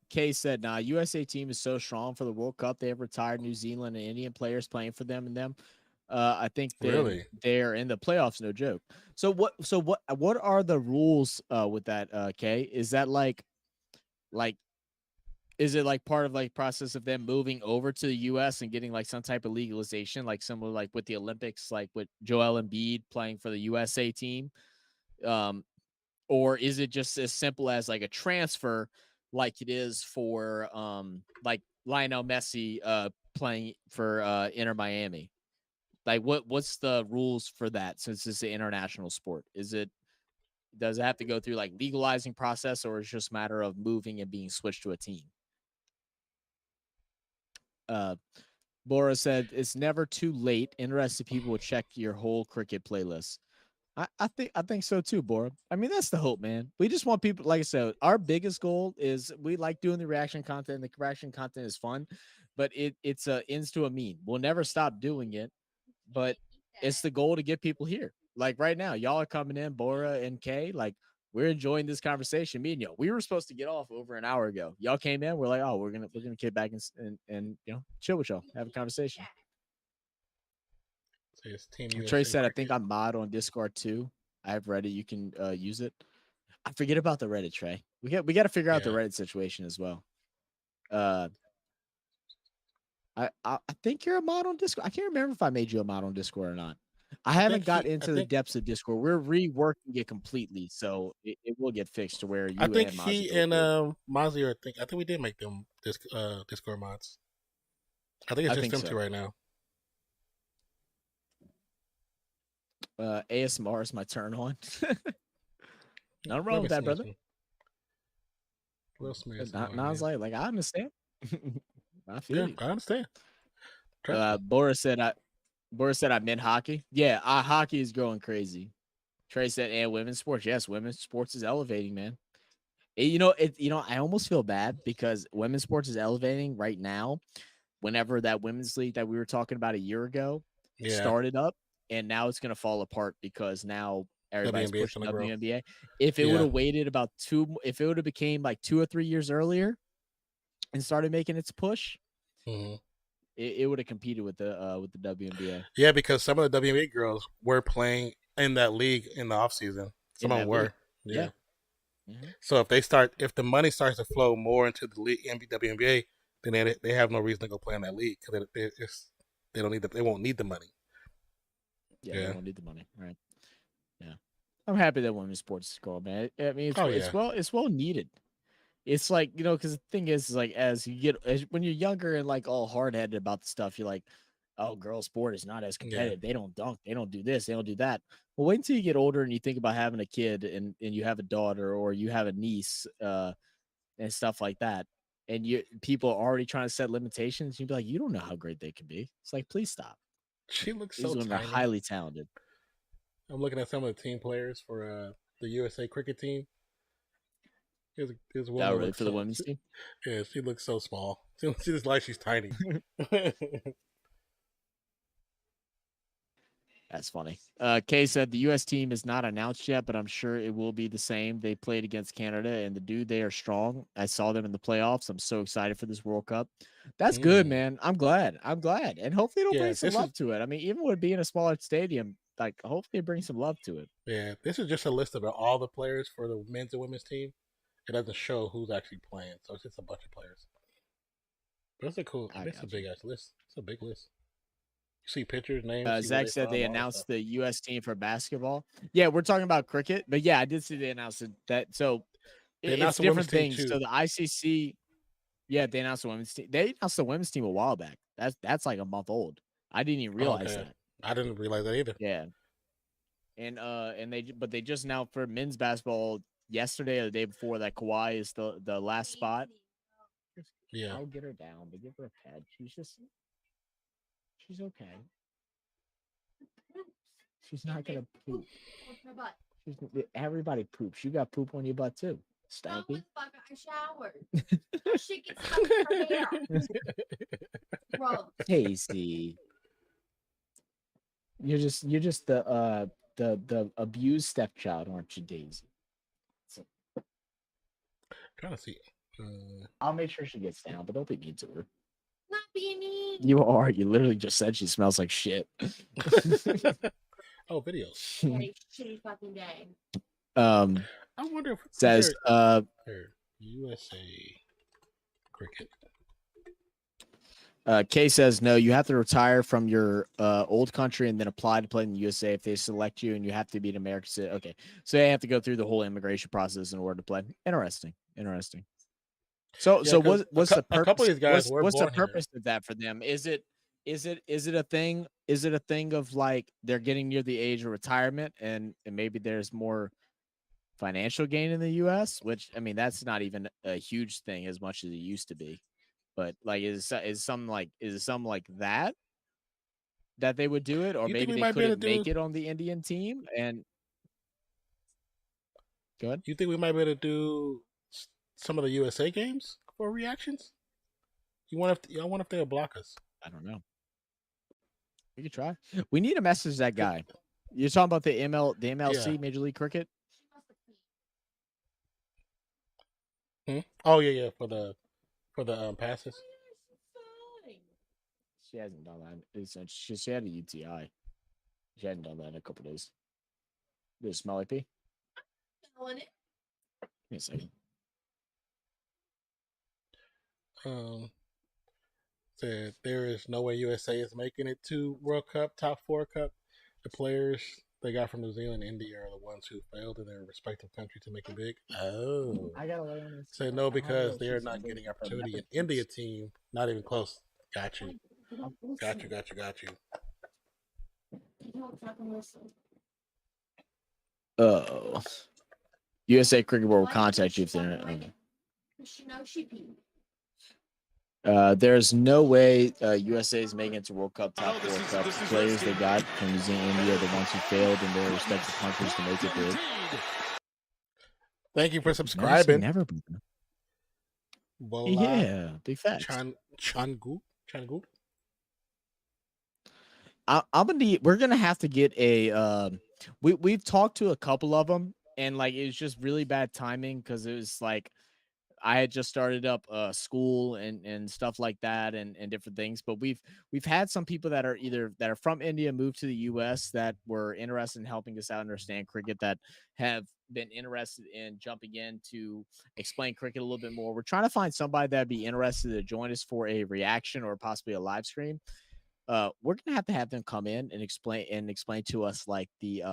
Kay said, "Nah, USA team is so strong for the World Cup. They have retired New Zealand and Indian players playing for them and them. I think they're in the playoffs. No joke. So what are the rules with that? Kay, is that like, is it like part of like process of them moving over to the U.S. and getting like some type of legalization, like similar like with the Olympics, like with Joel Embiid playing for the USA team, or is it just as simple as like a transfer, like it is for like Lionel Messi playing for Inter Miami? Like what's the rules for that since it's an international sport? Is it Does it have to go through like legalizing process, or it's just a matter of moving and being switched to a team? Bora said it's never too late. Interested people will check your whole cricket playlist. I think so too, Bora. I mean, that's the hope, man. We just want people, like I said, our biggest goal is we like doing the reaction content. The reaction content is fun, but it's a ends to a mean. We'll never stop doing it, but it's the goal to get people here. Like right now, y'all are coming in, Bora and Kay. Like we're enjoying this conversation. Me and y'all, we were supposed to get off over an hour ago. Y'all came in. We're like, oh, we're gonna get back and chill with y'all, have a conversation. So it's Team Trey USA said, I cricket. think I'm mod on Discord too. I have Reddit. You can use it. I forget about the Reddit, Trey. We got to figure out the Yeah. Reddit situation as well. I think you're a mod on Discord. I can't remember if I made you a mod on Discord or not. I haven't got into the depths of Discord. We're reworking it completely, so it will get fixed to where you I think and Mozzie he both and do. Mozzie I think we did make them Discord mods. I think it's just them two right now. ASMR is my turn on. Nothing wrong Will with that, Smith. brother. Will Smith. Nas like I understand. I feel you. I understand. Boris said I meant hockey. Yeah, hockey is growing crazy. Trey said, and women's sports. Yes, women's sports is elevating, man. I almost feel bad because women's sports is elevating right now. Whenever that women's league that we were talking about a year ago started up, and now it's gonna fall apart because now everybody's pushing WNBA. If it would have waited about if it would have became like 2 or 3 years earlier and started making its push, it would have competed with the WNBA. Yeah, because some of the WNBA girls were playing in that league in the off season. Some of them were. Yeah. So if the money starts to flow more into the league WNBA, then they have no reason to go play in that league because they don't need they won't need the money. Yeah, they don't need the money, right? Yeah, I'm happy that women's sports is growing, man. I mean, it's well needed. It's like, because the thing is like when you're younger and like all hard headed about the stuff, you're like, oh, girl sport is not as competitive. They don't dunk, they don't do this, they don't do that. Well, wait until you get older and you think about having a kid and you have a daughter or you have a niece and stuff like that, and people are already trying to set limitations. You'd be like, you don't know how great they can be. It's like, please stop. She looks These so women tiny. are highly talented. I'm looking at some of the team players for the USA cricket team. There's one really for the women's team. Yeah, she looks so small. She looks like she's tiny. That's funny. Kay said the U.S. team is not announced yet, but I'm sure it will be the same. They played against Canada, and they are strong. I saw them in the playoffs. I'm so excited for this World Cup. That's good, man. I'm glad. And hopefully it'll bring some love to it. I mean, even with being a smaller stadium, like hopefully it brings some love to it. Yeah, this is just a list of all the players for the men's and women's team. It doesn't show who's actually playing, so it's just a bunch of players. But it's a cool. It's a big ass list. It's a big list. See pictures, names. Zach said they announced the U.S. team for basketball. Yeah, we're talking about cricket, but yeah, I did see they announced that. So it's different things. So the ICC, they announced the women's team. They announced the women's team a while back. That's like a month old. I didn't even realize that. I didn't realize that either. Yeah, and they just announced for men's basketball yesterday or the day before that Kawhi is the last spot. Yeah, I'll get her down. But give her a pad. She's okay. She's not gonna poop. Everybody poops. You got poop on your butt too. Stanky. I showered. Shit gets stuck in her hair. Bro. Casey. You're just the abused stepchild, aren't you, Daisy? Trying to see. I'll make sure she gets down, but don't be mean to her. Not being mean. You are. You literally just said she smells like shit. Oh, videos. Shitty fucking day. I wonder if says USA cricket. Kay says no. You have to retire from your old country and then apply to play in the USA if they select you, and you have to be an American citizen. Okay, so they have to go through the whole immigration process in order to play. Interesting. So what's the purpose? A couple of these guys what's the purpose of that for them? Is it a thing? Is it a thing of like they're getting near the age of retirement and maybe there's more financial gain in the U.S., which I mean that's not even a huge thing as much as it used to be. But like, is something like that they would do it, or You think maybe we they might be able couldn't to do? make it on the Indian team? And good. You think we might be able to do some of the USA games for reactions? I wonder if they'll block us. I don't know. We could try. We need to message that guy. You're talking about the MLC, Yeah. Major League Cricket. Oh yeah, for the passes. She hasn't done that. She had a UTI. She hadn't done that in a couple days. Did it smell like pee? Feeling it. Give me a second. Said there is no way USA is making it to World Cup, top 4 Cup. The players they got from New Zealand and India are the ones who failed in their respective country to make it big. Oh. I gotta lay on this. Say no because they are not getting opportunity. An India team, not even close. Got you. Got you. Oh. USA Cricket Board will contact you if they're. She knows she peed. There's no way USA is making it to World Cup, top 4 Cup. The players they got from New Zealand and India are the ones who failed in their respective countries to make it big. Thank you for subscribing. Never been. Bola, Yeah, big facts. Changu. I'm gonna need. We're gonna have to get a. We've talked to a couple of them, and like it was just really bad timing because it was like I had just started up school and stuff like that and different things. But we've had some people that are from India move to the US that were interested in helping us out understand cricket, that have been interested in jumping in to explain cricket a little bit more. We're trying to find somebody that'd be interested to join us for a reaction or possibly a live stream. We're gonna have them come in and explain to us like the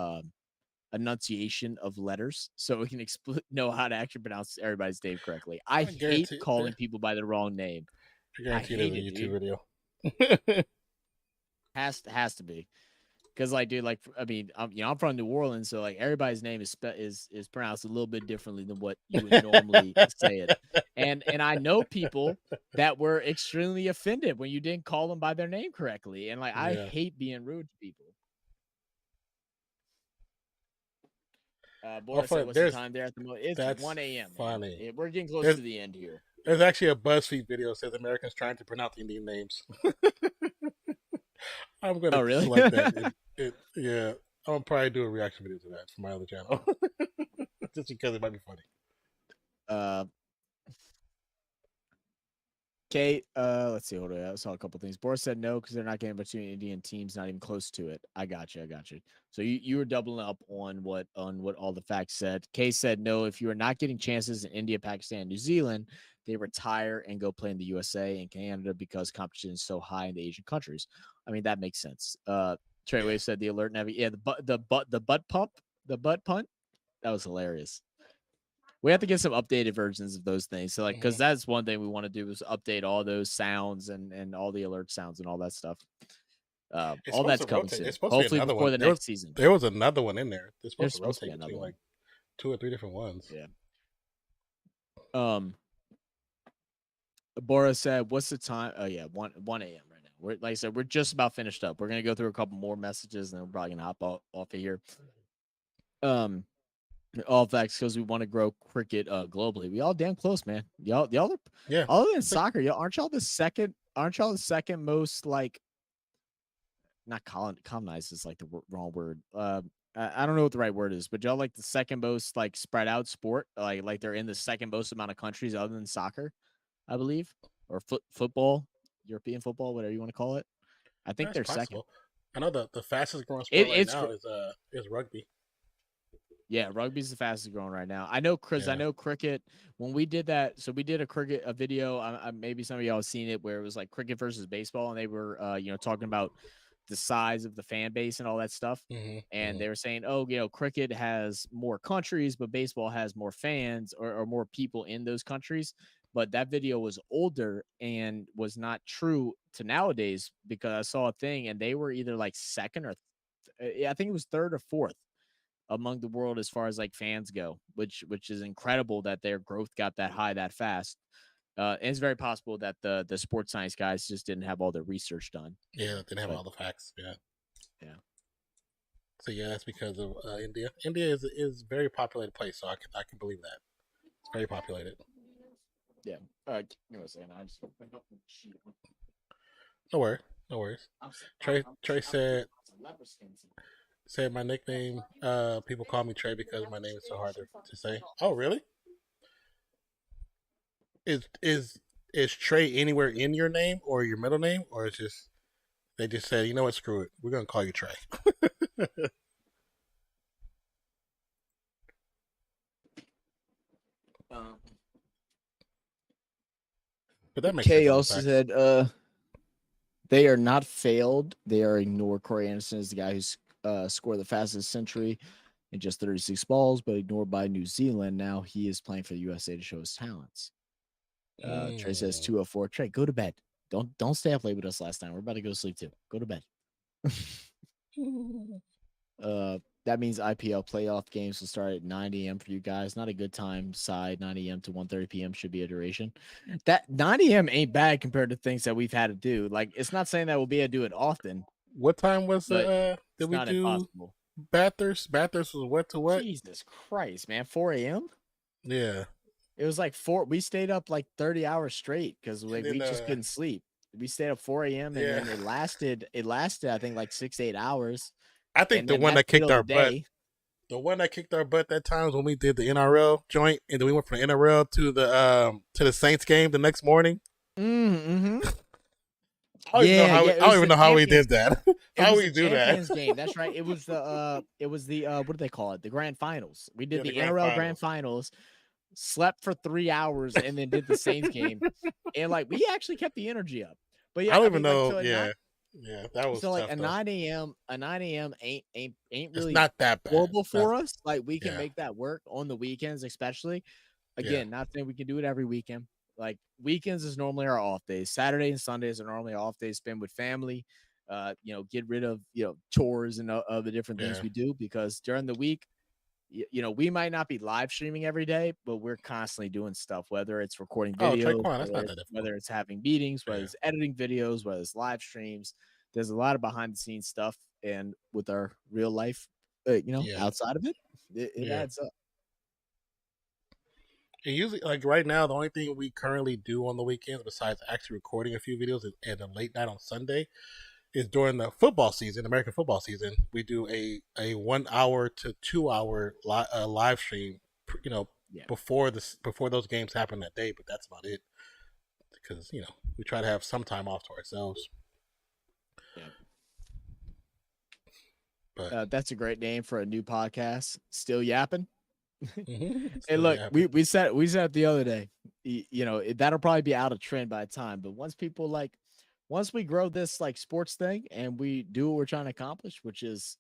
enunciation of letters so we can know how to actually pronounce everybody's name correctly. I hate calling people by the wrong name. I guarantee there's a YouTube video. Has to be. Because like, dude, like, I mean, I'm from New Orleans, so like everybody's name is pronounced a little bit differently than what you would normally say it. And I know people that were extremely offended when you didn't call them by their name correctly. And like, I hate being rude to people. Boris said, what's the time there at the moment? It's 1 a.m. Funny. We're getting close to the end here. There's actually a BuzzFeed video that says Americans trying to pronounce Indian names. I'm gonna select that. Yeah, I'll probably do a reaction video to that for my other channel, just because it might be funny. Okay, let's see. Hold on. I saw a couple things. Boris said no because they're not getting between Indian teams, not even close to it. I got you. So you were doubling up on what all the facts said. Kay said no. If you are not getting chances in India, Pakistan, New Zealand, they retire and go play in the USA and Canada because competition is so high in the Asian countries. I mean, that makes sense. Trey Wave said the alert navy. Yeah, the butt punt. That was hilarious. We have to get some updated versions of those things. So like, because that's one thing we want to do is update all those sounds and all the alert sounds and all that stuff. All that's coming soon. Hopefully before the next season. There was another one in there. They're supposed to rotate between like 2 or 3 different ones. Yeah. Boris said, "What's the time?" Oh yeah, 1 a.m. right now. We're like I said, we're just about finished up. We're gonna go through a couple more messages, and then we're probably gonna hop off of here. All facts because we want to grow cricket globally. We all damn close, man. Y'all are other than soccer, aren't y'all the second most like not colonized is like the wrong word. I don't know what the right word is, but y'all like the second most like spread out sport. Like they're in the second most amount of countries other than soccer, I believe, or football, European football, whatever you want to call it. I think they're second. I know the fastest growing sport right now is rugby. Yeah, rugby's the fastest growing right now. I know, Chris. Yeah. I know cricket. When we did that, so we did a video. Maybe some of y'all have seen it, where it was like cricket versus baseball, and they were, talking about the size of the fan base and all that stuff. And they were saying, cricket has more countries, but baseball has more fans or more people in those countries. But that video was older and was not true to nowadays because I saw a thing, and they were either like second or I think it was third or fourth. among the world as far as like fans go, which is incredible that their growth got that high that fast. And it's very possible that the sports science guys just didn't have all their research done. Yeah, they didn't have But- all the facts. Yeah. Yeah. So yeah, that's because of India. India is a very populated place, so I can believe that. It's very populated. Give me a second. I just No worries. No worries. Trey said my nickname. People call me Trey because my name is so hard to say. Oh, really? Is Trey anywhere in your name or your middle name, or it's just they just said, you know what, screw it, we're gonna call you Trey. But that makes Kay sense. also said, they are not failed. They are ignored. Corey Anderson is the guy who's scored the fastest century in just 36 balls, but ignored by New Zealand. Now he is playing for the USA to show his talents. Trey says 204. Trey, go to bed. Don't stay up late with us last time. We're about to go to sleep too. Go to bed. That means IPL playoff games will start at 9 a.m. for you guys. Not a good time side. 9 a.m. to 1:30 p.m. should be a duration. That 9 a.m. ain't bad compared to things that we've had to do. Like, it's not saying that we'll be able to do it often. What time was But did we not do impossible. Bathurst? Bathurst was what to what? Jesus Christ, man. 4 a.m.? Yeah. It was like 4. We stayed up like 30 hours straight because like, then, we just couldn't sleep. We stayed up 4 a.m. and Yeah. then it lasted, I think, like 6 to 8 hours. I think And the then one that that's the kicked middle our of the butt. day. The one that kicked our butt that time was when we did the NRL joint, and then we went from the NRL to the Saints game the next morning. Mm-hmm. I don't even know how we did that. How we do that? Champions game. That's right. It was the what do they call it? The grand finals. We did Yeah, the the grand NRL grand finals, slept for 3 hours, and then did the Saints game. And like we actually kept the energy up. But yeah, I don't even mean, know. Like, so Yeah, that was so like tough, a though. 9 a.m. ain't It's really not that bad. horrible for us. Like we can yeah. make that work on the weekends, especially. Again, not saying we can do it every weekend. Like weekends is normally our off days. Saturday and Sundays are normally off days spent with family. Get rid of chores and other different things Yeah. we do, because during the week, we might not be live streaming every day, but we're constantly doing stuff, whether it's recording videos, Traquan, that's not that difficult. whether it's having meetings, whether Yeah. it's editing videos, whether it's live streams. There's a lot of behind the scenes stuff, and with our real life, outside of it, it Yeah. adds up. And usually, like right now, the only thing we currently do on the weekends, besides actually recording a few videos and a late night on Sunday, is during the football season, American football season. We do a 1 hour to 2 hour live stream, before those games happen that day. But that's about it, because we try to have some time off to ourselves. Yeah. But That's a great name for a new podcast. Still yapping. Hey, Hey, look, we said it the other day. That'll probably be out of trend by the time. But once we grow this like sports thing and we do what we're trying to accomplish, which is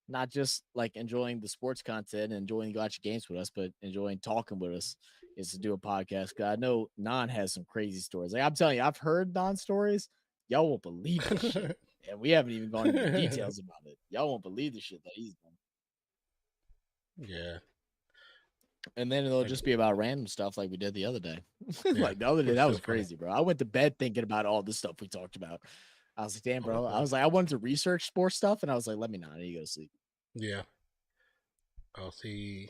not just like enjoying the sports content and enjoying to watch games with us, but enjoying talking with us, is to do a podcast. Cause I know Non has some crazy stories. Like I'm telling you, I've heard Non stories. Y'all won't believe this shit. And we haven't even gone into details about it. Y'all won't believe the shit that he's done. Yeah. And then it'll just be about random stuff like we did the other day. Yeah, Like the other day, which that is was funny. crazy, bro. I went to bed thinking about all the stuff we talked about. I was like, damn, bro. I was like, I wanted to research sports stuff, and I was like, let me not. I need to go to sleep. Yeah. I'll see.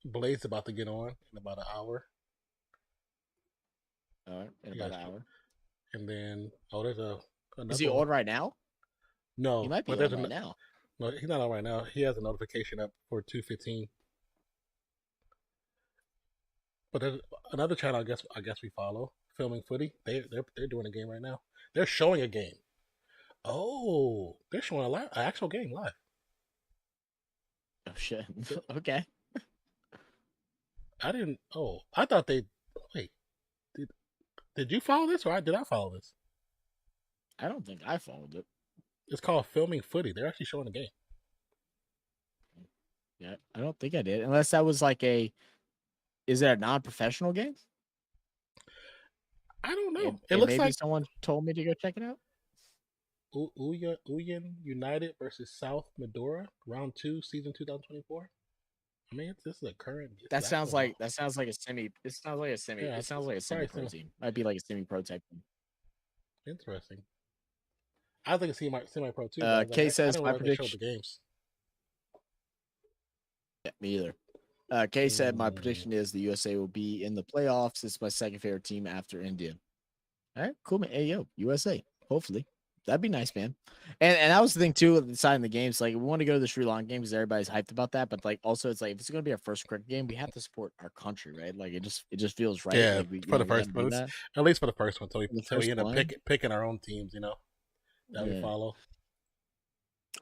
Blade's about to get on in about an hour. All right, in Yeah, about an hour. And then, there's another Is he one. on right now? No, He might be but on there's right now. No, he's not on right now. He has a notification up for 2:15. But there's another channel. I guess we follow, Filming Footy. They're doing a game right now. They're showing a game. Oh, they're showing an actual game live. Oh shit. Okay. I didn't. Oh, I thought they. Wait, did you follow this or did I follow this? I don't think I followed it. It's called Filming Footy. They're actually showing a game. Yeah, I don't think I did. Unless that was like is it a non-professional game? I don't know. And It looks maybe like someone told me to go check it out. Uyan United versus South Medora, round 2, season 2024. I mean, this is a current. That sounds like a semi. It sounds like a semi. Yeah, It sounds like a it's probably semi-pro team. Might be like a semi-pro type team. interesting. I think it's semi-pro too. But Kay I says didn't my realize they showed the prediction. games. Yeah, me either. Kay said my prediction is the USA will be in the playoffs. It's my second favorite team after India. All right, cool, man. Hey, yo, USA. Hopefully. That'd be nice, man. And that was the thing too, deciding the games. Like, we want to go to the Sri Lanka game because everybody's hyped about that. But like, also, it's like if it's gonna be our first cricket game, we have to support our country, right? Like, it just feels right. Yeah, Like we, for the we first, gotta do but that. at least for the first one, The until we first end up one. picking our own teams, that we Yeah. follow.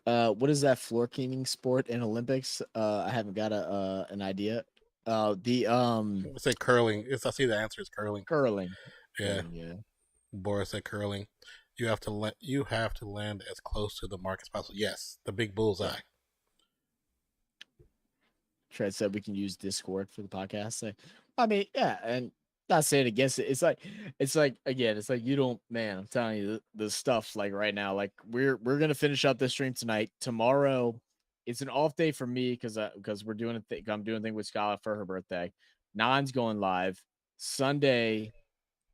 What is that floor cleaning sport in Olympics? I haven't got an idea. Let's say curling. I see the answer is curling. Curling. Yeah, Curling, yeah. Boris said curling. You have to land as close to the mark as possible. Yes, the big bullseye. Tread said we can use Discord for the podcast. So, I mean, yeah, and not saying against it. It's like again, it's like you don't, man. I'm telling you, the stuff like right now, like we're gonna finish up this stream tonight. Tomorrow, it's an off day for me because we're doing a thing. I'm doing a thing with Skylar for her birthday. Nine's going live Sunday.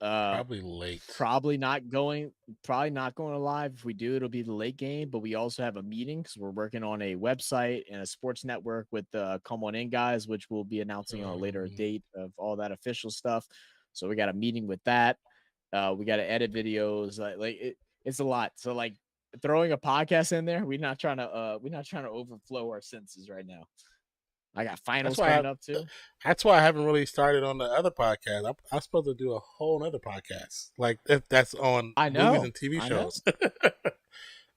Probably late. Probably not going to live. If we do, it'll be the late game, but we also have a meeting because we're working on a website and a sports network with the Come On In guys, which we'll be announcing on a later date of all that official stuff. So we got a meeting with that. We got to edit videos. It's a lot. So like throwing a podcast in there, we're not trying to overflow our senses right now. I got finals coming up too. That's why I haven't really started on the other podcast. I'm supposed to do a whole other podcast, like if that's on movies and TV shows.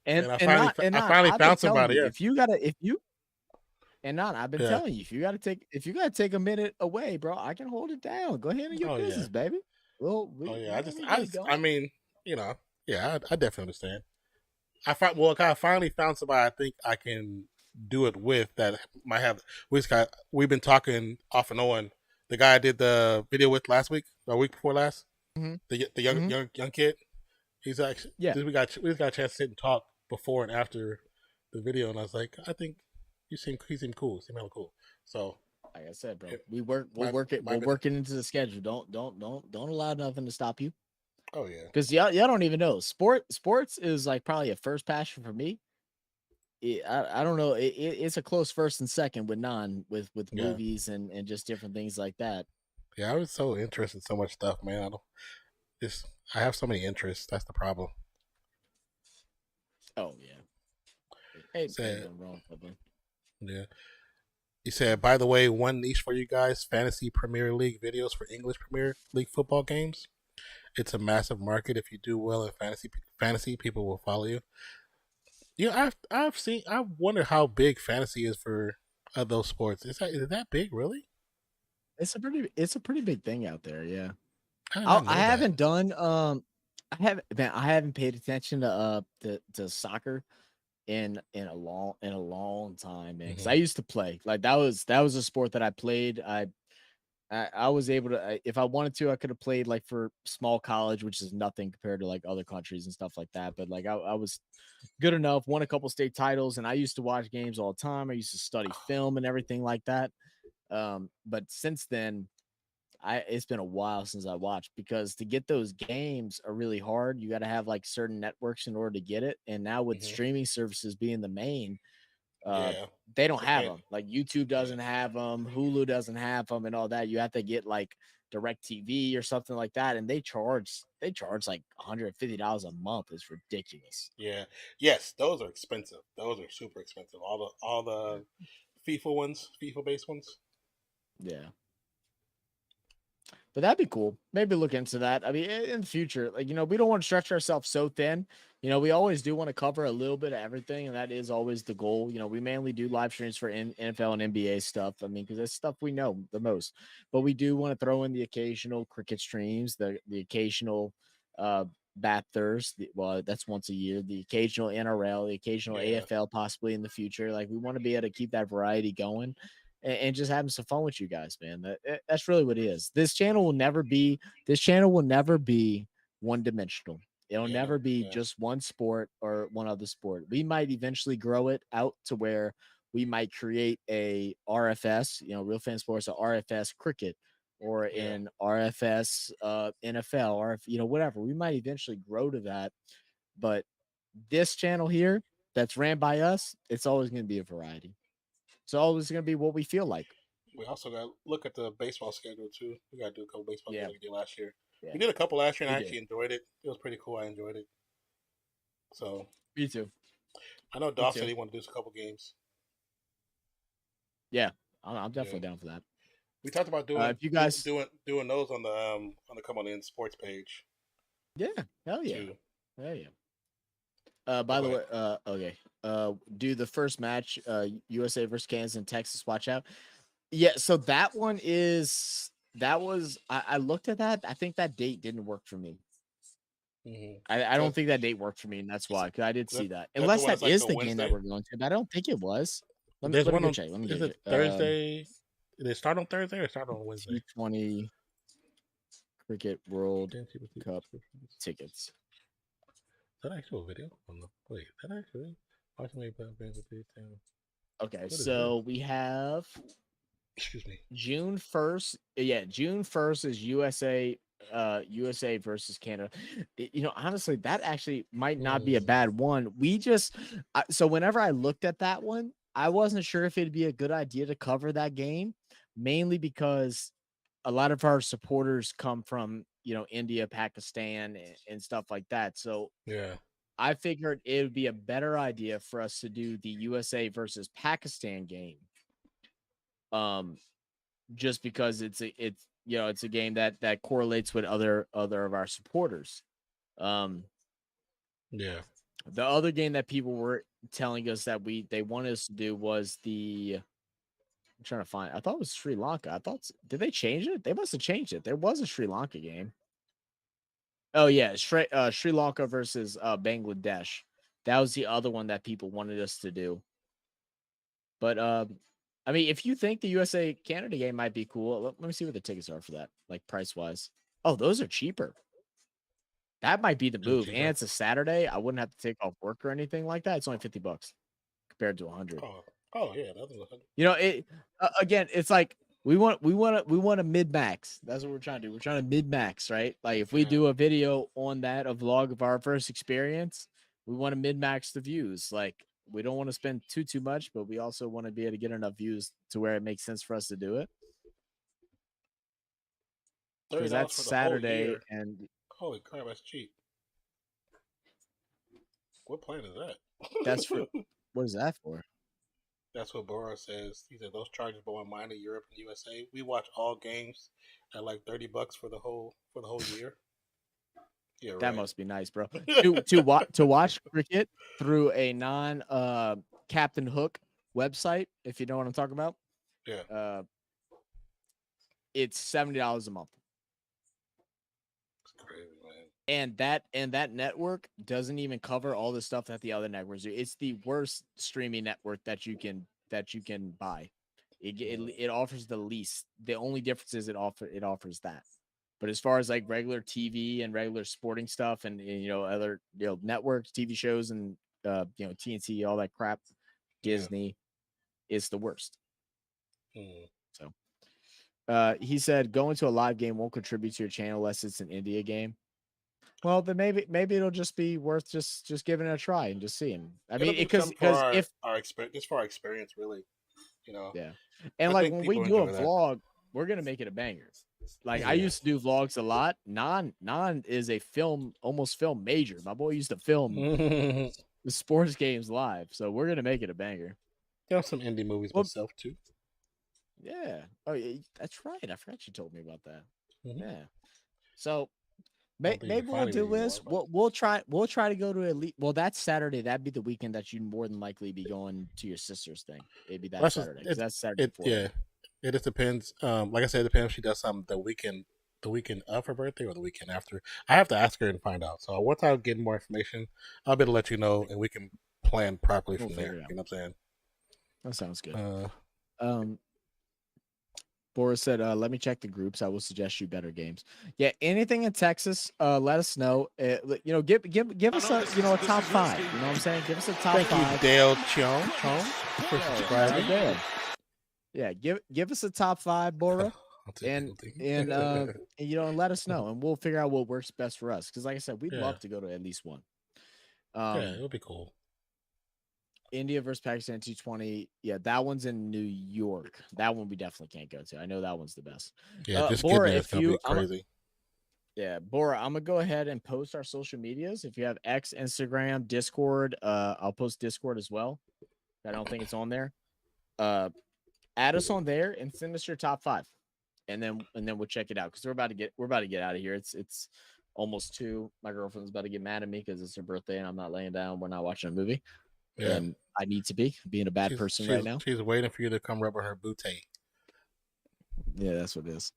and I finally found somebody. I've been telling you, if you gotta take a minute away, bro, I can hold it down. Go ahead and your business, baby. Well, I mean, I definitely understand. I finally found somebody I think I can do it with that might have. We've been talking off and on. The guy I did the video with last week, or week before last, the young kid. He's actually we just got a chance to sit and talk before and after the video, and I was like, I think he seemed cool. He seemed hella cool. So like I said, bro, we'll work it into the schedule. Don't allow nothing to stop you. Oh yeah, because y'all don't even know. Sports is like probably a first passion for me. I don't know. It's a close first and second with movies and just different things like that. Yeah, I was so interested in so much stuff, man. I have so many interests. That's the problem. Oh yeah. Hey, wrong, yeah. He said, by the way, one niche for you guys: Fantasy Premier League videos for English Premier League football games. It's a massive market. If you do well in fantasy, people will follow you. Yeah, I wonder how big fantasy is for those sports. Is that big, really? It's a pretty big thing out there. Yeah, I haven't done I haven't paid attention to soccer in a long time, man. Because I used to play like that was a sport that I played. I was able to, if I wanted to, I could have played like for small college, which is nothing compared to like other countries and stuff like that. But like I was good enough, won a couple state titles, and I used to watch games all the time. I used to study film and everything like that. But since then, it's been a while since I watched because to get those games are really hard. You got to have like certain networks in order to get it. And now with streaming services being the main, they don't have them. Like YouTube doesn't have them, Hulu doesn't have them, and all that. You have to get like Direct TV or something like that, and they charge like $150 a month. It's ridiculous. Yeah. Yes, those are expensive. Those are super expensive. All the FIFA based ones. Yeah. But that'd be cool. Maybe look into that. I mean, in the future, like, we don't want to stretch ourselves so thin. We always do want to cover a little bit of everything, and that is always the goal. We mainly do live streams for NFL and NBA stuff. I mean, because that's stuff we know the most. But we do want to throw in the occasional cricket streams, the occasional Bathurst. Well, that's once a year. The occasional NRL, the occasional AFL, possibly in the future. Like, we want to be able to keep that variety going. And just having some fun with you guys, man. That's really what it is. This channel will never be one dimensional. It'll Yeah, never be yeah. just one sport or one other sport. We might eventually grow it out to where we might create a RFS, Real Fan Sports, or RFS cricket, or Yeah. in RFS NFL, or whatever. We might eventually grow to that. But this channel here that's ran by us, it's always going to be a variety. It's always going to be what we feel like. We also got to look at the baseball schedule too. We got to do a couple baseball games Yeah. like we did last year. Yeah. We did a couple last year, and We I did. actually enjoyed it. It was pretty cool. I enjoyed it. So Me too. I know Dolph said too. he wanted to do a couple games. Yeah, I'm definitely down for that. We talked about doing if you guys doing those on the Come On In Sports page. Yeah, hell yeah. Too. Hell yeah. By the way, okay. Do the first match, USA versus Kansas and Texas. Watch out. Yeah, so that one I looked at that. I think that date didn't work for me. Mm-hmm. I don't think that date worked for me, and that's why. Because I did see that. the Unless one that that's like is the the game that Wednesday? we're going to, but I don't think it was. Let me There's one go on check. Let me is go it check. Thursday? Did it start on Thursday or start on Wednesday? T20 Cricket World Cup tickets. Is that actual video? Wait, is that actually? Okay, so we have Excuse me. June 1st. Yeah, June 1st is USA versus Canada. Honestly, that actually might not be a bad one. So whenever I looked at that one, I wasn't sure if it'd be a good idea to cover that game, mainly because a lot of our supporters come from, India, Pakistan, and stuff like that. So Yeah. I figured it would be a better idea for us to do the USA versus Pakistan game. Just because it's a game that correlates with other of our supporters. Yeah. The other game that people were telling us that they wanted us to do was I'm trying to find. I thought it was Sri Lanka. Did they change it? They must have changed it. There was a Sri Lanka game. Oh yeah, Sri Lanka versus Bangladesh. That was the other one that people wanted us to do. But I mean, if you think the USA Canada game might be cool, let me see what the tickets are for that, like price wise. Oh, those are cheaper. That might be the move. And it's a Saturday. I wouldn't have to take off work or anything like that. It's only $50 compared to 100. Oh yeah, that's 100. It again. It's like we want a mid max. That's what we're trying to do. We're trying to mid max, right? Like if we do a video on that, a vlog of our first experience, we want to mid max the views. Like we don't want to spend too much, but we also want to be able to get enough views to where it makes sense for us to do it. Because that's Saturday, and holy crap, that's cheap. What plan is that? That's for what is that for? That's what Bora says. He said those charges go on mine in Europe and USA. We watch all games at like $30 for the whole year. Yeah, that right. must be nice, bro. to watch cricket through a non Captain Hook website, if you know what I'm talking about. Yeah. It's $70 a month. It's crazy, man. And that network doesn't even cover all the stuff that the other networks do. It's the worst streaming network that you can buy. It offers the least. The only difference is it offers that. But as far as like regular TV and regular sporting stuff and other networks, TV shows and TNT, all that crap, Disney, it's the worst. So he said going to a live game won't contribute to your channel unless it's an India game. Well, then maybe it'll just be worth just giving it a try and just seeing. I mean, because if our experience, really, yeah, and like when we do a vlog, we're gonna make it a banger. Like I used to do vlogs a lot. Non is a almost film major. My boy used to film the sports games live, so we're gonna make it a banger. Got some indie movies myself too. Yeah. Oh, yeah, that's right. I forgot you told me about that. Mm-hmm. Yeah. So maybe we'll do this. We'll try to go to well, that's Saturday. That'd be the weekend that you'd more than likely be going to your sister's thing. It'd be that Saturday. That's Saturday. Yeah. It just depends. Like I said, it depends if she does something the weekend of her birthday or the weekend after. I have to ask her and find out. So once I get more information, I'll be able to let you know and we can plan properly from there. You know what I'm saying? That sounds good. Boris said, "Let me check the groups. I will suggest you better games." Yeah, anything in Texas, let us know. Give us a top five. You know what I'm saying? Give us a top Thank you, five. Dale Chong, for Yeah, subscribing. Dale. Yeah, give us a top five, Bora, I'll take and anything. and let us know, and we'll figure out what works best for us. Because like I said, we'd Yeah. love to go to at least one. Yeah, it would be cool. India versus Pakistan T20. Yeah, that one's in New York. That one we definitely can't go to. I know that one's the best. Yeah, just Bora, getting there is if gonna you, be crazy. yeah, Bora, I'm gonna go ahead and post our social medias. If you have X, Instagram, Discord, I'll post Discord as well. I don't think it's on there. Add us on there and send us your top five, and then we'll check it out because we're about to get out of here. It's almost 2. My girlfriend's about to get mad at me because it's her birthday and I'm not laying down. We're not watching a movie. Yeah. And I need to be being a bad person right now. She's waiting for you to come rub her booty. Yeah, that's what it is.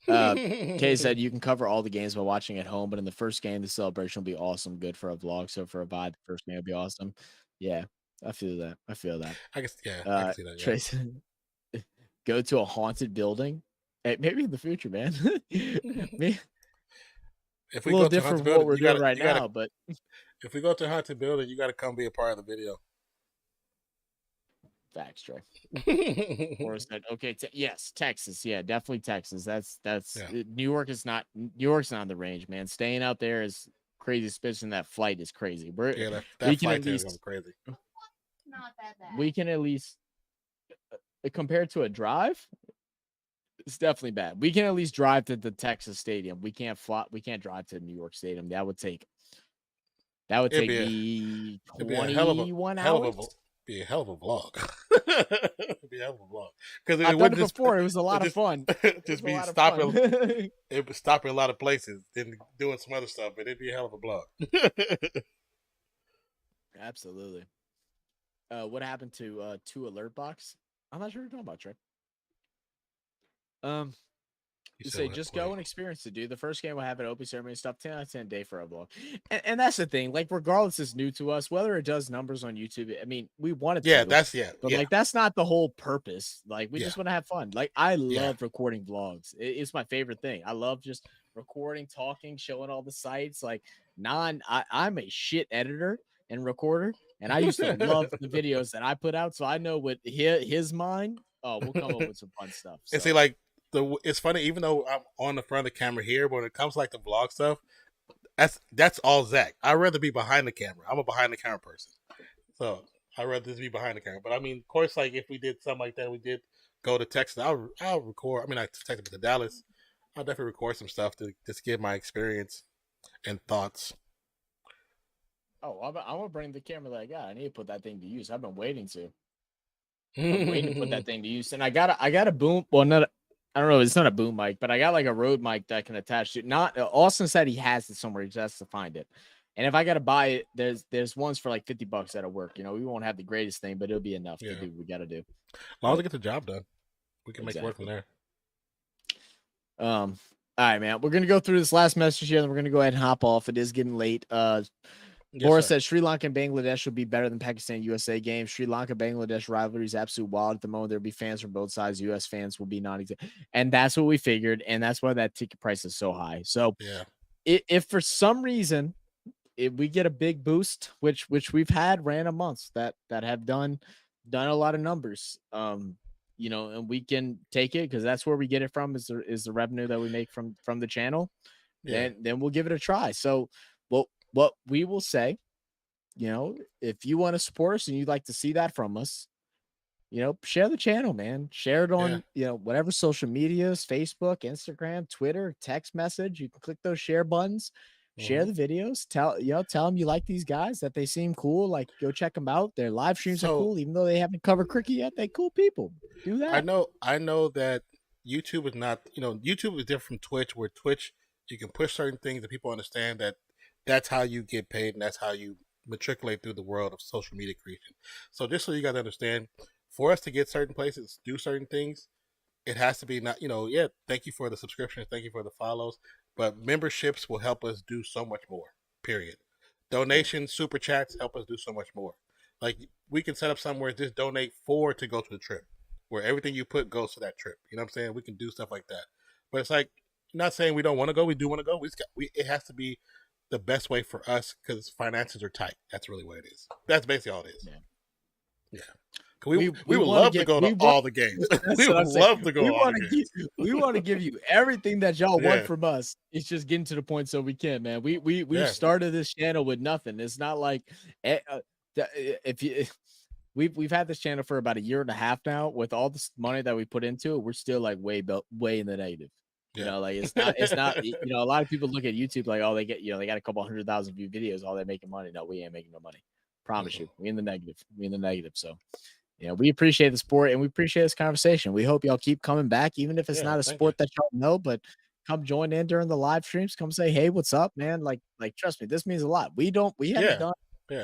Kay said you can cover all the games by watching at home, but in the first game, the celebration will be awesome. Good for a vlog. So for a vibe, the first game will be awesome. Yeah, I feel that. I guess, yeah, I can see that. Yeah. Trace, go to a haunted building. Hey, maybe in the future, man. If we a little go to different haunted from building, what we're doing right now, but if we go to a haunted building, you got to come be a part of the video. facts, Trey. Or said, okay, yes, Texas, yeah, definitely Texas. That's Yeah. New York's not in the range, man. Staying out there is crazy, especially in that flight is crazy. Yeah, we that can flight at there is least gonna be crazy. Not that bad. we can at least compared to a drive, it's definitely bad. We can at least drive to the Texas stadium. We can't fly. We can't drive to New York Stadium. That would take It'd me it'd be a hell of a 21 hell hours. of a be a hell of a vlog. It'd be a hell of a vlog because I've done it before. It was a lot of fun. Just be stopping. It'd be stopping a lot of places, then doing some other stuff, but it'd be a hell of a vlog. Absolutely. What happened to 2 alert box? I'm not sure what you're talking about, Trey. You say just go and experience it, dude. The first game will have an opening ceremony stuff. 10 out of 10 day for a vlog, and that's the thing. Like, regardless, it's new to us. Whether it does numbers on YouTube, I mean, we want it. Yeah, to, but like that's not the whole purpose. Like, we just want to have fun. Like, I love recording vlogs. It's my favorite thing. I love just recording, talking, showing all the sites. Like, I'm a shit editor and recorder, and I used to love the videos that I put out. So I know what his mind. Oh, we'll come up with some fun stuff. So. And see, like, it's funny, even though I'm on the front of the camera here, but when it comes to like the vlog stuff, that's all Zach. I'd rather be behind the camera. I'm a behind the camera person, so I'd rather just be behind the camera. But I mean, of course, like if we did something like that, we did go to Texas. I'll record. I mean, I texted to Dallas. I'll definitely record some stuff to just give my experience and thoughts. Oh, I'm gonna bring the camera that I got. I need to put that thing to use. I've been waiting to. I'm waiting to put that thing to use, and I got a boom. Well, not. I don't know. It's not a boom mic, but I got like a Rode mic that I can attach to. Not Austin said he has it somewhere. He just has to find it. And if I gotta buy it, there's ones for like $50 that'll work. You know, we won't have the greatest thing, but it'll be enough to do what we gotta do. As long as we get the job done, we can make it work from there. All right, man. We're gonna go through this last message here, and we're gonna go ahead and hop off. It is getting late. Boris said Sri Lanka and Bangladesh will be better than Pakistan USA game. Sri Lanka Bangladesh rivalry is absolute wild at the moment. There'll be fans from both sides. US fans will be non-existent, and that's what we figured, and that's why that ticket price is so high. So, if for some reason if we get a big boost, which we've had random months that have done a lot of numbers, you know, and we can take it because that's where we get it from is the revenue that we make from the channel. Then we'll give it a try. So, what we will say, you know, if you want to support us and you'd like to see that from us, you know, share the channel, man. Share it on, you know, whatever social medias, Facebook, Instagram, Twitter, text message. You can click those share buttons, share the videos, tell them you like these guys, that they seem cool. Like, go check them out. Their live streams are cool, even though they haven't covered cricket yet. They cool people. Do that. I know that YouTube is not, you know, YouTube is different from Twitch, where Twitch, you can push certain things that people understand that that's how you get paid and that's how you matriculate through the world of social media creation. So just so you got to understand, for us to get certain places, do certain things, it has to be not, you know, thank you for the subscriptions, thank you for the follows, but memberships will help us do so much more, period. Donations, super chats help us do so much more. Like, we can set up somewhere, just donate to go to the trip. where everything you put goes to that trip. You know what I'm saying? We can do stuff like that. But it's like, not saying we don't want to go. We do want to go. It has to be the best way for us because finances are tight. That's really what it is. That's basically all it is. Yeah. We would love to go to all the games. We would love to go to all the games. We want to give you everything that y'all want from us. It's just getting to the point so we can, man. We've started this channel with nothing. It's not like if you we've had this channel for about a year and a half now. With all this money that we put into it, we're still like way in the negative. You know, like it's not. You know, a lot of people look at YouTube like, oh, they get, they got a couple 100,000 view videos, all they're making money. No, we ain't making no money. Promise you, we in the negative. We in the negative. So, we appreciate the sport and we appreciate this conversation. We hope y'all keep coming back, even if it's not a sport that y'all know, but come join in during the live streams. Come say, hey, what's up, man? Like trust me, this means a lot. We haven't done.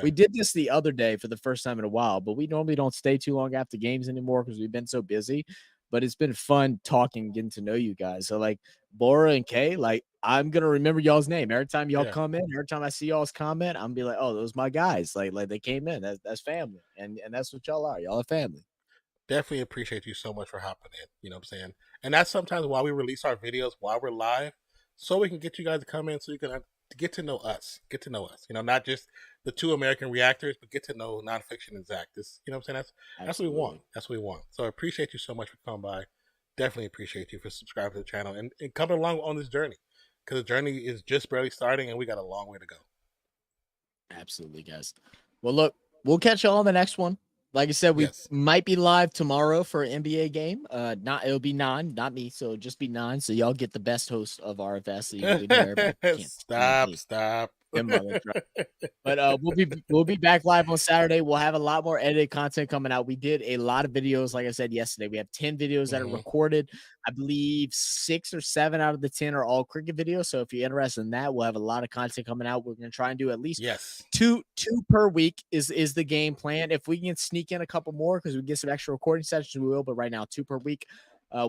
We did this the other day for the first time in a while, but we normally don't stay too long after games anymore because we've been so busy. But it's been fun talking, getting to know you guys. So like Bora and Kay, like I'm gonna remember y'all's name every time y'all come in. Every time I see y'all's comment, I'm gonna be like, oh, those my guys. Like they came in. That's family, and that's what y'all are. Y'all are family. Definitely appreciate you so much for hopping in. You know what I'm saying? And that's sometimes why we release our videos while we're live, so we can get you guys to come in, so you can get to know us. Not just the two American reactors, but get to know Nonpfixion and Zach. This, you know what I'm saying? That's what we want. That's what we want. So I appreciate you so much for coming by. Definitely appreciate you for subscribing to the channel and coming along on this journey, because the journey is just barely starting and we got a long way to go. Absolutely, guys. Well, look, we'll catch y'all on the next one. Like I said, we might be live tomorrow for an NBA game. It'll be Nan, not me. So just be Nan. So y'all get the best host of RFS. So you can Stop. But we'll be back live on Saturday. We'll have a lot more edited content coming out. We did a lot of videos, like I said yesterday. We have 10 videos that are recorded. I believe 6 or 7 out of the 10 are all cricket videos. So if you're interested in that, we'll have a lot of content coming out. We're gonna try and do at least two per week is the game plan. If we can sneak in a couple more because we get some extra recording sessions, we will. But right now, 2 per week.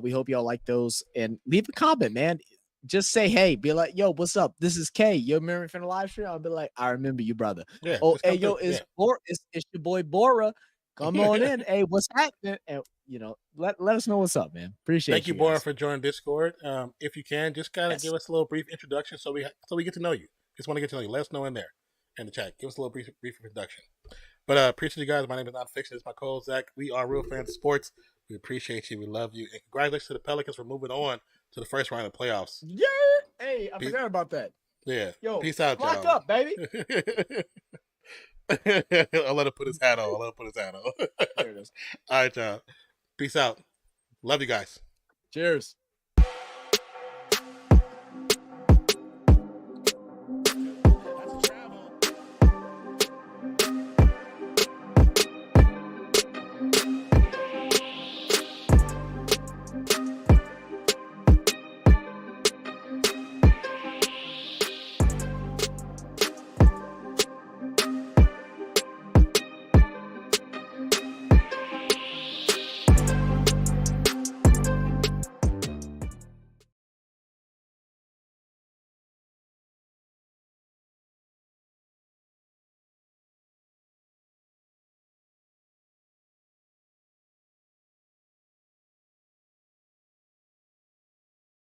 We hope y'all like those, and leave a comment, man. Just say, hey, be like, yo, what's up? This is Kay. You remember me from the live stream? I'll be like, I remember you, brother. Oh, hey, yo, it's your boy Bora. Come on in. Hey, what's happening? And let us know what's up, man. Appreciate Thank you, Bora, for joining Discord. If you can, just kind of give us a little brief introduction so we get to know you. Just want to get to know you. Let us know in there in the chat. Give us a little brief introduction. But appreciate you guys. My name is Nonpfixion. It's my co-host Zach. We are real fans of sports. We appreciate you. We love you. And congratulations to the Pelicans for moving on to the first round of playoffs. Yeah. Hey, I forgot about that. Yeah. Yo, peace out, y'all. Lock up, baby. I'll let him put his hat on. There it is. All right, y'all. Peace out. Love you guys. Cheers.